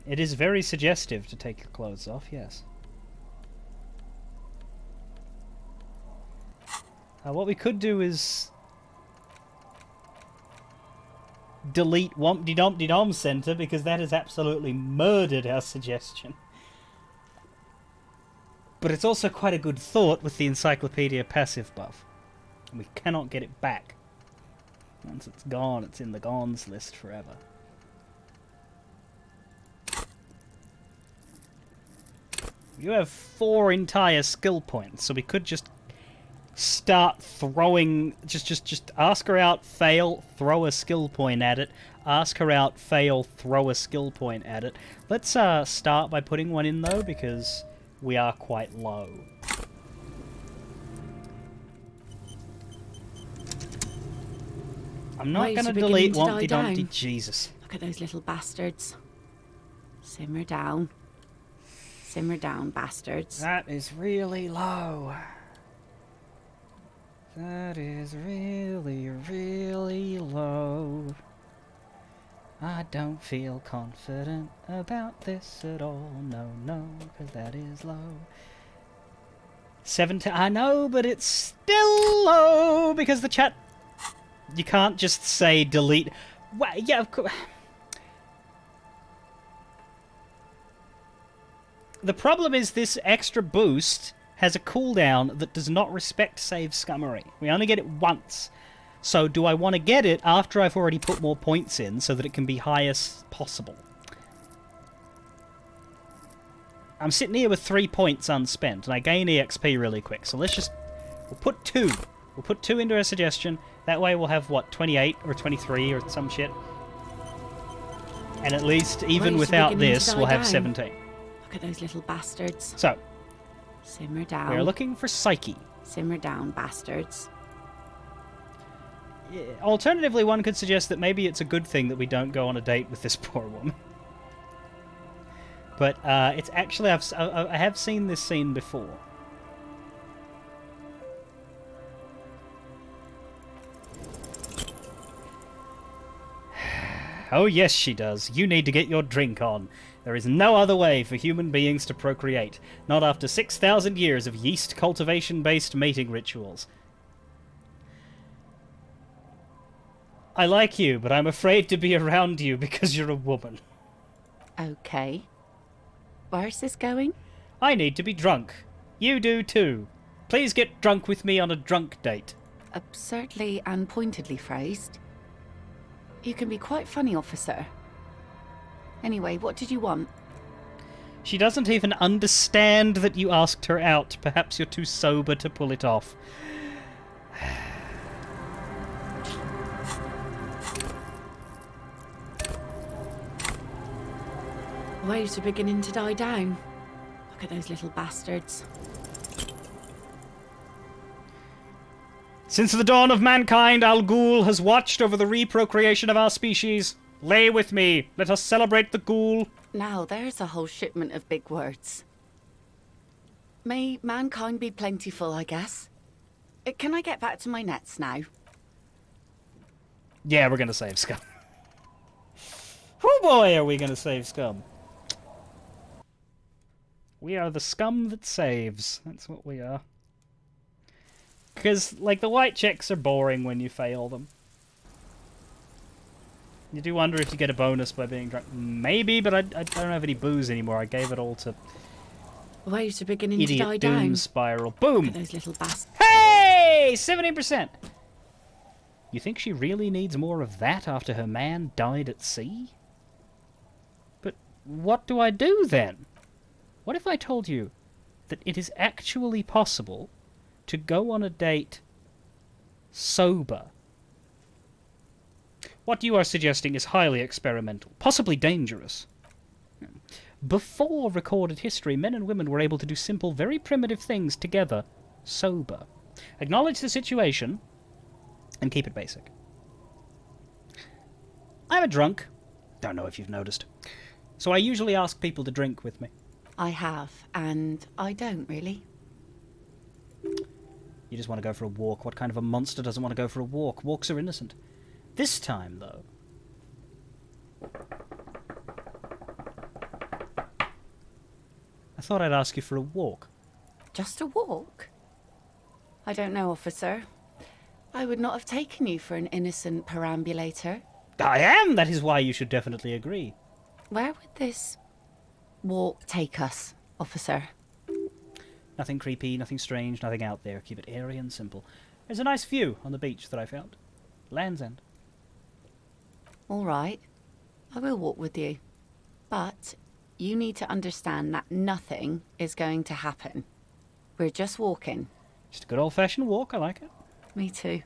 It is very suggestive to take your clothes off, yes. What we could do is delete Wompty Dumpty Dom Center, because that has absolutely murdered our suggestion. But it's also quite a good thought with the Encyclopedia passive buff. And we cannot get it back. Once it's gone, it's in the gones list forever. You have 4 entire skill points, so we could just start throwing, just ask her out, fail, throw a skill point at it, ask her out, fail, throw a skill point at it. Let's start by putting one in though, because we are quite low. I'm not going to delete Wompty Dumpty. Jesus. Look at those little bastards. Simmer down. Simmer down, bastards. That is really low. That is really, really low. I don't feel confident about this at all. No, no, because that is low. 17. I know, but it's still low because the chat. You can't just say delete. Well, yeah, of course. The problem is this extra boost has a cooldown that does not respect save scummery. We only get it once. So do I want to get it after I've already put more points in so that it can be highest possible? I'm sitting here with 3 points unspent and I gain EXP really quick. So let's just... We'll put 2. We'll put 2 into our suggestion. That way we'll have, what, 28 or 23 or some shit. And at least, even without this, we'll have 17. Look at those little bastards. So, simmer down. We're looking for Psyche. Simmer down, bastards. Yeah, alternatively, one could suggest that maybe it's a good thing that we don't go on a date with this poor woman. But it's actually, I have seen this scene before. Oh yes, she does. You need to get your drink on. There is no other way for human beings to procreate, not after 6,000 years of yeast cultivation-based mating rituals. I like you, but I'm afraid to be around you because you're a woman. Okay. Where's this going? I need to be drunk. You do too. Please get drunk with me on a drunk date. Absurdly and pointedly phrased. You can be quite funny, officer. Anyway, what did you want? She doesn't even understand that you asked her out. Perhaps you're too sober to pull it off. Waves are beginning to die down. Look at those little bastards. Since the dawn of mankind, Al Ghul has watched over the reprocreation of our species. Lay with me. Let us celebrate the Ghul. Now, there's a whole shipment of big words. May mankind be plentiful, I guess. Can I get back to my nets now? Yeah, we're gonna save Scum. Oh boy, are we gonna save Scum. We are the scum that saves. That's what we are. Because, like, the white checks are boring when you fail them. You do wonder if you get a bonus by being drunk. Maybe, but I don't have any booze anymore. I gave it all to Waves are beginning Idiot to die Doom down. Spiral. Boom! Look at those little bastards. Hey! 17%! You think she really needs more of that after her man died at sea? But what do I do then? What if I told you that it is actually possible to go on a date sober? What you are suggesting is highly experimental, possibly dangerous. Before recorded history, men and women were able to do simple, very primitive things together, sober. Acknowledge the situation and keep it basic. I'm a drunk. Don't know if you've noticed. So I usually ask people to drink with me. I have, and I don't really. You just want to go for a walk. What kind of a monster doesn't want to go for a walk? Walks are innocent. This time, though... I thought I'd ask you for a walk. Just a walk? I don't know, officer. I would not have taken you for an innocent perambulator. I am! That is why you should definitely agree. Where would this walk take us, officer? Nothing creepy, nothing strange, nothing out there. Keep it airy and simple. There's a nice view on the beach that I found. Land's End. All right. I will walk with you. But you need to understand that nothing is going to happen. We're just walking. Just a good old-fashioned walk, I like it. Me too.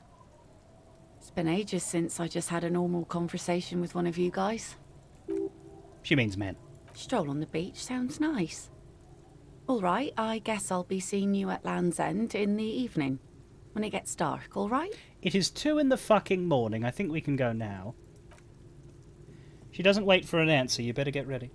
It's been ages since I just had a normal conversation with one of you guys. She means men. Stroll on the beach sounds nice. All right, I guess I'll be seeing you at Land's End in the evening, when it gets dark, all right? It is 2 in the fucking morning. I think we can go now. She doesn't wait for an answer. You better get ready.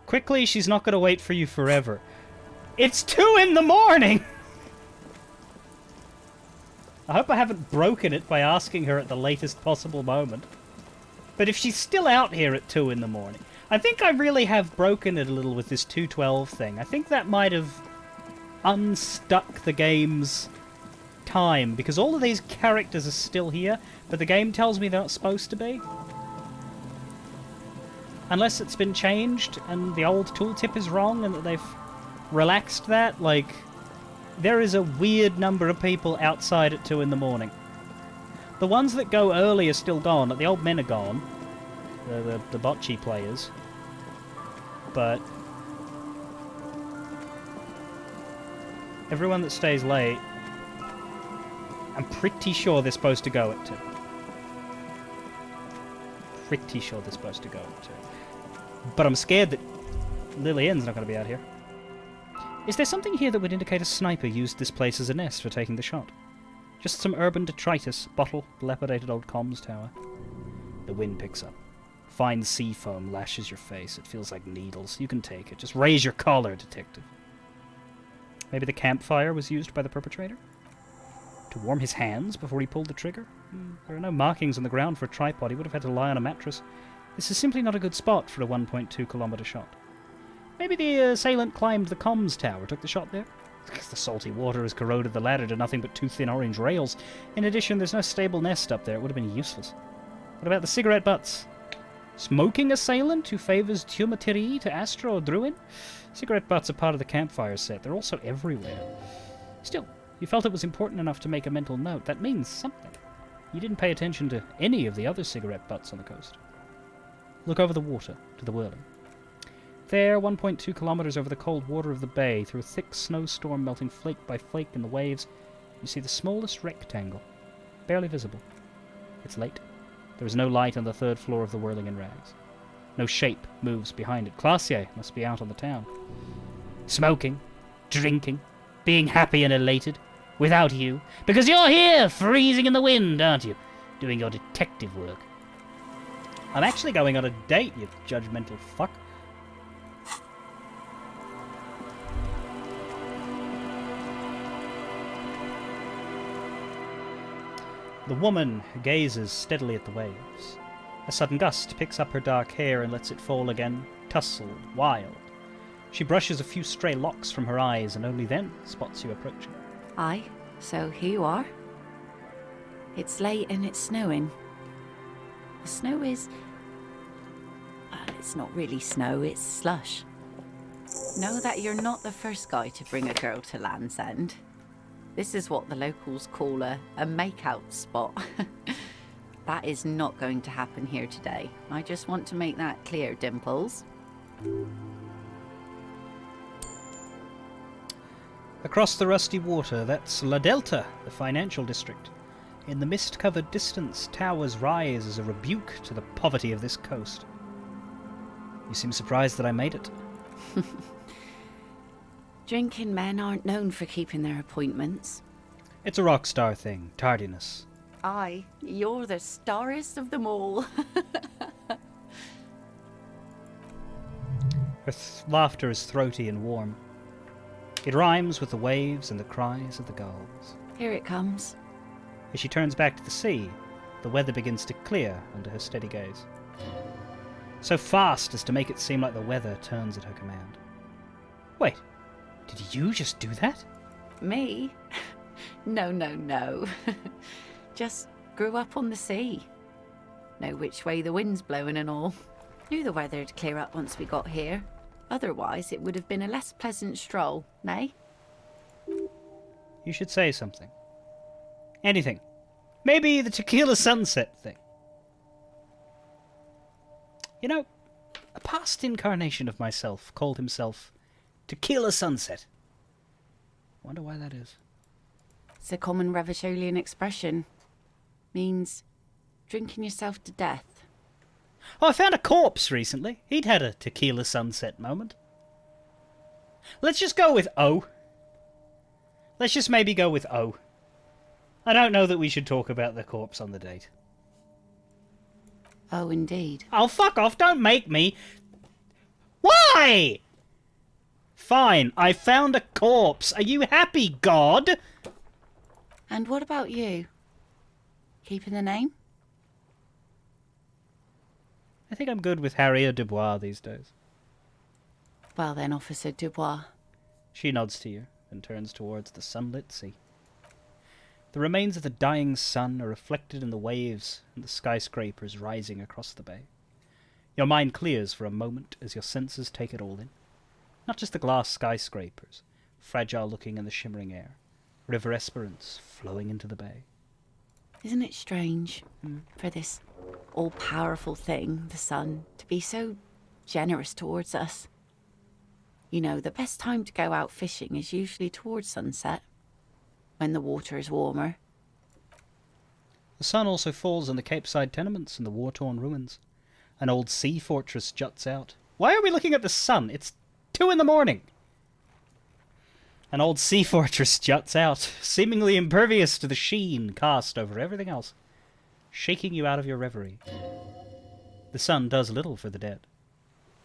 Quickly, she's not going to wait for you forever. It's 2 in the morning! I hope I haven't broken it by asking her at the latest possible moment. But if she's still out here at 2 in the morning... I think I really have broken it a little with this 2:12 thing. I think that might have unstuck the game's time, because all of these characters are still here, but the game tells me they're not supposed to be. Unless it's been changed and the old tooltip is wrong and that they've relaxed that, like, there is a weird number of people outside at 2 in the morning. The ones that go early are still gone. The old men are gone. The bocce players. But everyone that stays late, I'm pretty sure they're supposed to go at 2. Pretty sure they're supposed to go at 2. But I'm scared that Lillian's not going to be out here. Is there something here that would indicate a sniper used this place as a nest for taking the shot? Just some urban detritus, bottle, dilapidated old comms tower. The wind picks up. Fine sea foam lashes your face. It feels like needles. You can take it. Just raise your collar, detective. Maybe the campfire was used by the perpetrator? To warm his hands before he pulled the trigger? There are no markings on the ground for a tripod. He would have had to lie on a mattress. This is simply not a good spot for a 1.2 kilometer shot. Maybe the assailant climbed the comms tower, took the shot there? The salty water has corroded the ladder to nothing but 2 thin orange rails. In addition, there's no stable nest up there. It would have been useless. What about the cigarette butts? Smoking assailant who favors Tumatiri to Astra or Druin? Cigarette butts are part of the campfire set. They're also everywhere. Still, you felt it was important enough to make a mental note. That means something. You didn't pay attention to any of the other cigarette butts on the coast. Look over the water to the whirling. There, 1.2 kilometers over the cold water of the bay, through a thick snowstorm melting flake by flake in the waves, you see the smallest rectangle, barely visible. It's late. There is no light on the 3rd floor of the Whirling in Rags. No shape moves behind it. Classier must be out on the town. Smoking, drinking, being happy and elated, without you, because you're here, freezing in the wind, aren't you? Doing your detective work. I'm actually going on a date, you judgmental fuck. The woman gazes steadily at the waves. A sudden gust picks up her dark hair and lets it fall again, tousled, wild. She brushes a few stray locks from her eyes and only then spots you approaching. Aye, so here you are. It's late and it's snowing. The snow is... well, it's not really snow, it's slush. Know that you're not the first guy to bring a girl to Land's End. This is what the locals call a make-out spot. That is not going to happen here today. I just want to make that clear, Dimples. Across the rusty water, that's La Delta, the financial district. In the mist-covered distance, towers rise as a rebuke to the poverty of this coast. You seem surprised that I made it. Drinking men aren't known for keeping their appointments. It's a rock star thing, tardiness. Aye, you're the starriest of them all. Her laughter is throaty and warm. It rhymes with the waves and the cries of the gulls. Here it comes. As she turns back to the sea, the weather begins to clear under her steady gaze. So fast as to make it seem like the weather turns at her command. Wait, did you just do that? Me? No. Just grew up on the sea. Know which way the wind's blowing and all. Knew the weather'd clear up once we got here. Otherwise, it would have been a less pleasant stroll, nay? You should say something. Anything. Maybe the tequila sunset thing. You know, a past incarnation of myself called himself Tequila Sunset. Wonder why that is. It's a common Ravisholian expression. Means drinking yourself to death. Oh, I found a corpse recently. He'd had a tequila sunset moment. Let's just go with O. Let's just maybe go with O. I don't know that we should talk about the corpse on the date. Oh, indeed. Oh, fuck off. Don't make me. Why? Fine. I found a corpse. Are you happy, God? And what about you? Keeping the name? I think I'm good with Harriet Dubois these days. Well then, Officer Dubois. She nods to you and turns towards the sunlit sea. The remains of the dying sun are reflected in the waves and the skyscrapers rising across the bay. Your mind clears for a moment as your senses take it all in. Not just the glass skyscrapers, fragile looking in the shimmering air. River Esperance flowing into the bay. Isn't it strange for this all-powerful thing, the sun, to be so generous towards us? You know, the best time to go out fishing is usually towards sunset, when the water is warmer. The sun also falls on the Capeside tenements and the war-torn ruins. An old sea fortress juts out. Why are we looking at the sun? It's 2 a.m. An old sea fortress juts out, seemingly impervious to the sheen cast over everything else, shaking you out of your reverie. The sun does little for the dead,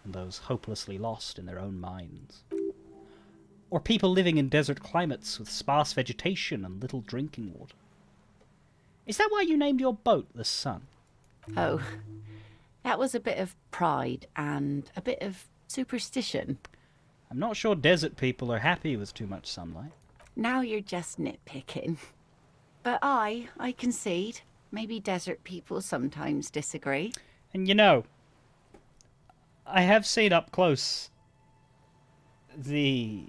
and those hopelessly lost in their own minds. Or people living in desert climates with sparse vegetation and little drinking water. Is that why you named your boat the Sun? Oh, that was a bit of pride and a bit of superstition. I'm not sure desert people are happy with too much sunlight. Now you're just nitpicking. But I concede. Maybe desert people sometimes disagree. And you know, I have seen up close the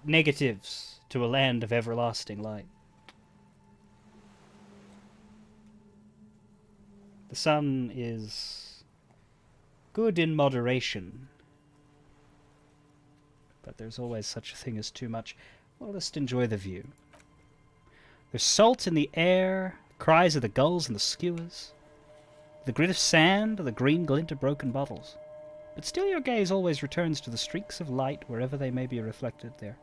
negatives to a land of everlasting light. The sun is good in moderation, but there's always such a thing as too much. Well, just enjoy the view. There's salt in the air, cries of the gulls and the skuas, the grit of sand, the green glint of broken bottles. But still your gaze always returns to the streaks of light wherever they may be reflected there.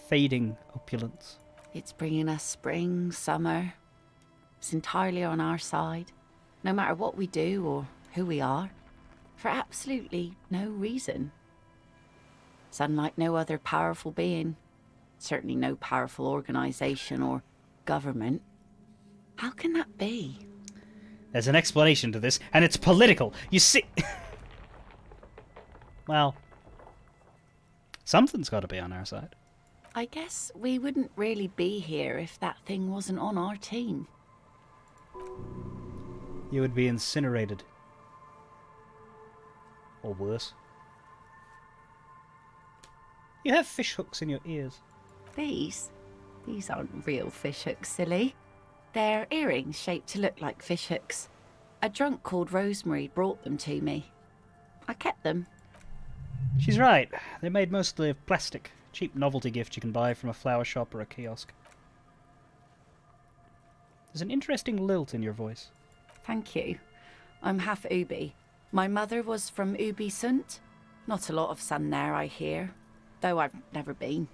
Fading opulence. It's bringing us spring, summer. It's entirely on our side, no matter what we do or who we are, for absolutely no reason. It's unlike no other powerful being, certainly no powerful organization or government. How can that be? There's an explanation to this, and it's political. You see... Well, something's got to be on our side. I guess we wouldn't really be here if that thing wasn't on our team. You would be incinerated. Or worse. You have fish hooks in your ears. These aren't real fish hooks, silly. They're earrings shaped to look like fish hooks. A drunk called Rosemary brought them to me. I kept them. She's right. They're made mostly of plastic. Cheap novelty gift you can buy from a flower shop or a kiosk. There's an interesting lilt in your voice. Thank you. I'm half Ubi. My mother was from Ubi Sunt. Not a lot of sun there, I hear, though I've never been.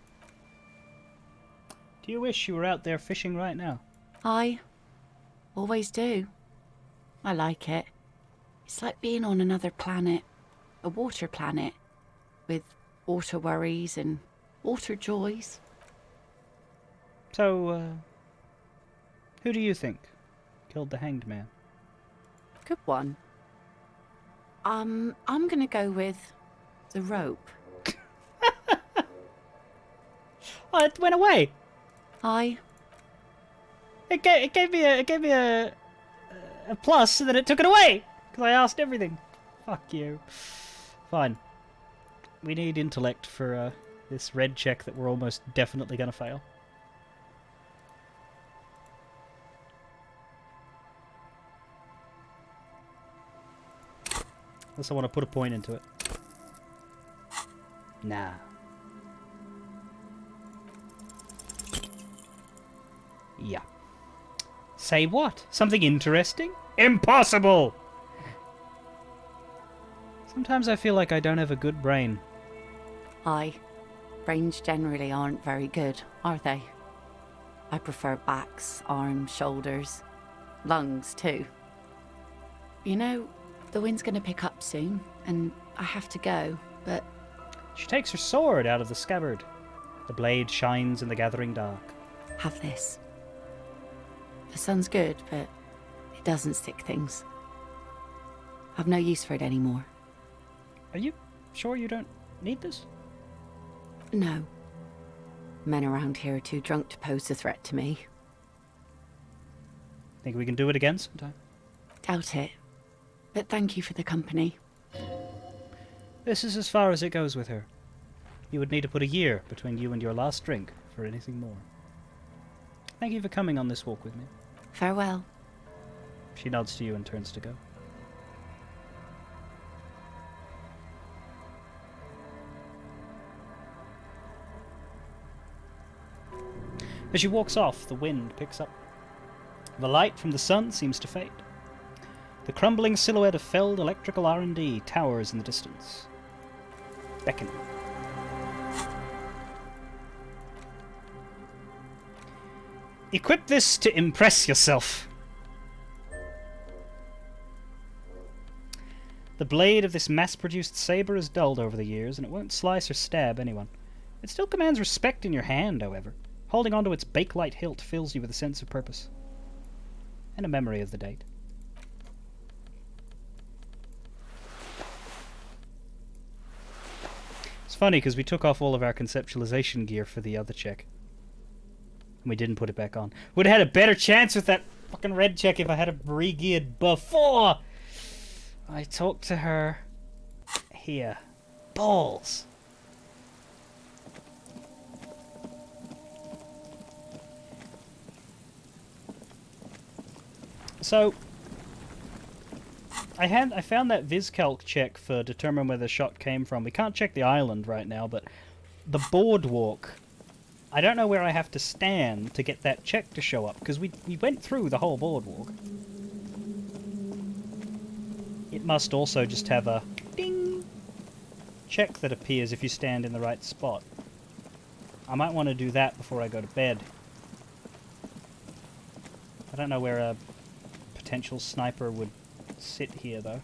Do you wish you were out there fishing right now? I always do. I like it. It's like being on another planet, a water planet, with water worries and water joys. So, who do you think killed the hanged man? Good one. I'm gonna go with the rope. Oh, it went away. Aye. It gave me a plus, and then it took it away because I asked everything. Fuck you. Fine. We need intellect for this red check that we're almost definitely gonna fail. Unless I want to put a point into it. Nah. Yeah. Say what? Something interesting? Impossible! Sometimes I feel like I don't have a good brain. Aye. Brains generally aren't very good, are they? I prefer backs, arms, shoulders, lungs too. You know, the wind's gonna pick up soon, and I have to go, but... She takes her sword out of the scabbard. The blade shines in the gathering dark. Have this. The sun's good, but it doesn't stick things. I've no use for it anymore. Are you sure you don't need this? No. Men around here are too drunk to pose a threat to me. Think we can do it again sometime? Doubt it. But thank you for the company. This is as far as it goes with her. You would need to put a year between you and your last drink for anything more. Thank you for coming on this walk with me. Farewell. She nods to you and turns to go. As she walks off, the wind picks up. The light from the sun seems to fade. The crumbling silhouette of felled electrical R&D towers in the distance, beckoning. Equip this to impress yourself. The blade of this mass-produced saber is dulled over the years, and it won't slice or stab anyone. It still commands respect in your hand, however. Holding onto its bakelite hilt fills you with a sense of purpose. And a memory of the date. It's funny, because we took off all of our conceptualization gear for the other check. And we didn't put it back on. Would have had a better chance with that fucking red check if I had it re-geared before I talked to her. Here. Balls. So, I found that viscalc check for determine where the shot came from. We can't check the island right now, but the boardwalk, I don't know where I have to stand to get that check to show up, because we went through the whole boardwalk. It must also just have a ding check that appears if you stand in the right spot. I might want to do that before I go to bed. I don't know where a potential sniper would sit here, though.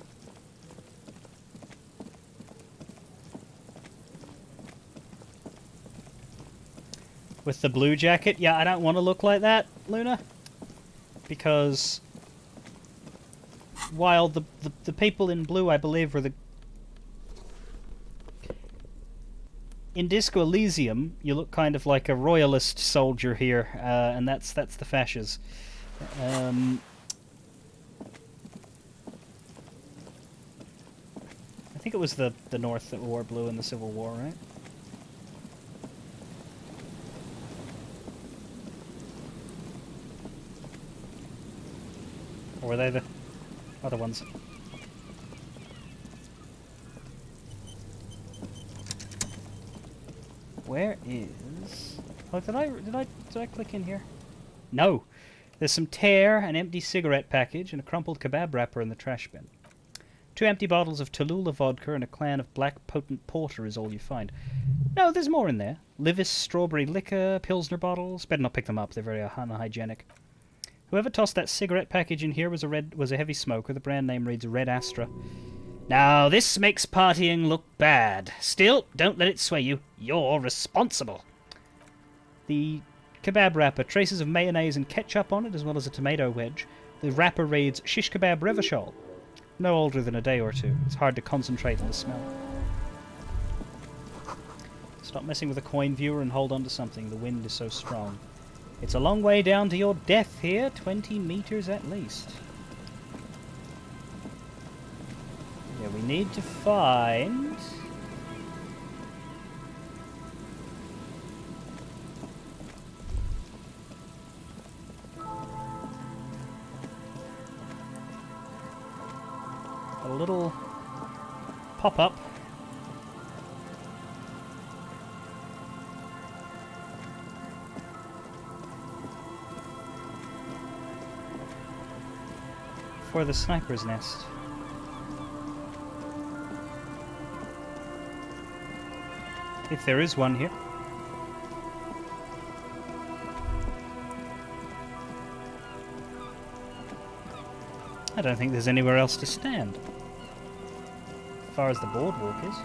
With the blue jacket? Yeah, I don't want to look like that, Luna. Because while the people in blue, I believe, were the... In Disco Elysium, you look kind of like a royalist soldier here, and that's the fascists. I think it was the North that wore blue in the Civil War, right? Or were they the other ones? Where is... Oh, did I click in here? No. There's some tear, an empty cigarette package, and a crumpled kebab wrapper in the trash bin. 2 empty bottles of Tallulah vodka and a can of black potent porter is all you find. No, there's more in there. Livis strawberry liquor, Pilsner bottles. Better not pick them up, they're very unhygienic. Whoever tossed that cigarette package in here was a heavy smoker. The brand name reads Red Astra. Now, this makes partying look bad. Still, don't let it sway you. You're responsible. The kebab wrapper, traces of mayonnaise and ketchup on it, as well as a tomato wedge. The wrapper reads Shish Kebab Revachol. No older than a day or two. It's hard to concentrate on the smell. Stop messing with the coin viewer and hold on to something. The wind is so strong. It's a long way down to your death here. 20 meters at least. Yeah, we need to find... a little pop-up. For the sniper's nest. If there is one here. I don't think there's anywhere else to stand. As far as the boardwalk is.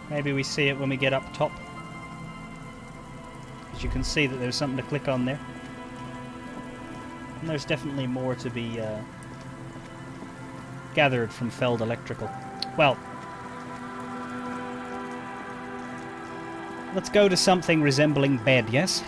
Maybe we see it when we get up top. As you can see that there's something to click on there. And there's definitely more to be gathered from Feld Electrical. Well, let's go to something resembling bed, yes?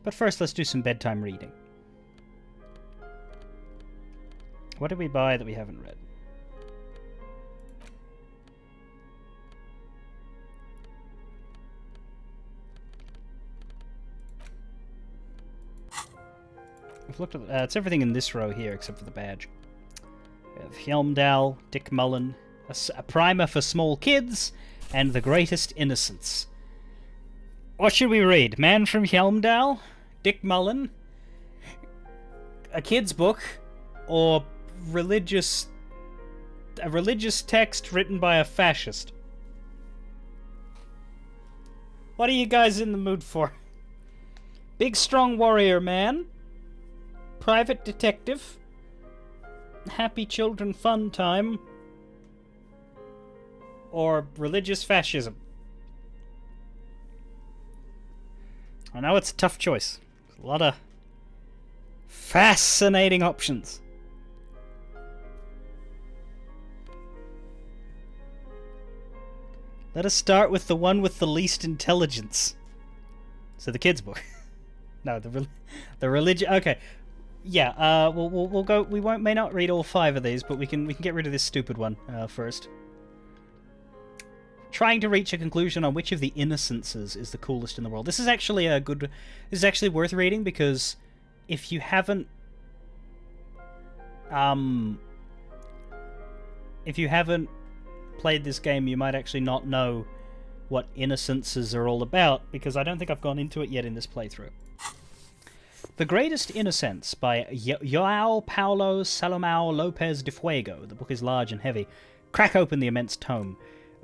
But first, let's do some bedtime reading. What did we buy that we haven't read? We've looked at... it's everything in this row here, except for the badge. We have Helmdall, Dick Mullen, a primer for small kids, and The Greatest Innocence. What should we read? Man from Helmdall? Dick Mullen? A kid's book? Or a religious text written by a fascist? What are you guys in the mood for? Big strong warrior man? Private detective? Happy children fun time? Or religious fascism? I know it's a tough choice. A lot of fascinating options. Let us start with the one with the least intelligence. So the kids' book. No, the religion. Okay, yeah. We'll go. We may not read all 5 of these, but we can get rid of this stupid one first. Trying to reach a conclusion on which of the Innocences is the coolest in the world. This is actually a good... This is actually worth reading because if you haven't... if you haven't played this game, you might actually not know what Innocences are all about because I don't think I've gone into it yet in this playthrough. The Greatest Innocence by Joao Paulo Salomão Lopes de Fuego. The book is large and heavy. Crack open the immense tome.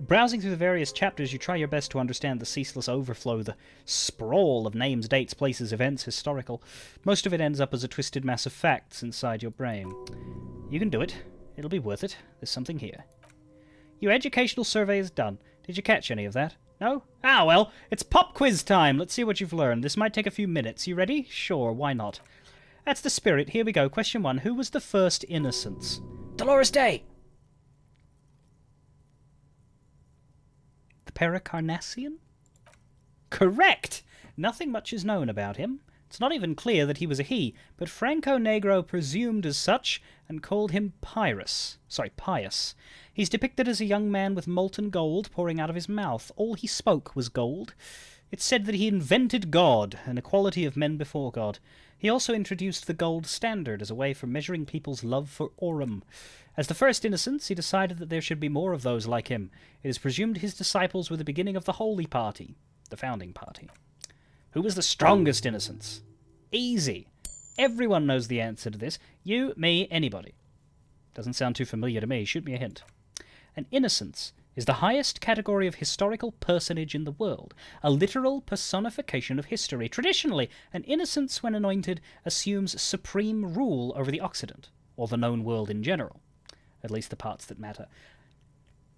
Browsing through the various chapters, you try your best to understand the ceaseless overflow, the sprawl of names, dates, places, events, historical. Most of it ends up as a twisted mass of facts inside your brain. You can do it. It'll be worth it. There's something here. Your educational survey is done. Did you catch any of that? No? Ah, well, it's pop quiz time. Let's see what you've learned. This might take a few minutes. You ready? Sure, why not? That's the spirit. Here we go. Question 1. Who was the first innocence? Dolores Day! The Pericarnassian? Correct! Nothing much is known about him. It's not even clear that he was a he, but Franco Negro presumed as such and called him Pius. He's depicted as a young man with molten gold pouring out of his mouth. All he spoke was gold. It's said that he invented God, an equality of men before God. He also introduced the gold standard as a way for measuring people's love for Aurum. As the first innocents, he decided that there should be more of those like him. It is presumed his disciples were the beginning of the Holy Party, the founding party. Who was the strongest innocence? Easy. Everyone knows the answer to this. You, me, anybody. Doesn't sound too familiar to me. Shoot me a hint. An innocence is the highest category of historical personage in the world, a literal personification of history. Traditionally, an innocence, when anointed, assumes supreme rule over the Occident, or the known world in general, at least the parts that matter.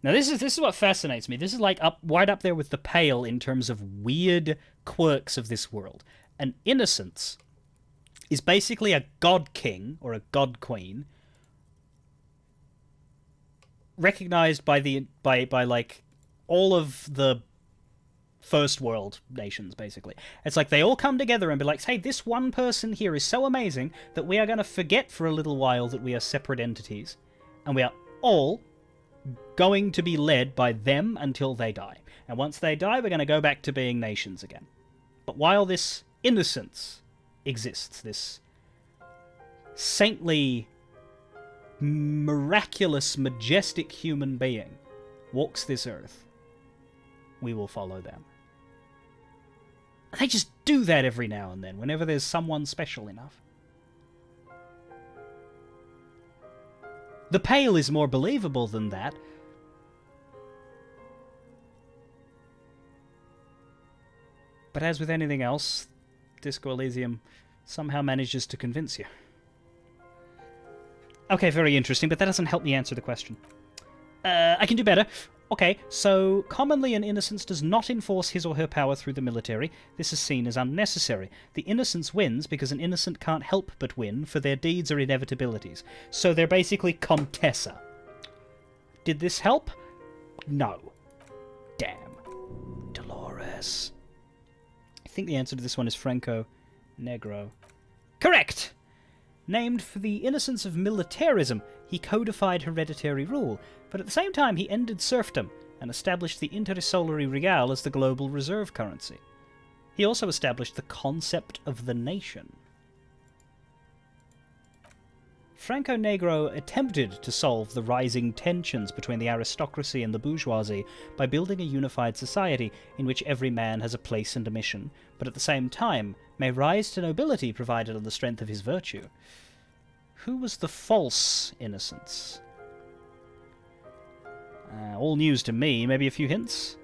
Now, this is what fascinates me. This is like right up there with the Pale in terms of weird quirks of this world. An innocence is basically a god king or a god queen, recognized by like all of the first world nations, basically. It's like they all come together and be like, hey, this one person here is so amazing that we are going to forget for a little while that we are separate entities, and we are all going to be led by them until they die. And once they die, we're going to go back to being nations again. But while this innocence exists, this saintly, miraculous, majestic human being walks this earth, we will follow them. They just do that every now and then, whenever there's someone special enough. The Pale is more believable than that. But as with anything else, Disco Elysium somehow manages to convince you. Okay, very interesting, but that doesn't help me answer the question. I can do better. Okay, so commonly an innocence does not enforce his or her power through the military. This is seen as unnecessary. The innocence wins because an innocent can't help but win, for their deeds are inevitabilities. So they're basically Contessa. Did this help? No. Damn. Dolores. I think the answer to this one is Franco Negro. Correct! Named for the innocence of militarism, he codified hereditary rule, but at the same time he ended serfdom and established the Intersolari Real as the global reserve currency. He also established the concept of the nation. Franco Negro attempted to solve the rising tensions between the aristocracy and the bourgeoisie by building a unified society in which every man has a place and a mission, but at the same time may rise to nobility provided on the strength of his virtue. Who was the false innocence? All news to me. Maybe a few hints?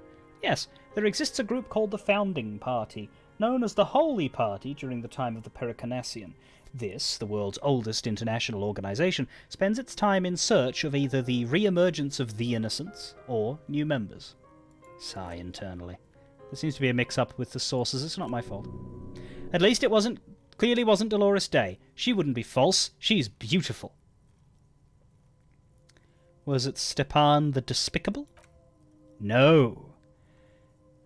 Yes, there exists a group called the Founding Party, known as the Holy Party during the time of the Pericarnassian. This, the world's oldest international organization, spends its time in search of either the re-emergence of the innocents or new members. Sigh internally. There seems to be a mix-up with the sources. It's not my fault. At least it clearly wasn't Dolores Day. She wouldn't be false. She's beautiful. Was it Stepan the Despicable? No.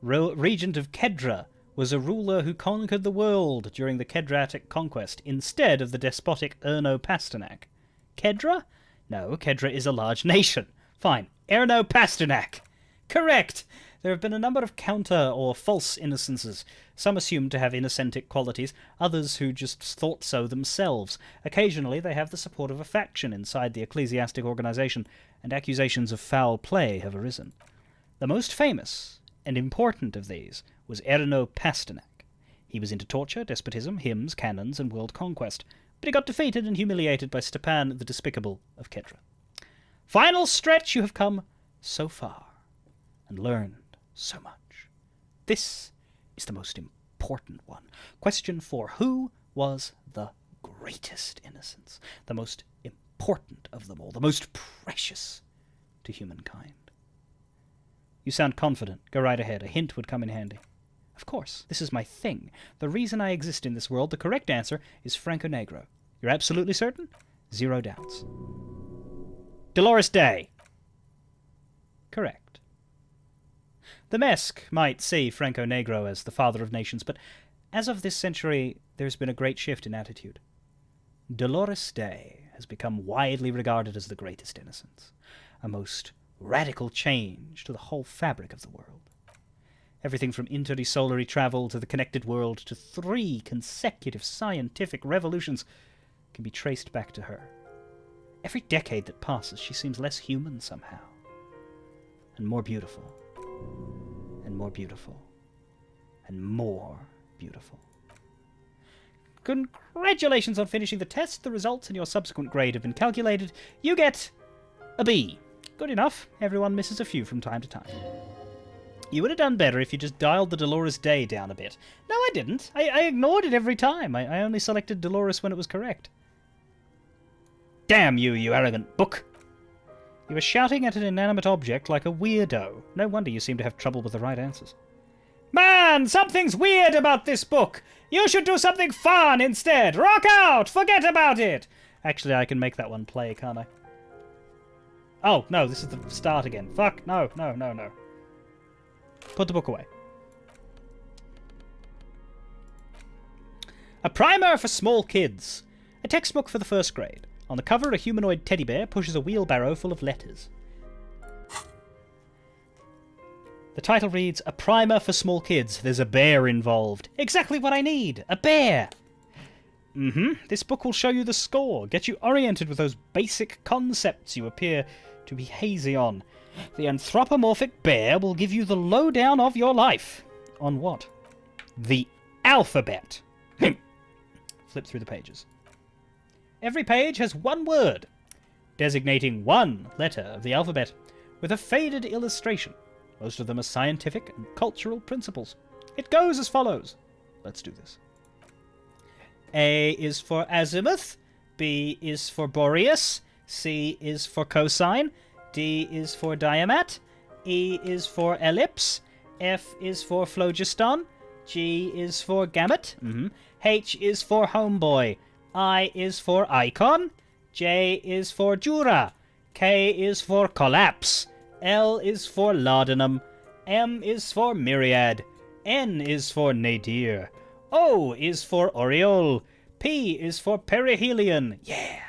Regent of Kedra was a ruler who conquered the world during the Kedratic conquest, instead of the despotic Erno Pasternak. Kedra? No, Kedra is a large nation. Fine. Erno Pasternak. Correct! There have been a number of counter or false innocences, some assumed to have innocentic qualities, others who just thought so themselves. Occasionally they have the support of a faction inside the ecclesiastic organization, and accusations of foul play have arisen. The most famous and important of these was Erno Pasternak. He was into torture, despotism, hymns, cannons, and world conquest, but he got defeated and humiliated by Stepan the Despicable of Kedra. Final stretch, you have come so far and learned so much. This is the most important one. Question 4. Who was the greatest innocence? The most important of them all. The most precious to humankind. You sound confident. Go right ahead. A hint would come in handy. A Of course, this is my thing. The reason I exist in this world. The correct answer is Franco Negro. You're absolutely certain? 0 doubts. Dolores Day. Correct. The Mesk might see Franco Negro as the father of nations, but as of this century, there's been a great shift in attitude. Dolores Day has become widely regarded as the greatest innocence, a most radical change to the whole fabric of the world. Everything from intersolary travel to the connected world to 3 consecutive scientific revolutions can be traced back to her. Every decade that passes, she seems less human somehow. And more beautiful. And more beautiful. And more beautiful. Congratulations on finishing the test. The results and your subsequent grade have been calculated. You get a B. Good enough. Everyone misses a few from time to time. You would have done better if you just dialed the Dolores Day down a bit. No, I didn't. I ignored it every time. I only selected Dolores when it was correct. Damn you, you arrogant book! You were shouting at an inanimate object like a weirdo. No wonder you seem to have trouble with the right answers. Man, something's weird about this book! You should do something fun instead! Rock out! Forget about it! Actually, I can make that one play, can't I? Oh, no, this is the start again. Fuck, no. Put the book away. A primer for small kids. A textbook for the first grade. On the cover, a humanoid teddy bear pushes a wheelbarrow full of letters. The title reads, A Primer for Small Kids. There's a bear involved. Exactly what I need. A bear. This book will show you the score. Get you oriented with those basic concepts you appear to be hazy on. The anthropomorphic bear will give you the lowdown of your life. On what? The alphabet. Flip through the pages. Every page has one word, designating one letter of the alphabet, with a faded illustration. Most of them are scientific and cultural principles. It goes as follows. Let's do this. A is for azimuth, B is for Boreas, C is for cosine, D is for diamat, E is for ellipse, F is for phlogiston, G is for gamut, H is for homeboy, I is for icon, J is for jura, K is for collapse, L is for laudanum, M is for myriad, N is for nadir, O is for aureole, P is for perihelion, yeah!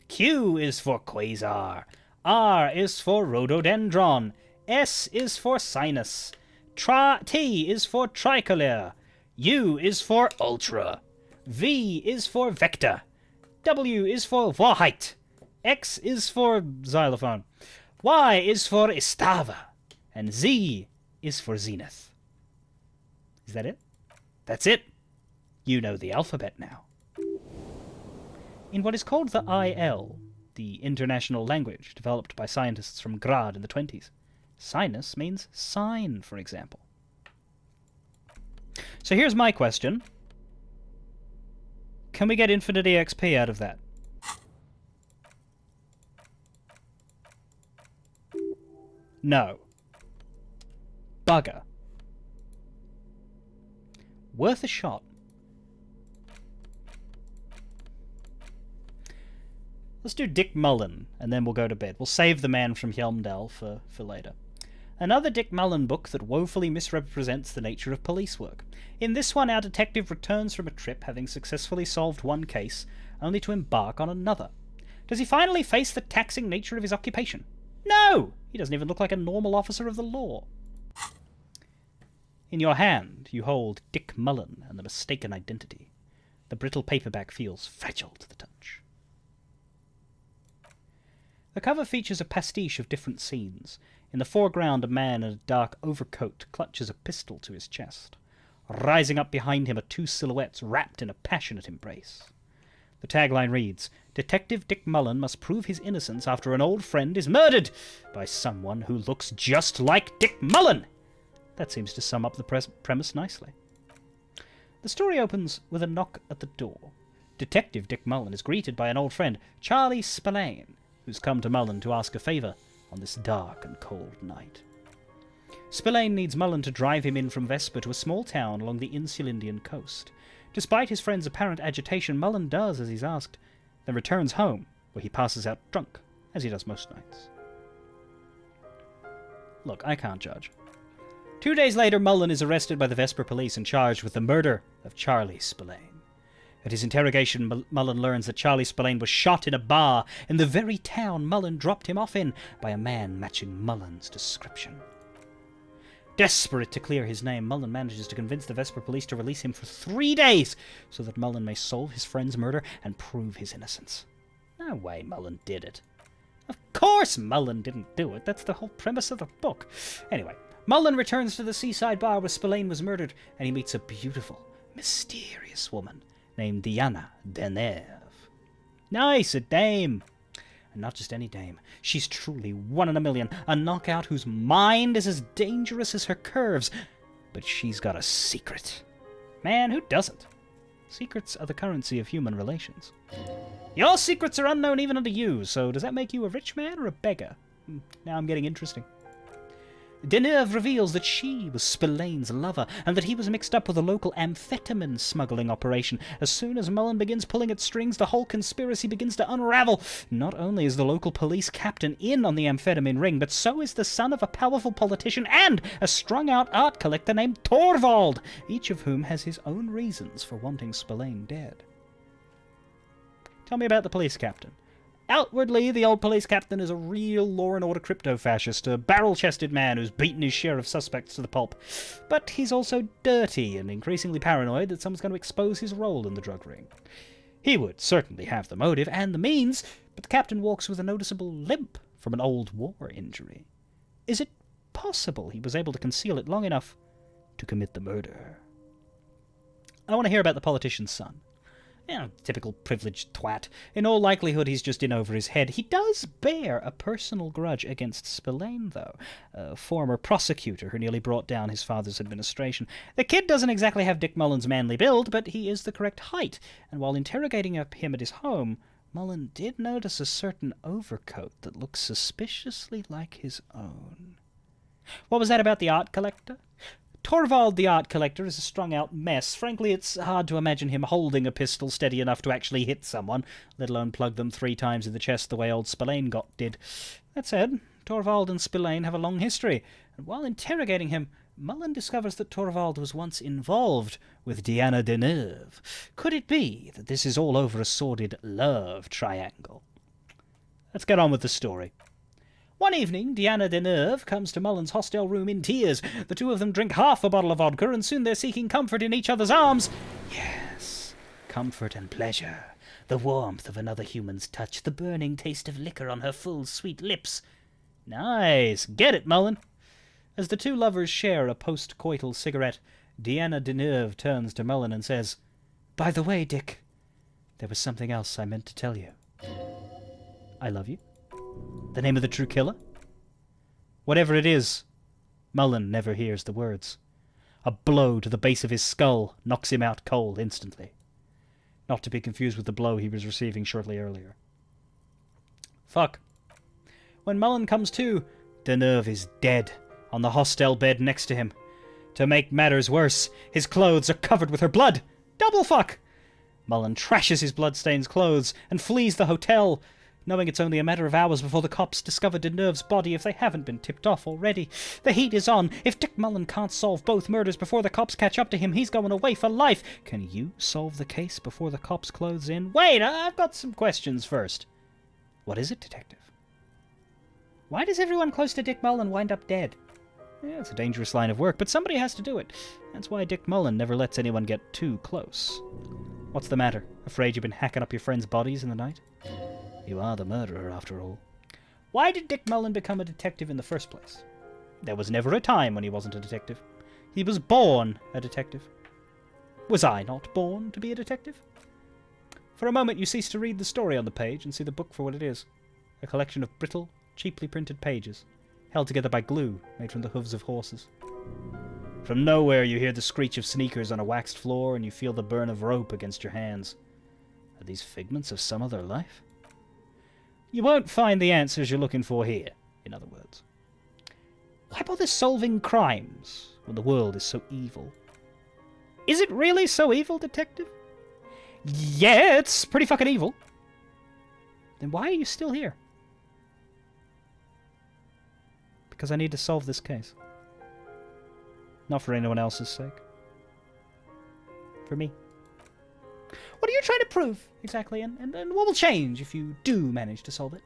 Q is for quasar, R is for rhododendron, S is for sinus, T is for tricolor, U is for ultra, V is for vector, W is for Wahrheit, X is for xylophone, Y is for Istava, and Z is for zenith. Is that it? That's it. You know the alphabet now. In what is called the IL, the international language developed by scientists from Grad in the 20s, sinus means sign, for example. So here's my question. Can we get infinite EXP out of that? No. Bugger. Worth a shot. Let's do Dick Mullen, and then we'll go to bed. We'll save the man from Helmdale for later. Another Dick Mullen book that woefully misrepresents the nature of police work. In this one, our detective returns from a trip having successfully solved one case, only to embark on another. Does he finally face the taxing nature of his occupation? No! He doesn't even look like a normal officer of the law. In your hand, you hold Dick Mullen and the Mistaken Identity. The brittle paperback feels fragile to the touch. The cover features a pastiche of different scenes. In the foreground, a man in a dark overcoat clutches a pistol to his chest. Rising up behind him are 2 silhouettes wrapped in a passionate embrace. The tagline reads, Detective Dick Mullen must prove his innocence after an old friend is murdered by someone who looks just like Dick Mullen. That seems to sum up the premise nicely. The story opens with a knock at the door. Detective Dick Mullen is greeted by an old friend, Charlie Spillane, who's come to Mullen to ask a favour on this dark and cold night. Spillane needs Mullen to drive him in from Vesper to a small town along the Insulindian coast. Despite his friend's apparent agitation, Mullen does as he's asked, then returns home, where he passes out drunk, as he does most nights. Look, I can't judge. 2 days later, Mullen is arrested by the Vesper police and charged with the murder of Charlie Spillane. At his interrogation, Mullen learns that Charlie Spillane was shot in a bar in the very town Mullen dropped him off in by a man matching Mullen's description. Desperate to clear his name, Mullen manages to convince the Vesper police to release him for 3 days so that Mullen may solve his friend's murder and prove his innocence. No way Mullen did it. Of course Mullen didn't do it. That's the whole premise of the book. Anyway, Mullen returns to the seaside bar where Spillane was murdered, and he meets a beautiful, mysterious woman named Diana Deneuve. Nice, a dame. And not just any dame. She's truly one in a million, a knockout whose mind is as dangerous as her curves. But she's got a secret. Man, who doesn't? Secrets are the currency of human relations. Your secrets are unknown even unto you, so does that make you a rich man or a beggar? Now I'm getting interesting. Deneuve reveals that she was Spillane's lover, and that he was mixed up with a local amphetamine smuggling operation. As soon as Mullen begins pulling at strings, the whole conspiracy begins to unravel. Not only is the local police captain in on the amphetamine ring, but so is the son of a powerful politician and a strung-out art collector named Torvald, each of whom has his own reasons for wanting Spillane dead. Tell me about the police captain. Outwardly, the old police captain is a real law and order crypto-fascist, a barrel-chested man who's beaten his share of suspects to the pulp. But he's also dirty and increasingly paranoid that someone's going to expose his role in the drug ring. He would certainly have the motive and the means, but the captain walks with a noticeable limp from an old war injury. Is it possible he was able to conceal it long enough to commit the murder? I want to hear about the politician's son. Typical privileged twat. In all likelihood, he's just in over his head. He does bear a personal grudge against Spillane, though, a former prosecutor who nearly brought down his father's administration. The kid doesn't exactly have Dick Mullen's manly build, but he is the correct height, and while interrogating him at his home, Mullen did notice a certain overcoat that looked suspiciously like his own. What was that about the art collector? Torvald the art collector is a strung-out mess. Frankly, it's hard to imagine him holding a pistol steady enough to actually hit someone, let alone plug them 3 times in the chest the way old Spillane did. That said, Torvald and Spillane have a long history, and while interrogating him, Mullen discovers that Torvald was once involved with Diana Deneuve. Could it be that this is all over a sordid love triangle? Let's get on with the story. One evening, Diana Deneuve comes to Mullen's hostel room in tears. The two of them drink half a bottle of vodka, and soon they're seeking comfort in each other's arms. Yes, comfort and pleasure. The warmth of another human's touch, the burning taste of liquor on her full, sweet lips. Nice. Get it, Mullen. As the two lovers share a post-coital cigarette, Diana Deneuve turns to Mullen and says, "By the way, Dick, there was something else I meant to tell you." I love you? The name of the true killer? Whatever it is, Mullen never hears the words. A blow to the base of his skull knocks him out cold instantly. Not to be confused with the blow he was receiving shortly earlier. Fuck. When Mullen comes to, Deneuve is dead, on the hostel bed next to him. To make matters worse, his clothes are covered with her blood. Double fuck! Mullen trashes his bloodstained clothes and flees the hotel, knowing it's only a matter of hours before the cops discover Deneuve's body if they haven't been tipped off already. The heat is on. If Dick Mullen can't solve both murders before the cops catch up to him, he's going away for life. Can you solve the case before the cops close in? Wait, I've got some questions first. What is it, Detective? Why does everyone close to Dick Mullen wind up dead? Yeah, it's a dangerous line of work, but somebody has to do it. That's why Dick Mullen never lets anyone get too close. What's the matter? Afraid you've been hacking up your friends' bodies in the night? You are the murderer, after all. Why did Dick Mullen become a detective in the first place? There was never a time when he wasn't a detective. He was born a detective. Was I not born to be a detective? For a moment you cease to read the story on the page and see the book for what it is. A collection of brittle, cheaply printed pages, held together by glue made from the hooves of horses. From nowhere you hear the screech of sneakers on a waxed floor and you feel the burn of rope against your hands. Are these figments of some other life? You won't find the answers you're looking for here, in other words. Why bother solving crimes when the world is so evil? Is it really so evil, detective? Yeah, it's pretty fucking evil. Then why are you still here? Because I need to solve this case. Not for anyone else's sake. For me. What are you trying to prove, exactly? And what will change if you do manage to solve it?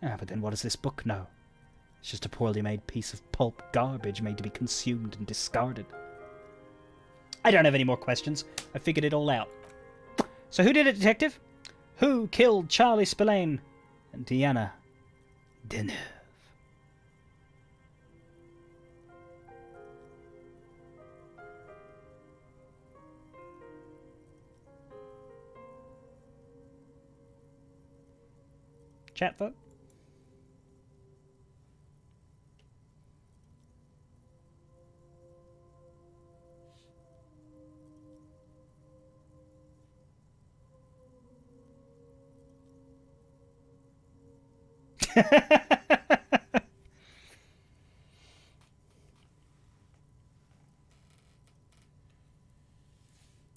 Ah, but then what does this book know? It's just a poorly made piece of pulp garbage made to be consumed and discarded. I don't have any more questions. I figured it all out. So who did it, detective? Who killed Charlie Spillane and Diana Deneuve? Chat vote?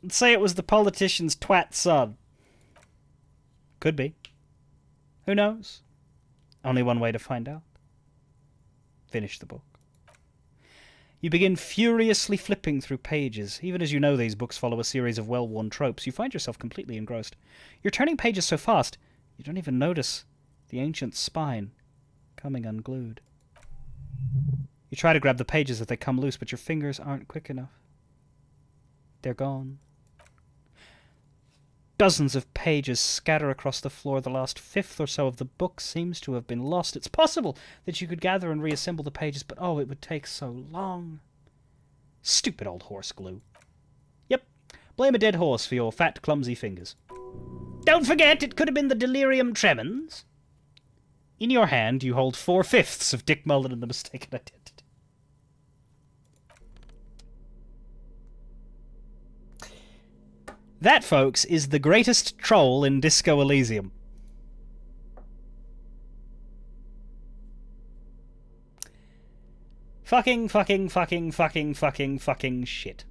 Let's say it was the politician's twat son. Could be. Who knows? Only one way to find out. Finish the book. You begin furiously flipping through pages. Even as you know these books follow a series of well-worn tropes, you find yourself completely engrossed. You're turning pages so fast, you don't even notice the ancient spine coming unglued. You try to grab the pages as they come loose, but your fingers aren't quick enough. They're gone. Dozens of pages scatter across the floor. The last fifth or so of the book seems to have been lost. It's possible that you could gather and reassemble the pages, but oh, it would take so long. Stupid old horse glue. Yep, blame a dead horse for your fat, clumsy fingers. Don't forget, it could have been the delirium tremens. In your hand, you hold 4/5 of Dick Mullen and the Mistaken Identity. That, folks, is the greatest troll in Disco Elysium. Fucking shit.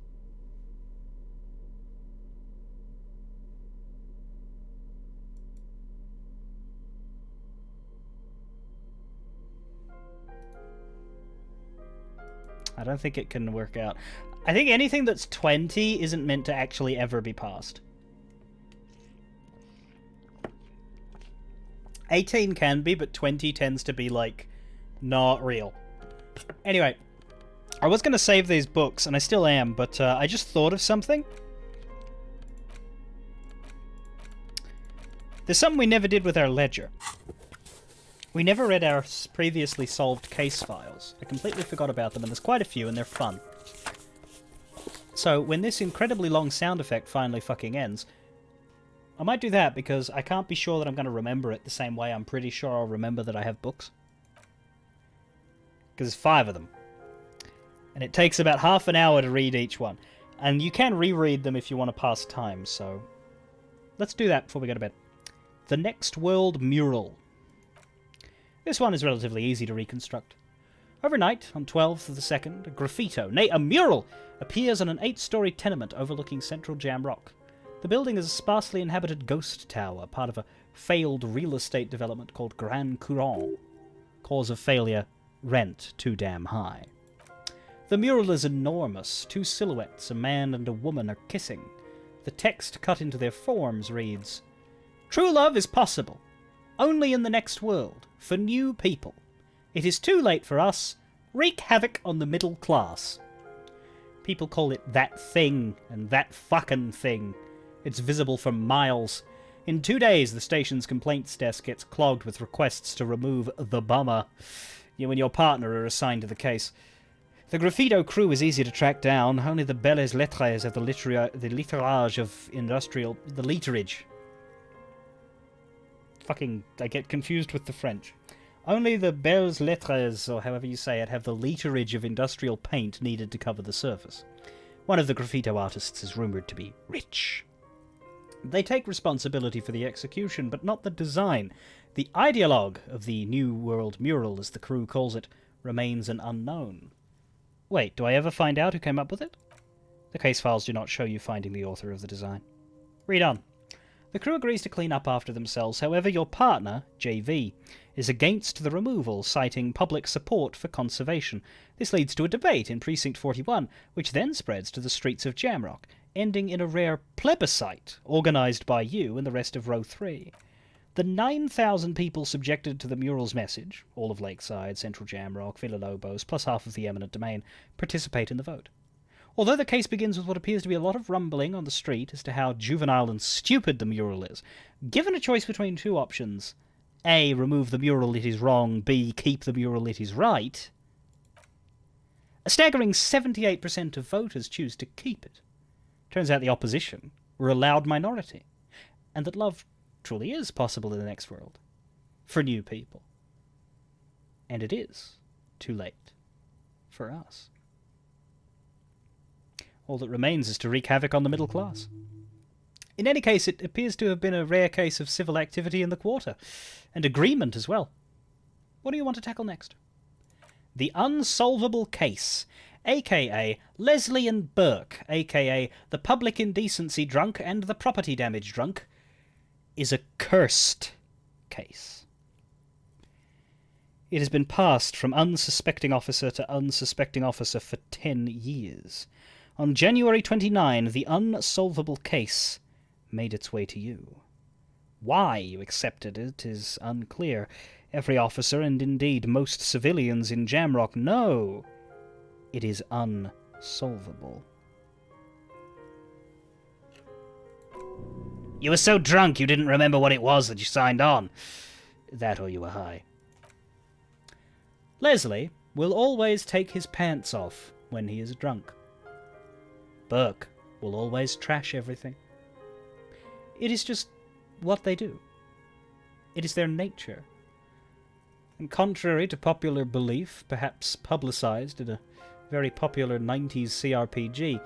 I don't think it can work out. I think anything that's 20 isn't meant to actually ever be passed. 18 can be, but 20 tends to be, like, not real. Anyway, I was going to save these books, and I still am, but I just thought of something. There's something we never did with our ledger. We never read our previously solved case files. I completely forgot about them, and there's quite a few, and they're fun. So, when this incredibly long sound effect finally fucking ends, I might do that because I can't be sure that I'm going to remember it the same way I'm pretty sure I'll remember that I have books. Because there's 5 of them. And it takes about half an hour to read each one. And you can reread them if you want to pass time, so... let's do that before we go to bed. The Next World Mural. This one is relatively easy to reconstruct. Overnight, on 12th of the 2nd, a graffito, nay, a mural, appears on an 8-story tenement overlooking Central Jam Rock. The building is a sparsely inhabited ghost tower, part of a failed real estate development called Grand Courant. Cause of failure, rent too damn high. The mural is enormous. 2 silhouettes, a man and a woman, are kissing. The text cut into their forms reads, "True love is possible, only in the next world, for new people. It is too late for us. Wreak havoc on the middle class." People call it that thing and that fucking thing. It's visible for miles. In 2 days, the station's complaints desk gets clogged with requests to remove the bummer. You and your partner are assigned to the case. The graffito crew is easy to track down. Only the belles lettres have the literage of industrial... the literage. Fucking... I get confused with the French. Only the belles lettres, or however you say it, have the literage of industrial paint needed to cover the surface. One of the graffito artists is rumoured to be rich. They take responsibility for the execution, but not the design. The ideologue of the New World Mural, as the crew calls it, remains an unknown. Wait, do I ever find out who came up with it? The case files do not show you finding the author of the design. Read on. The crew agrees to clean up after themselves, however your partner, JV, is against the removal, citing public support for conservation. This leads to a debate in Precinct 41, which then spreads to the streets of Jamrock, ending in a rare plebiscite organised by you and the rest of Row 3. The 9,000 people subjected to the mural's message, all of Lakeside, Central Jamrock, Villalobos, plus half of the eminent domain, participate in the vote. Although the case begins with what appears to be a lot of rumbling on the street as to how juvenile and stupid the mural is, given a choice between two options, A, remove the mural, it is wrong, B, keep the mural, it is right, a staggering 78% of voters choose to keep it. Turns out the opposition were a loud minority, and that love truly is possible in the next world, for new people. And it is too late for us. All that remains is to wreak havoc on the middle class. In any case, it appears to have been a rare case of civil activity in the quarter, and agreement as well. What do you want to tackle next? The unsolvable case, aka Leslie and Burke, aka the public indecency drunk and the property damage drunk, is a cursed case. It has been passed from unsuspecting officer to unsuspecting officer for 10 years. On January 29, the unsolvable case made its way to you. Why you accepted it is unclear. Every officer, and indeed most civilians in Jamrock, know it is unsolvable. You were so drunk you didn't remember what it was that you signed on. That or you were high. Leslie will always take his pants off when he is drunk. Burke will always trash everything. It is just what they do. It is their nature. And contrary to popular belief, perhaps publicized in a very popular 90s CRPG,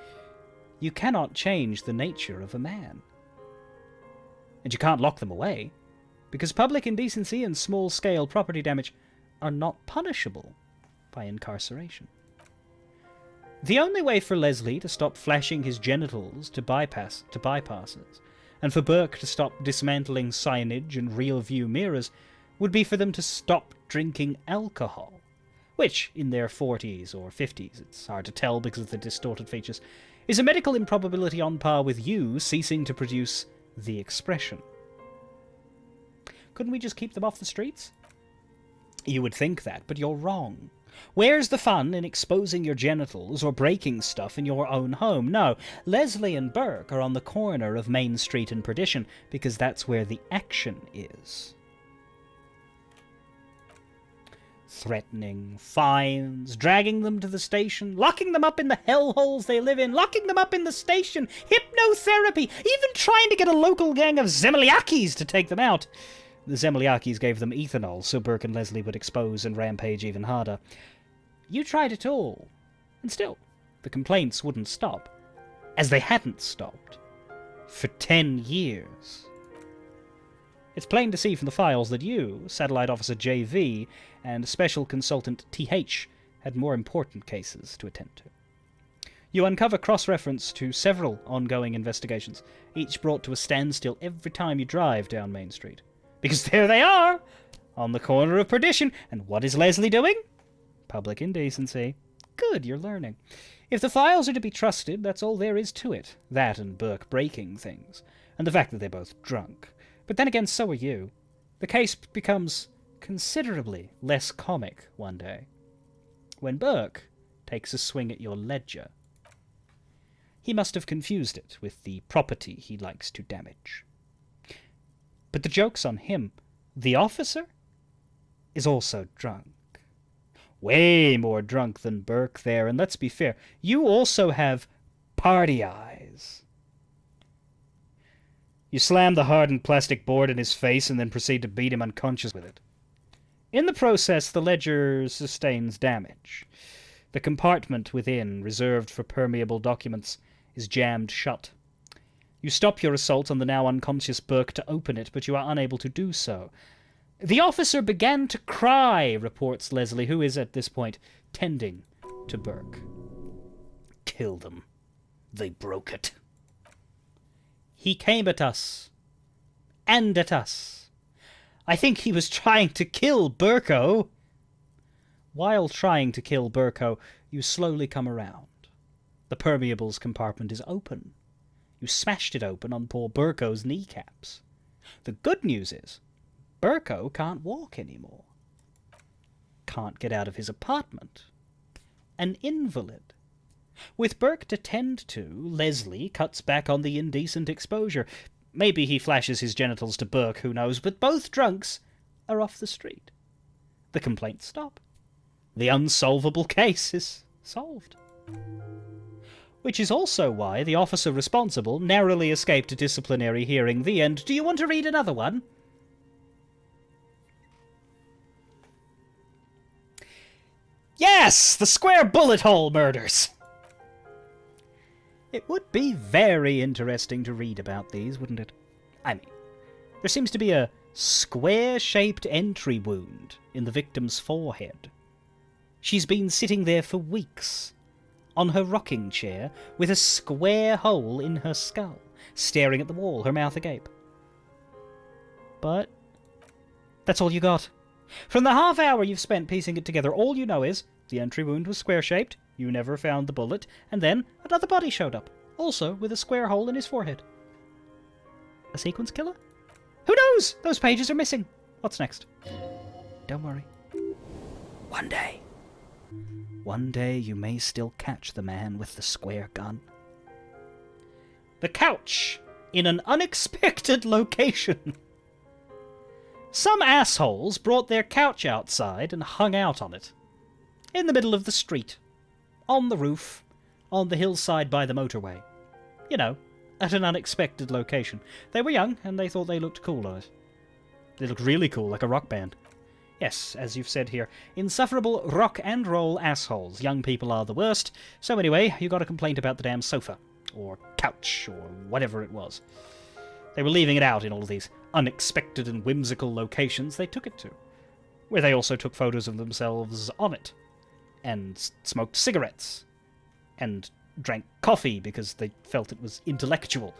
you cannot change the nature of a man. And you can't lock them away, because public indecency and small-scale property damage are not punishable by incarceration. The only way for Leslie to stop flashing his genitals to bypasses, and for Burke to stop dismantling signage and rear-view mirrors, would be for them to stop drinking alcohol, which, in their 40s or 50s, it's hard to tell because of the distorted features, is a medical improbability on par with you ceasing to produce the expression. Couldn't we just keep them off the streets? You would think that, but you're wrong. Where's the fun in exposing your genitals or breaking stuff in your own home? No, Leslie and Burke are on the corner of Main Street and Perdition because that's where the action is. Threatening, fines, dragging them to the station, locking them up in the hellholes they live in, locking them up in the station, hypnotherapy, even trying to get a local gang of Zemliakis to take them out. The Zemliakis gave them ethanol so Burke and Leslie would expose and rampage even harder. You tried it all, and still, the complaints wouldn't stop, as they hadn't stopped for 10 years. It's plain to see from the files that you, Satellite Officer JV, and Special Consultant TH had more important cases to attend to. You uncover cross-reference to several ongoing investigations, each brought to a standstill every time you drive down Main Street. Because there they are, on the corner of Perdition, and what is Leslie doing? Public indecency. Good, you're learning. If the files are to be trusted, that's all there is to it. That and Burke breaking things, and the fact that they're both drunk. But then again, so are you. The case becomes considerably less comic one day, when Burke takes a swing at your ledger. He must have confused it with the property he likes to damage. But the joke's on him. The officer is also drunk. Way more drunk than Burke there, and let's be fair, you also have party eyes. You slam the hardened plastic board in his face and then proceed to beat him unconscious with it. In the process, the ledger sustains damage. The compartment within, reserved for permeable documents, is jammed shut. You stop your assault on the now unconscious Burke to open it, but you are unable to do so. The officer began to cry, reports Leslie, who is at this point tending to Burke. Kill them. They broke it. He came at us. And at us. I think he was trying to kill Burko. While trying to kill Burko, you slowly come around. The permeables compartment is open. You smashed it open on poor Burko's kneecaps. The good news is, Burko can't walk anymore. Can't get out of his apartment. An invalid. With Burke to tend to, Leslie cuts back on the indecent exposure. Maybe he flashes his genitals to Burke, who knows, but both drunks are off the street. The complaints stop. The unsolvable case is solved. Which is also why the officer responsible narrowly escaped a disciplinary hearing. The end. Do you want to read another one? Yes! The square bullet hole murders! It would be very interesting to read about these, wouldn't it? I mean, there seems to be a square-shaped entry wound in the victim's forehead. She's been sitting there for weeks, on her rocking chair, with a square hole in her skull, staring at the wall, her mouth agape. But that's all you got. From the half hour you've spent piecing it together, all you know is the entry wound was square-shaped, you never found the bullet, and then another body showed up, also with a square hole in his forehead. A sequence killer? Who knows? Those pages are missing. What's next? Don't worry. One day you may still catch the man with the square gun. The couch in an unexpected location. Some assholes brought their couch outside and hung out on it. In the middle of the street. On the roof. On the hillside by the motorway. You know, at an unexpected location. They were young, and they thought they looked cool on it. They looked really cool, like a rock band. Yes, as you've said here, insufferable rock and roll assholes. Young people are the worst. So anyway, you got a complaint about the damn sofa. Or couch, or whatever it was. They were leaving it out in all these unexpected and whimsical locations they took it to. Where they also took photos of themselves on it. And smoked cigarettes. And drank coffee because they felt it was intellectual.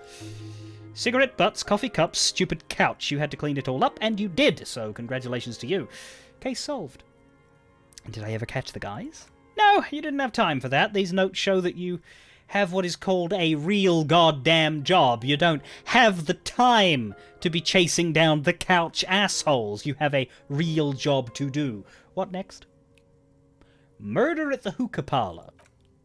Cigarette butts, coffee cups, stupid couch. You had to clean it all up, and you did, so congratulations to you. Case solved. And did I ever catch the guys? No, you didn't have time for that. These notes show that you have what is called a real goddamn job. You don't have the time to be chasing down the couch assholes. You have a real job to do. What next? Murder at the hookah parlor.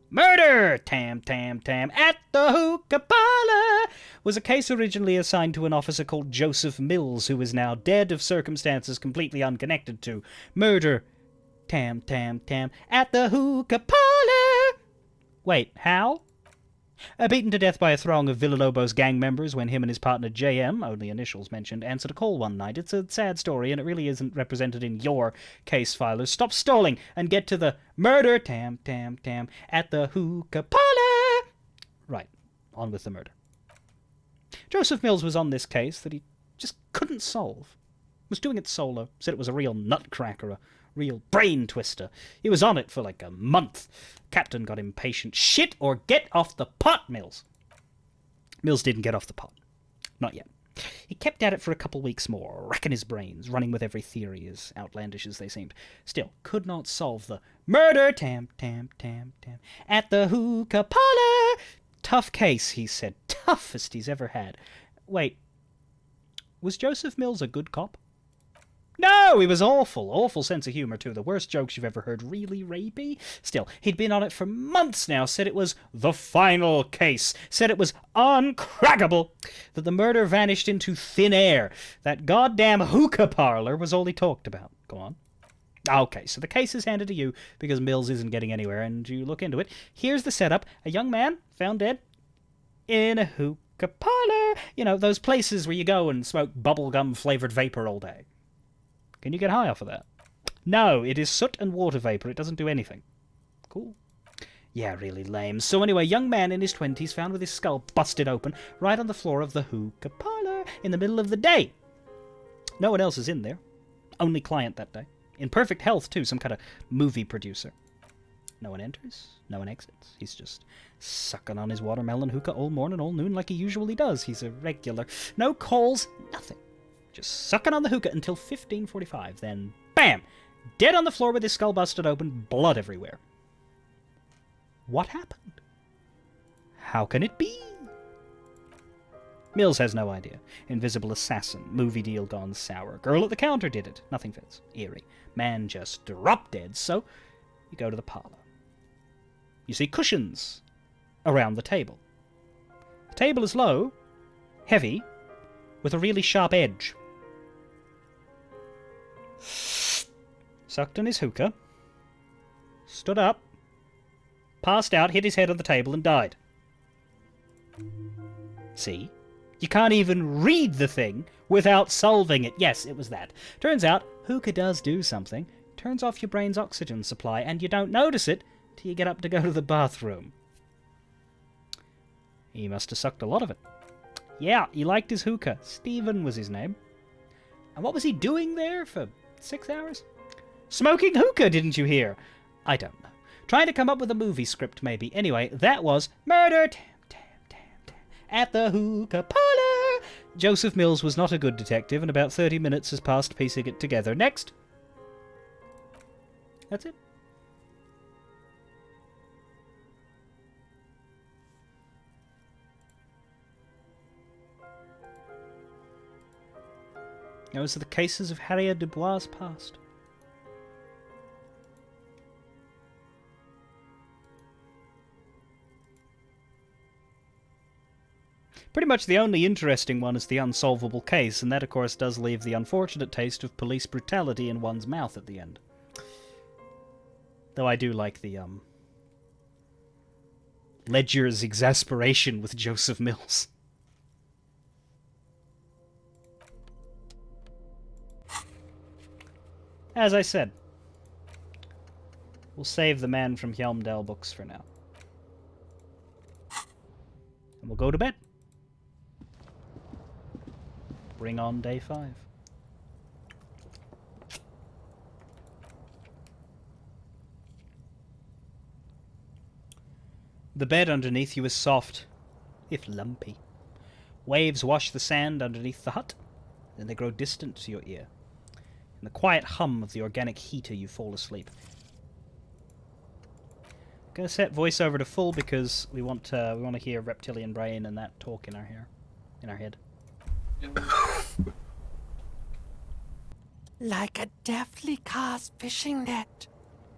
Murder! Tam, tam, tam, at the hookah parlor! Was a case originally assigned to an officer called Joseph Mills, who is now dead of circumstances completely unconnected to murder. Tam, tam, tam, at the hookah parlor! Wait, how? Beaten to death by a throng of Villalobos gang members when him and his partner JM, only initials mentioned, answered a call one night. It's a sad story, and it really isn't represented in your case filers. Stop stalling and get to the murder, tam, tam, tam, at the hookah parlor! Right, on with the murder. Joseph Mills was on this case that he just couldn't solve. Was doing it solo, said it was a real nutcracker, a real brain twister. He was on it for like a month. Captain got impatient. Shit or get off the pot, Mills. Mills didn't get off the pot. Not yet. He kept at it for a couple weeks more, racking his brains, running with every theory, as outlandish as they seemed. Still, could not solve the murder, tam, tam, tam, tam, at the hookah parlor. Tough case, he said. Toughest he's ever had. Wait, was Joseph Mills a good cop? No, he was awful. Awful sense of humor, too. The worst jokes you've ever heard. Really rapey? Still, he'd been on it for months now. Said it was the final case. Said it was uncrackable. That the murder vanished into thin air. That goddamn hookah parlor was all he talked about. Go on. Okay, so the case is handed to you because Mills isn't getting anywhere, and you look into it. Here's the setup. A young man found dead in a hookah parlor. You know, those places where you go and smoke bubblegum-flavored vapor all day. Can you get high off of that? No, it is soot and water vapor. It doesn't do anything. Cool. Yeah, really lame. So anyway, young man in his 20s found with his skull busted open right on the floor of the hookah parlor in the middle of the day. No one else is in there. only client that day. In perfect health, too, some kind of movie producer. No one enters, no one exits. He's just sucking on his watermelon hookah all morning, all noon, like he usually does. He's a regular. No calls, nothing. Just sucking on the hookah until 15:45. Then, bam! Dead on the floor with his skull busted open, blood everywhere. What happened? How can it be? Mills has no idea. Invisible assassin, movie deal gone sour. Girl at the counter did it. Nothing fits. Eerie. Man just dropped dead, so you go to the parlor. You see cushions around the table. The table is low, heavy, with a really sharp edge. Sucked on his hookah, stood up, passed out, hit his head on the table, and died. See? You can't even read the thing without solving it. Yes, it was that. Turns out, hookah does do something. Turns off your brain's oxygen supply, and you don't notice it till you get up to go to the bathroom. He must have sucked a lot of it. Yeah, he liked his hookah. Stephen was his name. And what was he doing there for 6 hours? Smoking hookah, didn't you hear? I don't know. Trying to come up with a movie script, maybe. Anyway, that was Murder at the hookah parlor. Joseph Mills was not a good detective, and about 30 minutes has passed piecing it together. Next. That's it. Those are the cases of Harriet Dubois' past. Pretty much the only interesting one is the unsolvable case, and that, of course, does leave the unfortunate taste of police brutality in one's mouth at the end. Though I do like the, Ledger's exasperation with Joseph Mills. As I said, we'll save the Man from Helmdale books for now. And we'll go to bed. Bring on day 5. The bed underneath you is soft, if lumpy. Waves wash the sand underneath the hut, then they grow distant to your ear. In the quiet hum of the organic heater, you fall asleep. I'm gonna set voiceover to full because we want to hear reptilian brain and that talk in our head. Like a deftly cast fishing net,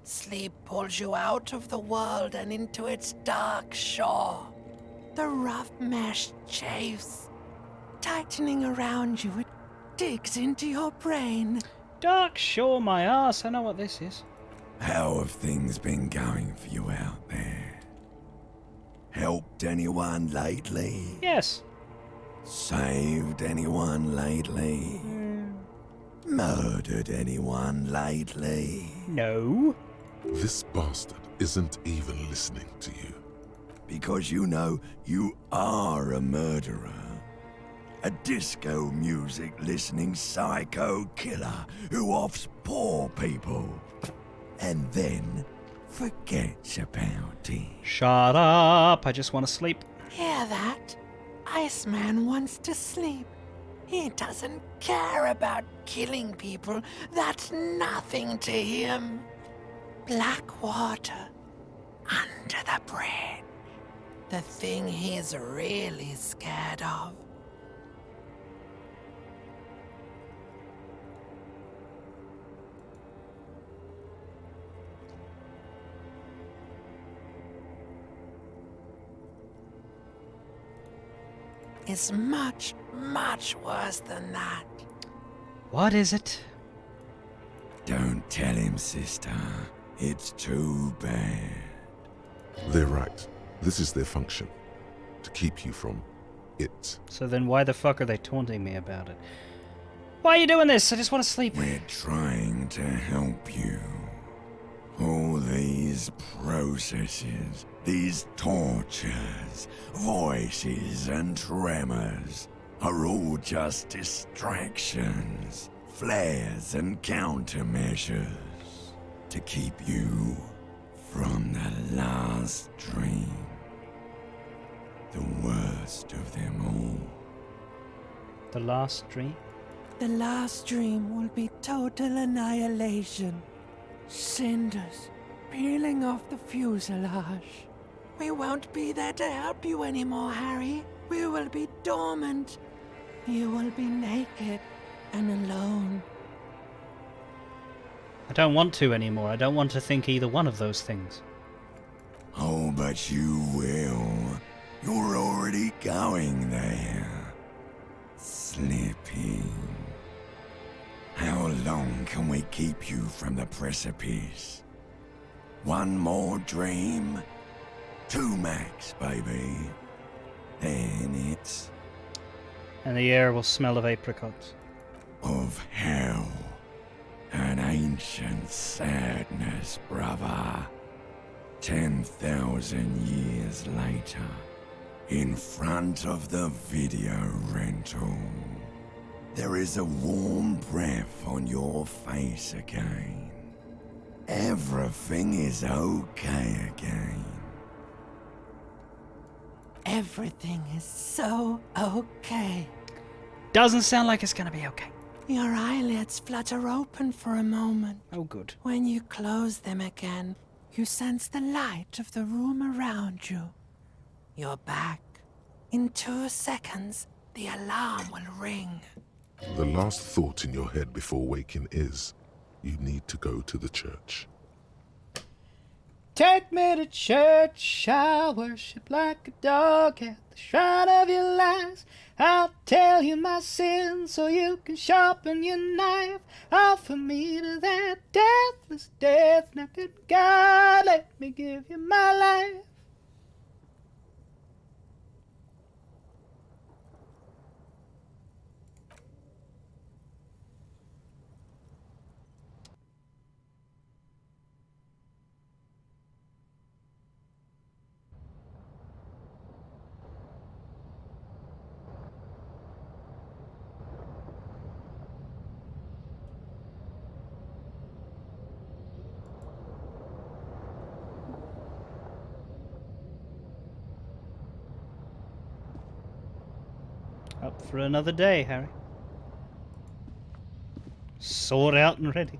sleep pulls you out of the world and into its dark shore. The rough mesh chafes, tightening around you, it digs into your brain. Dark shore, my ass. I know what this is. How have things been going for you out there? Helped anyone lately? Yes. Saved anyone lately? Murdered anyone lately? No. This bastard isn't even listening to you. Because you know you are a murderer. A disco music listening psycho killer who offs poor people and then forgets about it. Shut up. I just want to sleep. Hear that? Iceman wants to sleep. He doesn't care about killing people. That's nothing to him. Black water under the brain. The thing he's really scared of. Is much, much worse than that. What is it? Don't tell him, sister. It's too bad. They're right. This is their function. To keep you from it. So then why the fuck are they taunting me about it? Why are you doing this? I just want to sleep. We're trying to help you. All these processes, these tortures, voices and tremors are all just distractions. flares and countermeasures to keep you from the last dream. The worst of them all. The last dream? The last dream will be total annihilation. Cinders peeling off the fuselage. We won't be there to help you anymore, Harry. We will be dormant. You will be naked and alone. I don't want to anymore. I don't want to think either one of those things. Oh, but you will. You're already going there. Slipping. How long can we keep you from the precipice? One more dream? 2 max, baby. Then it's... And the air will smell of apricots. Of hell. An ancient sadness, brother. 10,000 years later, in front of the video rental, there is a warm breath on your face again. Everything is okay again. Everything is so okay. Doesn't sound like it's gonna be okay. Your eyelids flutter open for a moment. Oh, good. When you close them again, you sense the light of the room around you. You're back. In 2 seconds, the alarm will ring. The last thought in your head before waking is, you need to go to the church. Take me to church, I'll worship like a dog at the shrine of your lies. I'll tell you my sins so you can sharpen your knife. Offer me to that deathless death. Now good God, let me give you my life. Up for another day, Harry. Sword out and ready.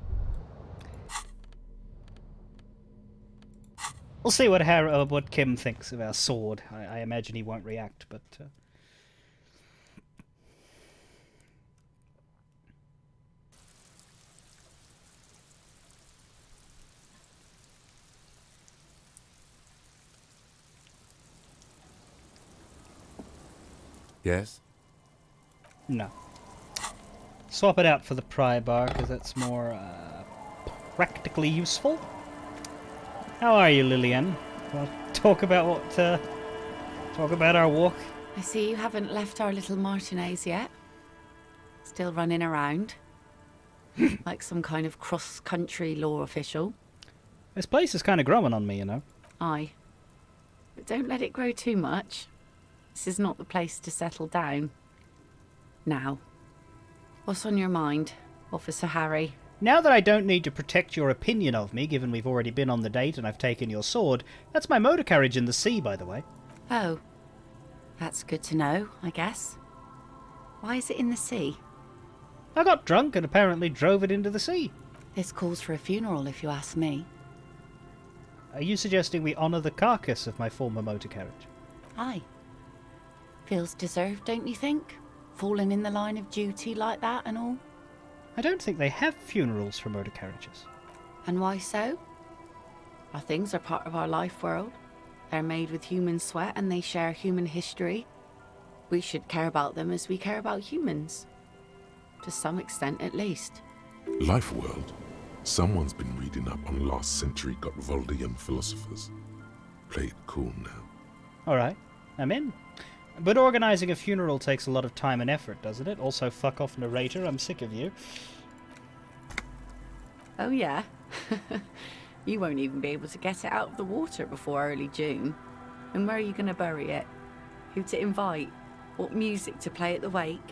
We'll see what Kim thinks of our sword. I imagine he won't react, but... Yes? No. Swap it out for the pry bar, because that's more practically useful. How are you, Lillian? Want to talk about our walk? I see you haven't left our little Martinez yet. Still running around. Like some kind of cross-country law official. This place is kind of growing on me, you know. Aye. But don't let it grow too much. This is not the place to settle down. Now, what's on your mind, Officer Harry? Now that I don't need to protect your opinion of me, given we've already been on the date and I've taken your sword, that's my motor carriage in the sea, by the way. Oh, that's good to know, I guess. Why is it in the sea? I got drunk and apparently drove it into the sea. This calls for a funeral, if you ask me. Are you suggesting we honour the carcass of my former motor carriage? Aye. Feels deserved, don't you think? Falling in the line of duty like that and all? I don't think they have funerals for motor carriages. And why so? Our things are part of our life world. They're made with human sweat and they share human history. We should care about them as we care about humans. To some extent, at least. Life world? Someone's been reading up on last century Gottwaldian philosophers. Play it cool now. Alright, I'm in. But organising a funeral takes a lot of time and effort, doesn't it? Also, fuck off, narrator, I'm sick of you. Oh yeah? You won't even be able to get it out of the water before early June. And where are you going to bury it? Who to invite? What music to play at the wake?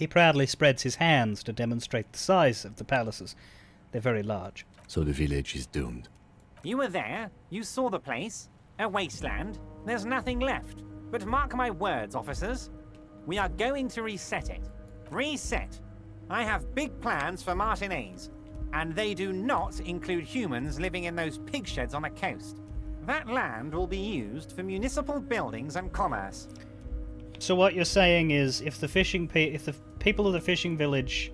He proudly spreads his hands to demonstrate the size of the palaces. They're very large. So the village is doomed. You were there. You saw the place. A wasteland. There's nothing left. But mark my words, officers. We are going to reset it. Reset. I have big plans for Martinez. And they do not include humans living in those pig sheds on the coast. That land will be used for municipal buildings and commerce. So what you're saying is, if the people of the fishing village,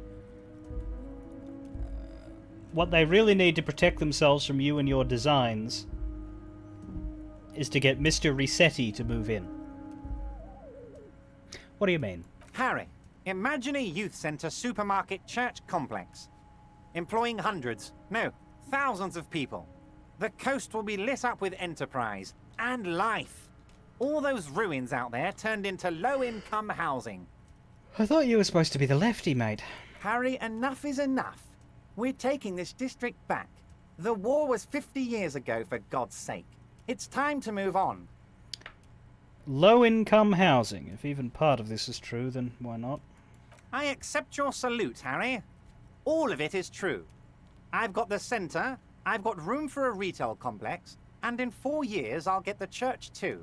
what they really need to protect themselves from you and your designs is to get Mr. Resetti to move in. What do you mean? Harry, imagine a youth centre supermarket church complex. Employing hundreds, no, thousands of people. The coast will be lit up with enterprise and life. All those ruins out there turned into low-income housing. I thought you were supposed to be the lefty, mate. Harry, enough is enough. We're taking this district back. The war was 50 years ago, for God's sake. It's time to move on. Low-income housing. If even part of this is true, then why not? I accept your salute, Harry. All of it is true. I've got the centre, I've got room for a retail complex, and in 4 years I'll get the church too.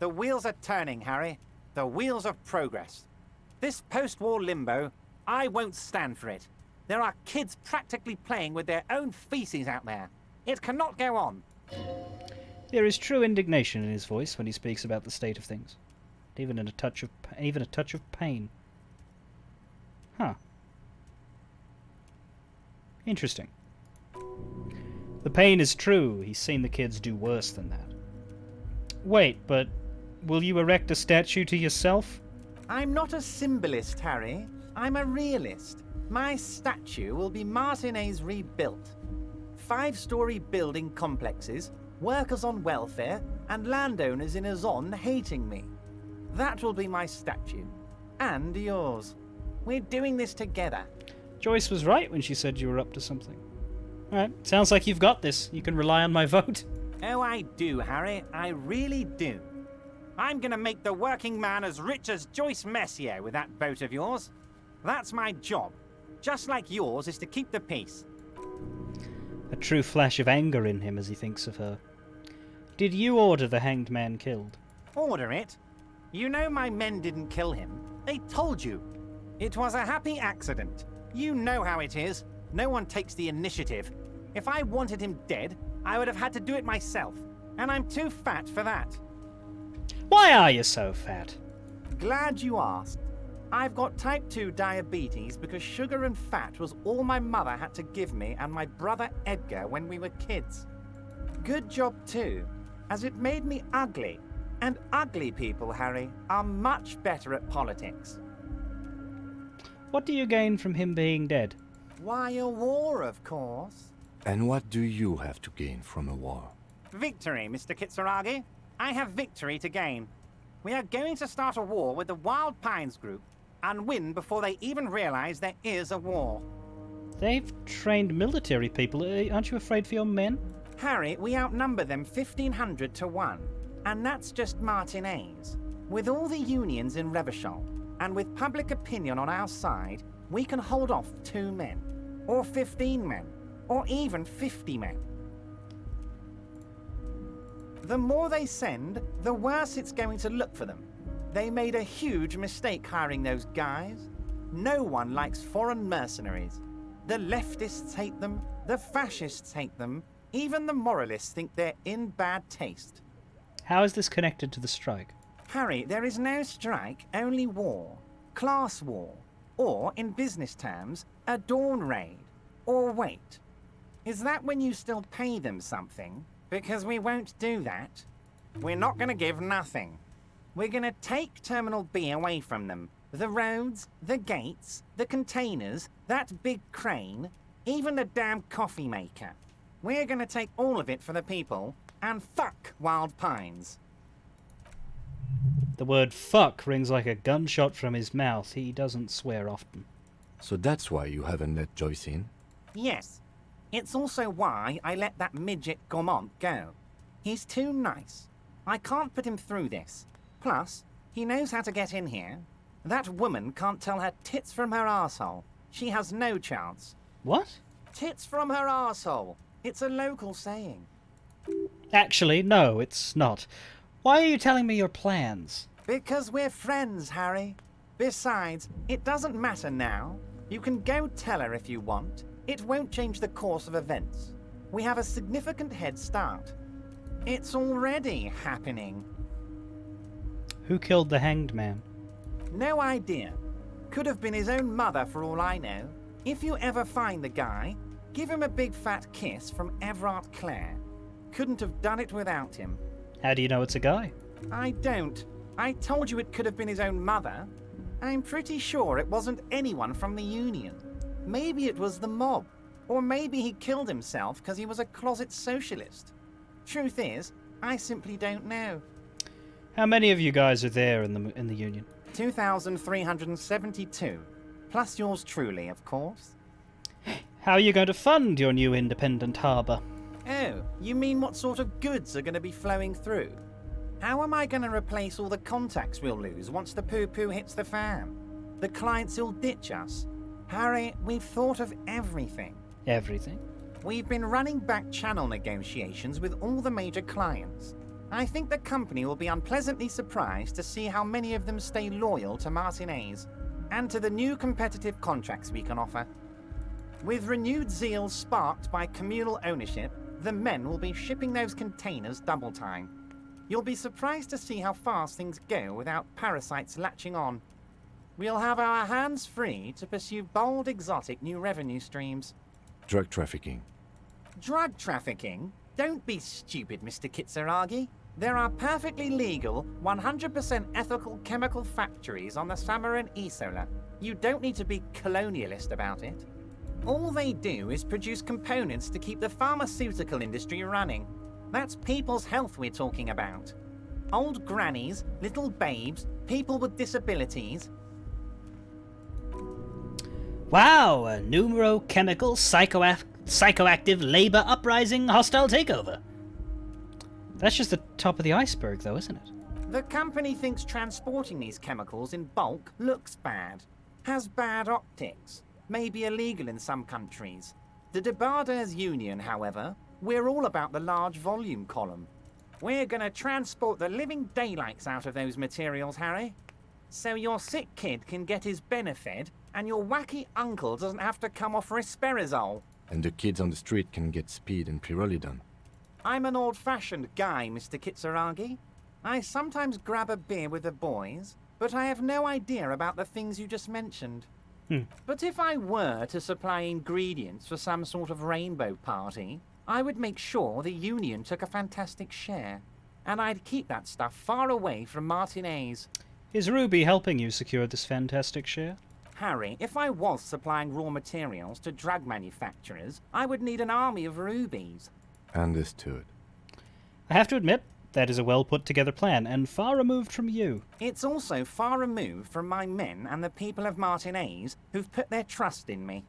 The wheels are turning, Harry. The wheels of progress. This post-war limbo, I won't stand for it. There are kids practically playing with their own feces out there. It cannot go on. There is true indignation in his voice when he speaks about the state of things, even a touch of pain. Huh. Interesting. The pain is true. He's seen the kids do worse than that. Wait, but will you erect a statue to yourself? I'm not a symbolist, Harry. I'm a realist. My statue will be Martinez rebuilt. 5-story building complexes, workers on welfare, and landowners in Azon hating me. That will be my statue. And yours. We're doing this together. Joyce was right when she said you were up to something. Alright, sounds like you've got this. You can rely on my vote. Oh, I do, Harry. I really do. I'm gonna make the working man as rich as Joyce Messier with that vote of yours. That's my job. Just like yours is to keep the peace. A true flash of anger in him as he thinks of her. Did you order the hanged man killed? Order it? You know my men didn't kill him. They told you. It was a happy accident. You know how it is. No one takes the initiative. If I wanted him dead, I would have had to do it myself. And I'm too fat for that. Why are you so fat? Glad you asked. I've got type 2 diabetes because sugar and fat was all my mother had to give me and my brother Edgar when we were kids. Good job too, as it made me ugly. And ugly people, Harry, are much better at politics. What do you gain from him being dead? Why, a war, of course. And what do you have to gain from a war? Victory, Mr. Kitsuragi. I have victory to gain. We are going to start a war with the Wild Pines group and win before they even realize there is a war. They've trained military people. Aren't you afraid for your men? Harry, we outnumber them 1,500 to 1. And that's just Martinez. With all the unions in Revachol, and with public opinion on our side, we can hold off 2 men, or 15 men, or even 50 men. The more they send, the worse it's going to look for them. They made a huge mistake hiring those guys. No one likes foreign mercenaries. The leftists hate them, the fascists hate them, even the moralists think they're in bad taste. How is this connected to the strike? Harry, there is no strike, only war. Class war. Or, in business terms, a dawn raid. Or wait. Is that when you still pay them something? Because we won't do that. We're not going to give nothing. We're going to take Terminal B away from them. The roads, the gates, the containers, that big crane, even the damn coffee maker. We're going to take all of it for the people, and fuck Wild Pines. The word fuck rings like a gunshot from his mouth. He doesn't swear often. So that's why you haven't let Joyce in? Yes. It's also why I let that midget Gaumont go. He's too nice. I can't put him through this. Plus, he knows how to get in here. That woman can't tell her tits from her arsehole. She has no chance. What? Tits from her arsehole. It's a local saying. Actually, no, it's not. Why are you telling me your plans? Because we're friends, Harry. Besides, it doesn't matter now. You can go tell her if you want. It won't change the course of events. We have a significant head start. It's already happening. Who killed the hanged man? No idea. Could have been his own mother for all I know. If you ever find the guy, give him a big fat kiss from Everard Clare. Couldn't have done it without him. How do you know it's a guy? I don't. I told you it could have been his own mother. I'm pretty sure it wasn't anyone from the Union. Maybe it was the mob. Or maybe he killed himself because he was a closet socialist. Truth is, I simply don't know. How many of you guys are there in the Union? 2,372. Plus yours truly, of course. How are you going to fund your new independent harbour? Oh, you mean what sort of goods are going to be flowing through? How am I going to replace all the contacts we'll lose once the poo-poo hits the fan? The clients will ditch us. Harry, we've thought of everything. Everything? We've been running back channel negotiations with all the major clients. I think the company will be unpleasantly surprised to see how many of them stay loyal to Martinez and to the new competitive contracts we can offer. With renewed zeal sparked by communal ownership, the men will be shipping those containers double time. You'll be surprised to see how fast things go without parasites latching on. We'll have our hands free to pursue bold, exotic new revenue streams. Drug trafficking. Drug trafficking? Don't be stupid, Mr. Kitsuragi. There are perfectly legal, 100% ethical chemical factories on the Samaran Isola. You don't need to be colonialist about it. All they do is produce components to keep the pharmaceutical industry running. That's people's health we're talking about. Old grannies, little babes, people with disabilities. Wow, a numero-chemical psychoactive labor uprising hostile takeover. That's just the top of the iceberg, though, isn't it? The company thinks transporting these chemicals in bulk looks bad, has bad optics, may be illegal in some countries. The Debarders Union, however, we're all about the large volume column. We're gonna transport the living daylights out of those materials, Harry. So your sick kid can get his benefed, and your wacky uncle doesn't have to come off risperidone. And the kids on the street can get speed and pyrrolidone. I'm an old-fashioned guy, Mr. Kitsuragi. I sometimes grab a beer with the boys, but I have no idea about the things you just mentioned. But if I were to supply ingredients for some sort of rainbow party, I would make sure the Union took a fantastic share. And I'd keep that stuff far away from Martinez. Is Ruby helping you secure this fantastic share? Harry, if I was supplying raw materials to drug manufacturers, I would need an army of rubies. Understood. I have to admit, that is a well-put-together plan, and far removed from you. It's also far removed from my men and the people of Martinez who've put their trust in me.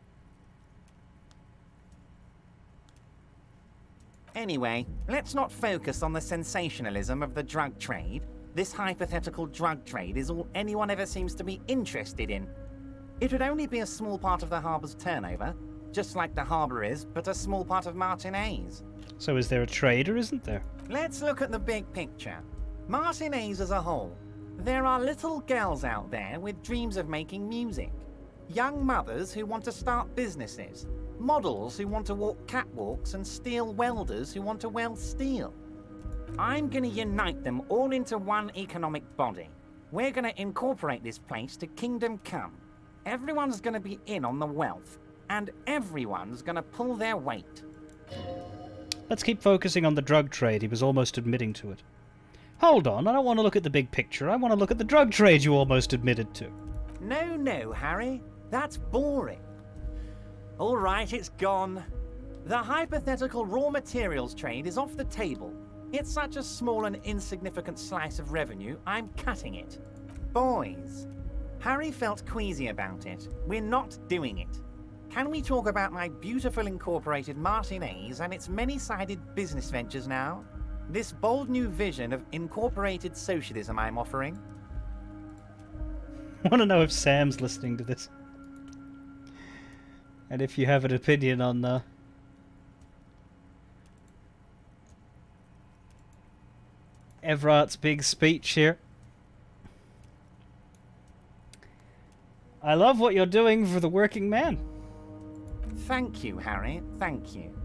Anyway, let's not focus on the sensationalism of the drug trade. This hypothetical drug trade is all anyone ever seems to be interested in. It would only be a small part of the harbour's turnover, just like the harbour is, but a small part of Martinez. So is there a trade or isn't there? Let's look at the big picture. Martinez as a whole. There are little girls out there with dreams of making music. Young mothers who want to start businesses. Models who want to walk catwalks and steel welders who want to weld steel. I'm going to unite them all into one economic body. We're going to incorporate this place to Kingdom Come. Everyone's going to be in on the wealth, and everyone's going to pull their weight. Let's keep focusing on the drug trade. He was almost admitting to it. Hold on, I don't want to look at the big picture. I want to look at the drug trade you almost admitted to. No, Harry. That's boring. All right, it's gone. The hypothetical raw materials trade is off the table. It's such a small and insignificant slice of revenue, I'm cutting it. Boys, Harry felt queasy about it. We're not doing it. Can we talk about my beautiful incorporated Martinez and its many-sided business ventures now? This bold new vision of incorporated socialism I'm offering? I want to know if Sam's listening to this. And if you have an opinion on Everart's big speech here. I love what you're doing for the working man. Thank you, Harry. Thank you.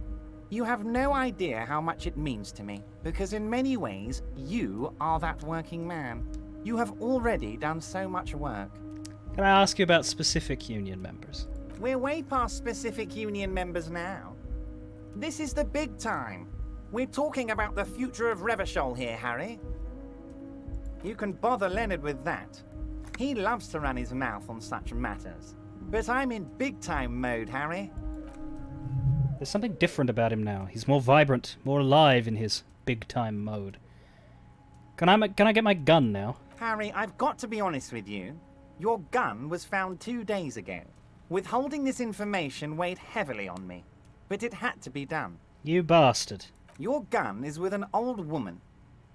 You have no idea how much it means to me, because in many ways, you are that working man. You have already done so much work. Can I ask you about specific union members? We're way past specific union members now. This is the big time. We're talking about the future of Revachol here, Harry. You can bother Leonard with that. He loves to run his mouth on such matters. But I'm in big-time mode, Harry. There's something different about him now. He's more vibrant, more alive in his big-time mode. Can I get my gun now? Harry, I've got to be honest with you. Your gun was found 2 days ago. Withholding this information weighed heavily on me. But it had to be done. You bastard. Your gun is with an old woman.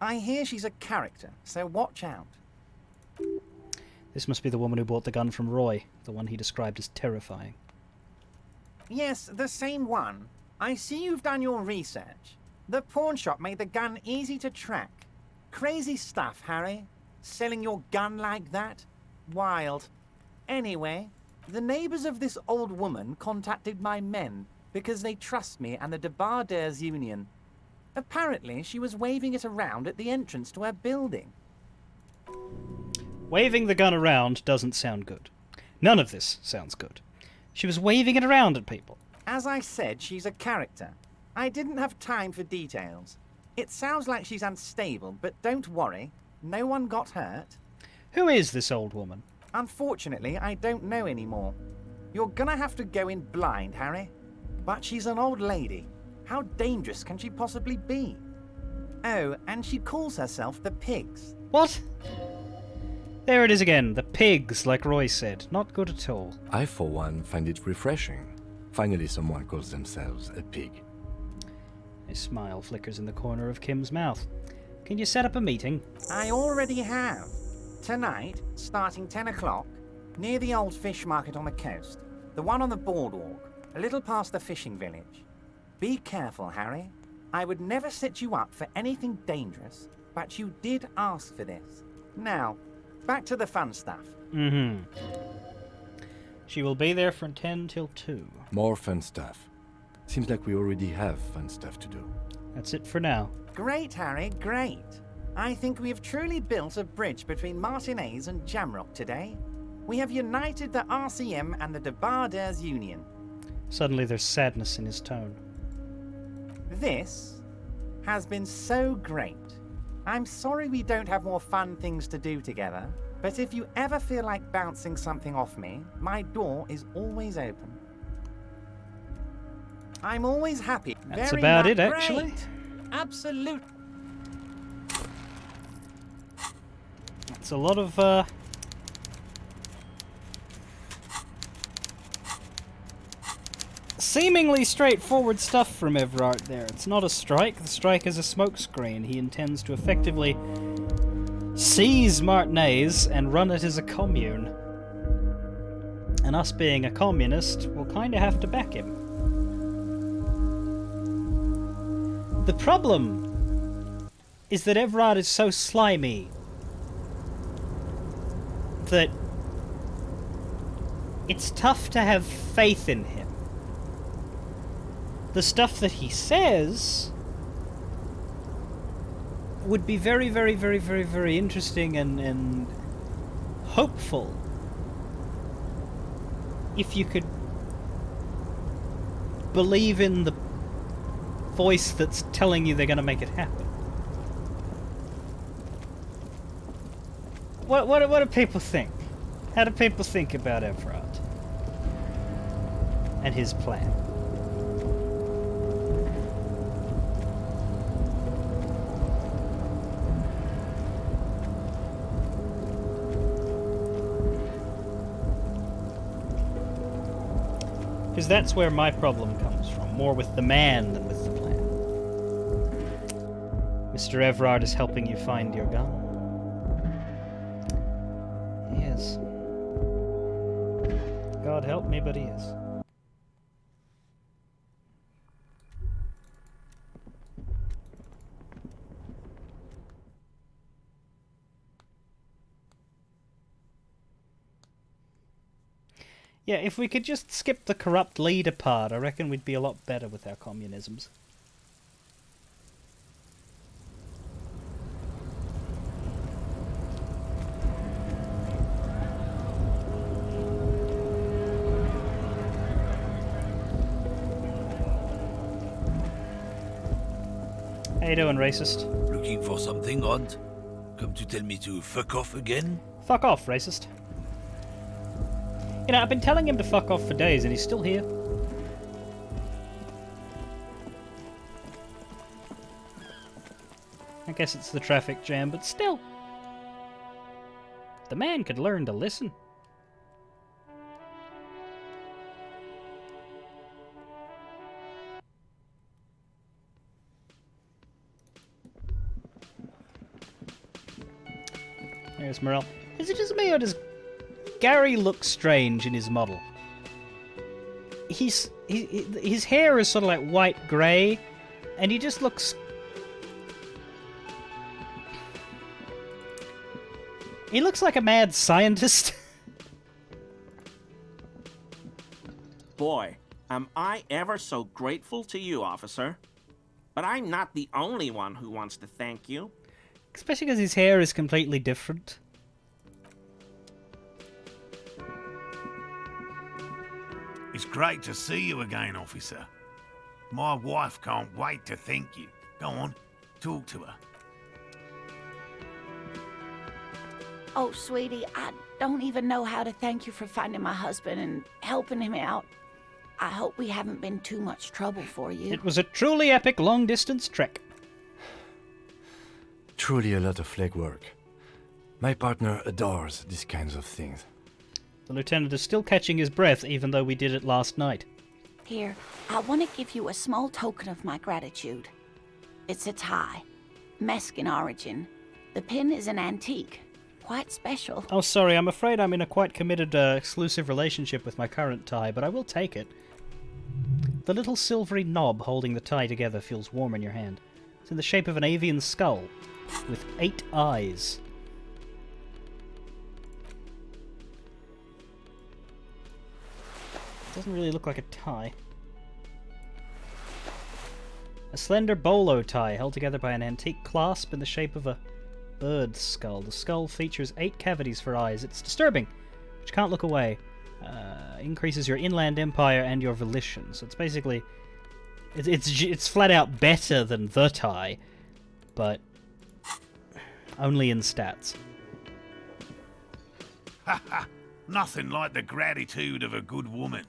I hear she's a character, so watch out. This must be the woman who bought the gun from Roy, the one he described as terrifying. Yes, the same one. I see you've done your research. The pawn shop made the gun easy to track. Crazy stuff, Harry. Selling your gun like that? Wild. Anyway, the neighbors of this old woman contacted my men because they trust me and the Debarders Union. Apparently, she was waving it around at the entrance to her building. Waving the gun around doesn't sound good. None of this sounds good. She was waving it around at people. As I said, she's a character. I didn't have time for details. It sounds like she's unstable, but don't worry. No one got hurt. Who is this old woman? Unfortunately, I don't know anymore. You're gonna have to go in blind, Harry. But she's an old lady. How dangerous can she possibly be? Oh, and she calls herself the Pigs. What? There it is again. The pigs, like Roy said. Not good at all. I, for one, find it refreshing. Finally, someone calls themselves a pig. A smile flickers in the corner of Kim's mouth. Can you set up a meeting? I already have. Tonight, starting 10 o'clock, near the old fish market on the coast. The one on the boardwalk, a little past the fishing village. Be careful, Harry. I would never set you up for anything dangerous, but you did ask for this. Now, back to the fun stuff. Mm-hmm. She will be there from 10 till 2. More fun stuff. Seems like we already have fun stuff to do. That's it for now. Great, Harry, great. I think we have truly built a bridge between Martinez and Jamrock today. We have united the RCM and the Debarders Union. Suddenly there's sadness in his tone. This has been so great. I'm sorry we don't have more fun things to do together, but if you ever feel like bouncing something off me, my door is always open. I'm always happy. That's about it, actually. Great. Absolute. It's a lot of, seemingly straightforward stuff from Everard there. It's not a strike. The strike is a smokescreen. He intends to effectively seize Martinez and run it as a commune. And us being a communist, will kind of have to back him. The problem is that Everard is so slimy that it's tough to have faith in him. The stuff that he says would be very, very, very, very, very interesting and hopeful if you could believe in the voice that's telling you they're going to make it happen. What do people think? How do people think about Everard and his plan? Because that's where my problem comes from, more with the man than with the plan. Mr. Everard is helping you find your gun. Yes. God help me, but he is. Yeah, if we could just skip the corrupt leader part, I reckon we'd be a lot better with our communisms. How you doing, racist? Looking for something, Aunt? Come to tell me to fuck off again? Fuck off, racist. You know, I've been telling him to fuck off for days and he's still here. I guess it's the traffic jam, but still. The man could learn to listen. There's Morel. Is it just me or does Gary look strange in his model? His hair is sort of like white grey, and he just looks... He looks like a mad scientist. Boy, am I ever so grateful to you, officer. But I'm not the only one who wants to thank you. Especially because his hair is completely different. It's great to see you again, officer. My wife can't wait to thank you. Go on, talk to her. Oh, sweetie, I don't even know how to thank you for finding my husband and helping him out. I hope we haven't been too much trouble for you. It was a truly epic long-distance trek. Truly a lot of legwork. My partner adores these kinds of things. The lieutenant is still catching his breath, even though we did it last night. Here, I want to give you a small token of my gratitude. It's a tie. Mexican origin. The pin is an antique. Quite special. Oh, sorry, I'm afraid I'm in a quite committed, exclusive relationship with my current tie, but I will take it. The little silvery knob holding the tie together feels warm in your hand. It's in the shape of an avian skull, with 8 eyes. Doesn't really look like a tie. A slender bolo tie held together by an antique clasp in the shape of a bird skull. The skull features 8 cavities for eyes. It's disturbing, but you can't look away. Increases your inland empire and your volition. So it's basically... It's flat out better than the tie, but only in stats. Ha ha! Nothing like the gratitude of a good woman.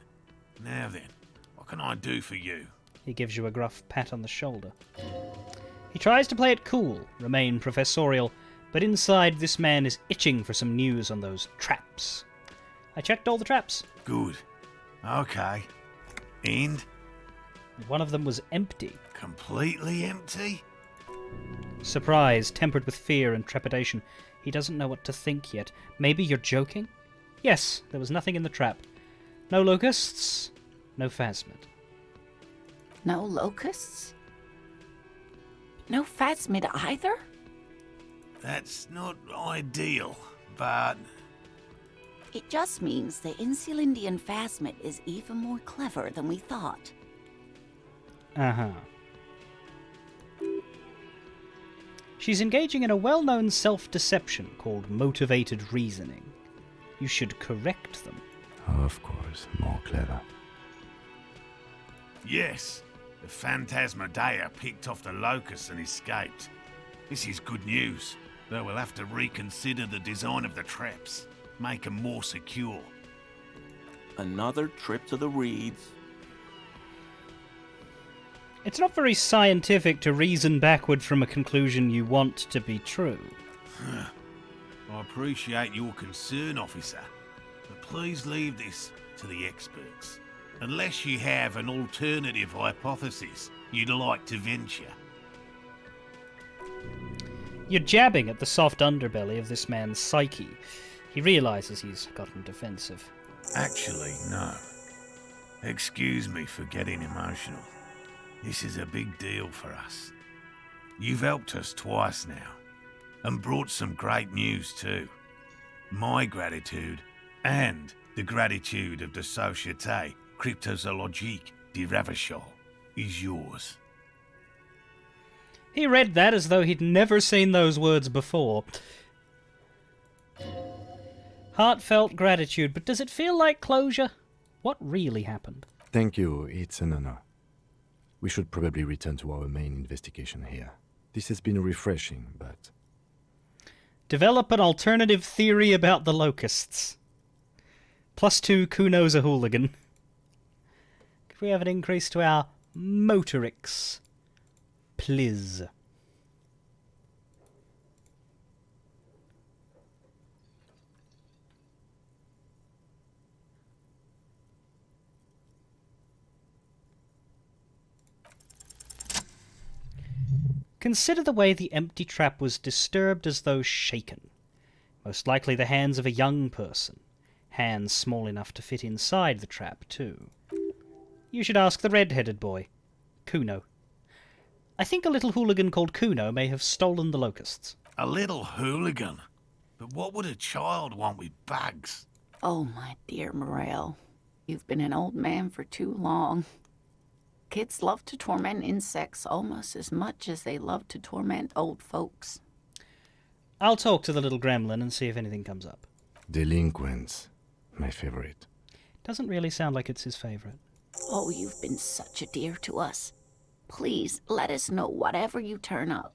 Now then, what can I do for you? He gives you a gruff pat on the shoulder. He tries to play it cool, remain professorial, but inside this man is itching for some news on those traps. I checked all the traps. Good. Okay. And? One of them was empty. Completely empty? Surprise, tempered with fear and trepidation. He doesn't know what to think yet. Maybe you're joking? Yes, there was nothing in the trap. No locusts, no phasmid. No locusts? No phasmid either? That's not ideal, but... It just means the Insulindian phasmid is even more clever than we thought. Uh-huh. She's engaging in a well-known self-deception called motivated reasoning. You should correct them. Of course, more clever. Yes, the Phantasmadeia picked off the locusts and escaped. This is good news, though we'll have to reconsider the design of the traps, make them more secure. Another trip to the reeds. It's not very scientific to reason backward from a conclusion you want to be true. I appreciate your concern, officer, but please leave this to the experts. Unless you have an alternative hypothesis you'd like to venture. You're jabbing at the soft underbelly of this man's psyche. He realizes he's gotten defensive. Actually, no. Excuse me for getting emotional. This is a big deal for us. You've helped us twice now, and brought some great news too. My gratitude, and the gratitude of the Société Cryptozoologique de Ravachol, is yours. He read that as though he'd never seen those words before. Heartfelt gratitude, but does it feel like closure? What really happened? Thank you, it's an honor. We should probably return to our main investigation here. This has been refreshing, but... Develop an alternative theory about the locusts. +2 Kuno's a hooligan. Could we have an increase to our motorix? Please. Consider the way the empty trap was disturbed as though shaken. Most likely the hands of a young person. Hands small enough to fit inside the trap, too. You should ask the red-headed boy, Kuno. I think a little hooligan called Kuno may have stolen the locusts. A little hooligan? But what would a child want with bags? Oh, my dear Morel. You've been an old man for too long. Kids love to torment insects almost as much as they love to torment old folks. I'll talk to the little gremlin and see if anything comes up. Delinquents. My favorite. Doesn't really sound like it's his favorite. Oh, you've been such a dear to us. Please, let us know whatever you turn up.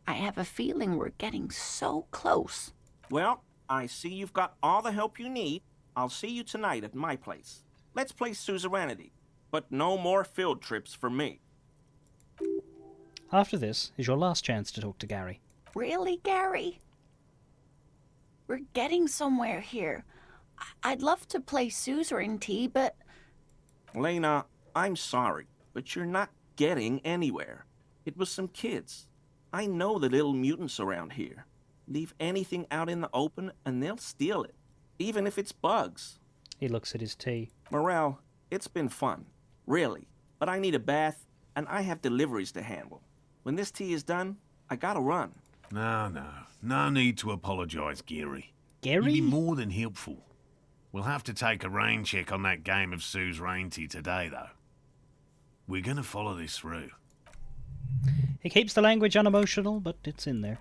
I have a feeling we're getting so close. Well, I see you've got all the help you need. I'll see you tonight at my place. Let's play suzerainty. But no more field trips for me. After this is your last chance to talk to Gary. Really, Gary? We're getting somewhere here. I'd love to play suzerainty, but... Lena, I'm sorry, but you're not getting anywhere. It was some kids. I know the little mutants around here. Leave anything out in the open and they'll steal it, even if it's bugs. He looks at his tea. Morel, it's been fun. Really, but I need a bath, and I have deliveries to handle. When this tea is done, I gotta run. No need to apologise, Gary. Gary? You'd be more than helpful. We'll have to take a rain check on that game of suzerainty today, though. We're gonna follow this through. He keeps the language unemotional, but it's in there.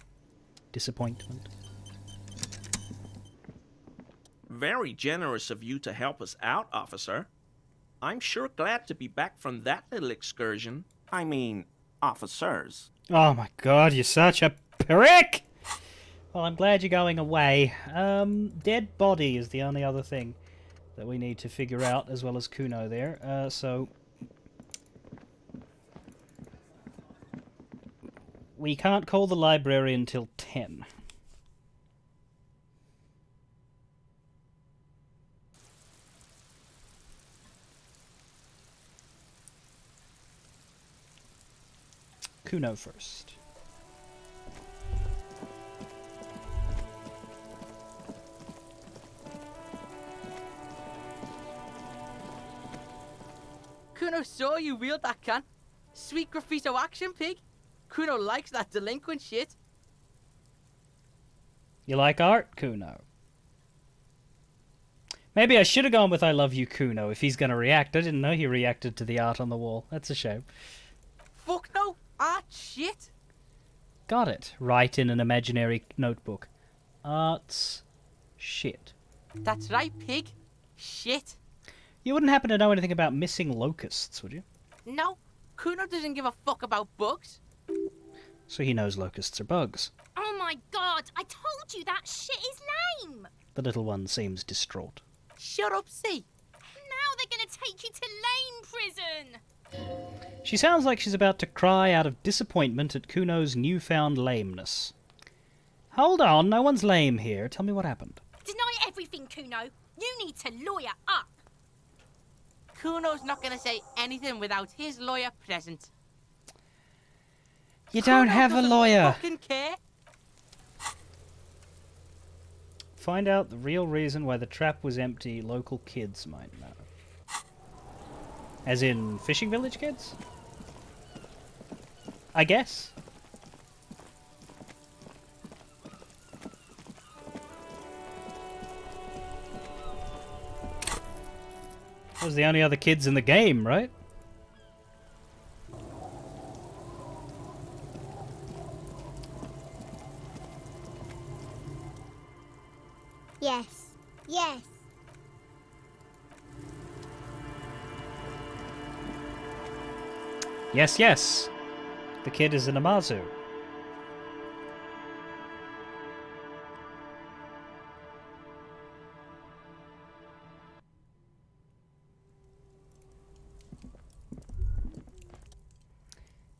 Disappointment. Very generous of you to help us out, officer. I'm sure glad to be back from that little excursion. I mean, officers. Oh my god, you're such a prick! Well, I'm glad you're going away. Dead body is the only other thing that we need to figure out, as well as Kuno there. So... we can't call the library until 10. Kuno first. Kuno saw you wield that can. Sweet graffito action, pig. Kuno likes that delinquent shit. You like art, Kuno? Maybe I should have gone with I love you, Kuno, if he's going to react. I didn't know he reacted to the art on the wall. That's a shame. Fuck no, art shit. Got it. Write in an imaginary notebook. Art's shit. That's right, pig. Shit. You wouldn't happen to know anything about missing locusts, would you? No, Kuno doesn't give a fuck about bugs. So he knows locusts are bugs. Oh my god, I told you that shit is lame! The little one seems distraught. Shut up, see. Now they're gonna take you to lame prison! She sounds like she's about to cry out of disappointment at Kuno's newfound lameness. Hold on, no one's lame here. Tell me what happened. Deny everything, Kuno. You need to lawyer up. Kuno's not gonna say anything without his lawyer present. You don't Kuno have a doesn't lawyer. Fucking care. Find out the real reason why the trap was empty. Local kids might know. As in fishing village kids? I guess. Those are the only other kids in the game, right? Yes. Yes. Yes, yes. The kid is an Amazu.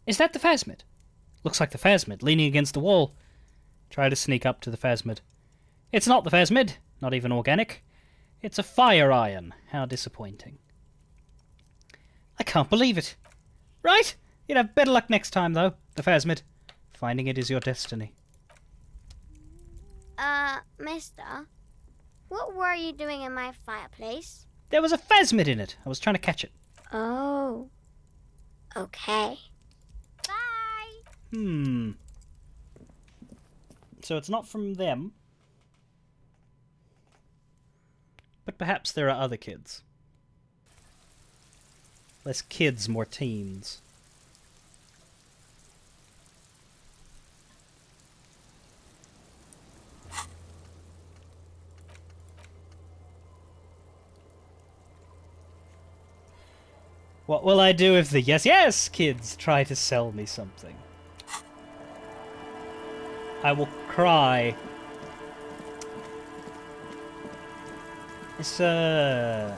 Is that the phasmid? Looks like the phasmid, leaning against the wall. Try to sneak up to the phasmid. It's not the phasmid, not even organic. It's a fire iron. How disappointing. I can't believe it. Right? You'd have better luck next time, though, the phasmid. Finding it is your destiny. Mister, what were you doing in my fireplace? There was a phasmid in it. I was trying to catch it. Oh. Okay. So it's not from them. But perhaps there are other kids. Less kids, more teens. What will I do if the yes kids try to sell me something? I will cry. It's the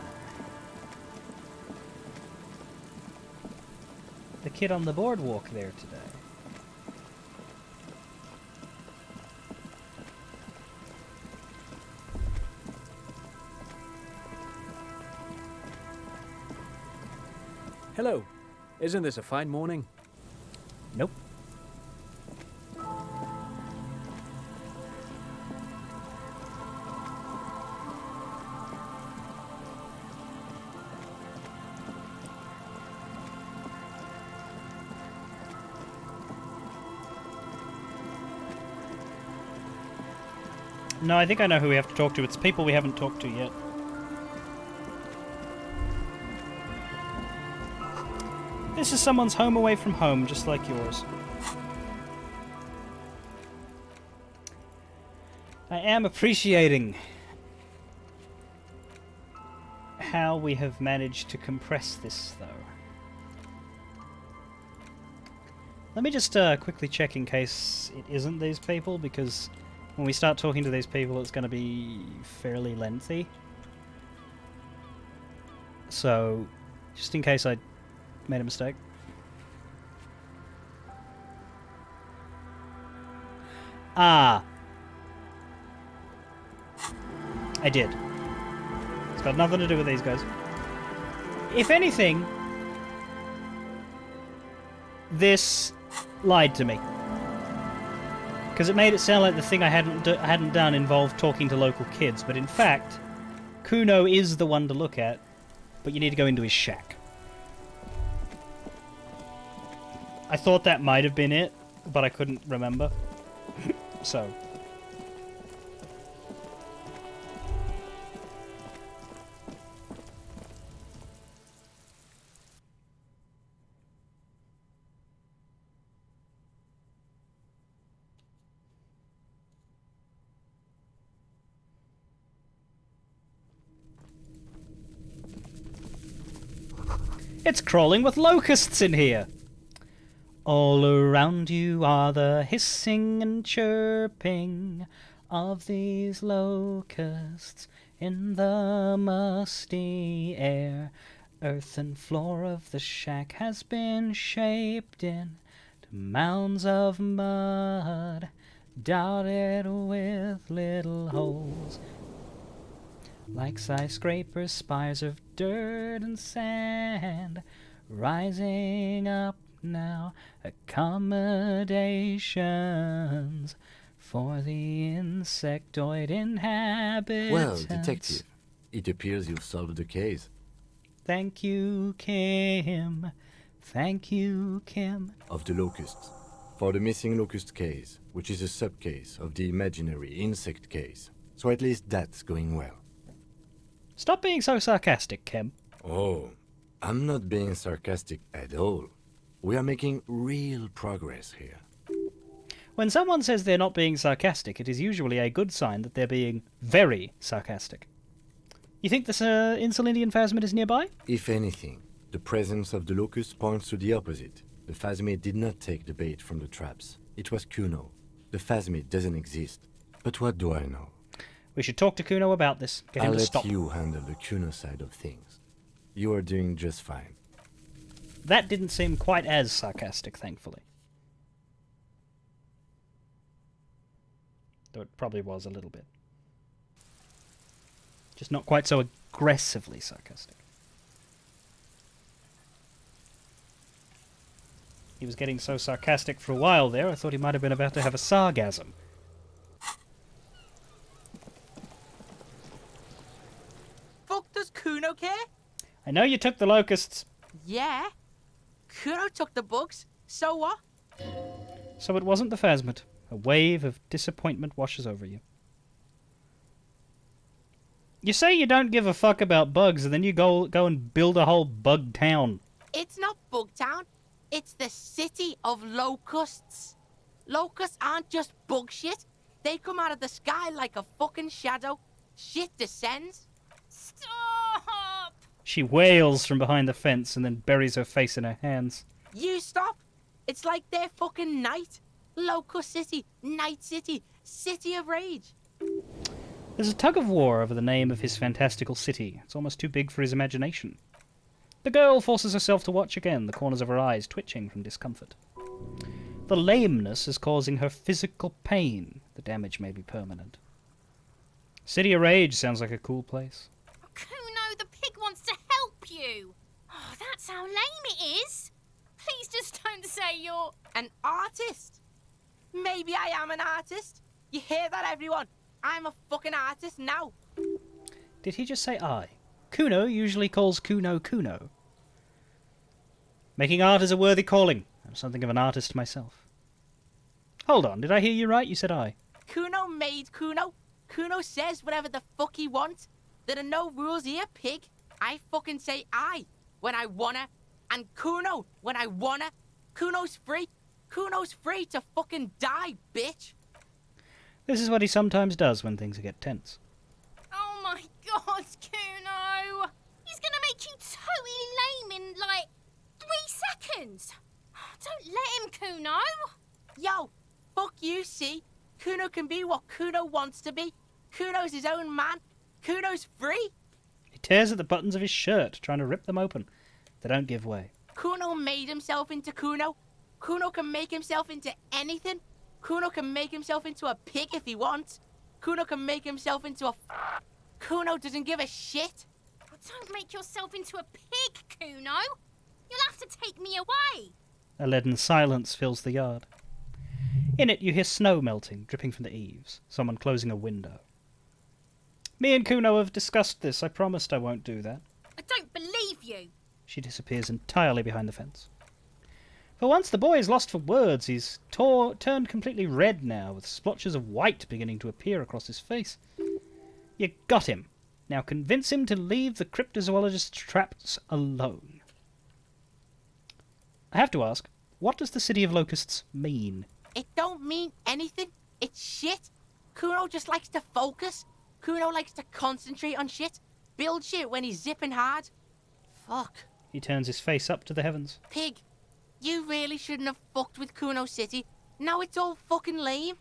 kid on the boardwalk there today. Hello. Isn't this a fine morning? Nope. No, I think I know who we have to talk to. It's people we haven't talked to yet. This is someone's home away from home, just like yours. I am appreciating how we have managed to compress this, though. Let me just quickly check in case it isn't these people, because when we start talking to these people, it's going to be fairly lengthy. So, just in case I made a mistake. Ah. I did. It's got nothing to do with these guys. If anything, this lied to me. Because it made it sound like the thing I hadn't done involved talking to local kids, but in fact, Kuno is the one to look at, but you need to go into his shack. I thought that might have been it, but I couldn't remember. So. It's crawling with locusts in here. All around you are the hissing and chirping of these locusts in the musty air. Earth and floor of the shack has been shaped into mounds of mud, dotted with little holes. Like skyscrapers, spires of dirt and sand, rising up now, accommodations for the insectoid inhabitants. Well, detective, it appears you've solved the case. Thank you, Kim. Thank you, Kim. Of the locusts. For the missing locust case, which is a sub-case of the imaginary insect case. So at least that's going well. Stop being so sarcastic, Kim. Oh, I'm not being sarcastic at all. We are making real progress here. When someone says they're not being sarcastic, it is usually a good sign that they're being very sarcastic. You think this Insulindian phasmid is nearby? If anything, the presence of the locust points to the opposite. The phasmid did not take the bait from the traps. It was Kuno. The phasmid doesn't exist. But what do I know? We should talk to Kuno about this. Get him I'll to let stop. you handle the Kuno side of things. You are doing just fine. That didn't seem quite as sarcastic, thankfully. Though it probably was a little bit. Just not quite so aggressively sarcastic. He was getting so sarcastic for a while there, I thought he might have been about to have a sargasm. Fuck does Kuno care? I know you took the locusts. Yeah. Kuno took the bugs. So what? So it wasn't the phasmid. A wave of disappointment washes over you. You say you don't give a fuck about bugs, and then you go and build a whole bug town. It's not Bugtown. It's the city of locusts. Locusts aren't just bug shit. They come out of the sky like a fucking shadow. Shit descends. Stop! She wails from behind the fence and then buries her face in her hands. You stop. It's like their fucking night. Locust City, Night City, City of Rage. There's a tug of war over the name of his fantastical city. It's almost too big for his imagination. The girl forces herself to watch again, the corners of her eyes twitching from discomfort. The lameness is causing her physical pain. The damage may be permanent. City of Rage sounds like a cool place. Kuno, the pig wants to help you. Oh, that's how lame it is. Please just don't say you're an artist. Maybe I am an artist. You hear that, everyone? I'm a fucking artist now. Did he just say I? Kuno usually calls Kuno Kuno. Making art is a worthy calling. I'm something of an artist myself. Hold on, did I hear you right? You said I. Kuno made Kuno. Kuno says whatever the fuck he wants. There are no rules here, pig. I fucking say I when I wanna, and Kuno when I wanna. Kuno's free. Kuno's free to fucking die, bitch. This is what he sometimes does when things get tense. Oh my god, Kuno! He's gonna make you totally lame in, like, 3 seconds! Don't let him, Kuno! Yo, fuck you, see? Kuno can be what Kuno wants to be. Kuno's his own man. Kuno's free. He tears at the buttons of his shirt, trying to rip them open. They don't give way. Kuno made himself into Kuno. Kuno can make himself into anything. Kuno can make himself into a pig if he wants. Kuno can make himself into a... Kuno doesn't give a shit. Oh, don't make yourself into a pig, Kuno. You'll have to take me away. A leaden silence fills the yard. In it, you hear snow melting, dripping from the eaves. Someone closing a window. Me and Kuno have discussed this. I promised I won't do that. I don't believe you. She disappears entirely behind the fence. For once, the boy is lost for words. He's turned completely red now, with splotches of white beginning to appear across his face. You got him. Now convince him to leave the cryptozoologist's traps alone. I have to ask, what does the City of Locusts mean? It don't mean anything. It's shit. Kuno just likes to focus. Kuno likes to concentrate on shit. Build shit when he's zipping hard. Fuck. He turns his face up to the heavens. Pig, you really shouldn't have fucked with Kuno City. Now it's all fucking lame.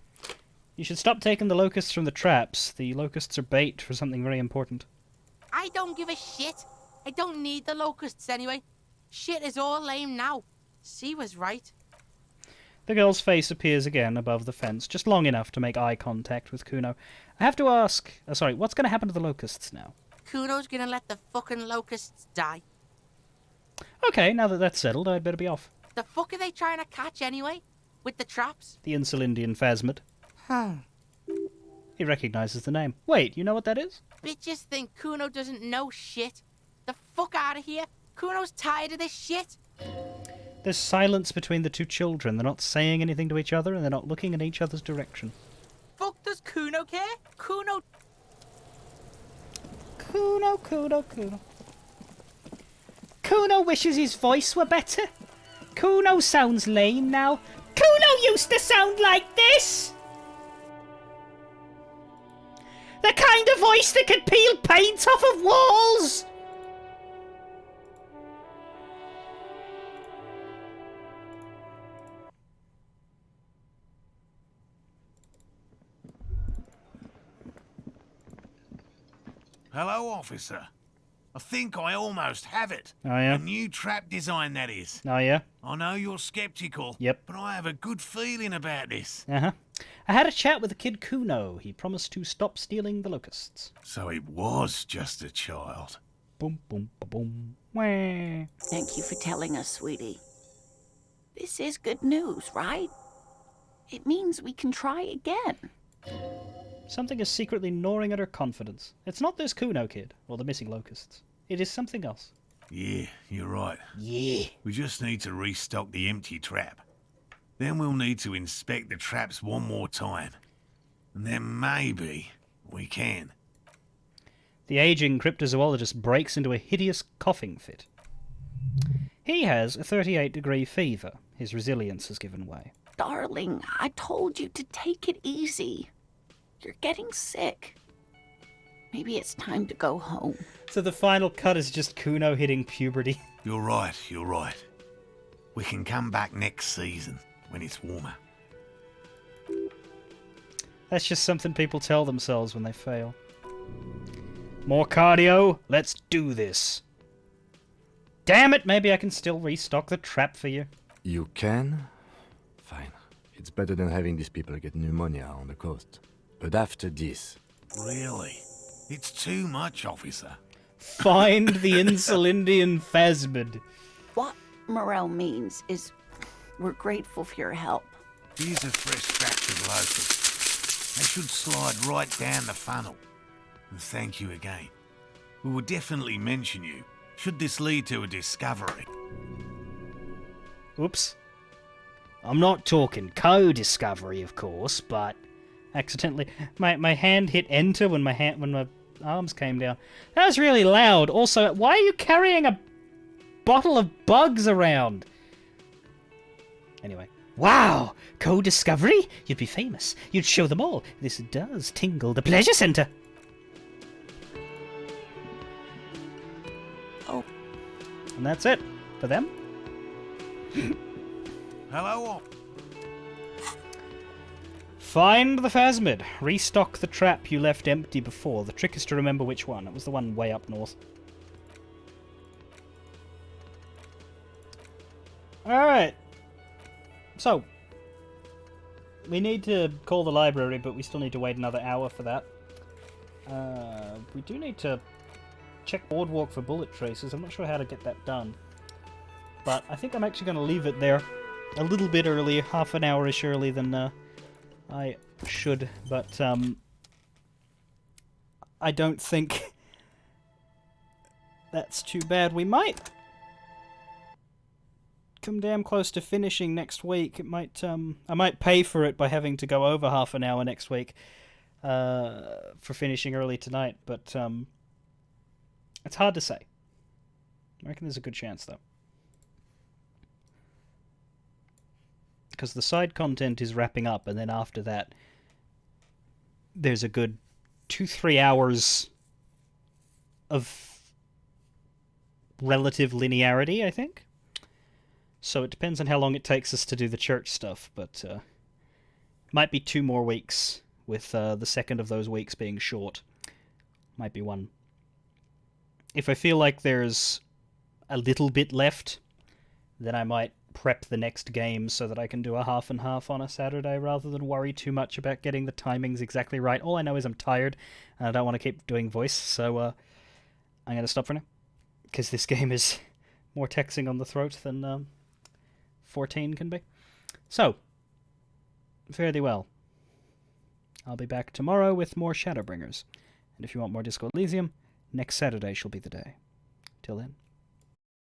You should stop taking the locusts from the traps. The locusts are bait for something very important. I don't give a shit. I don't need the locusts anyway. Shit is all lame now. C was right. The girl's face appears again above the fence, just long enough to make eye contact with Kuno. I have to ask... what's going to happen to the locusts now? Kuno's gonna let the fucking locusts die. Okay, now that that's settled, I'd better be off. The fuck are they trying to catch anyway? With the traps? The Insulindian phasmid. He recognizes the name. Wait, you know what that is? Bitches think Kuno doesn't know shit. The fuck out of here. Kuno's tired of this shit. There's silence between the two children. They're not saying anything to each other, and they're not looking in each other's direction. Fuck does Kuno care? Kuno... Kuno. Kuno wishes his voice were better. Kuno sounds lame now. Kuno used to sound like this! The kind of voice that could peel paint off of walls! Hello, officer. I think I almost have it. Oh, yeah? A new trap design, that is. Oh, yeah? I know you're skeptical. Yep. But I have a good feeling about this. Uh-huh. I had a chat with the kid Kuno. He promised to stop stealing the locusts. So he was just a child. Boom, boom, boom. Wah. Thank you for telling us, sweetie. This is good news, right? It means we can try again. Something is secretly gnawing at her confidence. It's not this Kuno kid, or the missing locusts. It is something else. Yeah, you're right. Yeah. We just need to restock the empty trap. Then we'll need to inspect the traps one more time. And then maybe we can. The aging cryptozoologist breaks into a hideous coughing fit. He has a 38-degree fever. His resilience has given way. Darling, I told you to take it easy. You're getting sick. Maybe it's time to go home. So the final cut is just Kuno hitting puberty. You're right. We can come back next season, when it's warmer. That's just something people tell themselves when they fail. More cardio? Let's do this. Damn it, maybe I can still restock the trap for you. You can? Fine. It's better than having these people get pneumonia on the coast. But after this... Really? It's too much, officer. Find the Insulindian phasmid. What Morel means is we're grateful for your help. Here's a fresh batch of locusts. They should slide right down the funnel. And thank you again. We will definitely mention you, should this lead to a discovery. Oops. I'm not talking co-discovery, of course, but... accidentally, my hand hit enter when my arms came down. That was really loud. Also, why are you carrying a bottle of bugs around? Anyway, wow, co-discovery? You'd be famous. You'd show them all. This does tingle the pleasure center. Oh, and that's it for them. Hello. Find the phasmid. Restock the trap you left empty before. The trick is to remember which one. It was the one way up north. Alright. So, we need to call the library, but we still need to wait another hour for that. We do need to check Boardwalk for bullet traces. I'm not sure how to get that done. But I think I'm actually going to leave it there a little bit early, half an hour-ish early than... I should, but I don't think that's too bad. We might come damn close to finishing next week. It might I might pay for it by having to go over half an hour next week for finishing early tonight, but it's hard to say. I reckon there's a good chance though. Because the side content is wrapping up, and then after that, there's a good 2-3 hours of relative linearity, I think. So it depends on how long it takes us to do the church stuff, but might be 2 more weeks, with the second of those weeks being short. Might be 1. If I feel like there's a little bit left, then I might prep the next game so that I can do a half and half on a Saturday rather than worry too much about getting the timings exactly right. All I know is I'm tired and I don't want to keep doing voice, so I'm going to stop for now. Because this game is more taxing on the throat than 14 can be. So, fare thee well. I'll be back tomorrow with more Shadowbringers. And if you want more Disco Elysium, next Saturday shall be the day. Till then.